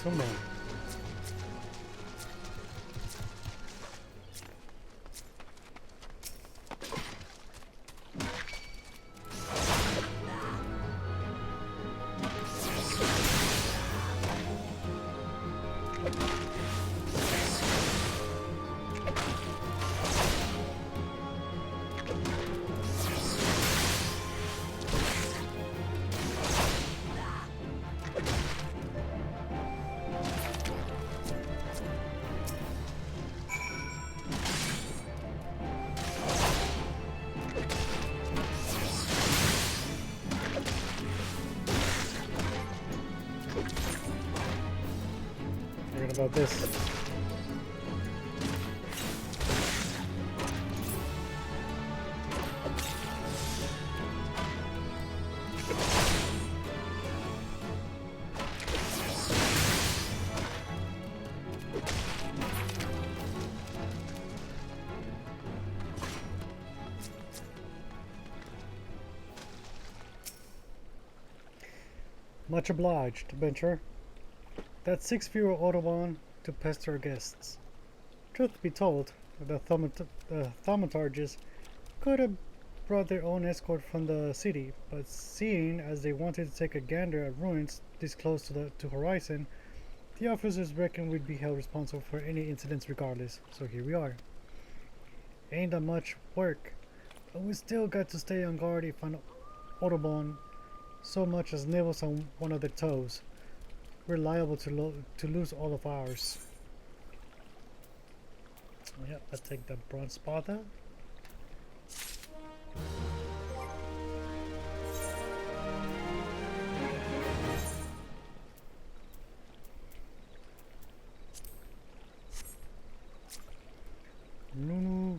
Come on. Forget about this. Much obliged, adventurer. That's 6 fewer Autobahn to pester our guests. Truth be told, the thaumaturges could have brought their own escort from the city, but seeing as they wanted to take a gander at ruins this close to Horizon, the officers reckoned we'd be held responsible for any incidents regardless, so here we are. Ain't that much work, but we still got to stay on guard if an Autobahn so much as nibbles on one of their toes. We're liable to lose all of ours. Yep, I'll take the bronze spada. Nunu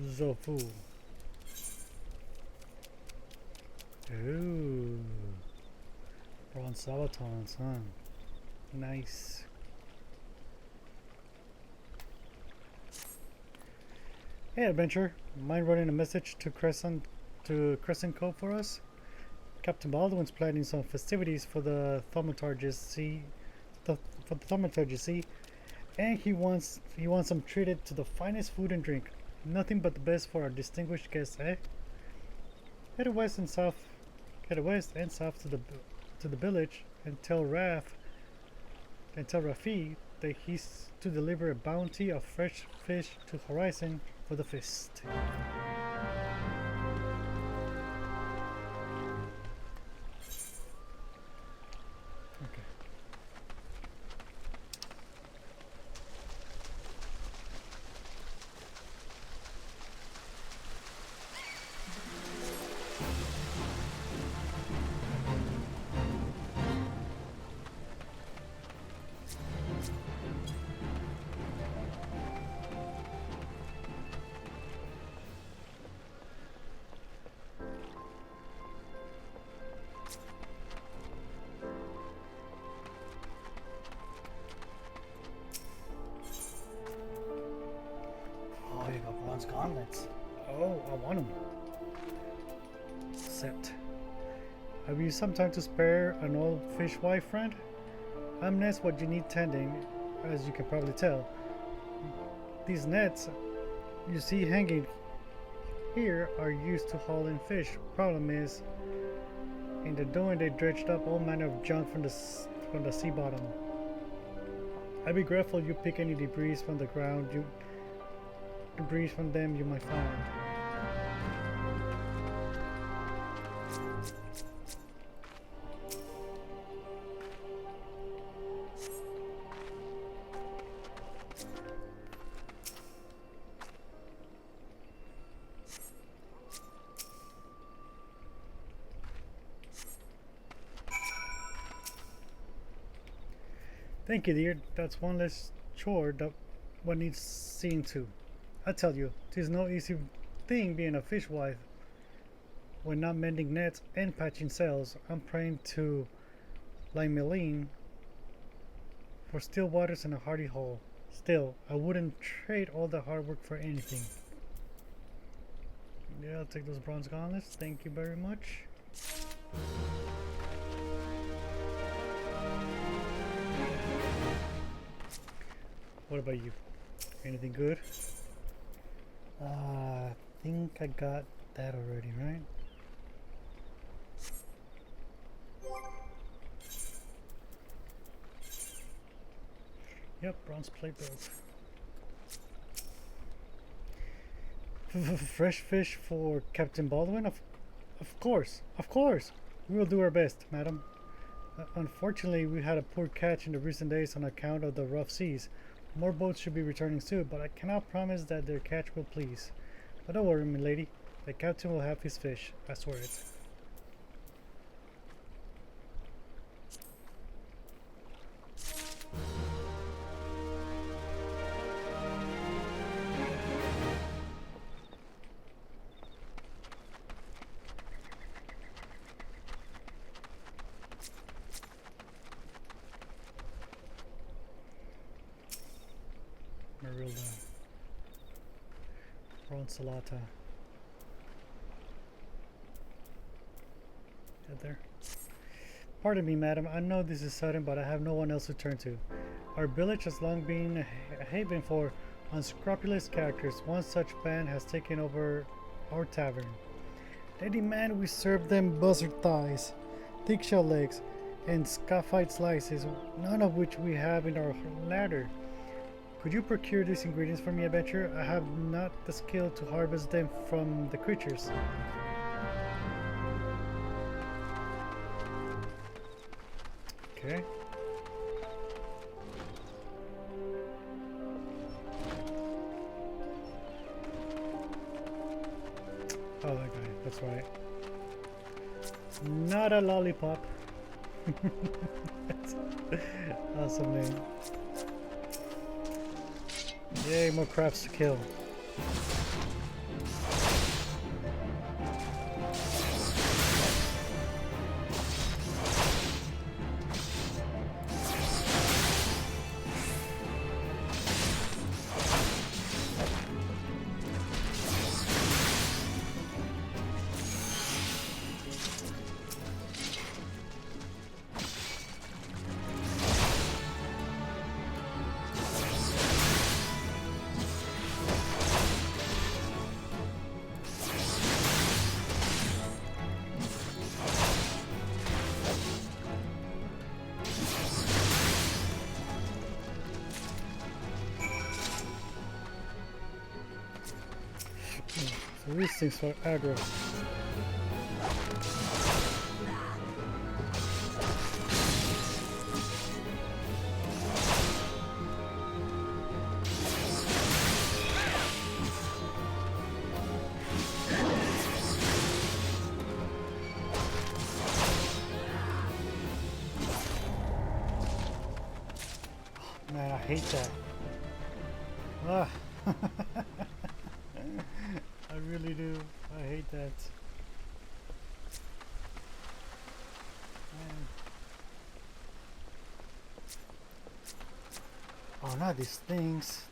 Zofu. Ooh. Bronze sabatons, huh? Nice. Hey, adventure. Mind running a message to Crescent Cove for us? Captain Baldwin's planning some festivities for the thaumaturges, see, and he wants them treated to the finest food and drink. Nothing but the best for our distinguished guests, eh? Head west and south to the village and tell Rafi that he's to deliver a bounty of fresh fish to Horizon for the feast. Okay. Oh, you got bronze gauntlets. Oh, I want them. Set. Have you some time to spare an old fishwife friend? I'm Ness what you need tending, as you can probably tell. These nets you see hanging here are used to haul in fish. Problem is, in the doing they dredged up all manner of junk from the sea bottom. I'd be grateful you pick any debris from the ground you might find. Thank you, dear. That's one less chore that one needs seeing to. I tell you, 'tis no easy thing being a fishwife when not mending nets and patching sails. I'm praying to Lymeline for still waters and a hearty hole. Still, I wouldn't trade all the hard work for anything. Yeah, I'll take those bronze gauntlets. Thank you very much. What about you? Anything good? I think I got that already, right? Yep, bronze plate broke. Fresh fish for Captain Baldwin? Of course, of course. We will do our best, madam. Unfortunately, we had a poor catch in the recent days on account of the rough seas. More boats should be returning soon, but I cannot promise that their catch will please. But don't worry, milady. The captain will have his fish. I swear it. Marilda. Ronsalata. Get there. Pardon me, madam. I know this is sudden, but I have no one else to turn to. Our village has long been a haven for unscrupulous characters. One such band has taken over our tavern. They demand we serve them buzzard thighs, thick shell legs, and scaphite slices, none of which we have in our larder. Could you procure these ingredients for me, adventurer? I have not the skill to harvest them from the creatures. Okay. Oh, that guy. That's right. Not a lollipop. That's awesome name. Yay, more crafts to kill. So these things are aggro. Man, I hate that. Ah. I really do. I hate that. Man. Oh, not these things.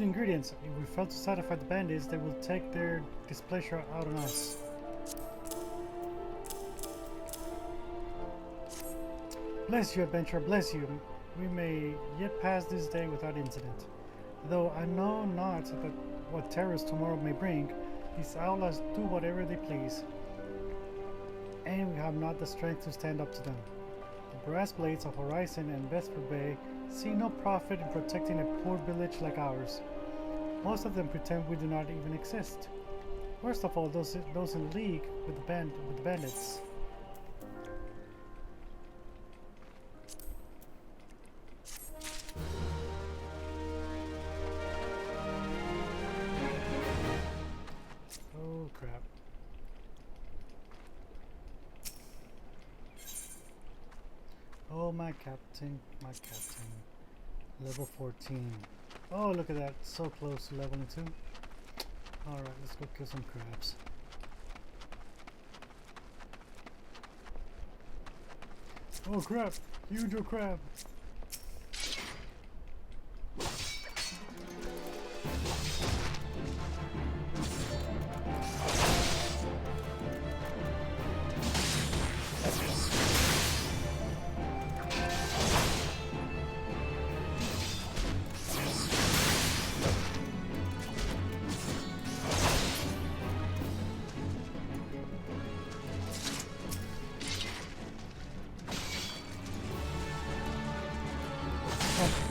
the ingredients. If we fail to satisfy the bandits, they will take their displeasure out on us. Bless you, adventurer, bless you. We may yet pass this day without incident. Though I know not that what terrors tomorrow may bring, these outlaws do whatever they please, and we have not the strength to stand up to them. The brass blades of Horizon and Vesper Bay see no profit in protecting a poor village like ours. Most of them pretend we do not even exist. Worst of all, those in league with the bandits. Oh crap. Oh my captain, my captain. Level 14. Oh, look at that. So close to leveling 2. Alright, let's go kill some crabs. Oh crap! Huge crab!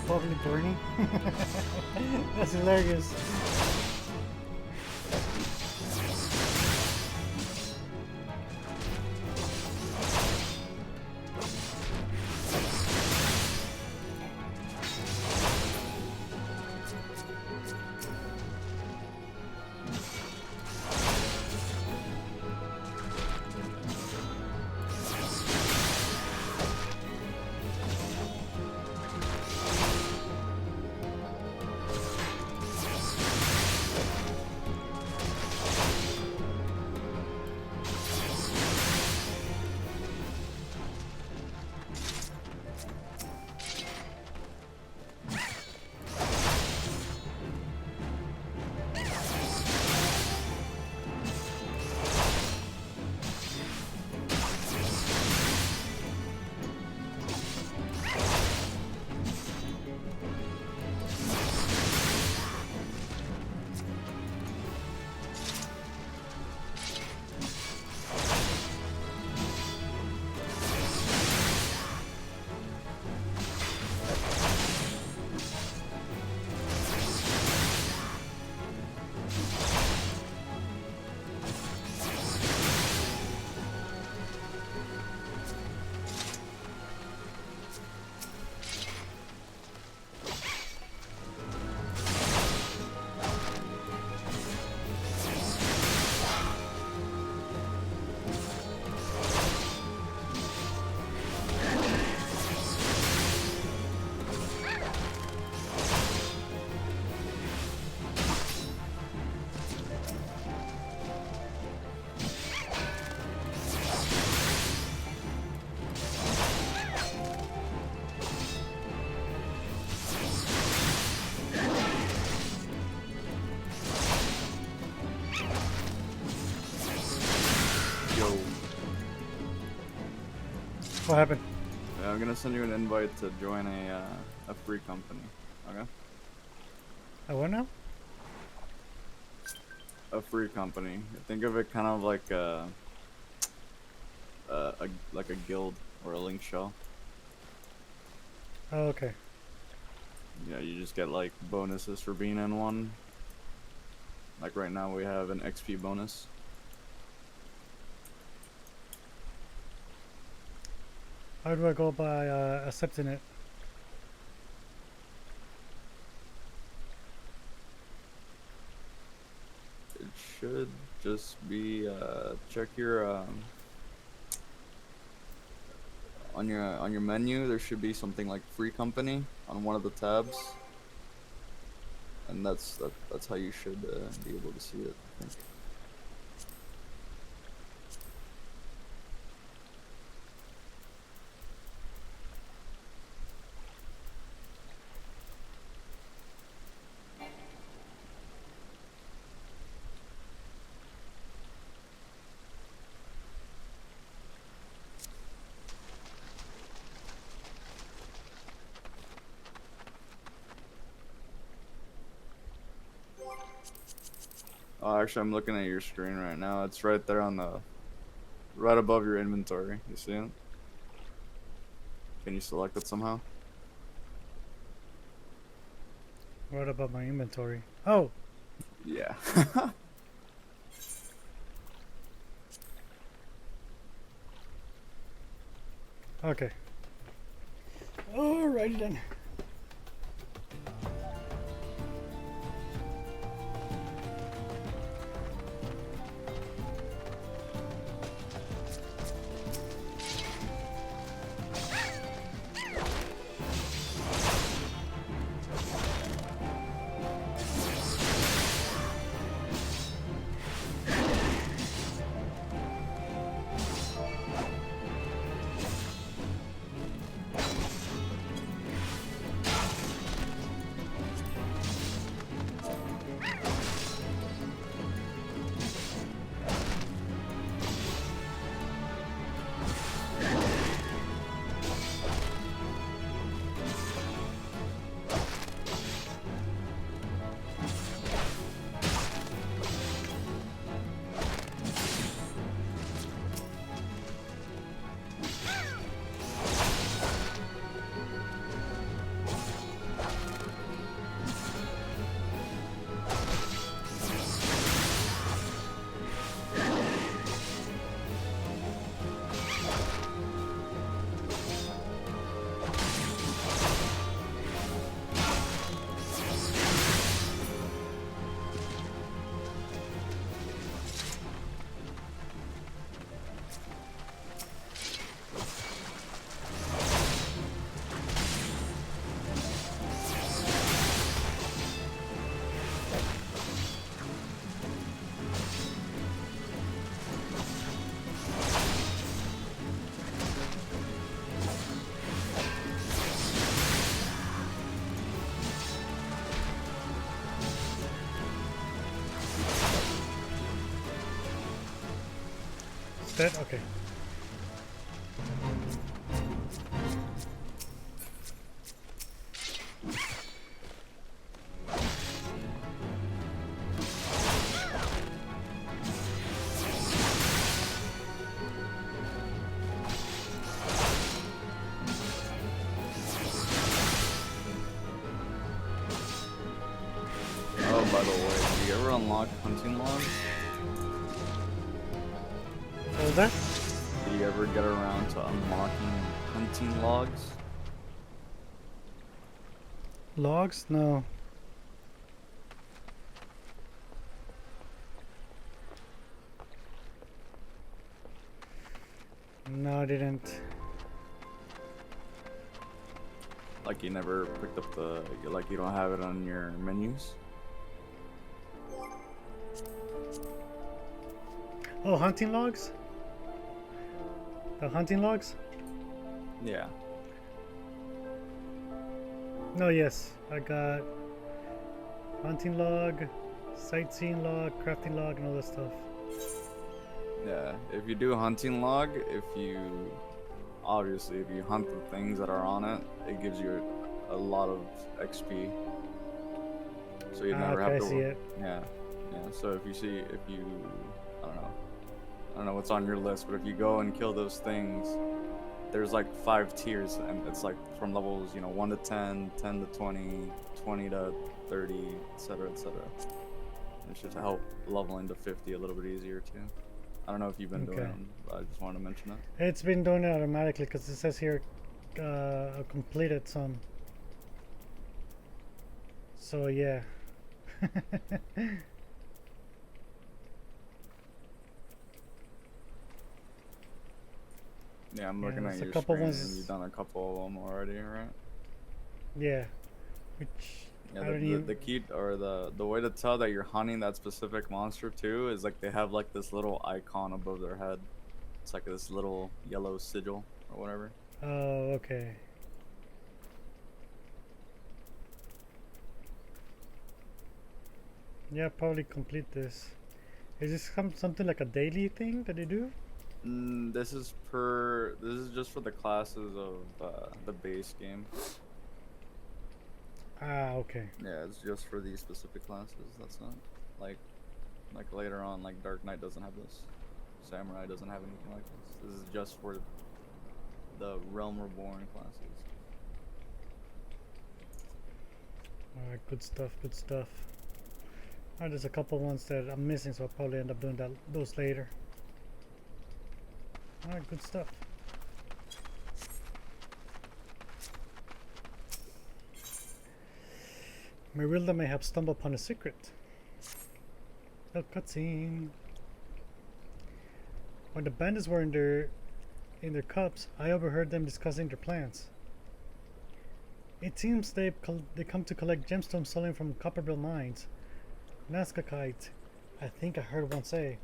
Bubbly burning. That's hilarious. What happened? Yeah, I'm gonna send you an invite to join a free company. Okay. I what now? A free company. Think of it kind of like like a guild or a link shell. Oh, okay. Yeah, you just get like bonuses for being in one. Like right now we have an XP bonus. How do I go by accepting it? It should just be check your on your menu. There should be something like free company on one of the tabs, and that's how you should be able to see it, I think. Oh, actually, I'm looking at your screen right now. It's right there on the, right above your inventory. You see it? Can you select it somehow? What about my inventory? Oh, Yeah. okay. Alrighty then. Dead? Okay. Oh, by the way, do you ever unlock hunting logs? What was that? Do you ever get around to unlocking hunting logs? Logs? No. No, I didn't. Like you never picked up the, like you don't have it on your menus? Oh, hunting logs? The hunting logs? Yeah. No, yes. I got hunting log, sightseeing log, crafting log, and all that stuff. Yeah, if you do a hunting log, obviously if you hunt the things that are on it, it gives you a lot of XP. So you never okay, have to I see it. Yeah. So I don't know what's on your list, but if you go and kill those things, there's like 5 tiers, and it's like from levels, 1 to 10, 10 to 20, 20 to 30, etc., etc. It should help leveling to 50 a little bit easier too. I don't know if you've been doing Okay. them, but I just wanted to mention it. It's been doing it automatically because it says here completed some. So yeah. Yeah, I'm looking at there's a your couple screen, ones- and you've done a couple of them already, right? Yeah. Which Yeah, I don't the even. key, or the way to tell that you're hunting that specific monster too is like they have like this little icon above their head. It's like this little yellow sigil or whatever. Oh, okay. Yeah, probably complete this. Is this something like a daily thing that they do? This is just for the classes of the base game. Ah, okay. Yeah, it's just for these specific classes. That's not like Like later on, like Dark Knight doesn't have this. Samurai doesn't have anything like this. This is just for the Realm Reborn classes. Alright, good stuff, good stuff. Alright, there's a couple ones that I'm missing, so I'll probably end up doing those later. Alright, good stuff. Merilda may have stumbled upon a secret. A cutscene. When the bandits were in their cups, I overheard them discussing their plans. It seems they come to collect gemstones stolen from Copperbill mines. Nazcakite, I think I heard one say.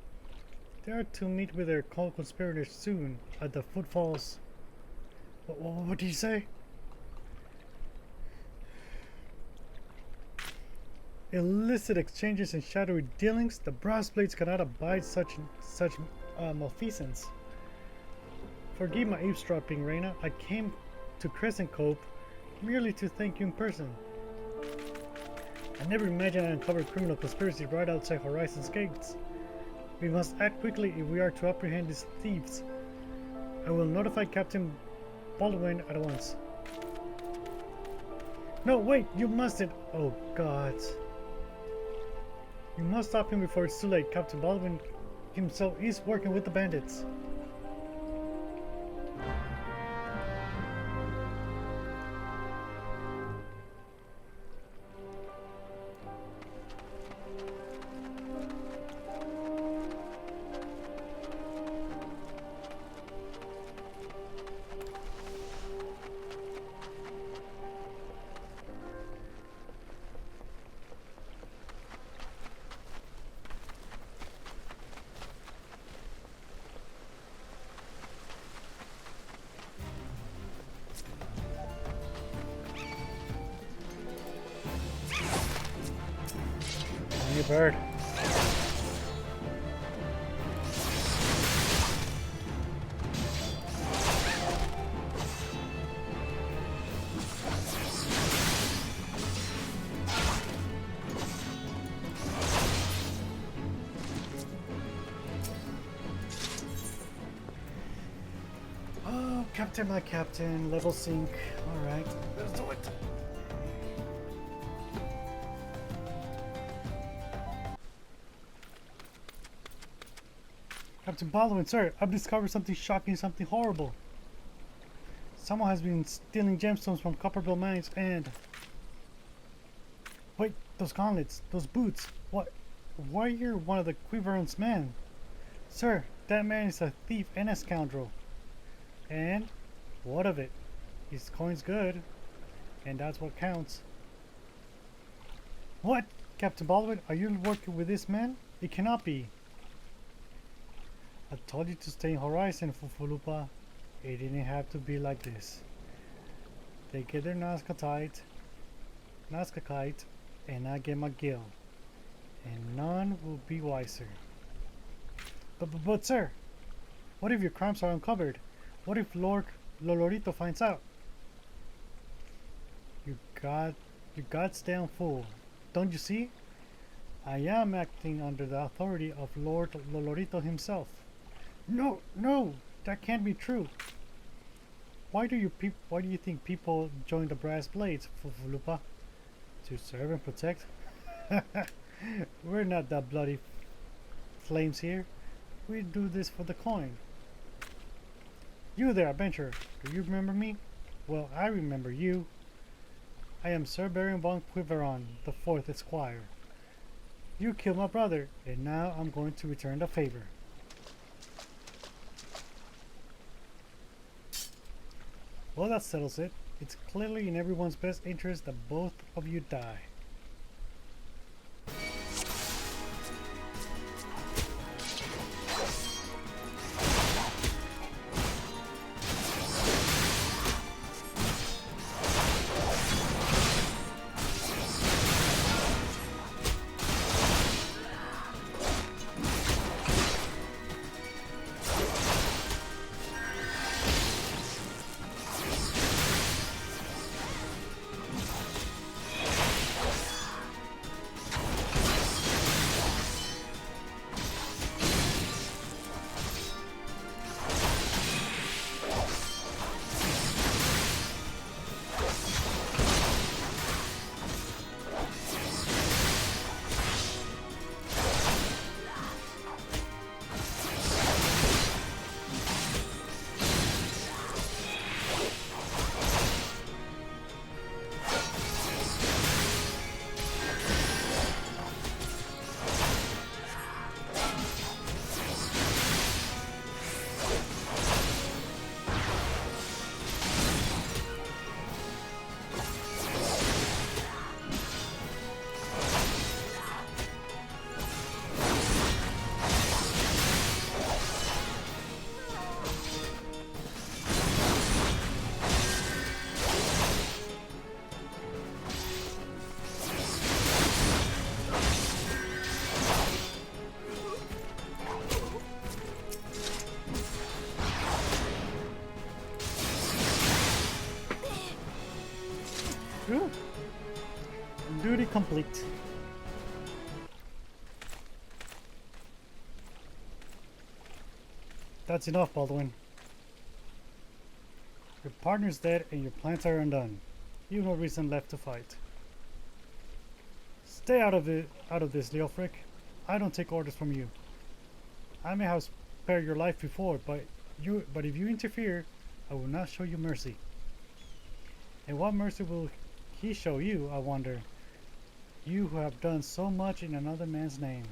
They are to meet with their co-conspirators soon at the footfalls. What did you say? Illicit exchanges and shadowy dealings. The brass blades cannot abide such malfeasance. Forgive my eavesdropping, Reina. I came to Crescent Cove merely to thank you in person. I never imagined I uncovered criminal conspiracy right outside Horizon's gates. We must act quickly if we are to apprehend these thieves. I will notify Captain Baldwin at once. No, wait, you mustn't. Oh, God. You must stop him before it's too late. Captain Baldwin himself is working with the bandits. You bird. Oh, Captain, my Captain, level sync. All right, let's do it. Captain Baldwin, sir, I've discovered something shocking, something horrible. Someone has been stealing gemstones from Copperbill mines and... Wait, those gauntlets, those boots, what? Why you're one of the Quiveron's men? Sir, that man is a thief and a scoundrel. And what of it? His coin's good, and that's what counts. What? Captain Baldwin, are you working with this man? It cannot be. I told you to stay in Horizon, Fufulupa. It didn't have to be like this. They get their Nazcakite, and I get my gil. And none will be wiser. But sir, what if your crimes are uncovered? What if Lord Lolorito finds out? You God's damn fool. Don't you see? I am acting under the authority of Lord Lolorito himself. No, that can't be true. Why do you think people join the Brass Blades, Fufulupa? To serve and protect? We're not that bloody flames here. We do this for the coin. You there, adventurer. Do you remember me? Well, I remember you. I am Sir Baron von Quiveron, the 4th Esquire. You killed my brother, and now I'm going to return the favor. Well, that settles it. It's clearly in everyone's best interest that both of you die. complete. That's enough, Baldwin. Your partner's dead and your plans are undone. You've no reason left to fight. Stay out of this, Leofric. I don't take orders from you. I may have spared your life before, but if you interfere, I will not show you mercy. And what mercy will he show you, I wonder? You who have done so much in another man's name.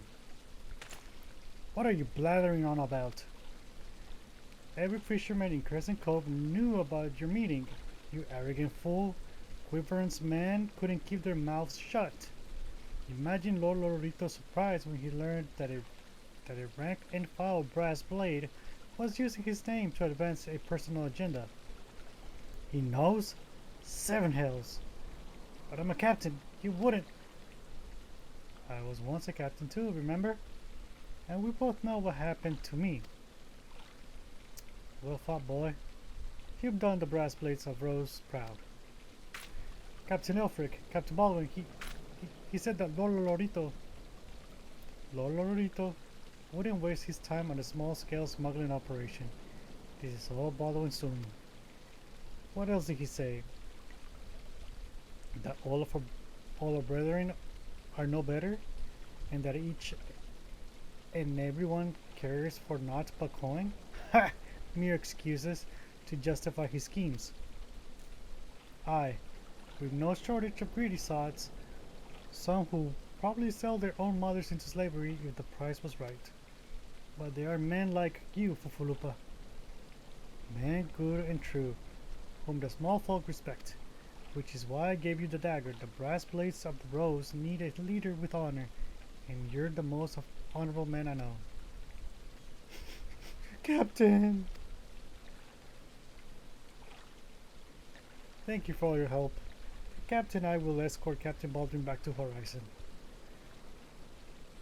What are you blathering on about? Every fisherman in Crescent Cove knew about your meeting. You arrogant fool. Wyvern's men couldn't keep their mouths shut. Imagine Lord Lorito's surprise when he learned that a rank and file brass blade was using his name to advance a personal agenda. He knows? 7 hells. But I'm a captain. You wouldn't. I was once a captain too, remember? And we both know what happened to me. Well fought, boy. You've done the brass blades of Rose proud. Captain Elfric, Captain Baldwin, he said that Lord Lorito wouldn't waste his time on a small-scale smuggling operation. This is all Baldwin's doing. What else did he say? That all our brethren are no better, and that each and everyone cares for naught but coin? Ha! Mere excuses to justify his schemes. Aye, with no shortage of greedy sods, some who probably sell their own mothers into slavery if the price was right. But there are men like you, Fufulupa. Men good and true, whom the small folk respect. Which is why I gave you the dagger. The brass blades of the Rose need a leader with honor, and you're the most honorable man I know. Captain! Thank you for all your help. Captain, I will escort Captain Baldwin back to Horizon.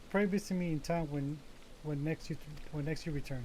Pray visit me in town when next you return.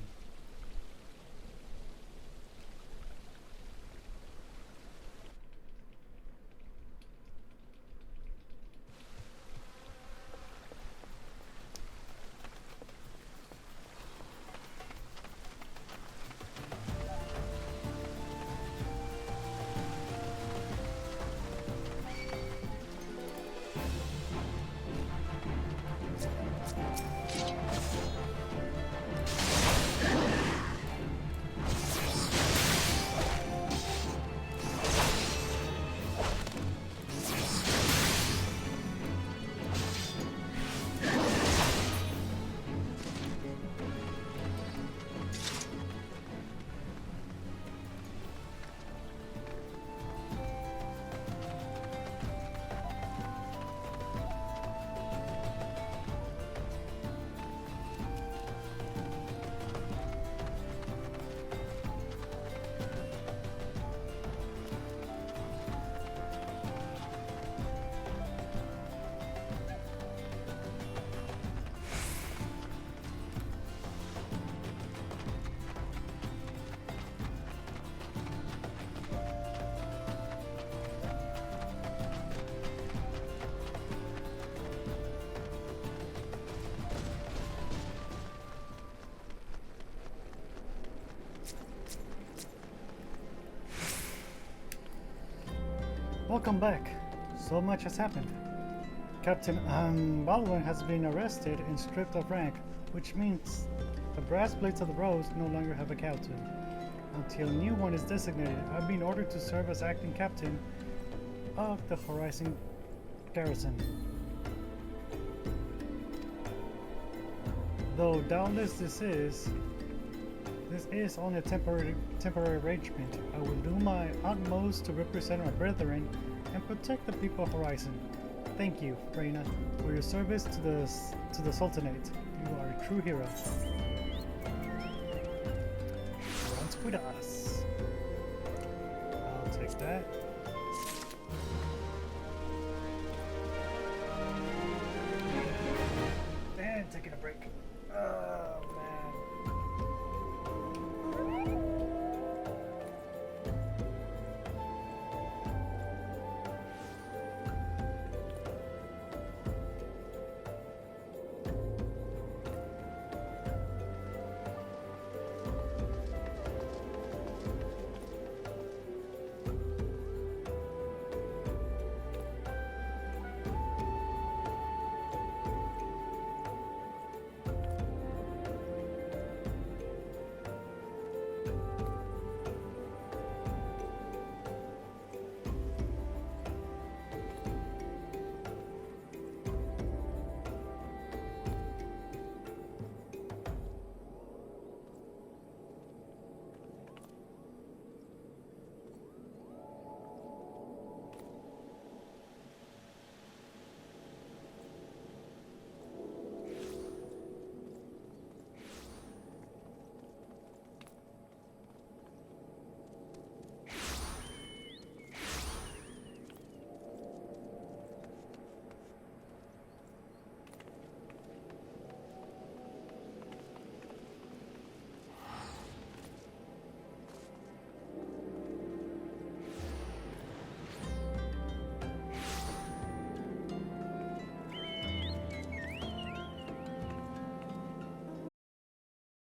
Welcome back. So much has happened. Captain Baldwin has been arrested and stripped of rank, which means the brass blades of the Rose no longer have a captain. Until a new one is designated, I've been ordered to serve as acting captain of the Horizon Garrison. Though doubtless this is only a temporary arrangement, I will do my utmost to represent my brethren and protect the people of Horizon. Thank you, Reina, for your service to the Sultanate. You are a true hero. Runs with us. I'll take that.